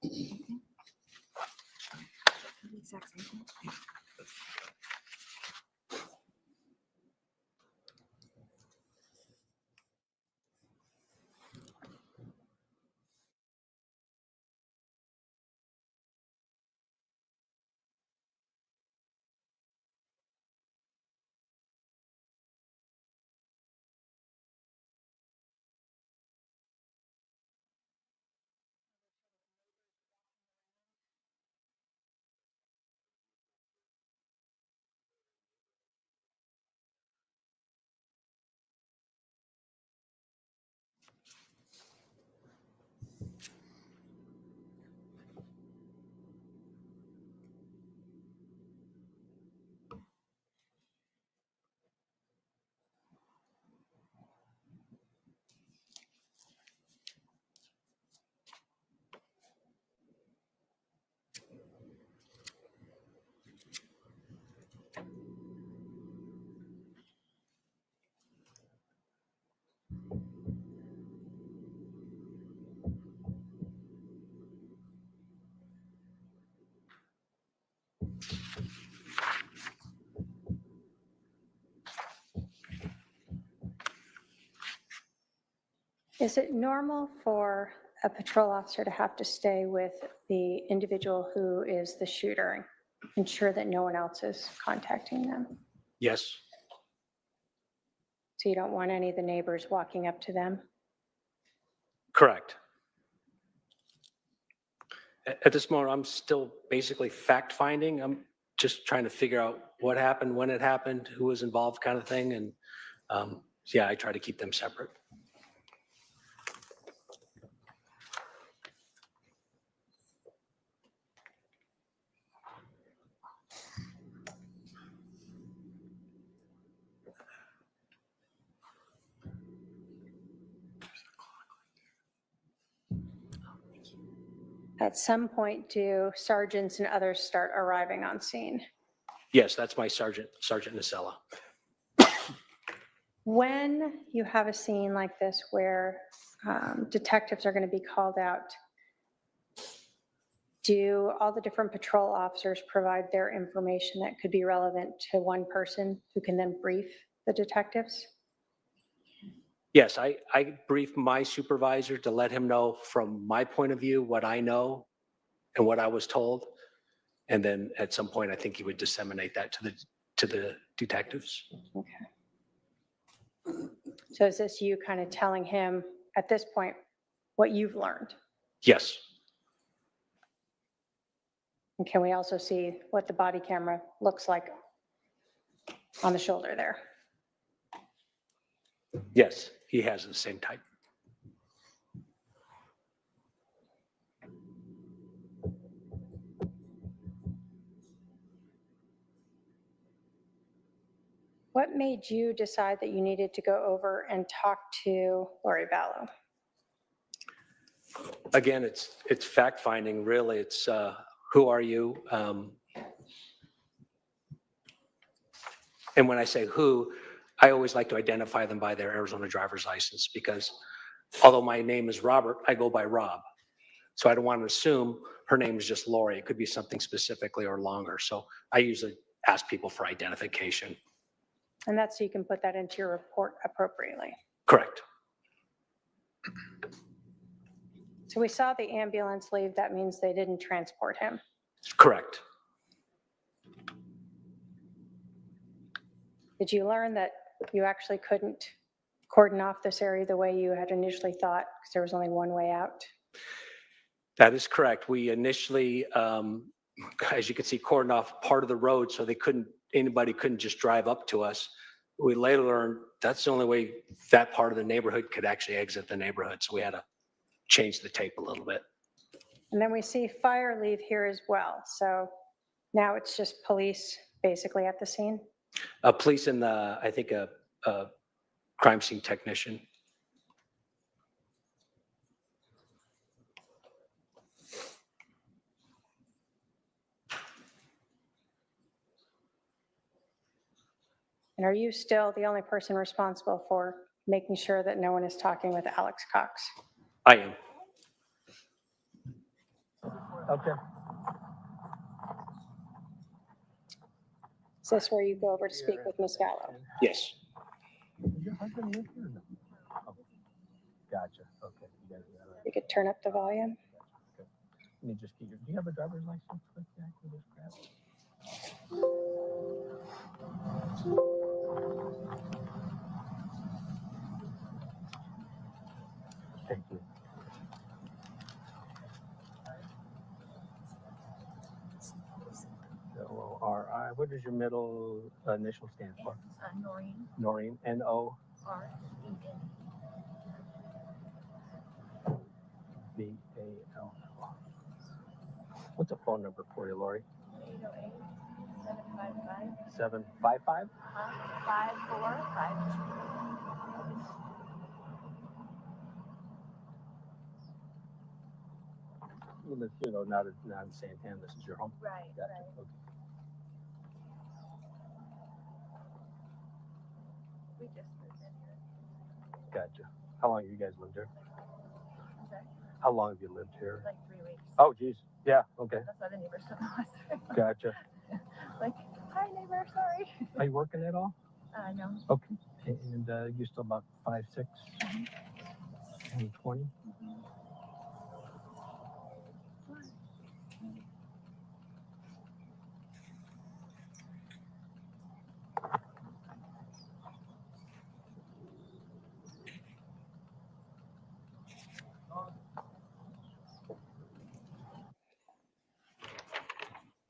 Is it normal for a patrol officer to have to stay with the individual who is the shooter, ensure that no one else is contacting them? Yes. So you don't want any of the neighbors walking up to them? Correct. At this moment, I'm still basically fact finding. I'm just trying to figure out what happened, when it happened, who was involved, kind of thing. And yeah, I try to keep them separate. At some point, do sergeants and others start arriving on scene? Yes, that's my Sergeant Nacella. When you have a scene like this where detectives are going to be called out, do all the different patrol officers provide their information that could be relevant to one person who can then brief the detectives? Yes, I briefed my supervisor to let him know from my point of view what I know and what I was told. And then at some point, I think he would disseminate that to the detectives. Okay. So is this you kind of telling him at this point what you've learned? Yes, And can we also see what the body camera looks like on the shoulder there? yes, he has the same type. What made you decide that you needed to go over and talk to Lori Vallow? Again, it's fact finding, really. It's who are you? And when I say who, I always like to identify them by their Arizona driver's license, because although my name is Robert, I go by Rob. So I don't want to assume her name is just Lori. It could be something specifically or longer. So I usually ask people for identification. And that's so you can put that into your report appropriately. Correct. So we saw the ambulance leave. That means they didn't transport him. Correct. Did you learn that you actually couldn't cordon off this area the way you had initially thought because there was only one way out? That is correct. We initially, as you can see, cordoned off part of the road so anybody couldn't just drive up to us. We later learned that's the only way that part of the neighborhood could actually exit the neighborhood. So we had to change the tape a little bit. And then we see fire leave here as well. So now it's just police basically at the scene. Police and I think a crime scene technician. And are you still the only person responsible for making sure that no one is talking with Alex Cox? I am. Okay. Is this where you go over to speak with Ms. Vallow? Yes. Does your husband live here or no? Oh, gotcha. Okay. You got it. You could turn up the volume. Okay. Let me just get do you have a driver's license? Quick, Jack? We'll just grab it. Thank you. L-O-R-I. What does your middle initial stand for? Noreen, Noreen. N-O. R-E-N. V-A-L-L. What's a phone number for you, Lori? 808-755. 755? 5452. You live here, though, not in Santan. This is your home? Right, Gotcha. right. Okay. We just moved in here. Gotcha. How long have you guys lived here? I'm sorry, How long have you lived here? like 3 weeks. Oh, geez. Yeah. Okay. That's why the neighbors don't know us. Gotcha. Like, hi neighbor, sorry. Are you working at all? No. Okay. And you're still about 5'6", 20?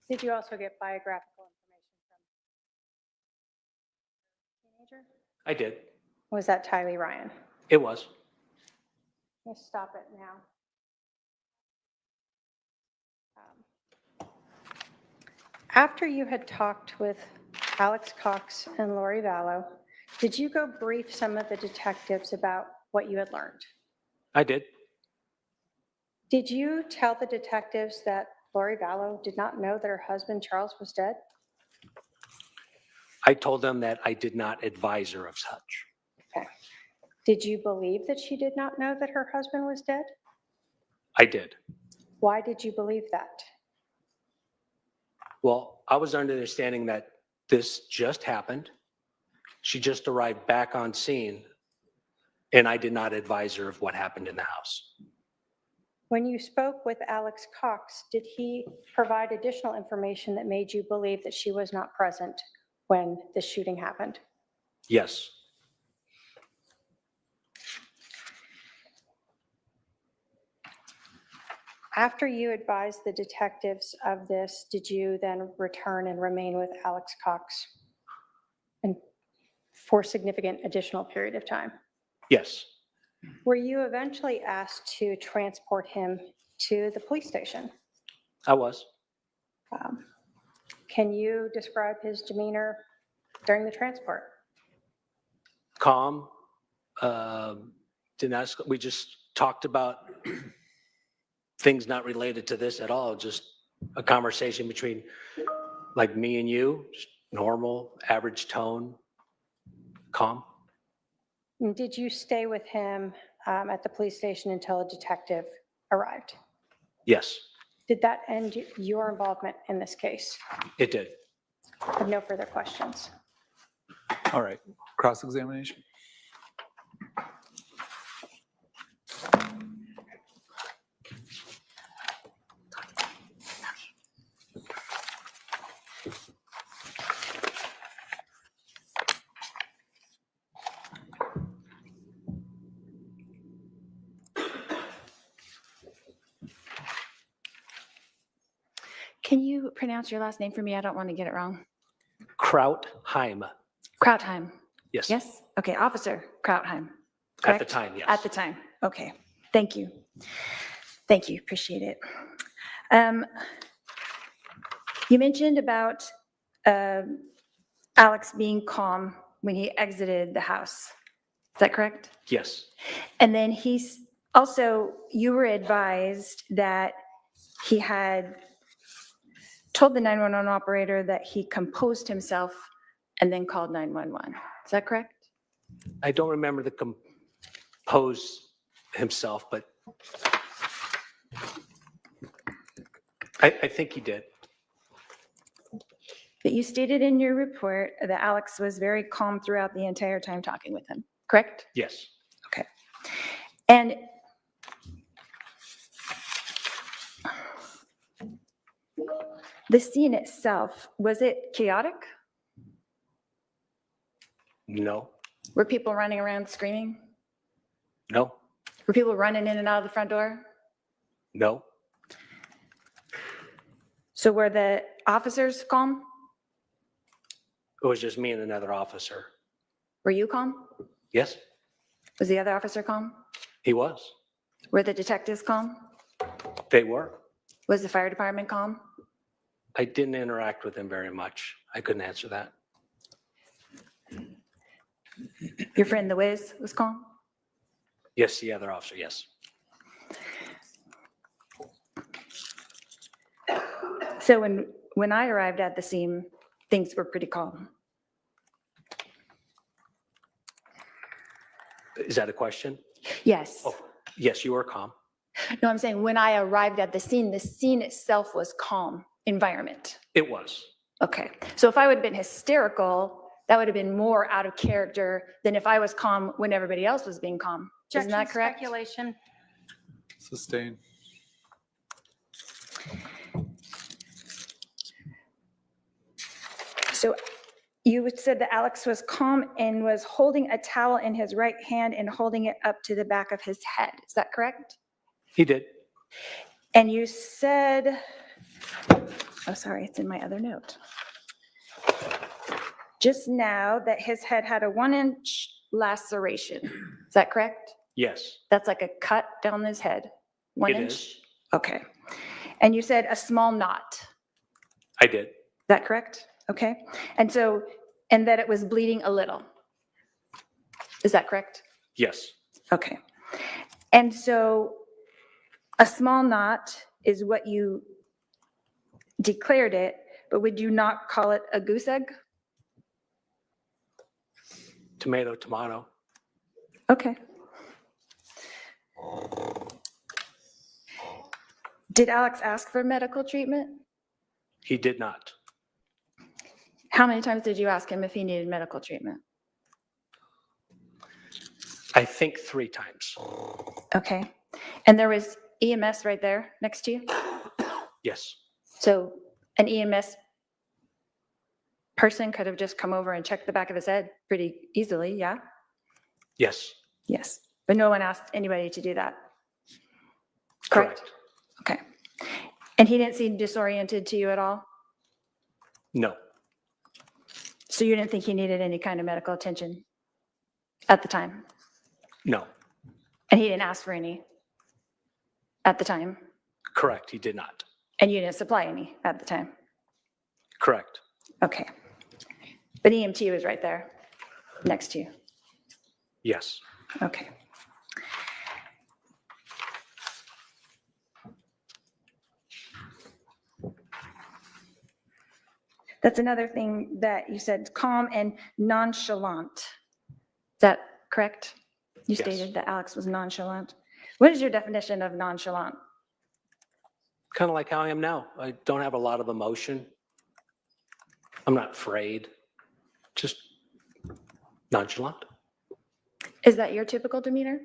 Did you also get biographical information from teenager? I did. Was that Tylee Ryan? It was. Let's stop it now. After you had talked with Alex Cox and Lori Vallow, did you go brief some of the detectives about what you had learned? I did. Did you tell the detectives that Lori Vallow did not know that her husband Charles was dead? I told them that I did not advise her of such. Okay. Did you believe that she did not know that her husband was dead? I did. Why did you believe that? Well, I was under the understanding that this just happened. She just arrived back on scene, and I did not advise her of what happened in the house. When you spoke with Alex Cox, did he provide additional information that made you believe that she was not present when the shooting happened? Yes. After you advised the detectives of this, did you then return and remain with Alex Cox and for significant additional period of time? Yes. Were you eventually asked to transport him to the police station? I was. Can you describe his demeanor during the transport? Calm. Didn't ask, we just talked about things not related to this at all, just a conversation between like me and you, just normal, average tone, calm. And did you stay with him at the police station until a detective arrived? Yes, Did that end your involvement in this case? it did. I have no further questions. All right, cross-examination. Can you pronounce your last name for me? I don't want to get it wrong. Krautheim. Krautheim. Yes. Yes? Okay, Officer Krautheim. At the correct? time, yes. At the time. Okay. Thank you. Thank you. Appreciate it. You mentioned about Alex being calm when he exited the house. Is that correct? Yes, And then he's also, you were advised that he had told the 911 operator that he composed himself and then called 911. Is that correct? I don't remember the compose himself, but I think he did. But you stated in your report that Alex was very calm throughout the entire time talking with him, correct? Yes, Okay. And the scene itself, was it chaotic? no, Were people running around screaming? no, Were people running in and out of the front door? no, So were the officers calm? it was just me and another officer. Were you calm? Yes, Was the other officer calm? he was. Were the detectives calm? They were. Was the fire department calm? I didn't interact with them very much. I couldn't answer that. Your friend the Wiz was calm? Yes, the other officer, yes. So when I arrived at the scene, things were pretty calm. Is that a question? Yes. Oh, yes, you were calm. No, I'm saying when I arrived at the scene itself was calm environment. It was. Okay. So if I would have been hysterical, that would have been more out of character than if I was calm when everybody else was being calm. Isn't that Objection, correct? speculation. Sustain. So you said that Alex was calm and was holding a towel in his right hand and holding it up to the back of his head. Is that correct? He did. And you said, oh, sorry, it's in my other note. Just now that his head had a 1-inch laceration. Is that correct? Yes, That's like a cut down his head. 1 It inch? is. Okay. And you said a small knot. I did. Is that correct? Okay. And so, and that it was bleeding a little. Is that correct? Yes, Okay. And so A small knot is what you declared it, but would you not call it a goose egg? Tomato, tomato. Okay. Did Alex ask for medical treatment? He did not. How many times did you ask him if he needed medical treatment? I think 3 times. Okay. And there was EMS right there next to you? Yes, So an EMS person could have just come over and checked the back of his head pretty easily, yeah? yes, Yes. But no one asked anybody to do that? Correct? correct. Okay. And he didn't seem disoriented to you at all? No, So you didn't think he needed any kind of medical attention at the time? no, And he didn't ask for any at the time? correct. He did not. And you didn't supply any at the time? Correct. Okay. But EMT was right there next to you? Yes. Okay. That's another thing that you said, calm and nonchalant. Is that correct? You Yes. stated that Alex was nonchalant. What is your definition of nonchalant? Kind of like how I am now. I don't have a lot of emotion. I'm not afraid. Just nonchalant. Is that your typical demeanor?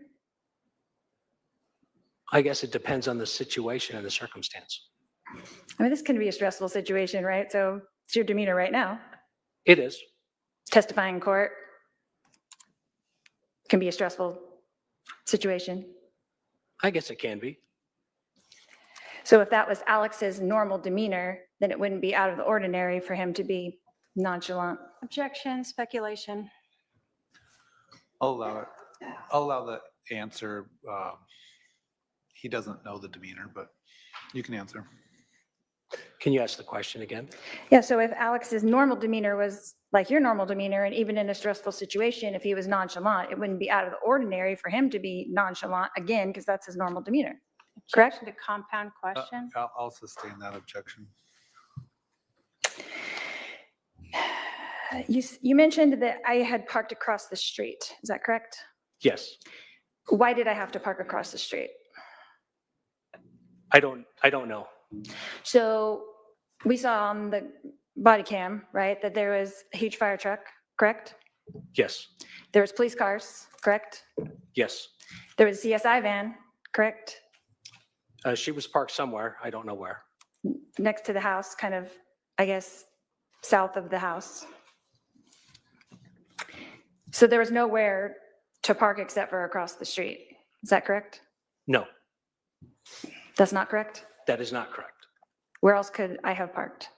I guess it depends on the situation and the circumstance. I mean, this can be a stressful situation, right? So it's your demeanor right now. It is. Testifying in court can be a stressful situation. I guess it can be. So if that was Alex's normal demeanor, then it wouldn't be out of the ordinary for him to be nonchalant. Objection, speculation. I'll allow it. I'll allow the answer. He doesn't know the demeanor, but you can answer. Can you ask the question again? Yeah, so if Alex's normal demeanor was like your normal demeanor, and even in a stressful situation, if he was nonchalant, it wouldn't be out of the ordinary for him to be nonchalant again, because that's his normal demeanor. Correct? Objection to compound question. I'll sustain that objection. You mentioned that I had parked across the street. Is that correct? Yes. Why did I have to park across the street? I don't know. So we saw on the body cam, right, that there was a huge fire truck, correct? Yes. There was police cars, correct? Yes. There was a CSI van, correct? She was parked somewhere. I don't know where. Next to the house, kind of, I guess, south of the house. So there was nowhere to park except for across the street. Is that correct? No, That's not correct? that is not correct. Where else could I have parked?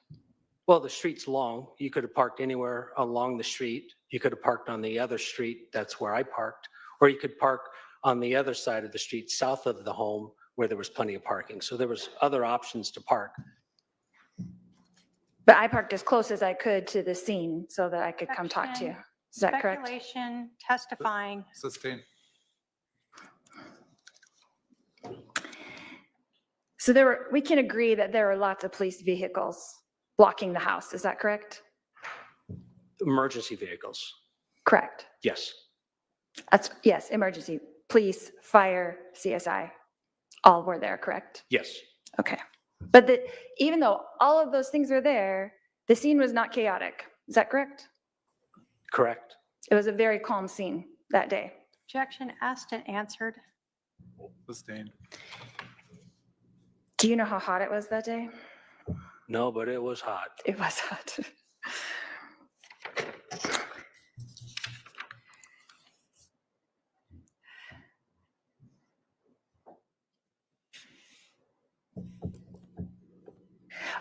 Well, the street's long. You could have parked anywhere along the street. You could have parked on the other street. That's where I parked. Or you could park on the other side of the street, south of the home, where there was plenty of parking. So there was other options to park. But I parked as close as I could to the scene so that I could come talk to you. Is that correct? Speculation, testifying. Sustain. So we can agree that there were lots of police vehicles blocking the house. Is that correct? Emergency vehicles. Correct. Yes. Yes, emergency, police, fire, CSI, all were there, correct? Yes. Okay. But even though all of those things were there, the scene was not chaotic. Is that correct? Correct. It was a very calm scene that day. Objection asked and answered. Sustain. Do you know how hot it was that day? No, but it was hot. It was hot.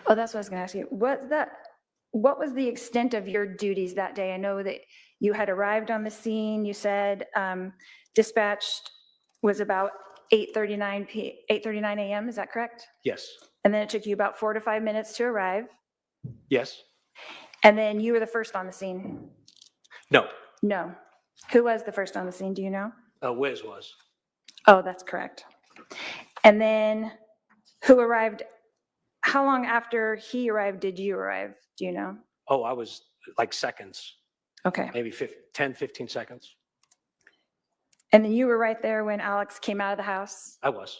Oh, that's what I was going to ask you. What was the extent of your duties that day? I know that you had arrived on the scene. You said dispatched was about 8:39 a.m. Is that correct? Yes. And then it took you about 4 to 5 minutes to arrive. Yes. And then you were the first on the scene. No. No. Who was the first on the scene? Do you know? Wiz was. Oh, that's correct. And then who arrived, how long after he arrived did you arrive? Do you know? Oh, I was like seconds, Okay. maybe 10, 15 seconds. And then you were right there when Alex came out of the house? I was.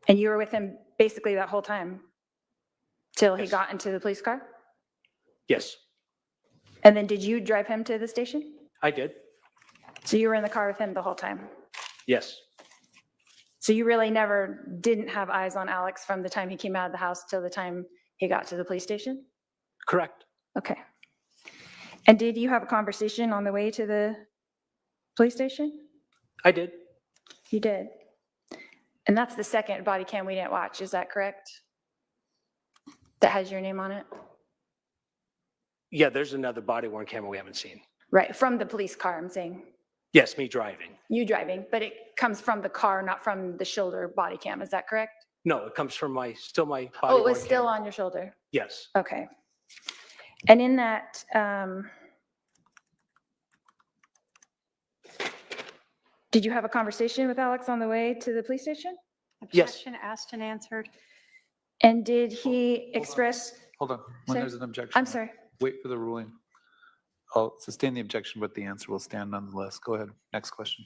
And you were with him basically that whole time? Till he Yes. got into the police car? Yes, And then did you drive him to the station? I did. So you were in the car with him the whole time? Yes, So you really never didn't have eyes on Alex from the time he came out of the house till the time he got to the police station? correct. Okay. And did you have a conversation on the way to the police station? I did. You did. And that's the second body cam we didn't watch, is that correct? That has your name on it? Yeah, there's another body worn camera we haven't seen. Right, from the police car, I'm saying. Yes, me driving. You driving, but it comes from the car, not from the shoulder body cam, is that correct? No, it comes from still my body. Oh, it was worn still camera. on your shoulder? Yes, Okay. And in that, did you have a conversation with Alex on the way to the police station? Yes. Objection asked and answered. And did he express, Hold on. When Sir? there's an objection. I'm sorry, Wait for the ruling. I'll sustain the objection, but the answer will stand nonetheless. Go ahead. Next question.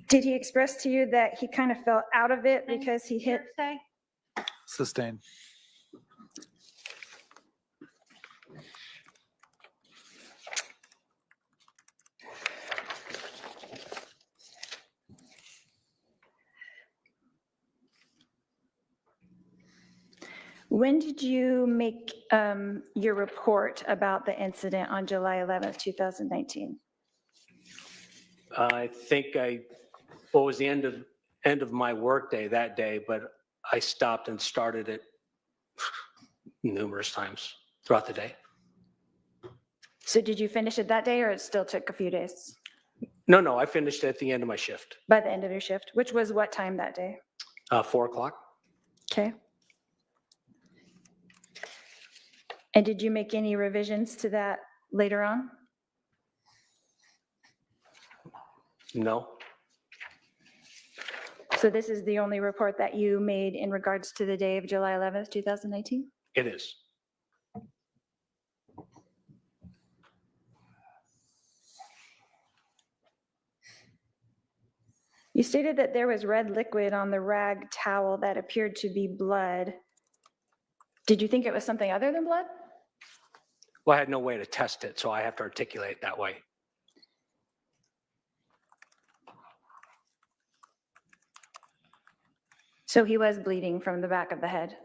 did he express to you that he kind of felt out of it because he hit? Say, Sustain. When did you make your report about the incident on July 11th, 2019? I think what was the end of my workday that day, but I stopped and started it numerous times throughout the day. So did you finish it that day or it still took a few days? No, I finished at the end of my shift, By the end of your shift, which was what time that day? 4 o'clock. Okay. And did you make any revisions to that later on? No, So this is the only report that you made in regards to the day of July 11th, 2019? it is. You stated that there was red liquid on the rag towel that appeared to be blood. Did you think it was something other than blood? Well, I had no way to test it, so I have to articulate it that way. So he was bleeding from the back of the head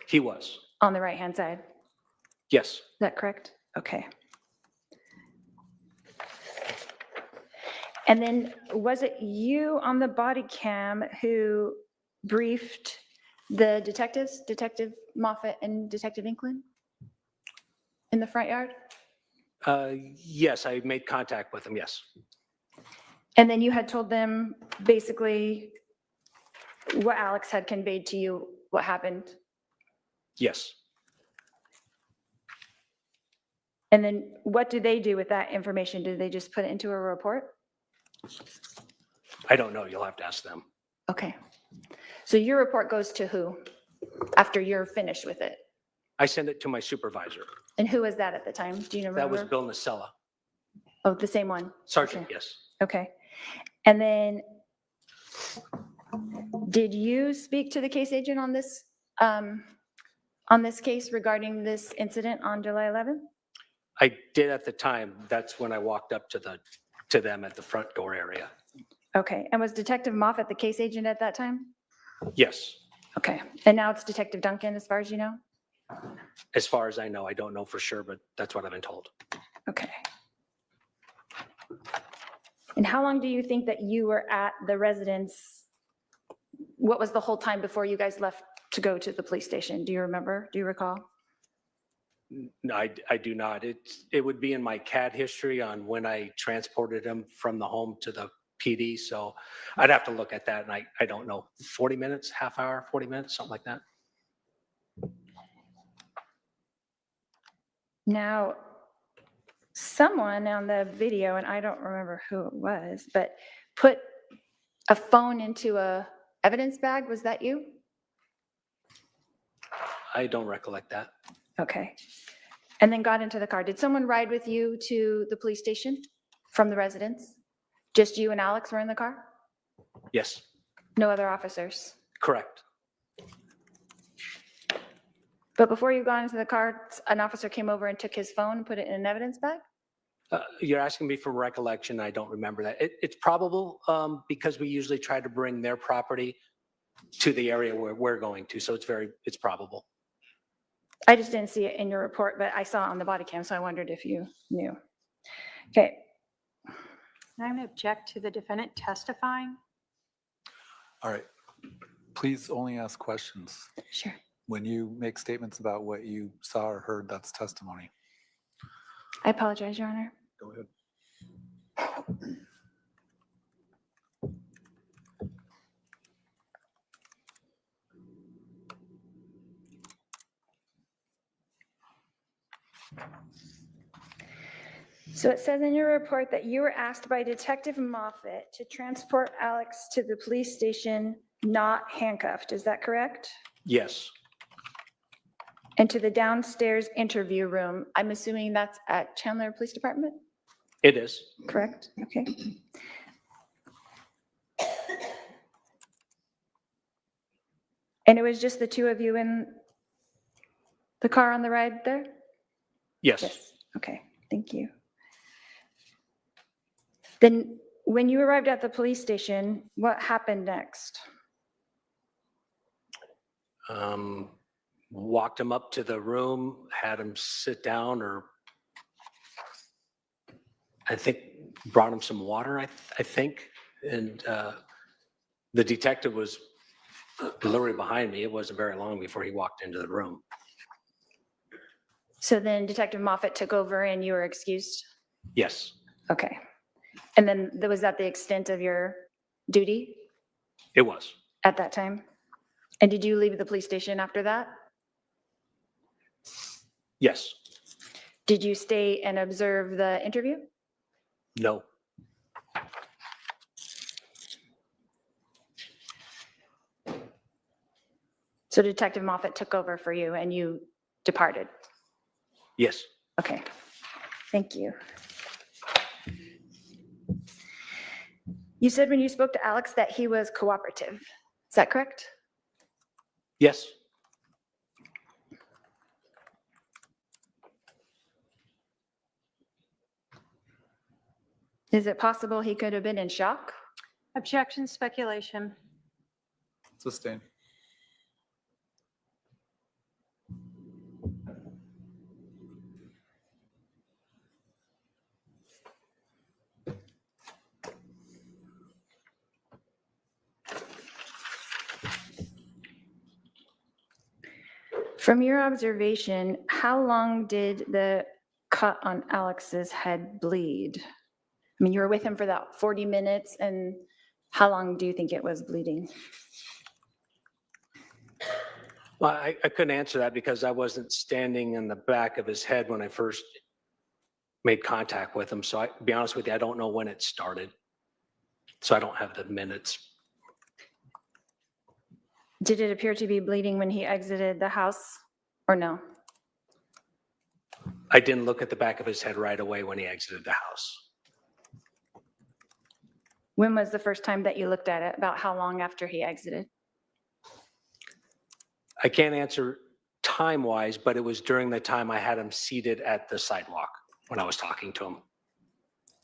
He was. on the right-hand side. Yes, Is that correct? Okay. And then was it you on the body cam who briefed the detectives, Detective Moffett and Detective Inklin in the front yard? yes, I made contact with him, yes. And then you had told them basically what Alex had conveyed to you, what happened? Yes. And then what do they do with that information? Do they just put it into a report? I don't know. You'll have to ask them. Okay. So your report goes to who after you're finished with it? I sent it to my supervisor. And who was that at the time? Do you remember? That was Bill Nacella. Oh, the same one? Sergeant, Okay. yes. Okay. And then did you speak to the case agent on this case regarding this incident on July 11th? I did at the time. That's when I walked up to them at the front door area. Okay. And was Detective Moffett the case agent at that time? Yes. Okay. And now it's Detective Duncan, as far as you know? As far as I know, I don't know for sure, but that's what I've been told. Okay. And how long do you think that you were at the residence? What was the whole time before you guys left to go to the police station? Do you remember? Do you recall? No, I do not. It would be in my CAD history on when I transported him from the home to the PD. So I'd have to look at that, and I don't know, 40 minutes, half hour, 40 minutes, something like that. Now, someone on the video, and I don't remember who it was, but put a phone into a evidence bag. Was that you? I don't recollect that. Okay. And then got into the car. Did someone ride with you to the police station from the residence? Just you and Alex were in the car? Yes, No other officers? correct. But before you got into the car, an officer came over and took his phone and put it in an evidence bag? You're asking me from recollection. I don't remember that. It's probable because we usually try to bring their property to the area where we're going to. So it's probable. I just didn't see it in your report, but I saw it on the body cam, so I wondered if you knew. Okay, I'm going to object to the defendant testifying. All right. Please only ask questions. sure. When you make statements about what you saw or heard, that's testimony. I apologize, Your Honor. Go ahead. So it says in your report that you were asked by Detective Moffett to transport Alex to the police station not handcuffed. Is that correct? Yes, And to the downstairs interview room. I'm assuming that's at Chandler Police Department, it is. correct? Okay. And it was just the two of you in the car on the ride there? Yes. Okay, thank you. Then when you arrived at the police station, what happened next? Walked him up to the room, had him sit down, or I think brought him some water, I think. And the detective was literally behind me. It wasn't very long before he walked into the room. So then Detective Moffett took over and you were excused? Yes, Okay. And then was that the extent of your duty it was. at that time? And did you leave the police station after that? Yes, Did you stay and observe the interview? no, So Detective Moffett took over for you and you departed? yes, Okay, thank you. You said when you spoke to Alex that he was cooperative. Is that correct? yes. Is it possible he could have been in shock? Objection, speculation. Sustain. From your observation, how long did the cut on Alex's head bleed? I mean, you were with him for that 40 minutes, and how long do you think it was bleeding? Well, I couldn't answer that because I wasn't standing in the back of his head when I first made contact with him. So to be honest with you, I don't know when it started. So I don't have the minutes. Did it appear to be bleeding when he exited the house, or no? I didn't look at the back of his head right away when he exited the house. When was the first time that you looked at it? About how long after he exited? I can't answer time-wise, but it was during the time I had him seated at the sidewalk when I was talking to him.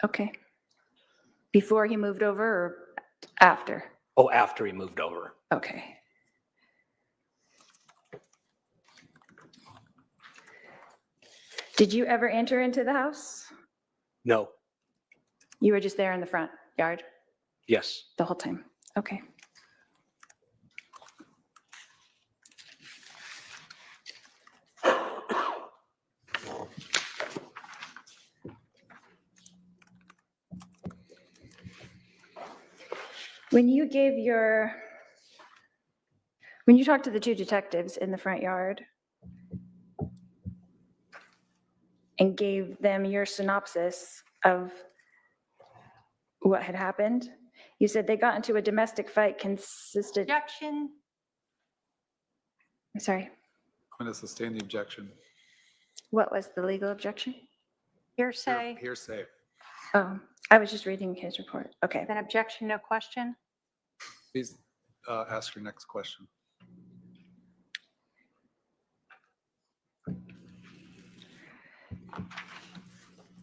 Okay. Before he moved over or after? Oh, after he moved over. Okay. Did you ever enter into the house? No, You were just there in the front yard yes. the whole time? Okay. When you talked to the two detectives in the front yard and gave them your synopsis of what had happened, You said they got into a domestic fight consisted, Objection. I'm sorry, I'm going to sustain the objection. what was the legal objection? Hearsay. Hearsay. Oh, I was just reading his report. Okay. Then objection, no question. Please ask your next question.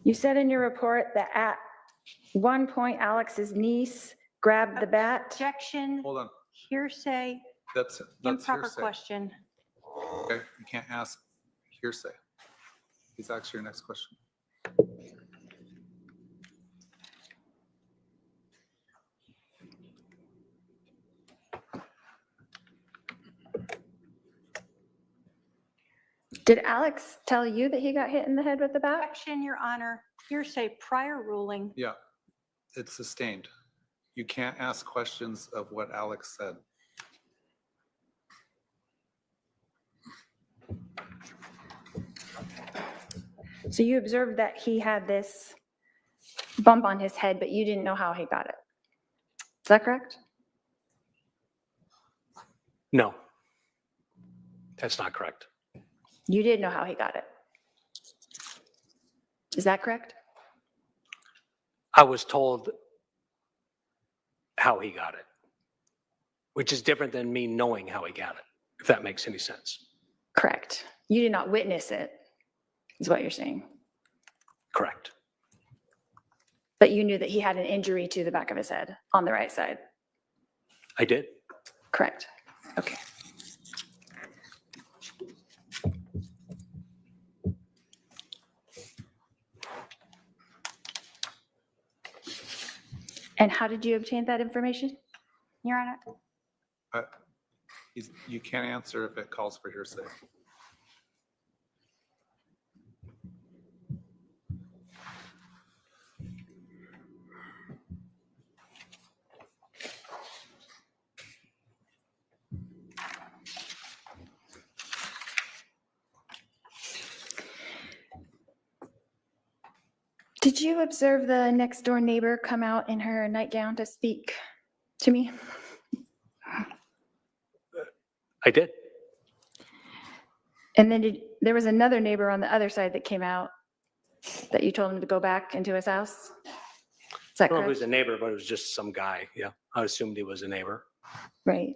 You said in your report that at one point Alex's niece grabbed the bat. Objection, Hold on. hearsay, That's improper hearsay. question. Okay, you can't ask hearsay. Please ask your next question. Did Alex tell you that he got hit in the head with the bat? Objection, Your Honor. Hearsay, prior ruling. Yeah, it's sustained. You can't ask questions of what Alex said. So you observed that he had this bump on his head, but you didn't know how he got it. Is that correct? No. That's not correct. You did know how he got it. Is that correct? I was told how he got it, which is different than me knowing how he got it, if that makes any sense. Correct. You did not witness it, is what you're saying. Correct. But you knew that he had an injury to the back of his head on the right side. I did. Correct. Okay. And how did you obtain that information? Your Honor, You can't answer if it calls for hearsay. Did you observe the next door neighbor come out in her nightgown to speak to me? I did. And then there was another neighbor on the other side that came out that you told him to go back into his house? Is that I don't know if he was correct? a neighbor, but it was just some guy. Yeah, I assumed he was a neighbor. Right.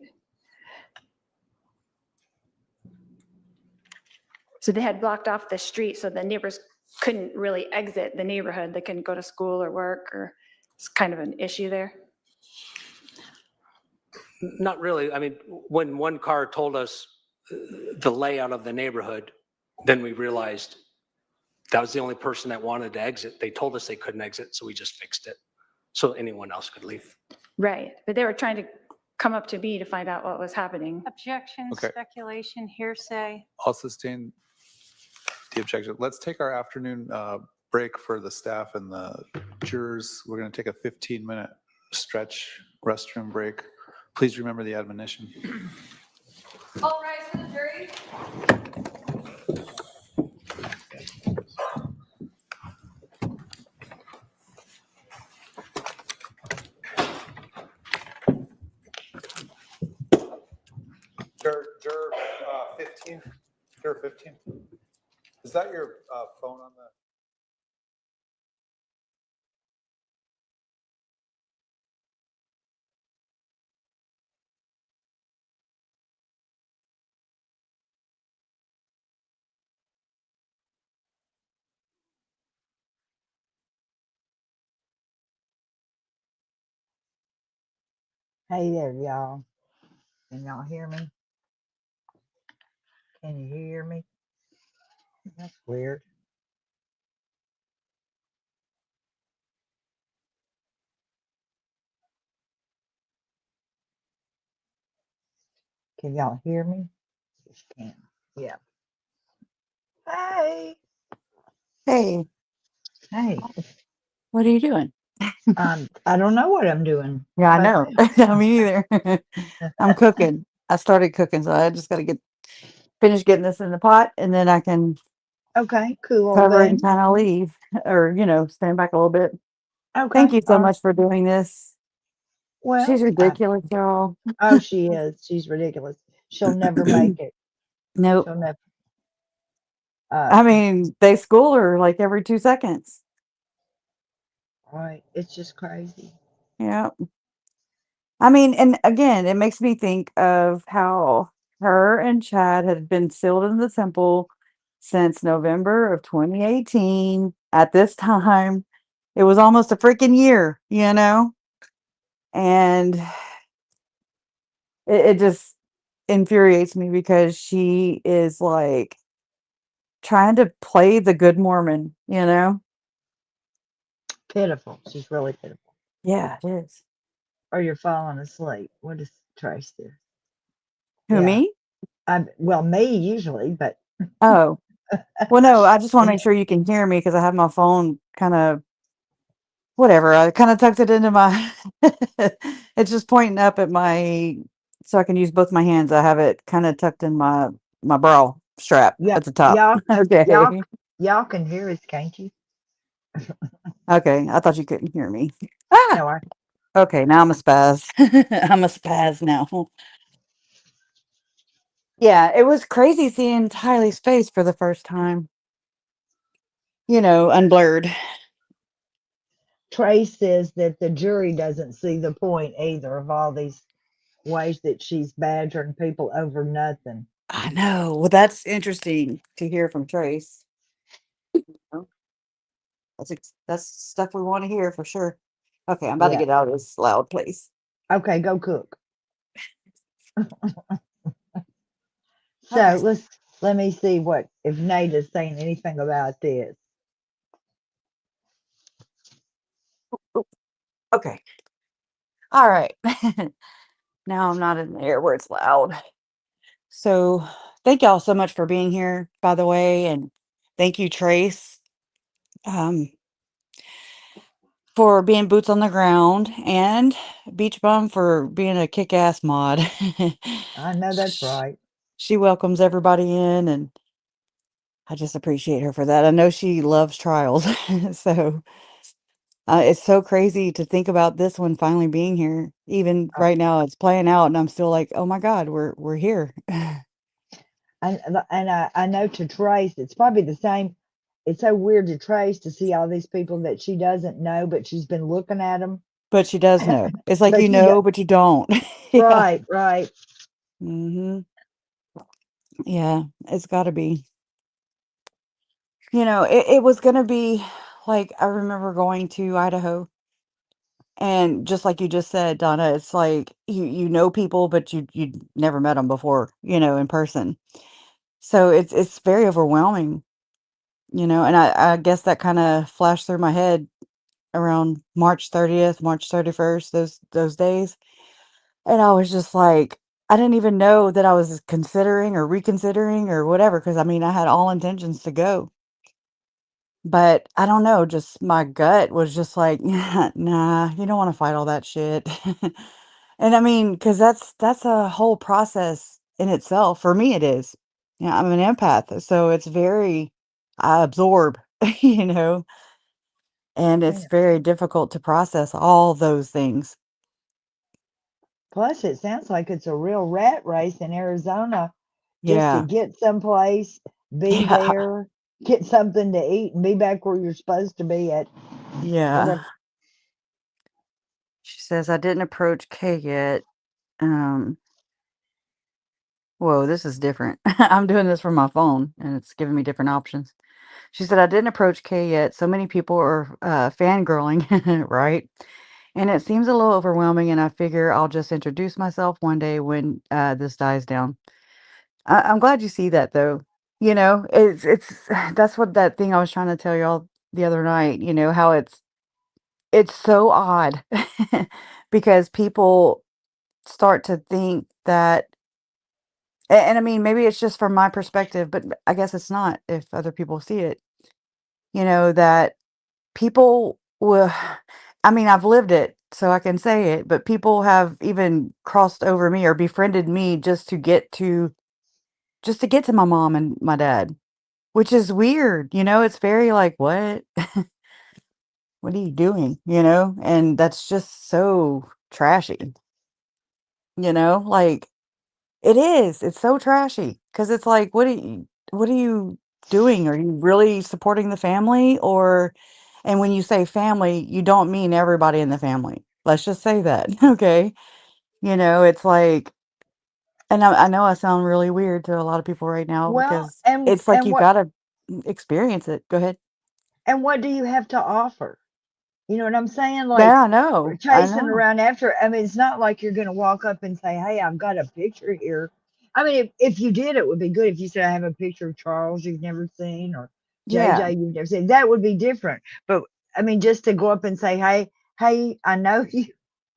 So they had blocked off the street so the neighbors couldn't really exit the neighborhood. They couldn't go to school or work, or it's kind of an issue there. Not really. I mean, when one car told us the layout of the neighborhood, then we realized that was the only person that wanted to exit. They told us they couldn't exit, so we just fixed it so anyone else could leave. Right, but they were trying to come up to me to find out what was happening. objection, Okay. speculation, hearsay. I'll sustain the objection. Let's take our afternoon break for the staff and the jurors. We're going to take a 15-minute stretch restroom break. Please remember the admonition. All rise for the jury. Juror 15. Juror 15. Is that your phone on the? Hey there, y'all. Can y'all hear me? Can you hear me? That's weird. Can y'all hear me? Just can. Yeah. Hey. Hey, Hey. what are you doing? I don't know what I'm doing. Yeah, I How know. about No, me either. I'm cooking. I started cooking, so I just got to finish getting this in the pot, and then I can you? Okay, cool cover it thing. and kind of leave, or stand back a little bit. Okay. Thank you so much for doing this. Well, She's ridiculous, y'all. oh, she is. She's ridiculous. She'll never make it. Nope. She'll never. I mean, they school her like every 2 seconds. Right. It's just crazy. Yeah. I mean, and again, it makes me think of how her and Chad had been sealed in the temple since November of 2018. At this time, it was almost a freaking year, you know? And it just infuriates me because she is like trying to play the good Mormon, you know? Pitiful. She's really pitiful. Yeah, it is. Or you're falling asleep. What does Trace do? Who, Yeah. me? Well, me usually, but Oh, well, no, I just want to and make sure you can hear me because I have my phone kind of whatever. I kind of tucked it into my, it's just pointing up at my, so I can use both my hands. I have it kind of tucked in my bra strap yeah, at the top. y'all, y'all, Okay. y'all can hear us, can't you? Okay. I thought you couldn't hear me. Ah, No, okay. Now I'm a spaz. I'm a spaz now. Yeah. It was crazy seeing Tylee's face for the first time, unblurred. Trace says that the jury doesn't see the point either of all these ways that she's badgering people over nothing. I know. Well, that's interesting to hear from Trace. Oh, that's stuff we want to hear for sure. Okay, I'm about to Yeah. get out of this loud place. Okay, go cook. So Okay. let me see what if Nada's saying anything about this. Okay. All right. Now I'm not in there where it's loud. So thank y'all so much for being here, by the way, and thank you, Trace, um, for being boots on the ground, and Beach Bum for being a kick-ass mod. I know that's right. She welcomes everybody in, and I just appreciate her for that. I know she loves trials, so it's so crazy to think about this one finally being here. Even Oh, right now, it's playing out, and I'm still like, oh my God, we're here. I know to Trace, it's probably the same. It's so weird to Trace to see all these people that she doesn't know, but she's been looking at them. But she does know. It's like But you she, know, but you don't. Yeah. right, right. Hmm. Yeah, it's got to be. It was gonna be like I remember going to Idaho, and just like you just said, Donna, it's like you know people, but you never met them before, in person. So it's very overwhelming, and I guess that kind of flashed through my head around March 30th, March 31st, those days. And I was just like, I didn't even know that I was considering or reconsidering or whatever, because I mean, I had all intentions to go. But I don't know, just my gut was just like, nah, you don't want to fight all that shit. And I mean, because that's a whole process in itself. For me, it is. Yeah, I'm an empath, so it's very, I absorb, you know, and it's Yeah. very difficult to process all those things. Plus, it sounds like it's a real rat race in Arizona just to Yeah. get someplace, be Yeah. there, get something to eat, and be back where you're supposed to be at Yeah. whatever. She says, I didn't approach Kay yet. Um, Whoa, this is different. I'm doing this from my phone and it's giving me different options. She said, I didn't approach Kay yet. So many people are fangirling, right? And it seems a little overwhelming. And I figure I'll just introduce myself one day when this dies down. I'm glad you see that though. That's what that thing I was trying to tell y'all the other night, how it's so odd because people start to think that, and I mean, maybe it's just from my perspective, but I guess it's not if other people see it, that people will, I mean, I've lived it, so I can say it, but people have even crossed over me or befriended me just to get to my mom and my dad, which is weird, it's very like, what? What are you doing? And that's just so trashy. Like it is. It's so trashy because it's like, what are you doing? Are you really supporting the family? And when you say family, you don't mean everybody in the family. Let's just say that, okay? It's like, and I know I sound really weird to a lot of people right now Well, because it's like and you what gotta experience it. Go ahead. do you have to offer? You know what I'm saying? Like Yeah, I know. I chasing know. around after. I mean, it's not like you're going to walk up and say, "Hey, I've got a picture here." I mean, if you did, it would be good. If you said, "I have a picture of Charles you've never seen," or Yeah. JJ you've never seen, that would be different. But I mean, just to go up and say, "Hey, I know you,"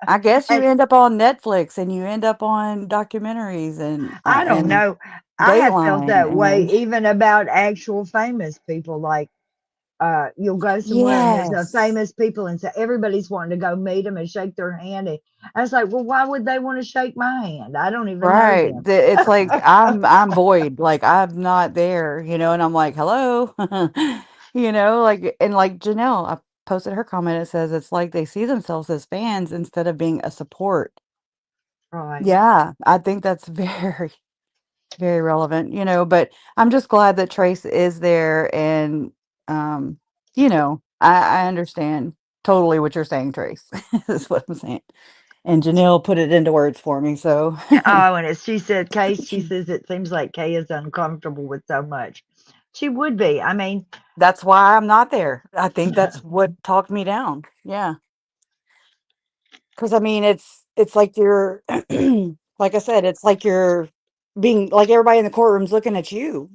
I guess you and end up on Netflix and you end up on documentaries and I don't know. I have felt Dateline that way and even about actual famous people. Like you'll go somewhere and there's a yes. famous people and so everybody's wanting to go meet them and shake their hand. And I was like, well, why would they want to shake my hand? I don't even know Right. them. It's like I'm void. Like I'm not there, and I'm like, hello. Like and like Janelle, I posted her comment. It says it's like they see themselves as fans instead of being a support. Right. Yeah, I think that's very, very relevant, but I'm just glad that Trace is there and I understand totally what you're saying, Trace. Is what I'm saying. And Janelle put it into words for me, so Oh, and she said, she says it seems like Kay is uncomfortable with so much. She would be. I mean, that's why I'm not there. I think that's what talked me down. Yeah. Because I mean, it's like you're, like I said, it's like you're being like everybody in the courtroom's looking at you.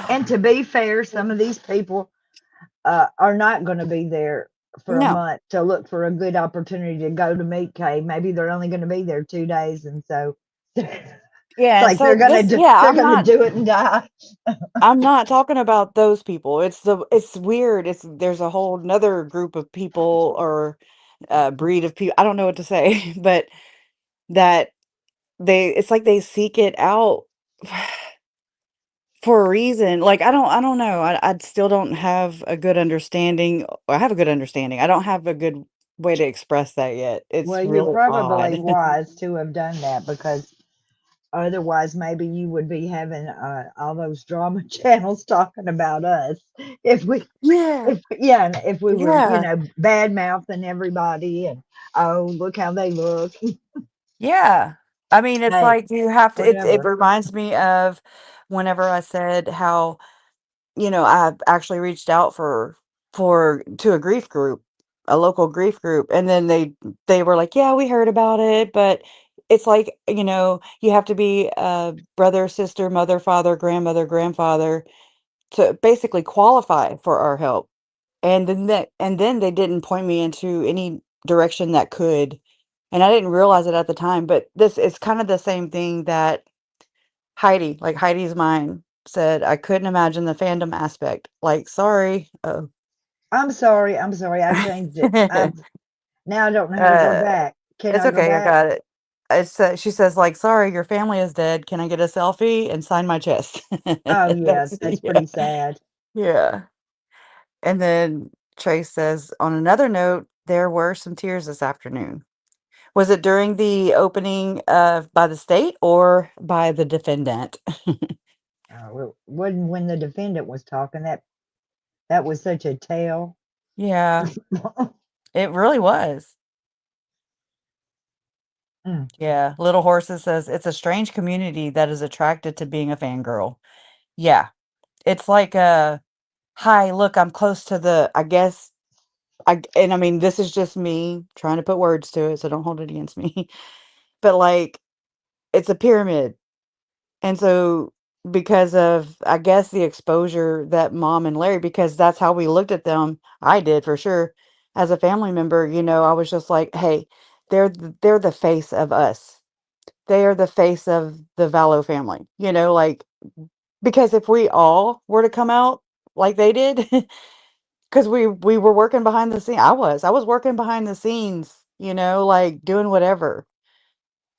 and to be fair, some of these people are not going to be there for a No. month to look for a good opportunity to go to meet Kay. Maybe they're only going to be there 2 days, and so it's Yeah, and like so this, yeah, they're gonna do it and die. I'm not talking about those people. It's weird. There's a whole another group of people or breed of people. I don't know what to say, but that it's like they seek it out for a reason. Like I don't know. I still don't have a good understanding. I have a good understanding. I don't have a good way to express that yet. It's Well, you're really probably odd. wise to have done that because otherwise, maybe you would be having all those drama channels talking about us if we, Yeah. and if we were, Yeah. bad mouthing everybody and oh, look how they look. Yeah. I mean, it's Hey, like you have to, it whatever. reminds me of whenever I said how, I've actually reached out to a grief group, a local grief group. And then they were like, yeah, we heard about it, but it's like, you have to be a brother, sister, mother, father, grandmother, grandfather to basically qualify for our help. And then they didn't point me into any direction that could. And I didn't realize it at the time, but this is kind of the same thing that Heidi's mine said, I couldn't imagine the fandom aspect. Like, sorry. Oh. I'm sorry. I'm sorry. I changed it. Now I don't know how to go uh, back. Can it's I go okay. I back? got it. She says, like, sorry, your family is dead. Can I get a selfie and sign my chest? Oh yeah, that's Yeah. pretty sad. Yeah. And then Trace says, on another note, there were some tears this afternoon. Was it during the opening of by the state or by the defendant? Well, wasn't when the defendant was talking. That was such a tale. Yeah, it really was. Mm. Yeah, Little Horses says it's a strange community that is attracted to being a fangirl. Yeah, it's like hi, look, I'm close to I guess and I mean this is just me trying to put words to it, so don't hold it against me. But like it's a pyramid. And so because of, I guess, the exposure that mom and Larry, because that's how we looked at them, I did for sure. As a family member, I was just like, hey, they're the face of us. They are the face of the Vallow family, like because if we all were to come out like they did, because we were working behind the scene. I was working behind the scenes, like doing whatever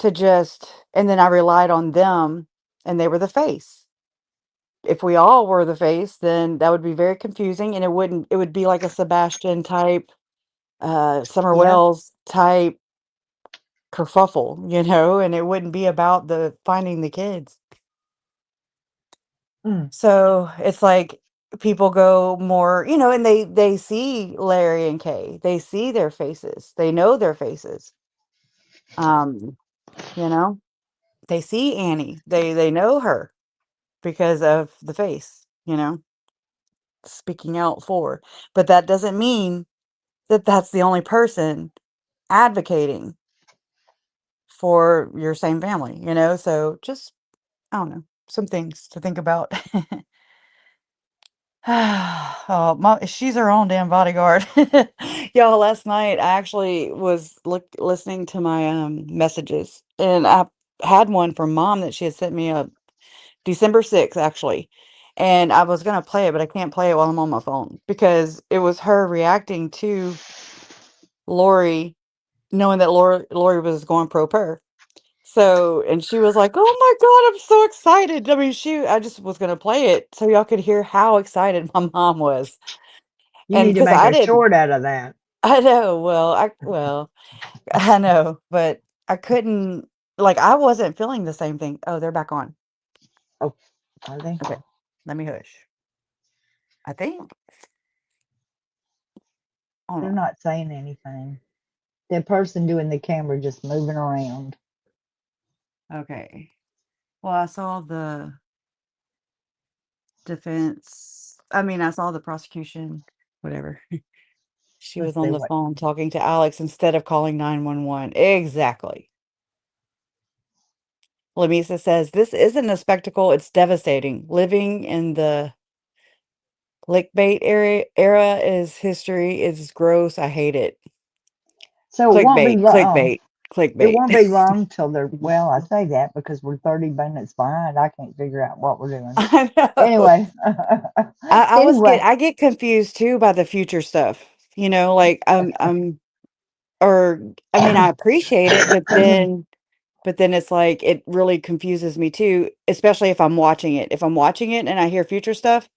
to just, and then I relied on them and they were the face. If we all were the face, then that would be very confusing and it would be like a Sebastian type Summer Yeah. Wells type kerfuffle, you know, and it wouldn't be about the finding the kids. Mm. So it's like people go more, you know, and they see Larry and Kay. They see their faces. They know their faces. Um, you know, they see Annie. They know her because of the face, you know, speaking out for. But that doesn't mean that that's the only person advocating for your same family, you know? So just, I don't know, some things to think about. Oh, she's her own damn bodyguard. Y'all, last night I actually was listening to my messages, and I had one from mom that she had sent me up December 6th, actually. And I was gonna play it, but I can't play it while I'm on my phone because it was her reacting to Lori, knowing that Lori was going pro per. So, and she was like, "Oh my God, I'm so excited." I mean, I just was gonna play it so y'all could hear how excited my mom was. You And need to because make I a didn't, short out of that. I know, I know, but I couldn't, like, I wasn't feeling the same thing. Oh, they're back on. Oh, are they? Okay, let me hush. I think. Hold They're on. not saying anything. The person doing the camera just moving around. Okay. Well, I saw the defense. I mean, I saw the prosecution, whatever. She Let's was on see the what. phone talking to Alex instead of calling 911. Exactly. Lamisa says, "This isn't a spectacle, it's devastating. Living in the clickbait era is history. It's gross. I hate it." So it won't be long. Clickbait, It clickbait. won't be long till they're, well, I say that because we're 30 minutes behind. I can't figure out what we're doing. I know. Anyway. Anyway. I get confused too by the future stuff. You know, like I mean, I appreciate it, but then it's like it really confuses me too, especially if I'm watching it. If I'm watching it and I hear future stuff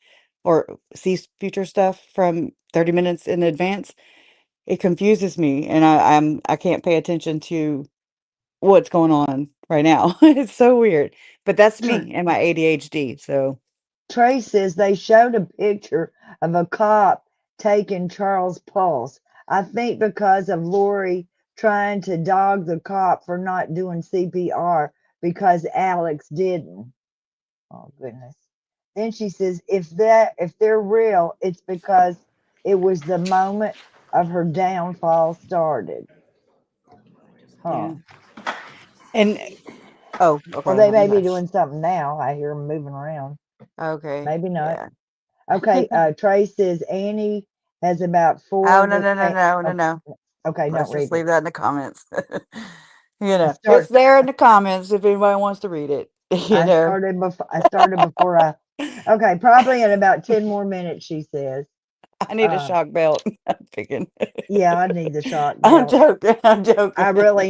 or see future stuff from 30 minutes in advance, it confuses me and I can't pay attention to what's going on right now. It's so weird. But that's me and my ADHD. So Trey says they showed a picture of a cop taking Charles' pulse. I think because of Lori trying to dog the cop for not doing CPR because Alex didn't. Oh goodness. Then she says if they're real, it's because it was the moment of her downfall started. Huh. yeah. And oh, Well, okay, they let me may be hush. doing something now. I hear them moving around. Okay. Maybe not. Yeah. Okay, Trey says Annie has about Oh, four no, to no, no, ten. no, no, no. Okay, Let's don't just read leave it. that in the comments. You I know, it's start. there in the comments if anybody wants to read it. You I know, started before. I started before I. Okay, probably in about 10 more minutes. She says. I need a Uh, shock belt. I'm picking. yeah, I need the shock I'm belt. joking. I'm joking.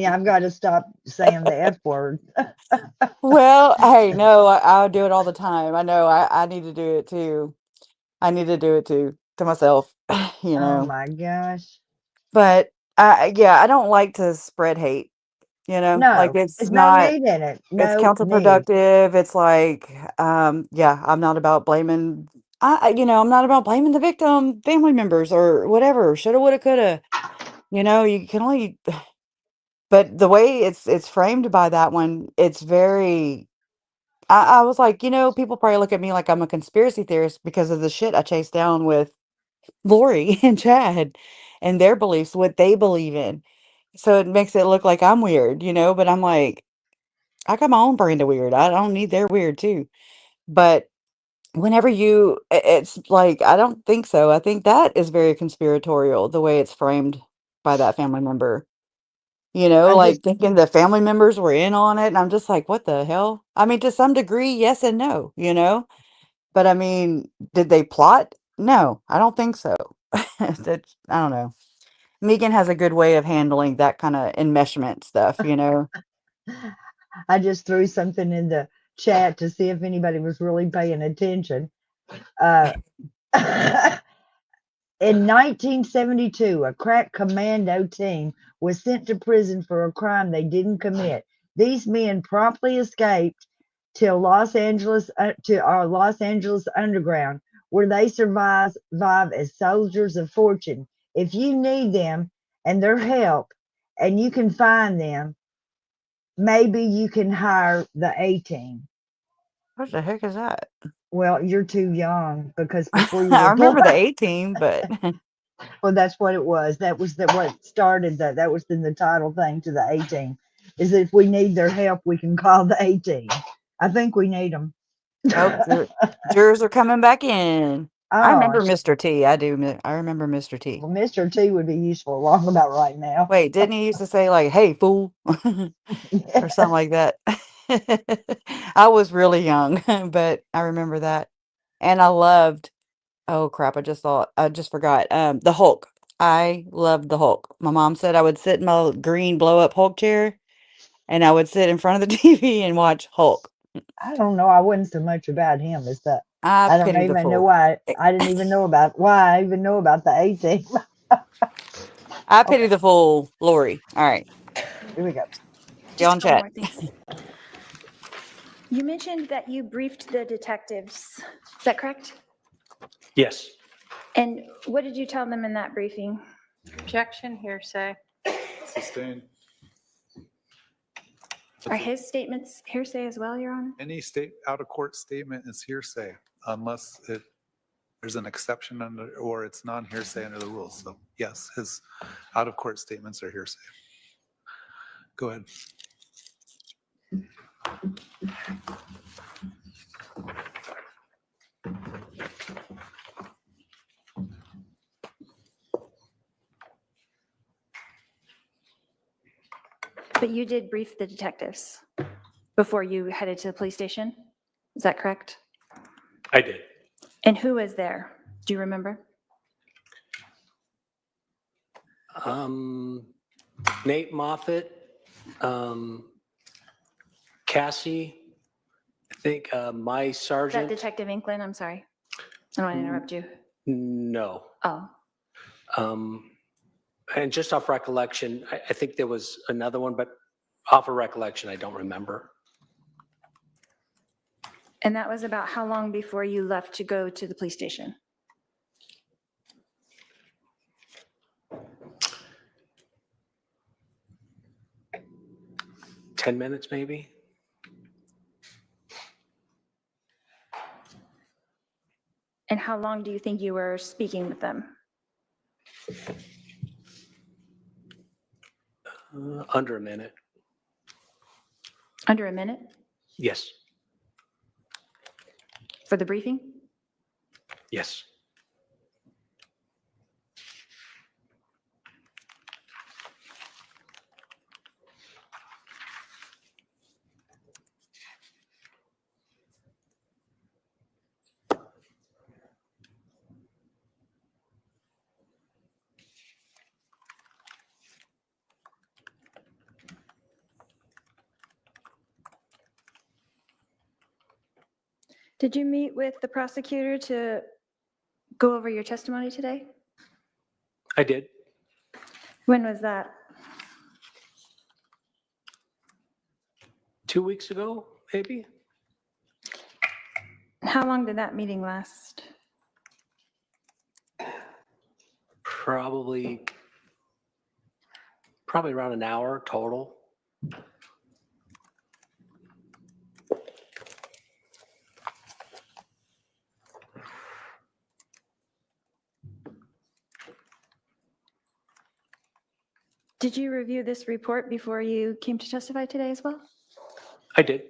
I've got to stop saying the F word. Well, hey, no, I do it all the time. I know I need to do it too. I need to do it too to myself, you Oh know. my gosh. But yeah, I don't like to spread hate, you know, like No, it's there's no not, need in it. it's No need. counterproductive. It's like, yeah, I'm not about blaming, I'm not about blaming the victim, family members or whatever, shoulda, woulda, coulda, you can only, but the way it's framed by that one, it's very, I was like, people probably look at me like I'm a conspiracy theorist because of the shit I chased down with Lori and Chad and their beliefs, what they believe in. So it makes it look like I'm weird, but I'm like, I got my own brand of weird. I don't need their weird too. But whenever it's like, I don't think so. I think that is very conspiratorial, the way it's framed by that family member. I just Like thinking the family members were in on it. And I'm just like, what the hell? I mean, to some degree, yes and no. But I mean, did they plot? No, I don't think so. I don't know. Megan has a good way of handling that kind of enmeshment stuff. I just threw something in the chat to see if anybody was really paying attention. Uh, In 1972, a crack commando team was sent to prison for a crime they didn't commit. These men promptly escaped to Los Angeles underground, where they survive as soldiers of fortune. If you need them and their help, and you can find them, maybe you can hire the A team. What the heck is that? Well, you're too young because before you I were remember the born, A team, but well, that's what it was. That was what started that. That was the title thing to the A team. Is that if we need their help, we can call the A team. I think we need them. oh, jurors are coming back in. I Oh, remember Mr. T. I do. I remember Mr. T. well, Mr. T would be useful along about right now. Wait, didn't he used to say like, "Hey, fool," or something like that? I was really young, but I remember that, and I loved. Oh crap! I just forgot. The Hulk. I loved the Hulk. My mom said I would sit in my green blow up Hulk chair, and I would sit in front of the TV and watch Hulk. I don't know. I wasn't so much about him as that. I I don't pity the even know fool. why. I didn't even know about why I even know about the A team. I Okay, pity the fool, Lori. All right, here we go. get Just on a couple chat. more things. You mentioned that you briefed the detectives. Is that correct? Yes. And what did you tell them in that briefing? Objection, hearsay. Sustained. Are his statements hearsay as well, Your Honor? Any out of court statement is hearsay unless there's an exception under, or it's non-hearsay under the rules. So yes, his out of court statements are hearsay. Go ahead. But you did brief the detectives before you headed to the police station? Is that correct? I did. And who was there? Do you remember? Nate Moffett, Cassie, I think my Is that sergeant. Detective Inklin? I'm sorry. I don't want to interrupt you. No. Oh, And just off recollection, I think there was another one, but off of recollection, I don't remember. and that was about how long before you left to go to the police station? $10 minutes, maybe? And how long do you think you were speaking with them? Under a minute. Under a minute Yes. for the briefing? Yes. Did you meet with the prosecutor to go over your testimony today? I did. When was that? 2 weeks ago, maybe? How long did that meeting last? Probably around an hour total. Did you review this report before you came to testify today as well? I did.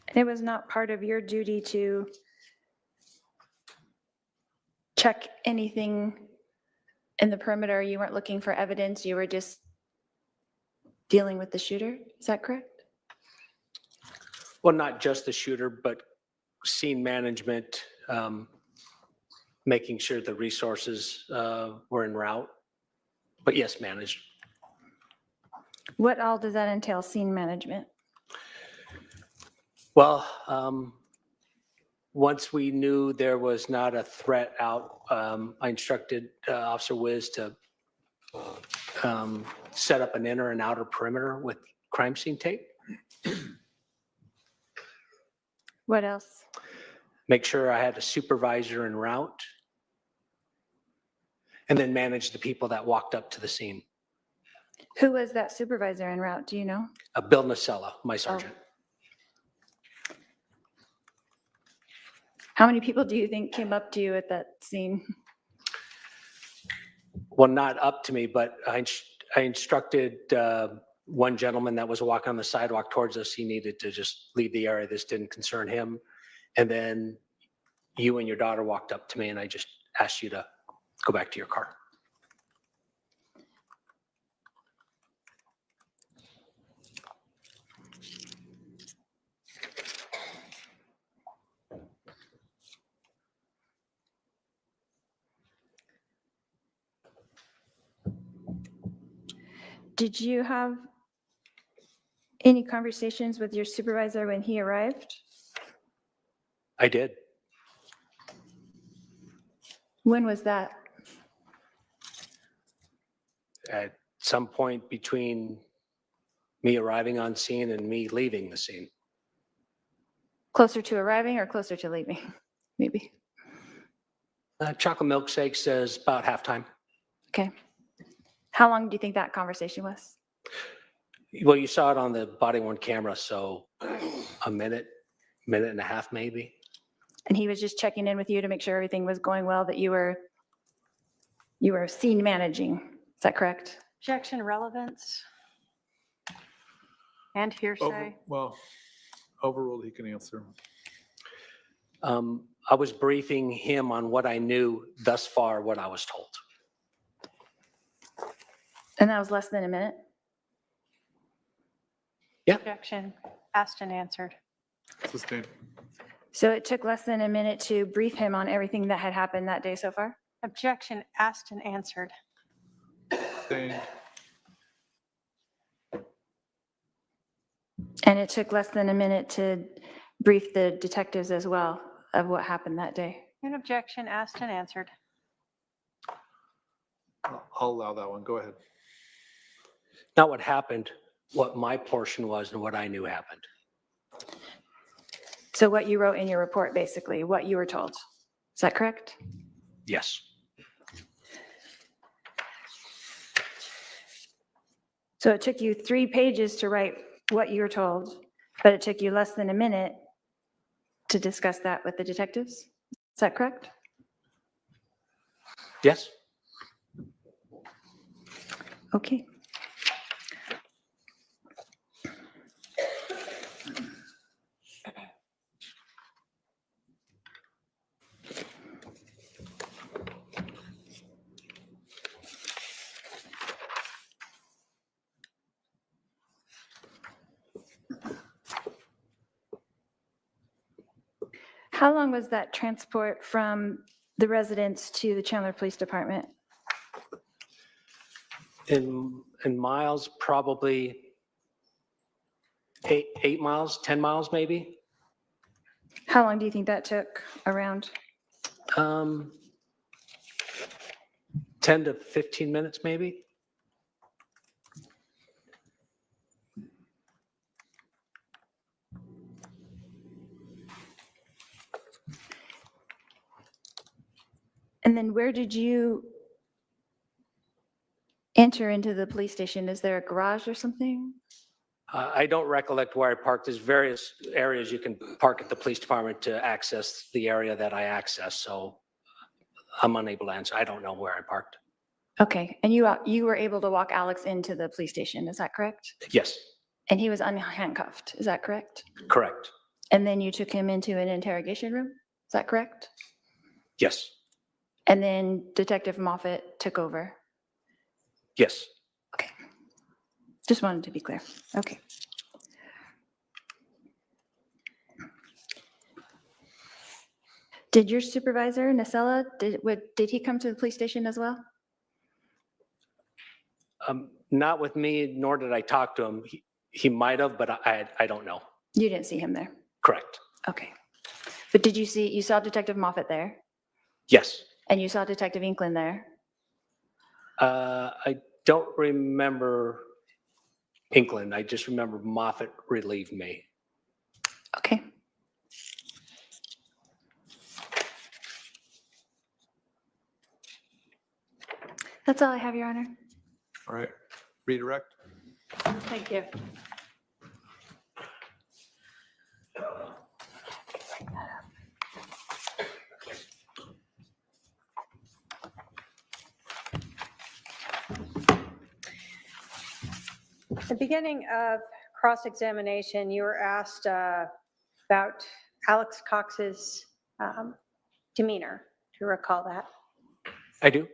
And it was not part of your duty to check anything in the perimeter? You weren't looking for evidence, you were just dealing with the shooter? Is that correct? Well, not just the shooter, but scene management, making sure the resources were en route. But yes, managed. What all does that entail, scene management? Well, once we knew there was not a threat out, I instructed Officer Wiz to set up an inner and outer perimeter with crime scene tape. What else? Make sure I had a supervisor en route. And then manage the people that walked up to the scene. Who was that supervisor en route? Do you know? Bill Nacella, my sergeant. How many people do you think came up to you at that scene? Well, not up to me, but I instructed one gentleman that was walking on the sidewalk towards us. He needed to just leave the area. This didn't concern him. And then you and your daughter walked up to me, and I just asked you to go back to your car. Did you have any conversations with your supervisor when he arrived? I did. When was that? At some point between me arriving on scene and me leaving the scene. Closer to arriving or closer to leaving? Maybe. Chocolate milkshake says about halftime. Okay. How long do you think that conversation was? Well, you saw it on the body worn camera, so a minute and a half maybe. And he was just checking in with you to make sure everything was going well, that you were scene managing. Is that correct? Objection, relevance, and hearsay. Well, overruled, he can answer. I was briefing him on what I knew thus far, what I was told. And that was less than a minute? Yeah. Objection, asked and answered. Sustained. So it took less than a minute to brief him on everything that had happened that day so far? Objection, asked and answered. Sustained. And it took less than a minute to brief the detectives as well of what happened that day? An objection, asked and answered. I'll allow that one. Go ahead. Not what happened, what my portion was and what I knew happened. So what you wrote in your report, basically, what you were told. Is that correct? Yes. So it took you 3 pages to write what you were told, but it took you less than a minute to discuss that with the detectives? Is that correct? Yes. Okay. How long was that transport from the residence to the Chandler Police Department? In miles, probably 8 miles, 10 miles maybe. How long do you think that took around? 10 to 15 minutes maybe. And then where did you enter into the police station? Is there a garage or something? I don't recollect where I parked. There's various areas you can park at the police department to access the area that I access. So I'm unable to answer. I don't know where I parked. Okay, and you were able to walk Alex into the police station, is that correct? Yes, And he was unhandcuffed, is that correct? correct. And then you took him into an interrogation room, is that correct? Yes, And then Detective Moffett took over? yes. Okay. Just wanted to be clear. Okay. Did your supervisor, Nacella, did he come to the police station as well? Not with me, nor did I talk to him. He might have, but I don't know. You didn't see him there? Correct. Okay. But did you saw Detective Moffett there? Yes. And you saw Detective Inklin there? I don't remember Inklin. I just remember Moffett relieved me. Okay. That's all I have, Your Honor. All right, redirect. Thank you. At the beginning of cross-examination, you were asked about Alex Cox's demeanor. Do you recall that? I do?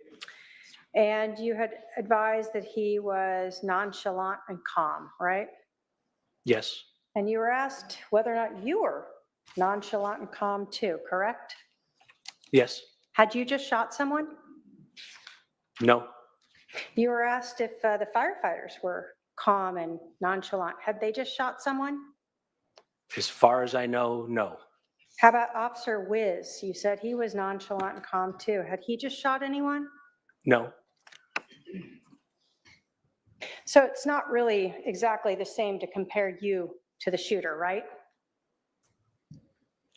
And you had advised that he was nonchalant and calm, right? Yes. And you were asked whether or not you were nonchalant and calm too, correct? Yes. Had you just shot someone? No. You were asked if the firefighters were calm and nonchalant. Had they just shot someone? As far as I know, no. How about Officer Wiz? You said he was nonchalant and calm too. Had he just shot anyone? No. So it's not really exactly the same to compare you to the shooter, right?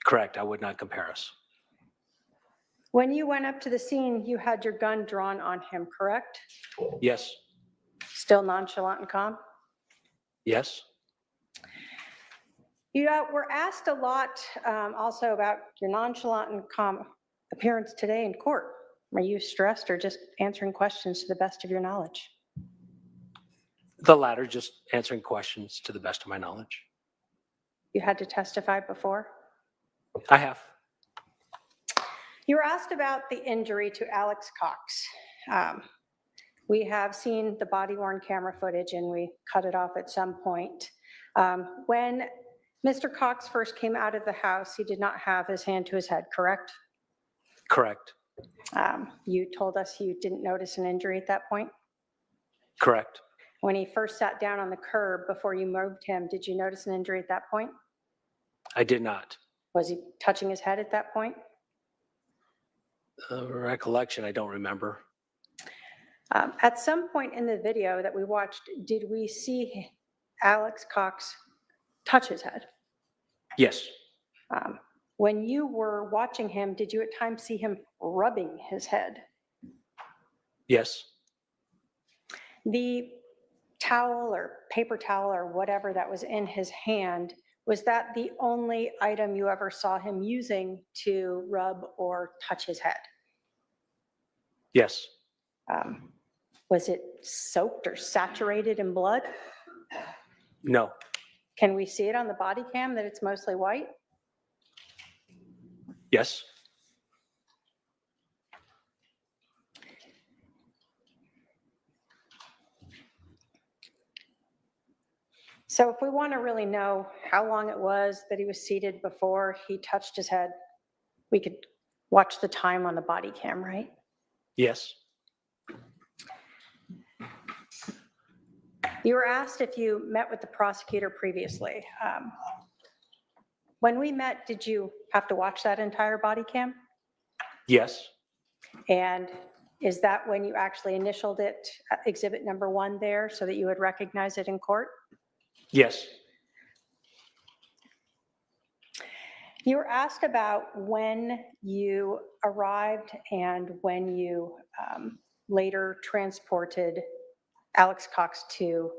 Correct. I would not compare us. When you went up to the scene, you had your gun drawn on him, correct? Yes. Still nonchalant and calm? Yes. You were asked a lot also about your nonchalant and calm appearance today in court. Are you stressed or just answering questions to the best of your knowledge? The latter, just answering questions to the best of my knowledge. You had to testify before? I have. You were asked about the injury to Alex Cox. We have seen the body-worn camera footage and we cut it off at some point. When Mr. Cox first came out of the house, he did not have his hand to his head, correct? Correct. You told us you didn't notice an injury at that point? Correct. When he first sat down on the curb before you moved him, did you notice an injury at that point? I did not. Was he touching his head at that point? Recollection, I don't remember. At some point in the video that we watched, did we see Alex Cox touch his head? Yes. When you were watching him, did you at times see him rubbing his head? Yes. The towel or paper towel or whatever that was in his hand, was that the only item you ever saw him using to rub or touch his head? Yes. Was it soaked or saturated in blood? No. Can we see it on the body cam that it's mostly white? Yes. So if we want to really know how long it was that he was seated before he touched his head, we could watch the time on the body cam, right? Yes. You were asked if you met with the prosecutor previously. When we met, did you have to watch that entire body cam? Yes. And is that when you actually initialed it, exhibit number 1 there, so that you would recognize it in court? Yes. You were asked about when you arrived and when you later transported Alex Cox to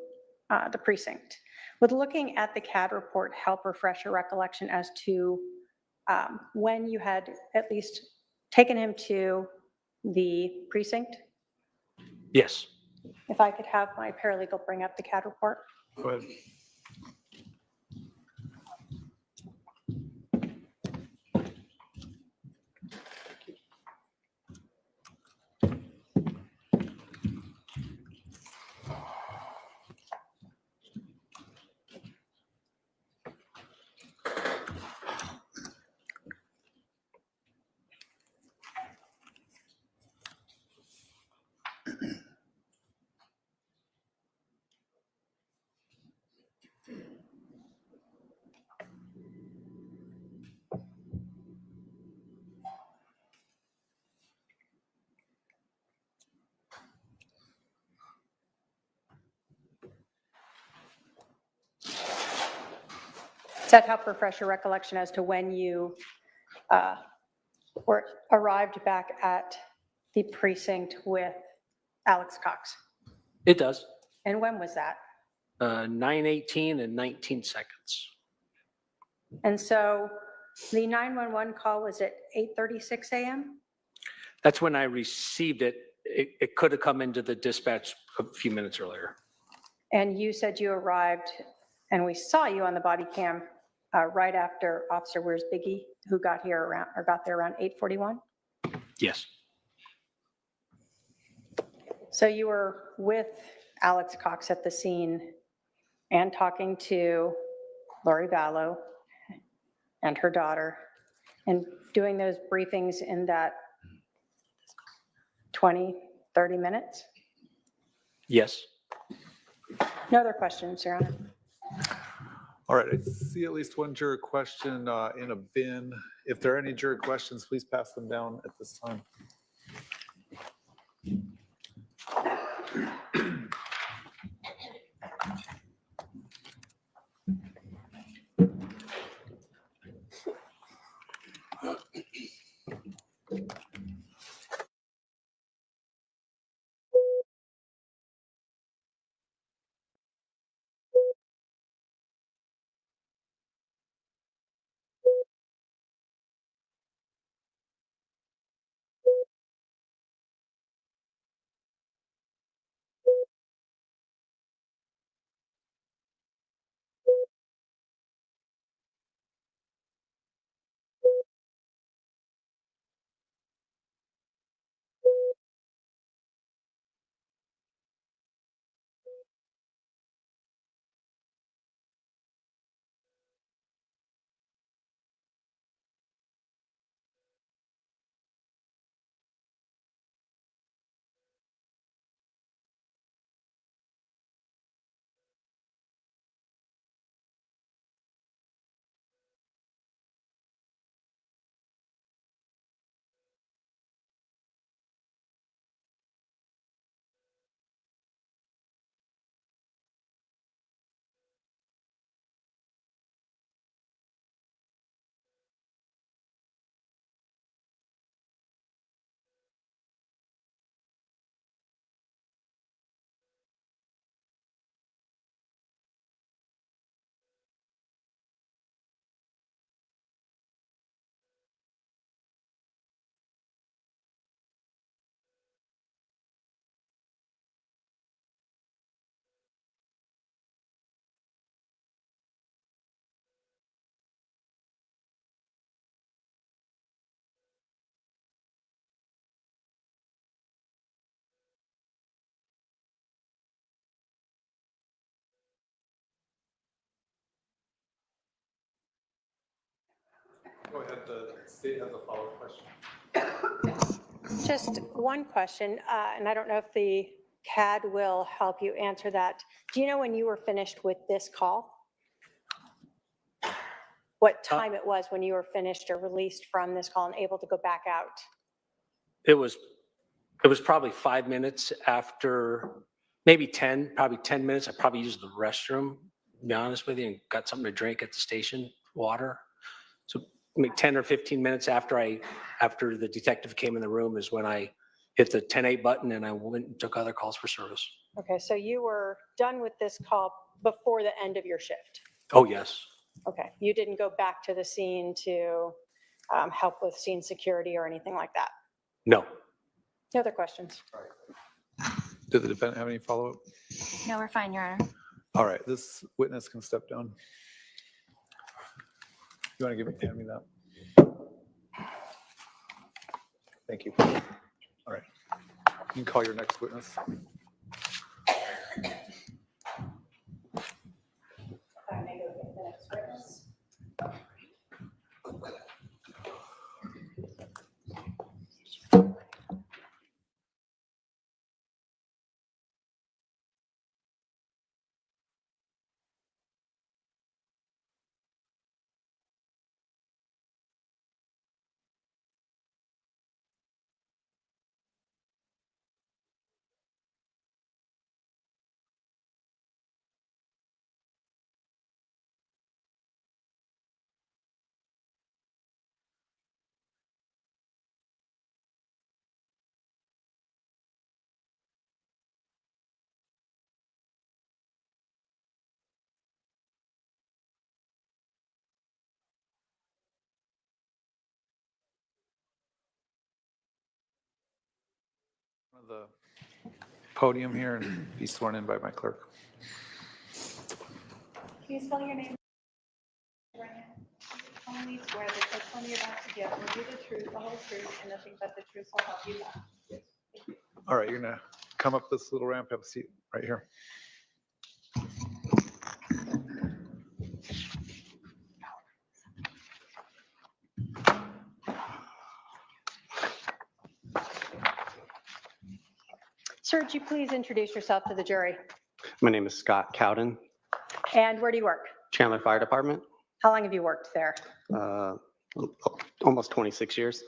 the precinct. Would looking at the CAD report help refresh your recollection as to when you had at least taken him to the precinct? Yes. If I could have my paralegal bring up the CAD report. Go ahead. Does that help refresh your recollection as to when you arrived back at the precinct with Alex Cox? It does. And when was that? 9:18 and 19 seconds. And so the 911 call was at 8:36 a.m.? That's when I received it. It could have come into the dispatch a few minutes earlier. And you said you arrived, and we saw you on the body cam right after Officer Where's Biggie, who got there around 8:41? Yes. So you were with Alex Cox at the scene and talking to Lori Vallow and her daughter and doing those briefings in that 20, 30 minutes? Yes. No other questions, Your Honor? All right, I see at least one juror question in a bin. If there are any juror questions, please pass them down at this time. Go ahead, the state has a follow-up question. Just one question, and I don't know if the CAD will help you answer that. Do you know when you were finished with this call? What time it was when you were finished or released from this call and able to go back out? It was probably 5 minutes after, maybe 10, probably 10 minutes. I probably used the restroom, to be honest with you, and got something to drink at the station, water. So maybe 10 or 15 minutes after the detective came in the room is when I hit the 10-8 button and I went and took other calls for service. Okay, so you were done with this call before the end of your shift? Oh, yes. Okay, you didn't go back to the scene to help with scene security or anything like that? No. No other questions? Did the defendant have any follow-up? No, we're fine, Your Honor. All right, this witness can step down. You want to hand me that? Thank you. All right. You can call your next witness. the podium here and be sworn in by my clerk. Can you spell your name? Solemnly swear that the testimony you're about to give will be the truth, the whole truth, and nothing but the truth will help you God. All right, you're gonna come up this little ramp, have a seat right here. Sir, would you please introduce yourself to the jury? My name is Scott Cowden, And where do you work? Chandler Fire Department, How long have you worked there? almost 26 years.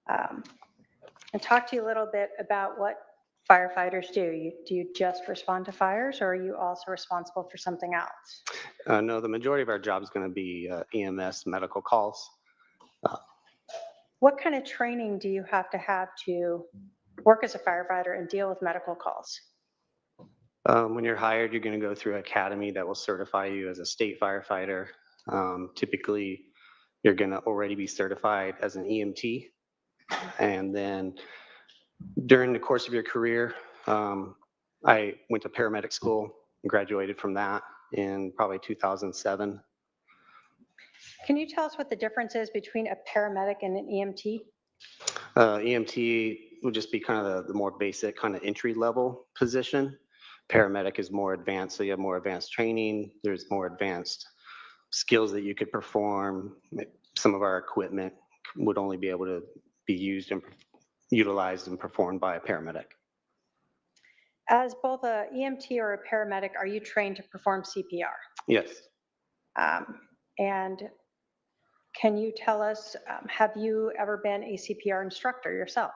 And talk to you a little bit about what firefighters do. Do you just respond to fires, or are you also responsible for something else? No, the majority of our job is going to be EMS medical calls. What kind of training do you have to work as a firefighter and deal with medical calls? When you're hired, you're going to go through an academy that will certify you as a state firefighter. Typically, you're going to already be certified as an EMT. And then during the course of your career, I went to paramedic school and graduated from that in probably 2007. Can you tell us what the difference is between a paramedic and an EMT? EMT would just be kind of the more basic kind of entry level position. Paramedic is more advanced, so you have more advanced training. There's more advanced skills that you could perform. Some of our equipment would only be able to be used and utilized and performed by a paramedic. As both a EMT or a paramedic, are you trained to perform CPR? Yes. And can you tell us, have you ever been a CPR instructor yourself?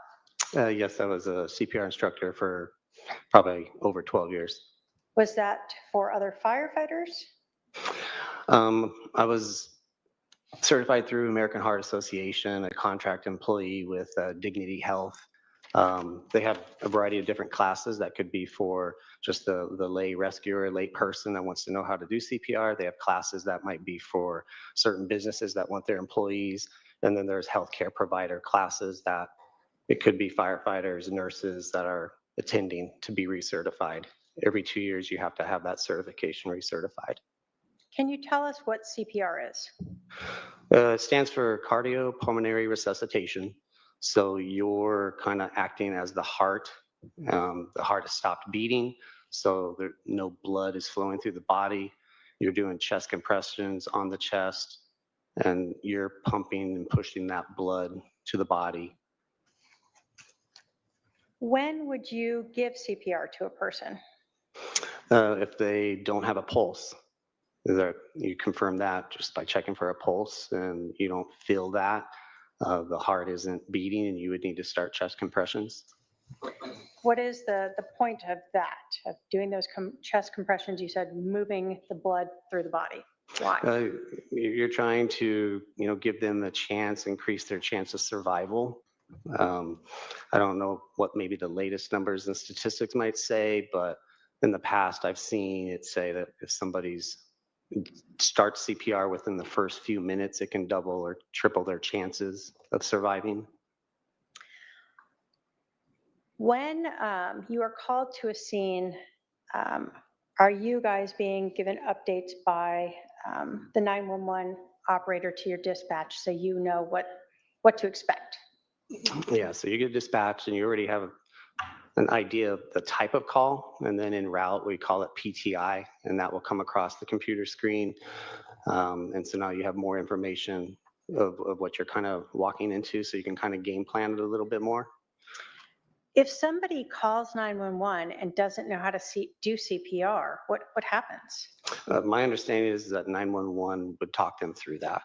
Yes, I was a CPR instructor for probably over 12 years. Was that for other firefighters? I was certified through American Heart Association, a contract employee with Dignity Health. They have a variety of different classes that could be for just the lay rescuer, lay person that wants to know how to do CPR. They have classes that might be for certain businesses that want their employees. And then there's healthcare provider classes that it could be firefighters, nurses that are attending to be recertified. Every 2 years, you have to have that certification recertified. Can you tell us what CPR is? It stands for cardiopulmonary resuscitation. So you're kind of acting as the heart. The heart has stopped beating, so no blood is flowing through the body. You're doing chest compressions on the chest, and you're pumping and pushing that blood to the body. When would you give CPR to a person? If they don't have a pulse, you confirm that just by checking for a pulse, and you don't feel that the heart isn't beating, and you would need to start chest compressions. What is the point of that, of doing those chest compressions? You said moving the blood through the body. Why? You're trying to, give them a chance, increase their chance of survival. I don't know what maybe the latest numbers and statistics might say, but in the past, I've seen it say that if somebody's starts CPR within the first few minutes, it can double or triple their chances of surviving. When you are called to a scene, are you guys being given updates by the 911 operator to your dispatch so you know what to expect? Yeah, so you get dispatched and you already have an idea of the type of call, and then en route we call it PTI, and that will come across the computer screen. And so now you have more information of what you're kind of walking into, so you can kind of game plan it a little bit more. If somebody calls 911 and doesn't know how to do CPR, what happens? My understanding is that 911 would talk them through that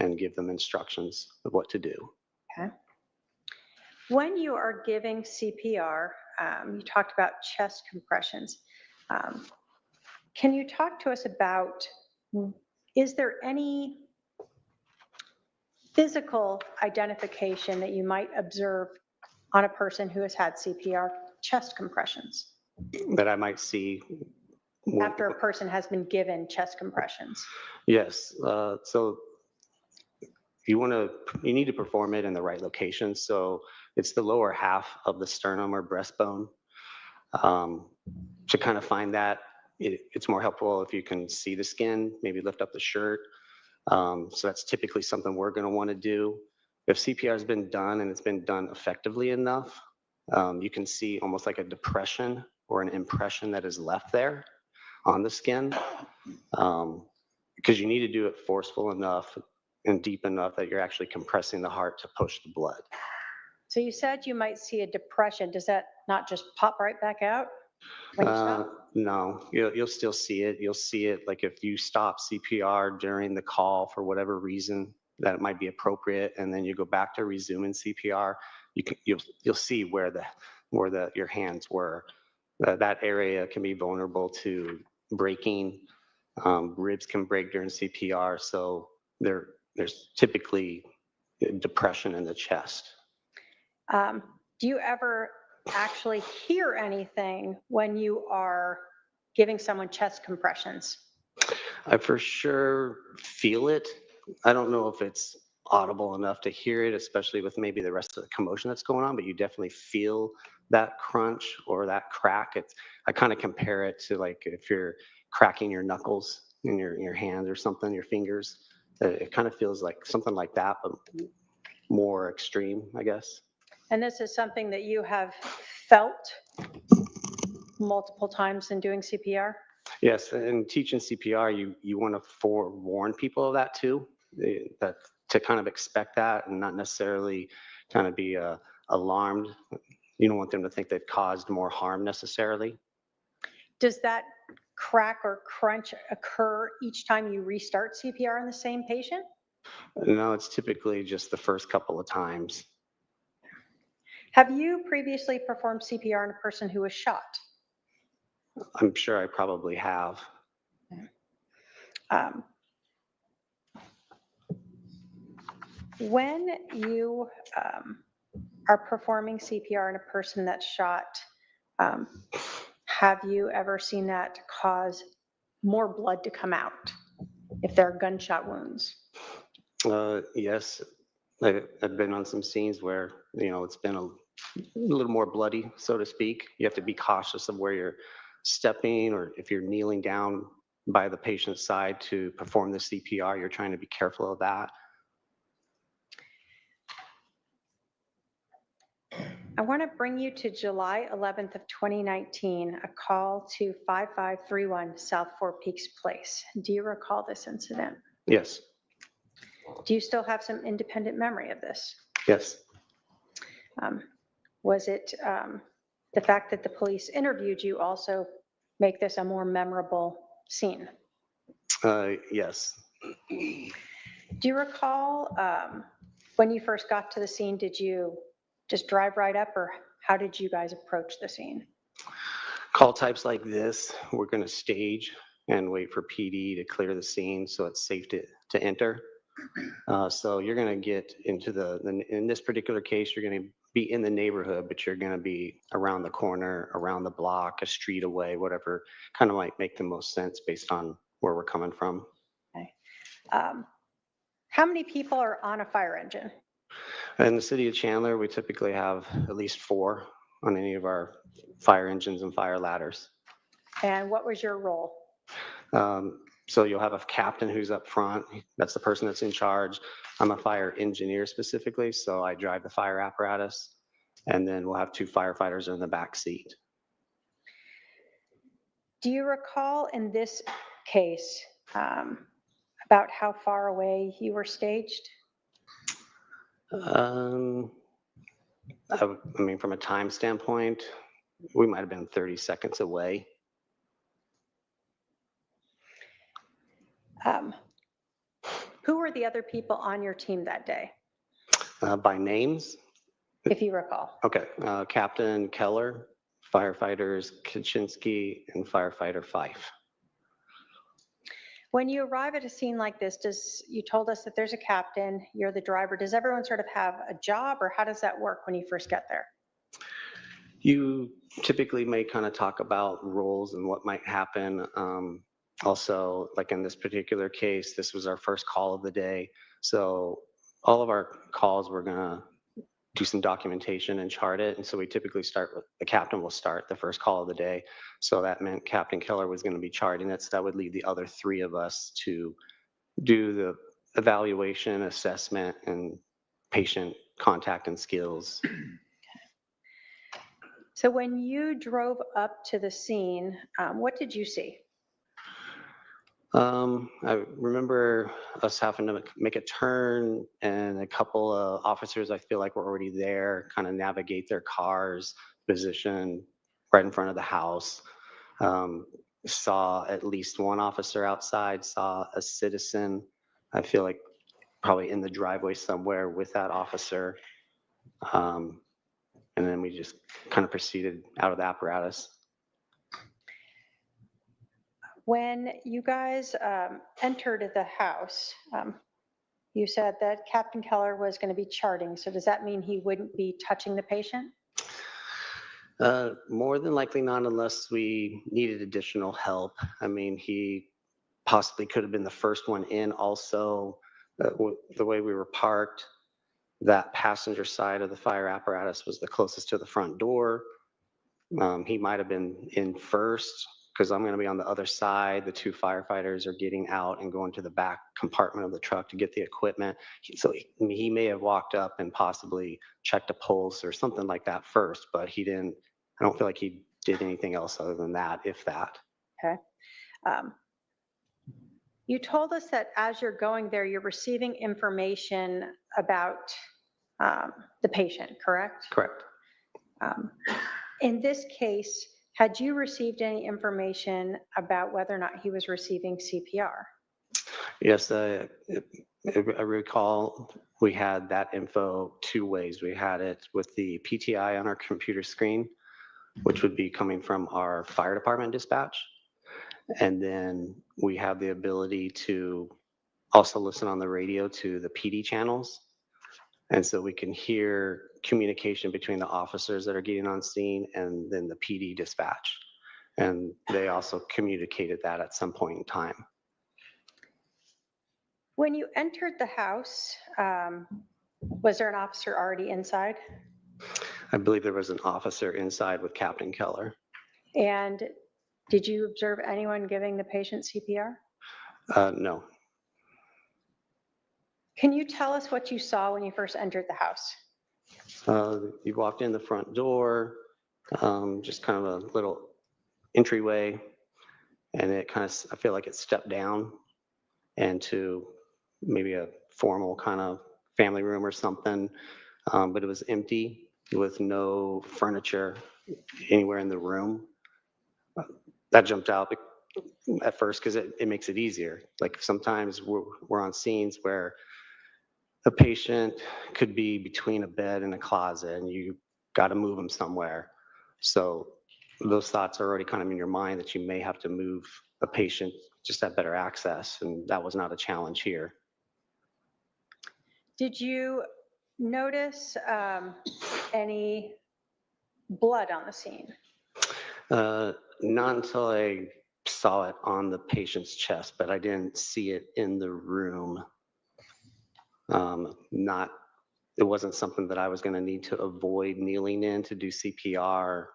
and give them instructions of what to do. Okay. When you are giving CPR, you talked about chest compressions. Can you talk to us about, is there any physical identification that you might observe on a person who has had CPR chest compressions? That I might see. After a person has been given chest compressions? Yes. So you need to perform it in the right location. So it's the lower half of the sternum or breastbone. To kind of find that, it's more helpful if you can see the skin, maybe lift up the shirt. So that's typically something we're going to want to do. If CPR has been done and it's been done effectively enough, you can see almost like a depression or an impression that is left there on the skin, because you need to do it forceful enough and deep enough that you're actually compressing the heart to push the blood. So you said you might see a depression. Does that not just pop right back out when you stop? No, you'll still see it. You'll see it like if you stop CPR during the call for whatever reason that it might be appropriate, and then you go back to resuming CPR, you'll see where your hands were. That area can be vulnerable to breaking. Ribs can break during CPR, so there's typically depression in the chest. Do you ever actually hear anything when you are giving someone chest compressions? I for sure feel it. I don't know if it's audible enough to hear it, especially with maybe the rest of the commotion that's going on, but you definitely feel that crunch or that crack. I kind of compare it to like if you're cracking your knuckles in your hands or something, your fingers. It kind of feels like something like that, but more extreme, I guess. And this is something that you have felt multiple times in doing CPR? Yes, and teaching CPR, you want to forewarn people of that too, that to kind of expect that and not necessarily kind of be alarmed. You don't want them to think they've caused more harm necessarily. Does that crack or crunch occur each time you restart CPR in the same patient? No, it's typically just the first couple of times. Have you previously performed CPR on a person who was shot? I'm sure I probably have. When you are performing CPR on a person that's shot, have you ever seen that cause more blood to come out if there are gunshot wounds? Yes, I've been on some scenes where, it's been a little more bloody, so to speak. You have to be cautious of where you're stepping, or if you're kneeling down by the patient's side to perform the CPR, you're trying to be careful of that. I want to bring you to July 11th of 2019, a call to 5531 South Four Peaks Place. Do you recall this incident? Yes. Do you still have some independent memory of this? Yes. Was it the fact that the police interviewed you also make this a more memorable scene? Yes. Do you recall when you first got to the scene, did you just drive right up, or how did you guys approach the scene? Call types like this, we're going to stage and wait for PD to clear the scene so it's safe to enter. So you're going to get into in this particular case, you're going to be in the neighborhood, but you're going to be around the corner, around the block, a street away, whatever kind of might make the most sense based on where we're coming from. Okay. How many people are on a fire engine? In the city of Chandler, we typically have at least 4 on any of our fire engines and fire ladders. And what was your role? So you'll have a captain who's up front. That's the person that's in charge. I'm a fire engineer specifically, so I drive the fire apparatus. And then we'll have 2 firefighters in the back seat. Do you recall in this case about how far away you were staged? I mean, from a time standpoint, we might have been 30 seconds away. Who were the other people on your team that day? By names? If you recall. Okay, Captain Keller, firefighters Kaczynski, and firefighter Fife. When you arrive at a scene like this, you told us that there's a captain, you're the driver. Does everyone sort of have a job, or how does that work when you first get there? You typically may kind of talk about roles and what might happen. Also, like in this particular case, this was our first call of the day. So all of our calls, we're going to do some documentation and chart it. And so we typically start with, the captain will start the first call of the day. So that meant Captain Keller was going to be charting it. So that would leave the other three of us to do the evaluation, assessment, and patient contact and skills. So when you drove up to the scene, what did you see? I remember us having to make a turn, and a couple of officers, I feel like, were already there, kind of navigate their cars, position right in front of the house. Saw at least one officer outside, saw a citizen, I feel like probably in the driveway somewhere with that officer. And then we just kind of proceeded out of the apparatus. When you guys entered the house, you said that Captain Keller was going to be charting. So does that mean he wouldn't be touching the patient? More than likely not, unless we needed additional help. I mean, he possibly could have been the first one in. Also, the way we were parked, that passenger side of the fire apparatus was the closest to the front door. He might have been in first, because I'm going to be on the other side. The two firefighters are getting out and going to the back compartment of the truck to get the equipment. So he may have walked up and possibly checked a pulse or something like that first, but he didn't. I don't feel like he did anything else other than that, if that. Okay. You told us that as you're going there, you're receiving information about the patient, correct? Correct. In this case, had you received any information about whether or not he was receiving CPR? Yes, I recall we had that info two ways. We had it with the PTI on our computer screen, which would be coming from our fire department dispatch. And then we have the ability to also listen on the radio to the PD channels. And so we can hear communication between the officers that are getting on scene and then the PD dispatch. And they also communicated that at some point in time. When you entered the house, was there an officer already inside? I believe there was an officer inside with Captain Keller. And did you observe anyone giving the patient CPR? No. Can you tell us what you saw when you first entered the house? You walked in the front door, just kind of a little entryway, and it kind of, I feel like it stepped down into maybe a formal kind of family room or something, but it was empty with no furniture anywhere in the room. That jumped out at first because it makes it easier. Like sometimes we're on scenes where a patient could be between a bed and a closet and you got to move them somewhere. So those thoughts are already kind of in your mind that you may have to move a patient just to have better access, and that was not a challenge here. Did you notice any blood on the scene? Not until I saw it on the patient's chest, but I didn't see it in the room. It wasn't something that I was going to need to avoid kneeling in to do CPR,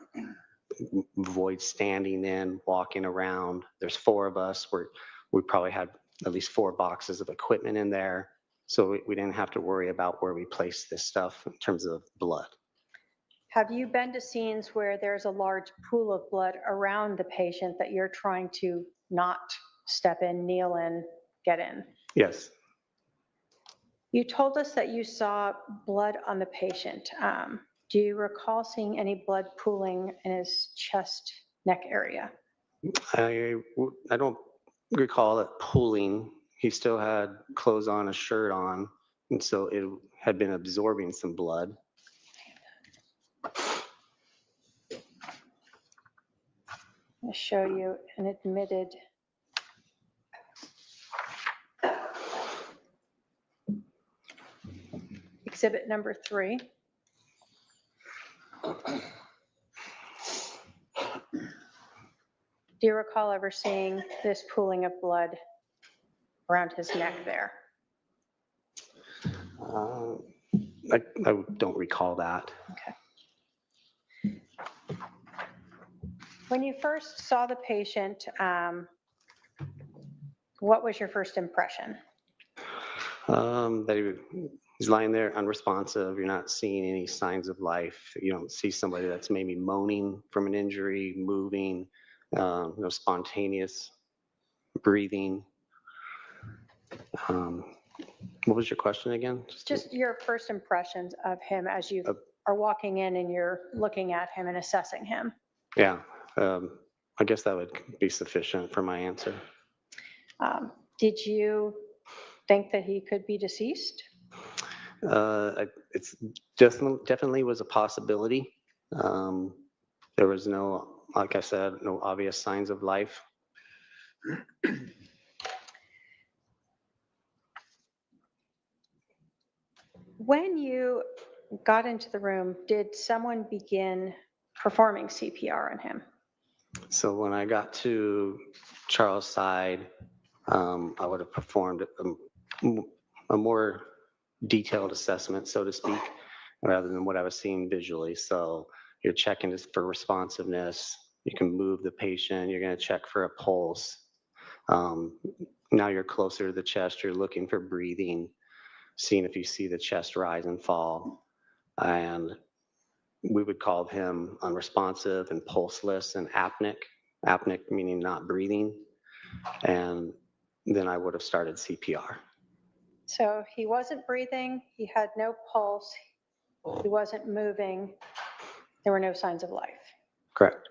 avoid standing in, walking around. There's four of us. We probably had at least 4 boxes of equipment in there. So we didn't have to worry about where we placed this stuff in terms of blood. Have you been to scenes where there's a large pool of blood around the patient that you're trying to not step in, kneel in, get in? Yes. You told us that you saw blood on the patient. Do you recall seeing any blood pooling in his chest, neck area? I don't recall it pooling. He still had clothes on, a shirt on, and so it had been absorbing some blood. I'll show you an admitted exhibit number 3. Do you recall ever seeing this pooling of blood around his neck there? I don't recall that. When you first saw the patient, what was your first impression? That he's lying there unresponsive. You're not seeing any signs of life. You don't see somebody that's maybe moaning from an injury, moving, no spontaneous breathing. What was your question again? Just your first impressions of him as you are walking in and you're looking at him and assessing him. Yeah, I guess that would be sufficient for my answer. Did you think that he could be deceased? It's definitely was a possibility. There was no, like I said, no obvious signs of life. When you got into the room, did someone begin performing CPR on him? So when I got to Charles' side, I would have performed a more detailed assessment, so to speak, rather than what I was seeing visually. So you're checking this for responsiveness. You can move the patient. You're going to check for a pulse. Now you're closer to the chest. You're looking for breathing, seeing if you see the chest rise and fall. And we would call him unresponsive and pulseless and apneic. Apneic meaning not breathing. And then I would have started CPR. So he wasn't breathing, he had no pulse, he wasn't moving, there were no signs of life. Correct.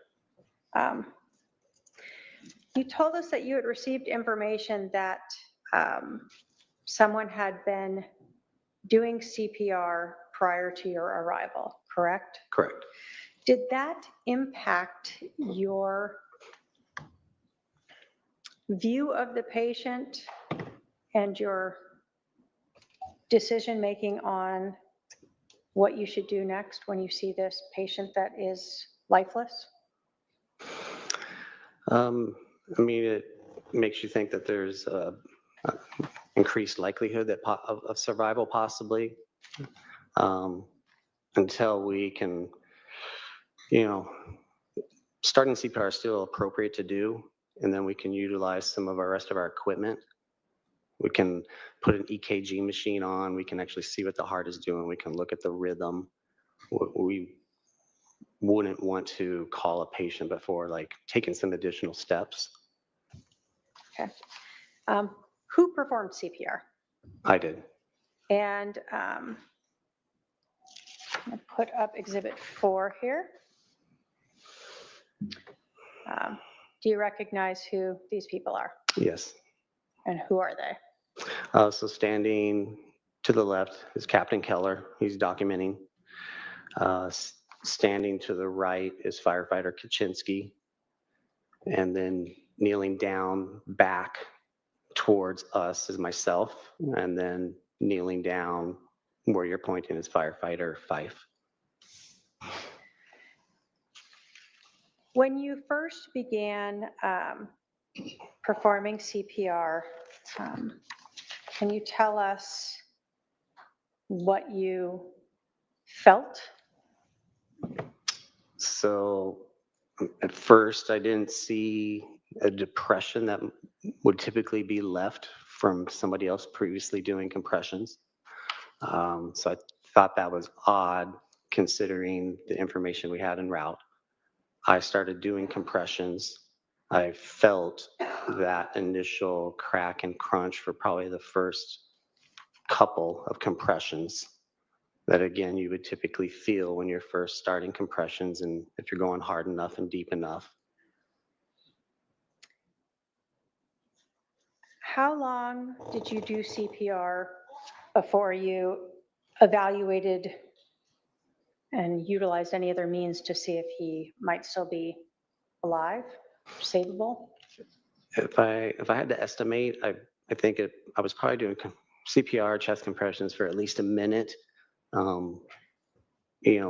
You told us that you had received information that someone had been doing CPR prior to your arrival, correct? Correct. Did that impact your view of the patient and your decision-making on what you should do next when you see this patient that is lifeless? I mean, it makes you think that there's increased likelihood that of survival possibly, until we can, starting CPR is still appropriate to do, and then we can utilize some of our rest of our equipment. We can put an EKG machine on. We can actually see what the heart is doing. We can look at the rhythm. We wouldn't want to call a patient before taking some additional steps. Okay. Who performed CPR? I did. And I'm going to put up Exhibit 4 here. Do you recognize who these people are? Yes. And who are they? So standing to the left is Captain Keller. He's documenting. Standing to the right is Firefighter Kaczynski. And then kneeling down back towards us is myself. And then kneeling down where you're pointing is Firefighter Fife. When you first began performing CPR, can you tell us what you felt? So at first I didn't see a depression that would typically be left from somebody else previously doing compressions. So I thought that was odd considering the information we had en route. I started doing compressions. I felt that initial crack and crunch for probably the first couple of compressions that, again, you would typically feel when you're first starting compressions and if you're going hard enough and deep enough. How long did you do CPR before you evaluated and utilized any other means to see if he might still be alive, savable? If I had to estimate, I think I was probably doing CPR chest compressions for at least a minute. It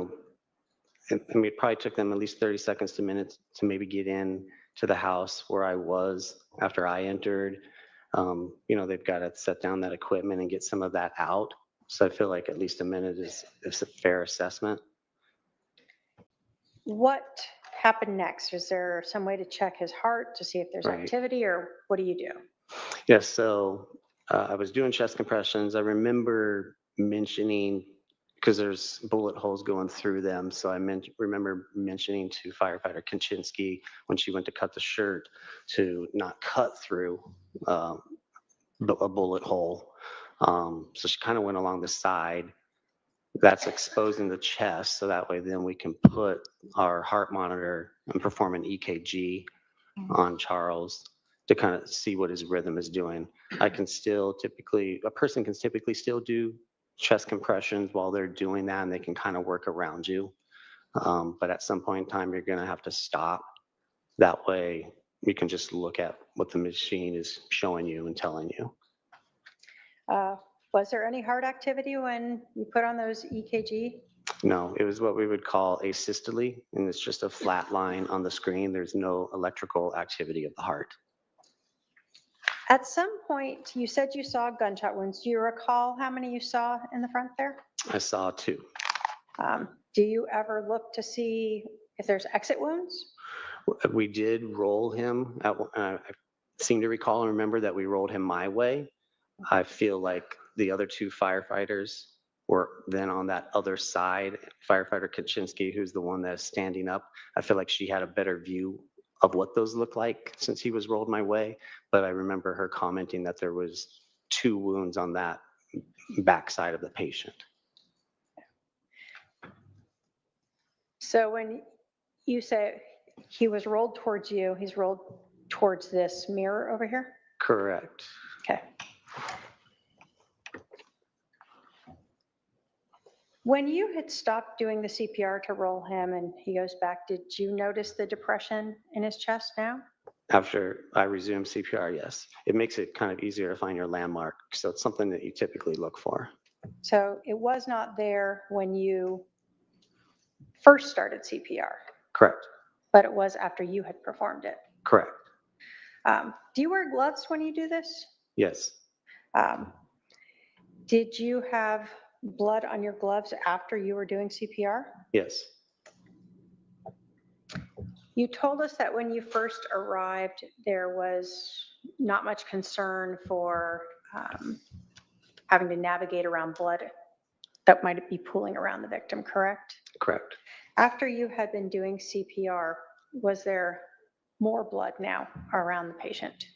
probably took them at least 30 seconds to minutes to maybe get in to the house where I was after I entered. They've got to set down that equipment and get some of that out. So I feel like at least a minute is a fair assessment. What happened next? Is there some way to check his heart to see if there's Right. activity, or what do you do? Yes, so I was doing chest compressions. I remember mentioning, because there's bullet holes going through them, so I remember mentioning to Firefighter Kaczynski when she went to cut the shirt to not cut through a bullet hole. So she kind of went along the side. That's exposing the chest, so that way then we can put our heart monitor and perform an EKG on Charles to kind of see what his rhythm is doing. A person can typically still do chest compressions while they're doing that, and they can kind of work around you. But at some point in time, you're going to have to stop. That way, we can just look at what the machine is showing you and telling you. Was there any heart activity when you put on those EKG? No, it was what we would call asystole, and it's just a flat line on the screen. There's no electrical activity of the heart. At some point, you said you saw gunshot wounds. Do you recall how many you saw in the front there? I saw 2. Do you ever look to see if there's exit wounds? We did roll him. I seem to recall and remember that we rolled him my way. I feel like the other 2 firefighters were then on that other side. Firefighter Kaczynski, who's the one that's standing up, I feel like she had a better view of what those look like since he was rolled my way. But I remember her commenting that there was 2 wounds on that backside of the patient. So when you say he was rolled towards you, he's rolled towards this mirror over here? Correct. Okay. When you had stopped doing the CPR to roll him and he goes back, did you notice the depression in his chest now? After I resume CPR, yes. It makes it kind of easier to find your landmark. So it's something that you typically look for. So it was not there when you first started CPR, Correct. but it was after you had performed it. Correct. Do you wear gloves when you do this? Yes. Did you have blood on your gloves after you were doing CPR? Yes. You told us that when you first arrived, there was not much concern for having to navigate around blood that might be pooling around the victim, correct? Correct. After you had been doing CPR, was there more blood now around the patient?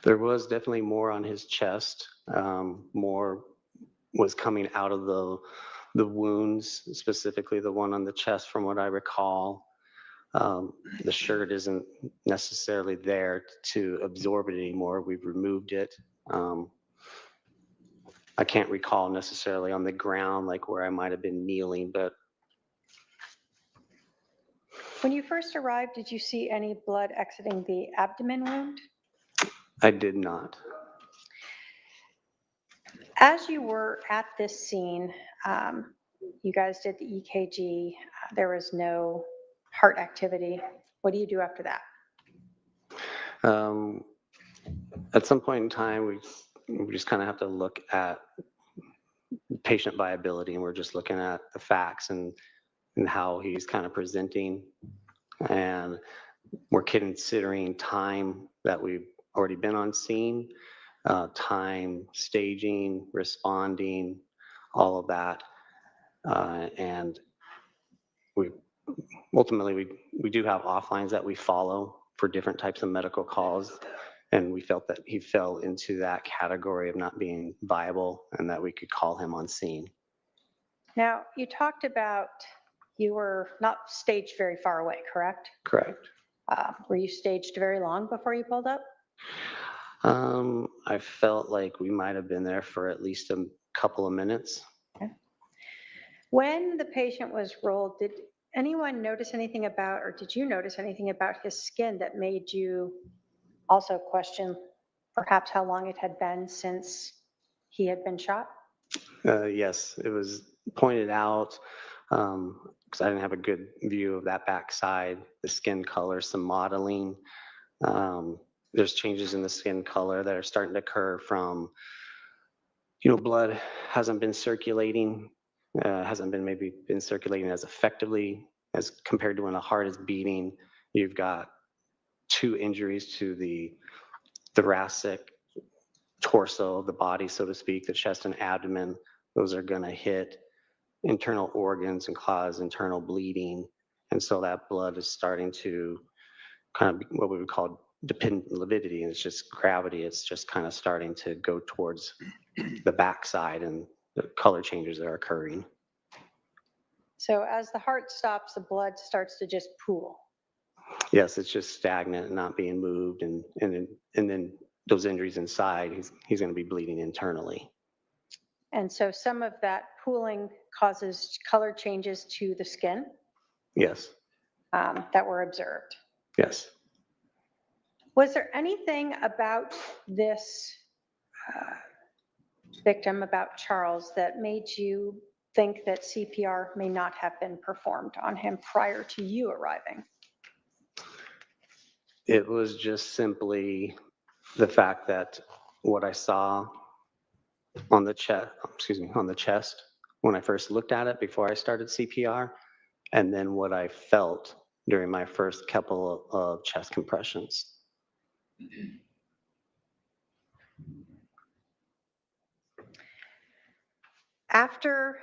There was definitely more on his chest. More was coming out of the wounds, specifically the one on the chest, from what I recall. The shirt isn't necessarily there to absorb it anymore. We've removed it. I can't recall necessarily on the ground, like where I might have been kneeling, but When you first arrived, did you see any blood exiting the abdomen wound? I did not. As you were at this scene, you guys did the EKG, there was no heart activity. What do you do after that? At some point in time, we just kind of have to look at patient viability, and we're just looking at the facts and how he's kind of presenting. And we're considering time that we've already been on scene, time, staging, responding, all of that. And we ultimately, we do have offlines that we follow for different types of medical calls. And we felt that he fell into that category of not being viable and that we could call him on scene. Now, you talked about you were not staged very far away, correct? Correct. Were you staged very long before you pulled up? I felt like we might have been there for at least a couple of minutes. Okay. When the patient was rolled, did anyone notice anything about, or did you notice anything about his skin that made you also question perhaps how long it had been since he had been shot? Yes, it was pointed out because I didn't have a good view of that backside, the skin color, some modeling. There's changes in the skin color that are starting to occur from blood hasn't been circulating, maybe been circulating as effectively as compared to when the heart is beating. You've got 2 injuries to the thoracic torso, the body, so to speak, the chest and abdomen. Those are going to hit internal organs and cause internal bleeding. And so that blood is starting to kind of what we would call dependent lividity, and it's just gravity. It's just kind of starting to go towards the backside, and the color changes are occurring. So as the heart stops, the blood starts to just pool. Yes, it's just stagnant and not being moved, and then those injuries inside, he's going to be bleeding internally. And so some of that pooling causes color changes to the skin Yes, that were observed. yes. Was there anything about this victim, about Charles, that made you think that CPR may not have been performed on him prior to you arriving? It was just simply the fact that what I saw on the chest when I first looked at it before I started CPR, and then what I felt during my first couple of chest compressions. After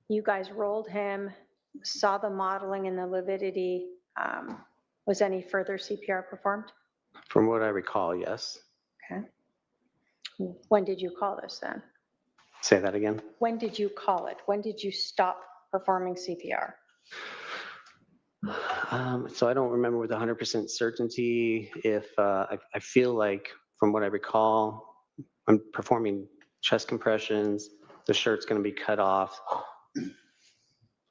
you guys rolled him, saw the modeling and the lividity, was any further CPR performed? From what I recall, yes. Okay. When did you call this then? Say that again. When did you call it? When did you stop performing CPR? So I don't remember with 100% certainty if I feel like, from what I recall, I'm performing chest compressions, the shirt's going to be cut off,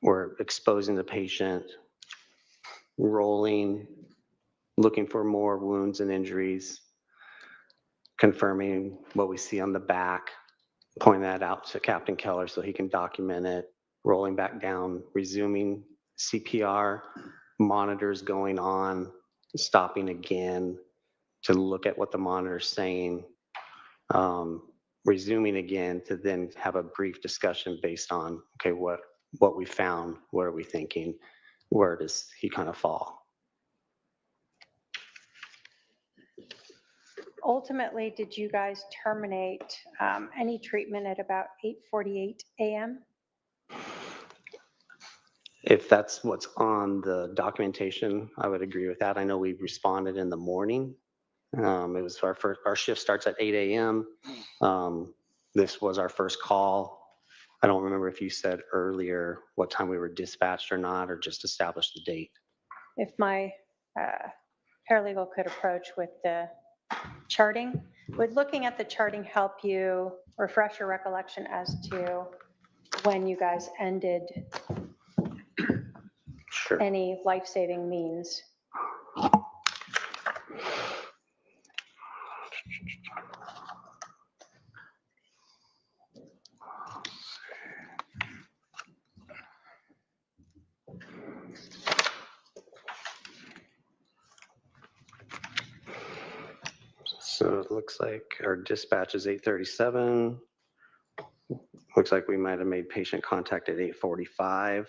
we're exposing the patient, rolling, looking for more wounds and injuries, confirming what we see on the back, pointing that out to Captain Keller so he can document it, rolling back down, resuming CPR, monitors going on, stopping again to look at what the monitor's saying, resuming again to then have a brief discussion based on, okay, what we found, what are we thinking, where does he kind of fall? Ultimately, did you guys terminate any treatment at about 8:48 a.m.? If that's what's on the documentation, I would agree with that. I know we responded in the morning. It was our shift starts at 8 a.m. This was our first call. I don't remember if you said earlier what time we were dispatched or not, or just established the date. If my paralegal could approach with the charting, would looking at the charting help you refresh your recollection as to when you guys ended Sure. any life-saving means? So it looks like our dispatch is 8:37. Looks like we might have made patient contact at 8:45.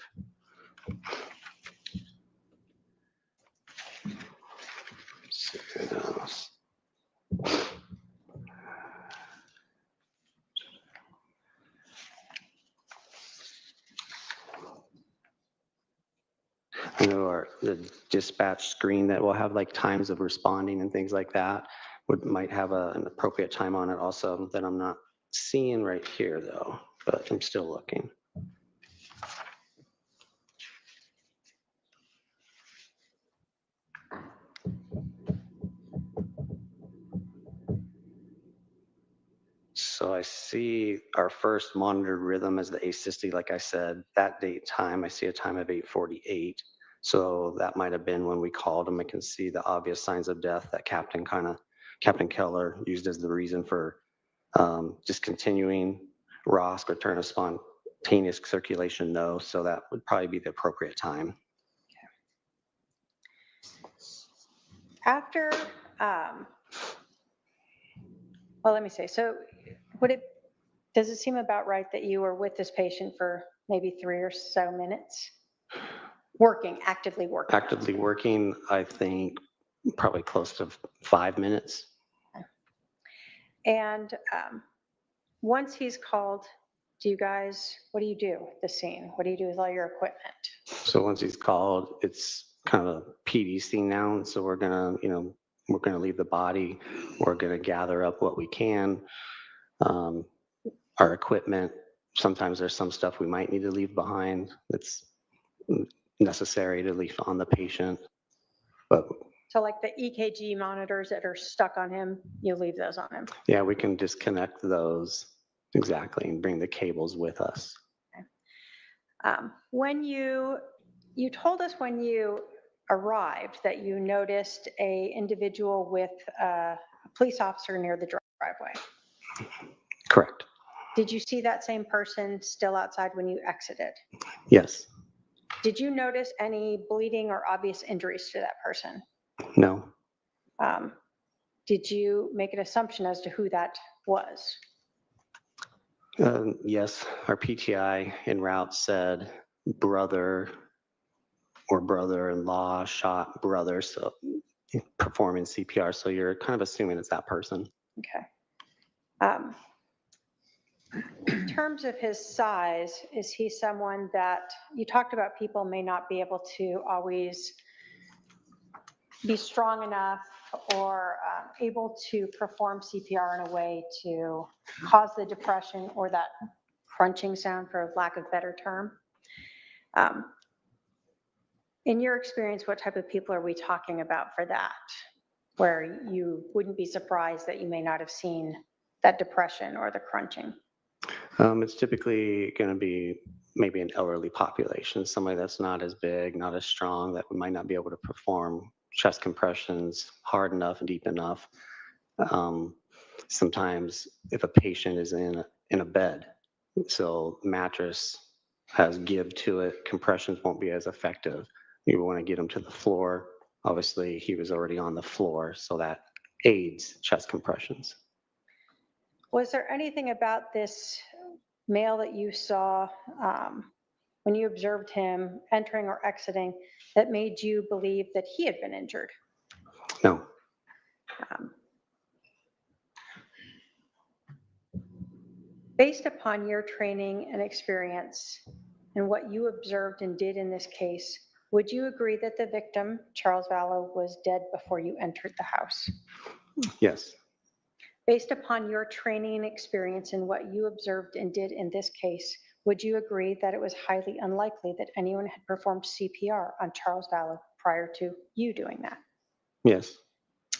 I know the dispatch screen that will have like times of responding and things like that might have an appropriate time on it also that I'm not seeing right here though, but I'm still looking. So I see our first monitored rhythm as the asystole, like I said, that date time, I see a time of 8:48. So that might have been when we called him. I can see the obvious signs of death that Captain Keller used as the reason for discontinuing ROSC, return of spontaneous circulation, no. So that would probably be the appropriate time. After Well, let me say, so does it seem about right that you were with this patient for maybe 3 or so minutes? Actively working? Actively working, I think probably close to 5 minutes. And once he's called, what do you do at the scene? What do you do with all your equipment? So once he's called, it's kind of a PD scene now. So we're gonna, we're gonna leave the body. We're gonna gather up what we can, our equipment. Sometimes there's some stuff we might need to leave behind that's necessary to leave on the patient. But So like the EKG monitors that are stuck on him, you leave those on him? yeah, we can disconnect those exactly and bring the cables with us. When you told us when you arrived that you noticed a individual with a police officer near the driveway. Correct. Did you see that same person still outside when you exited? Yes. Did you notice any bleeding or obvious injuries to that person? No. Did you make an assumption as to who that was? Yes, our PTI en route said brother or brother-in-law shot brother, so performing CPR. So you're kind of assuming it's that person. Okay. In terms of his size, is he someone that, you talked about people may not be able to always be strong enough or able to perform CPR in a way to cause the depression or that crunching sound, for lack of a better term. In your experience, what type of people are we talking about for that, where you wouldn't be surprised that you may not have seen that depression or the crunching? It's typically going to be maybe an elderly population, somebody that's not as big, not as strong, that might not be able to perform chest compressions hard enough and deep enough. Sometimes if a patient is in a bed, so mattress has give to it, compressions won't be as effective. You want to get him to the floor. Obviously, he was already on the floor, so that aids chest compressions. Was there anything about this male that you saw when you observed him entering or exiting that made you believe that he had been injured? No. Based upon your training and experience and what you observed and did in this case, would you agree that the victim, Charles Vallow, was dead before you entered the house? Yes. Based upon your training and experience and what you observed and did in this case, would you agree that it was highly unlikely that anyone had performed CPR on Charles Vallow prior to you doing that? Yes.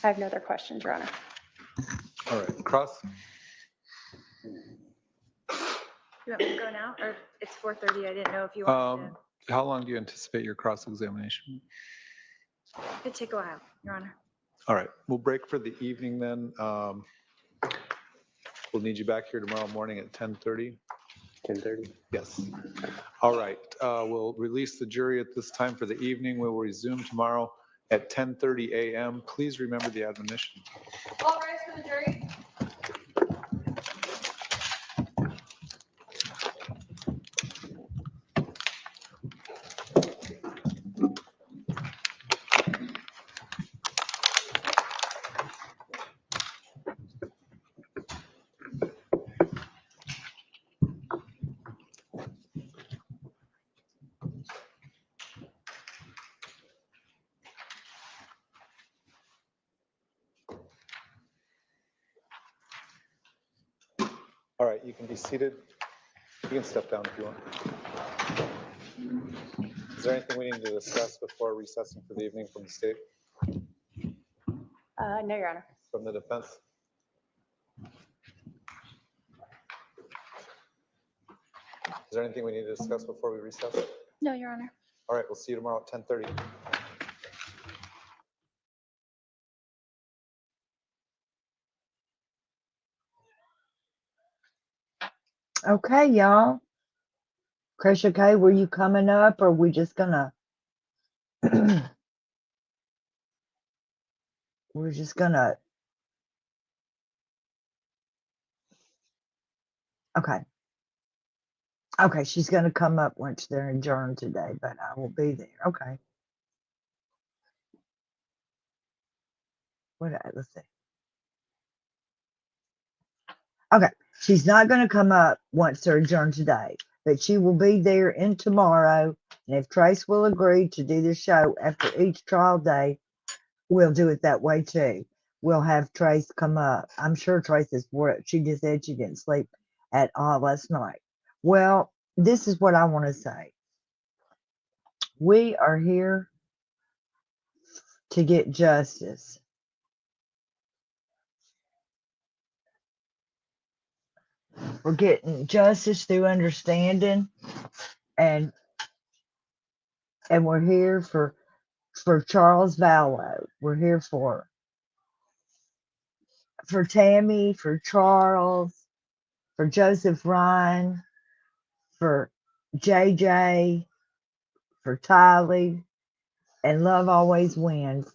I have no other questions, Your Honor. All right, Cross? You want me to go now, or it's 4:30? I didn't know if you wanted How long do you anticipate your cross-examination? to. It could take a while, Your Honor. All right, we'll break for the evening then. We'll need you back here tomorrow morning at 10:30. 10:30? Yes. All right, we'll release the jury at this time for the evening. We will resume tomorrow at 10:30 a.m. Please remember the admonition. All rise for the jury. All right, you can be seated. You can step down if you want. Is there anything we need to discuss before recessing for the evening from the state, No, Your Honor. from the defense? Is there anything we need to discuss before we recess? No, Your Honor. All right, we'll see you tomorrow at 10:30. Okay, y'all. Krisha K, were you coming up, or we just gonna we're just gonna Okay. Okay, she's going to come up once they're adjourned today, but I will be there. Okay. Let's see. Okay, she's not going to come up once they're adjourned today, but she will be there in tomorrow. And if Trace will agree to do the show after each trial day, we'll do it that way too. We'll have Trace come up. I'm sure Trace is worried. She just said she didn't sleep at all last night. Well, this is what I want to say. We are here to get justice. We're getting justice through understanding, and we're here for Charles Vallow. We're here for Tammy, for Charles, for Joseph Ryan, for JJ, for Tylee, and love always wins.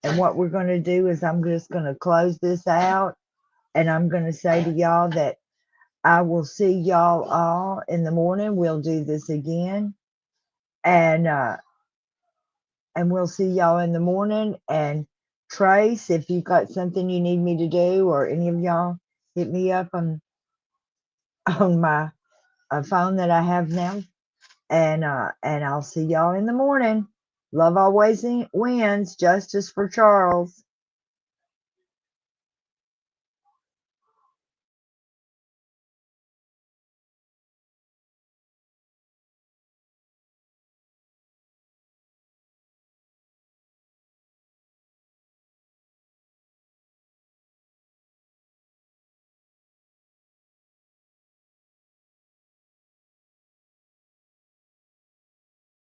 And what we're going to do is I'm just going to close this out, and I'm going to say to y'all that I will see y'all all in the morning. We'll do this again, and we'll see y'all in the morning. And Trace, if you've got something you need me to do, or any of y'all, hit me up on my phone that I have now, and I'll see y'all in the morning. Love always wins. Justice for Charles.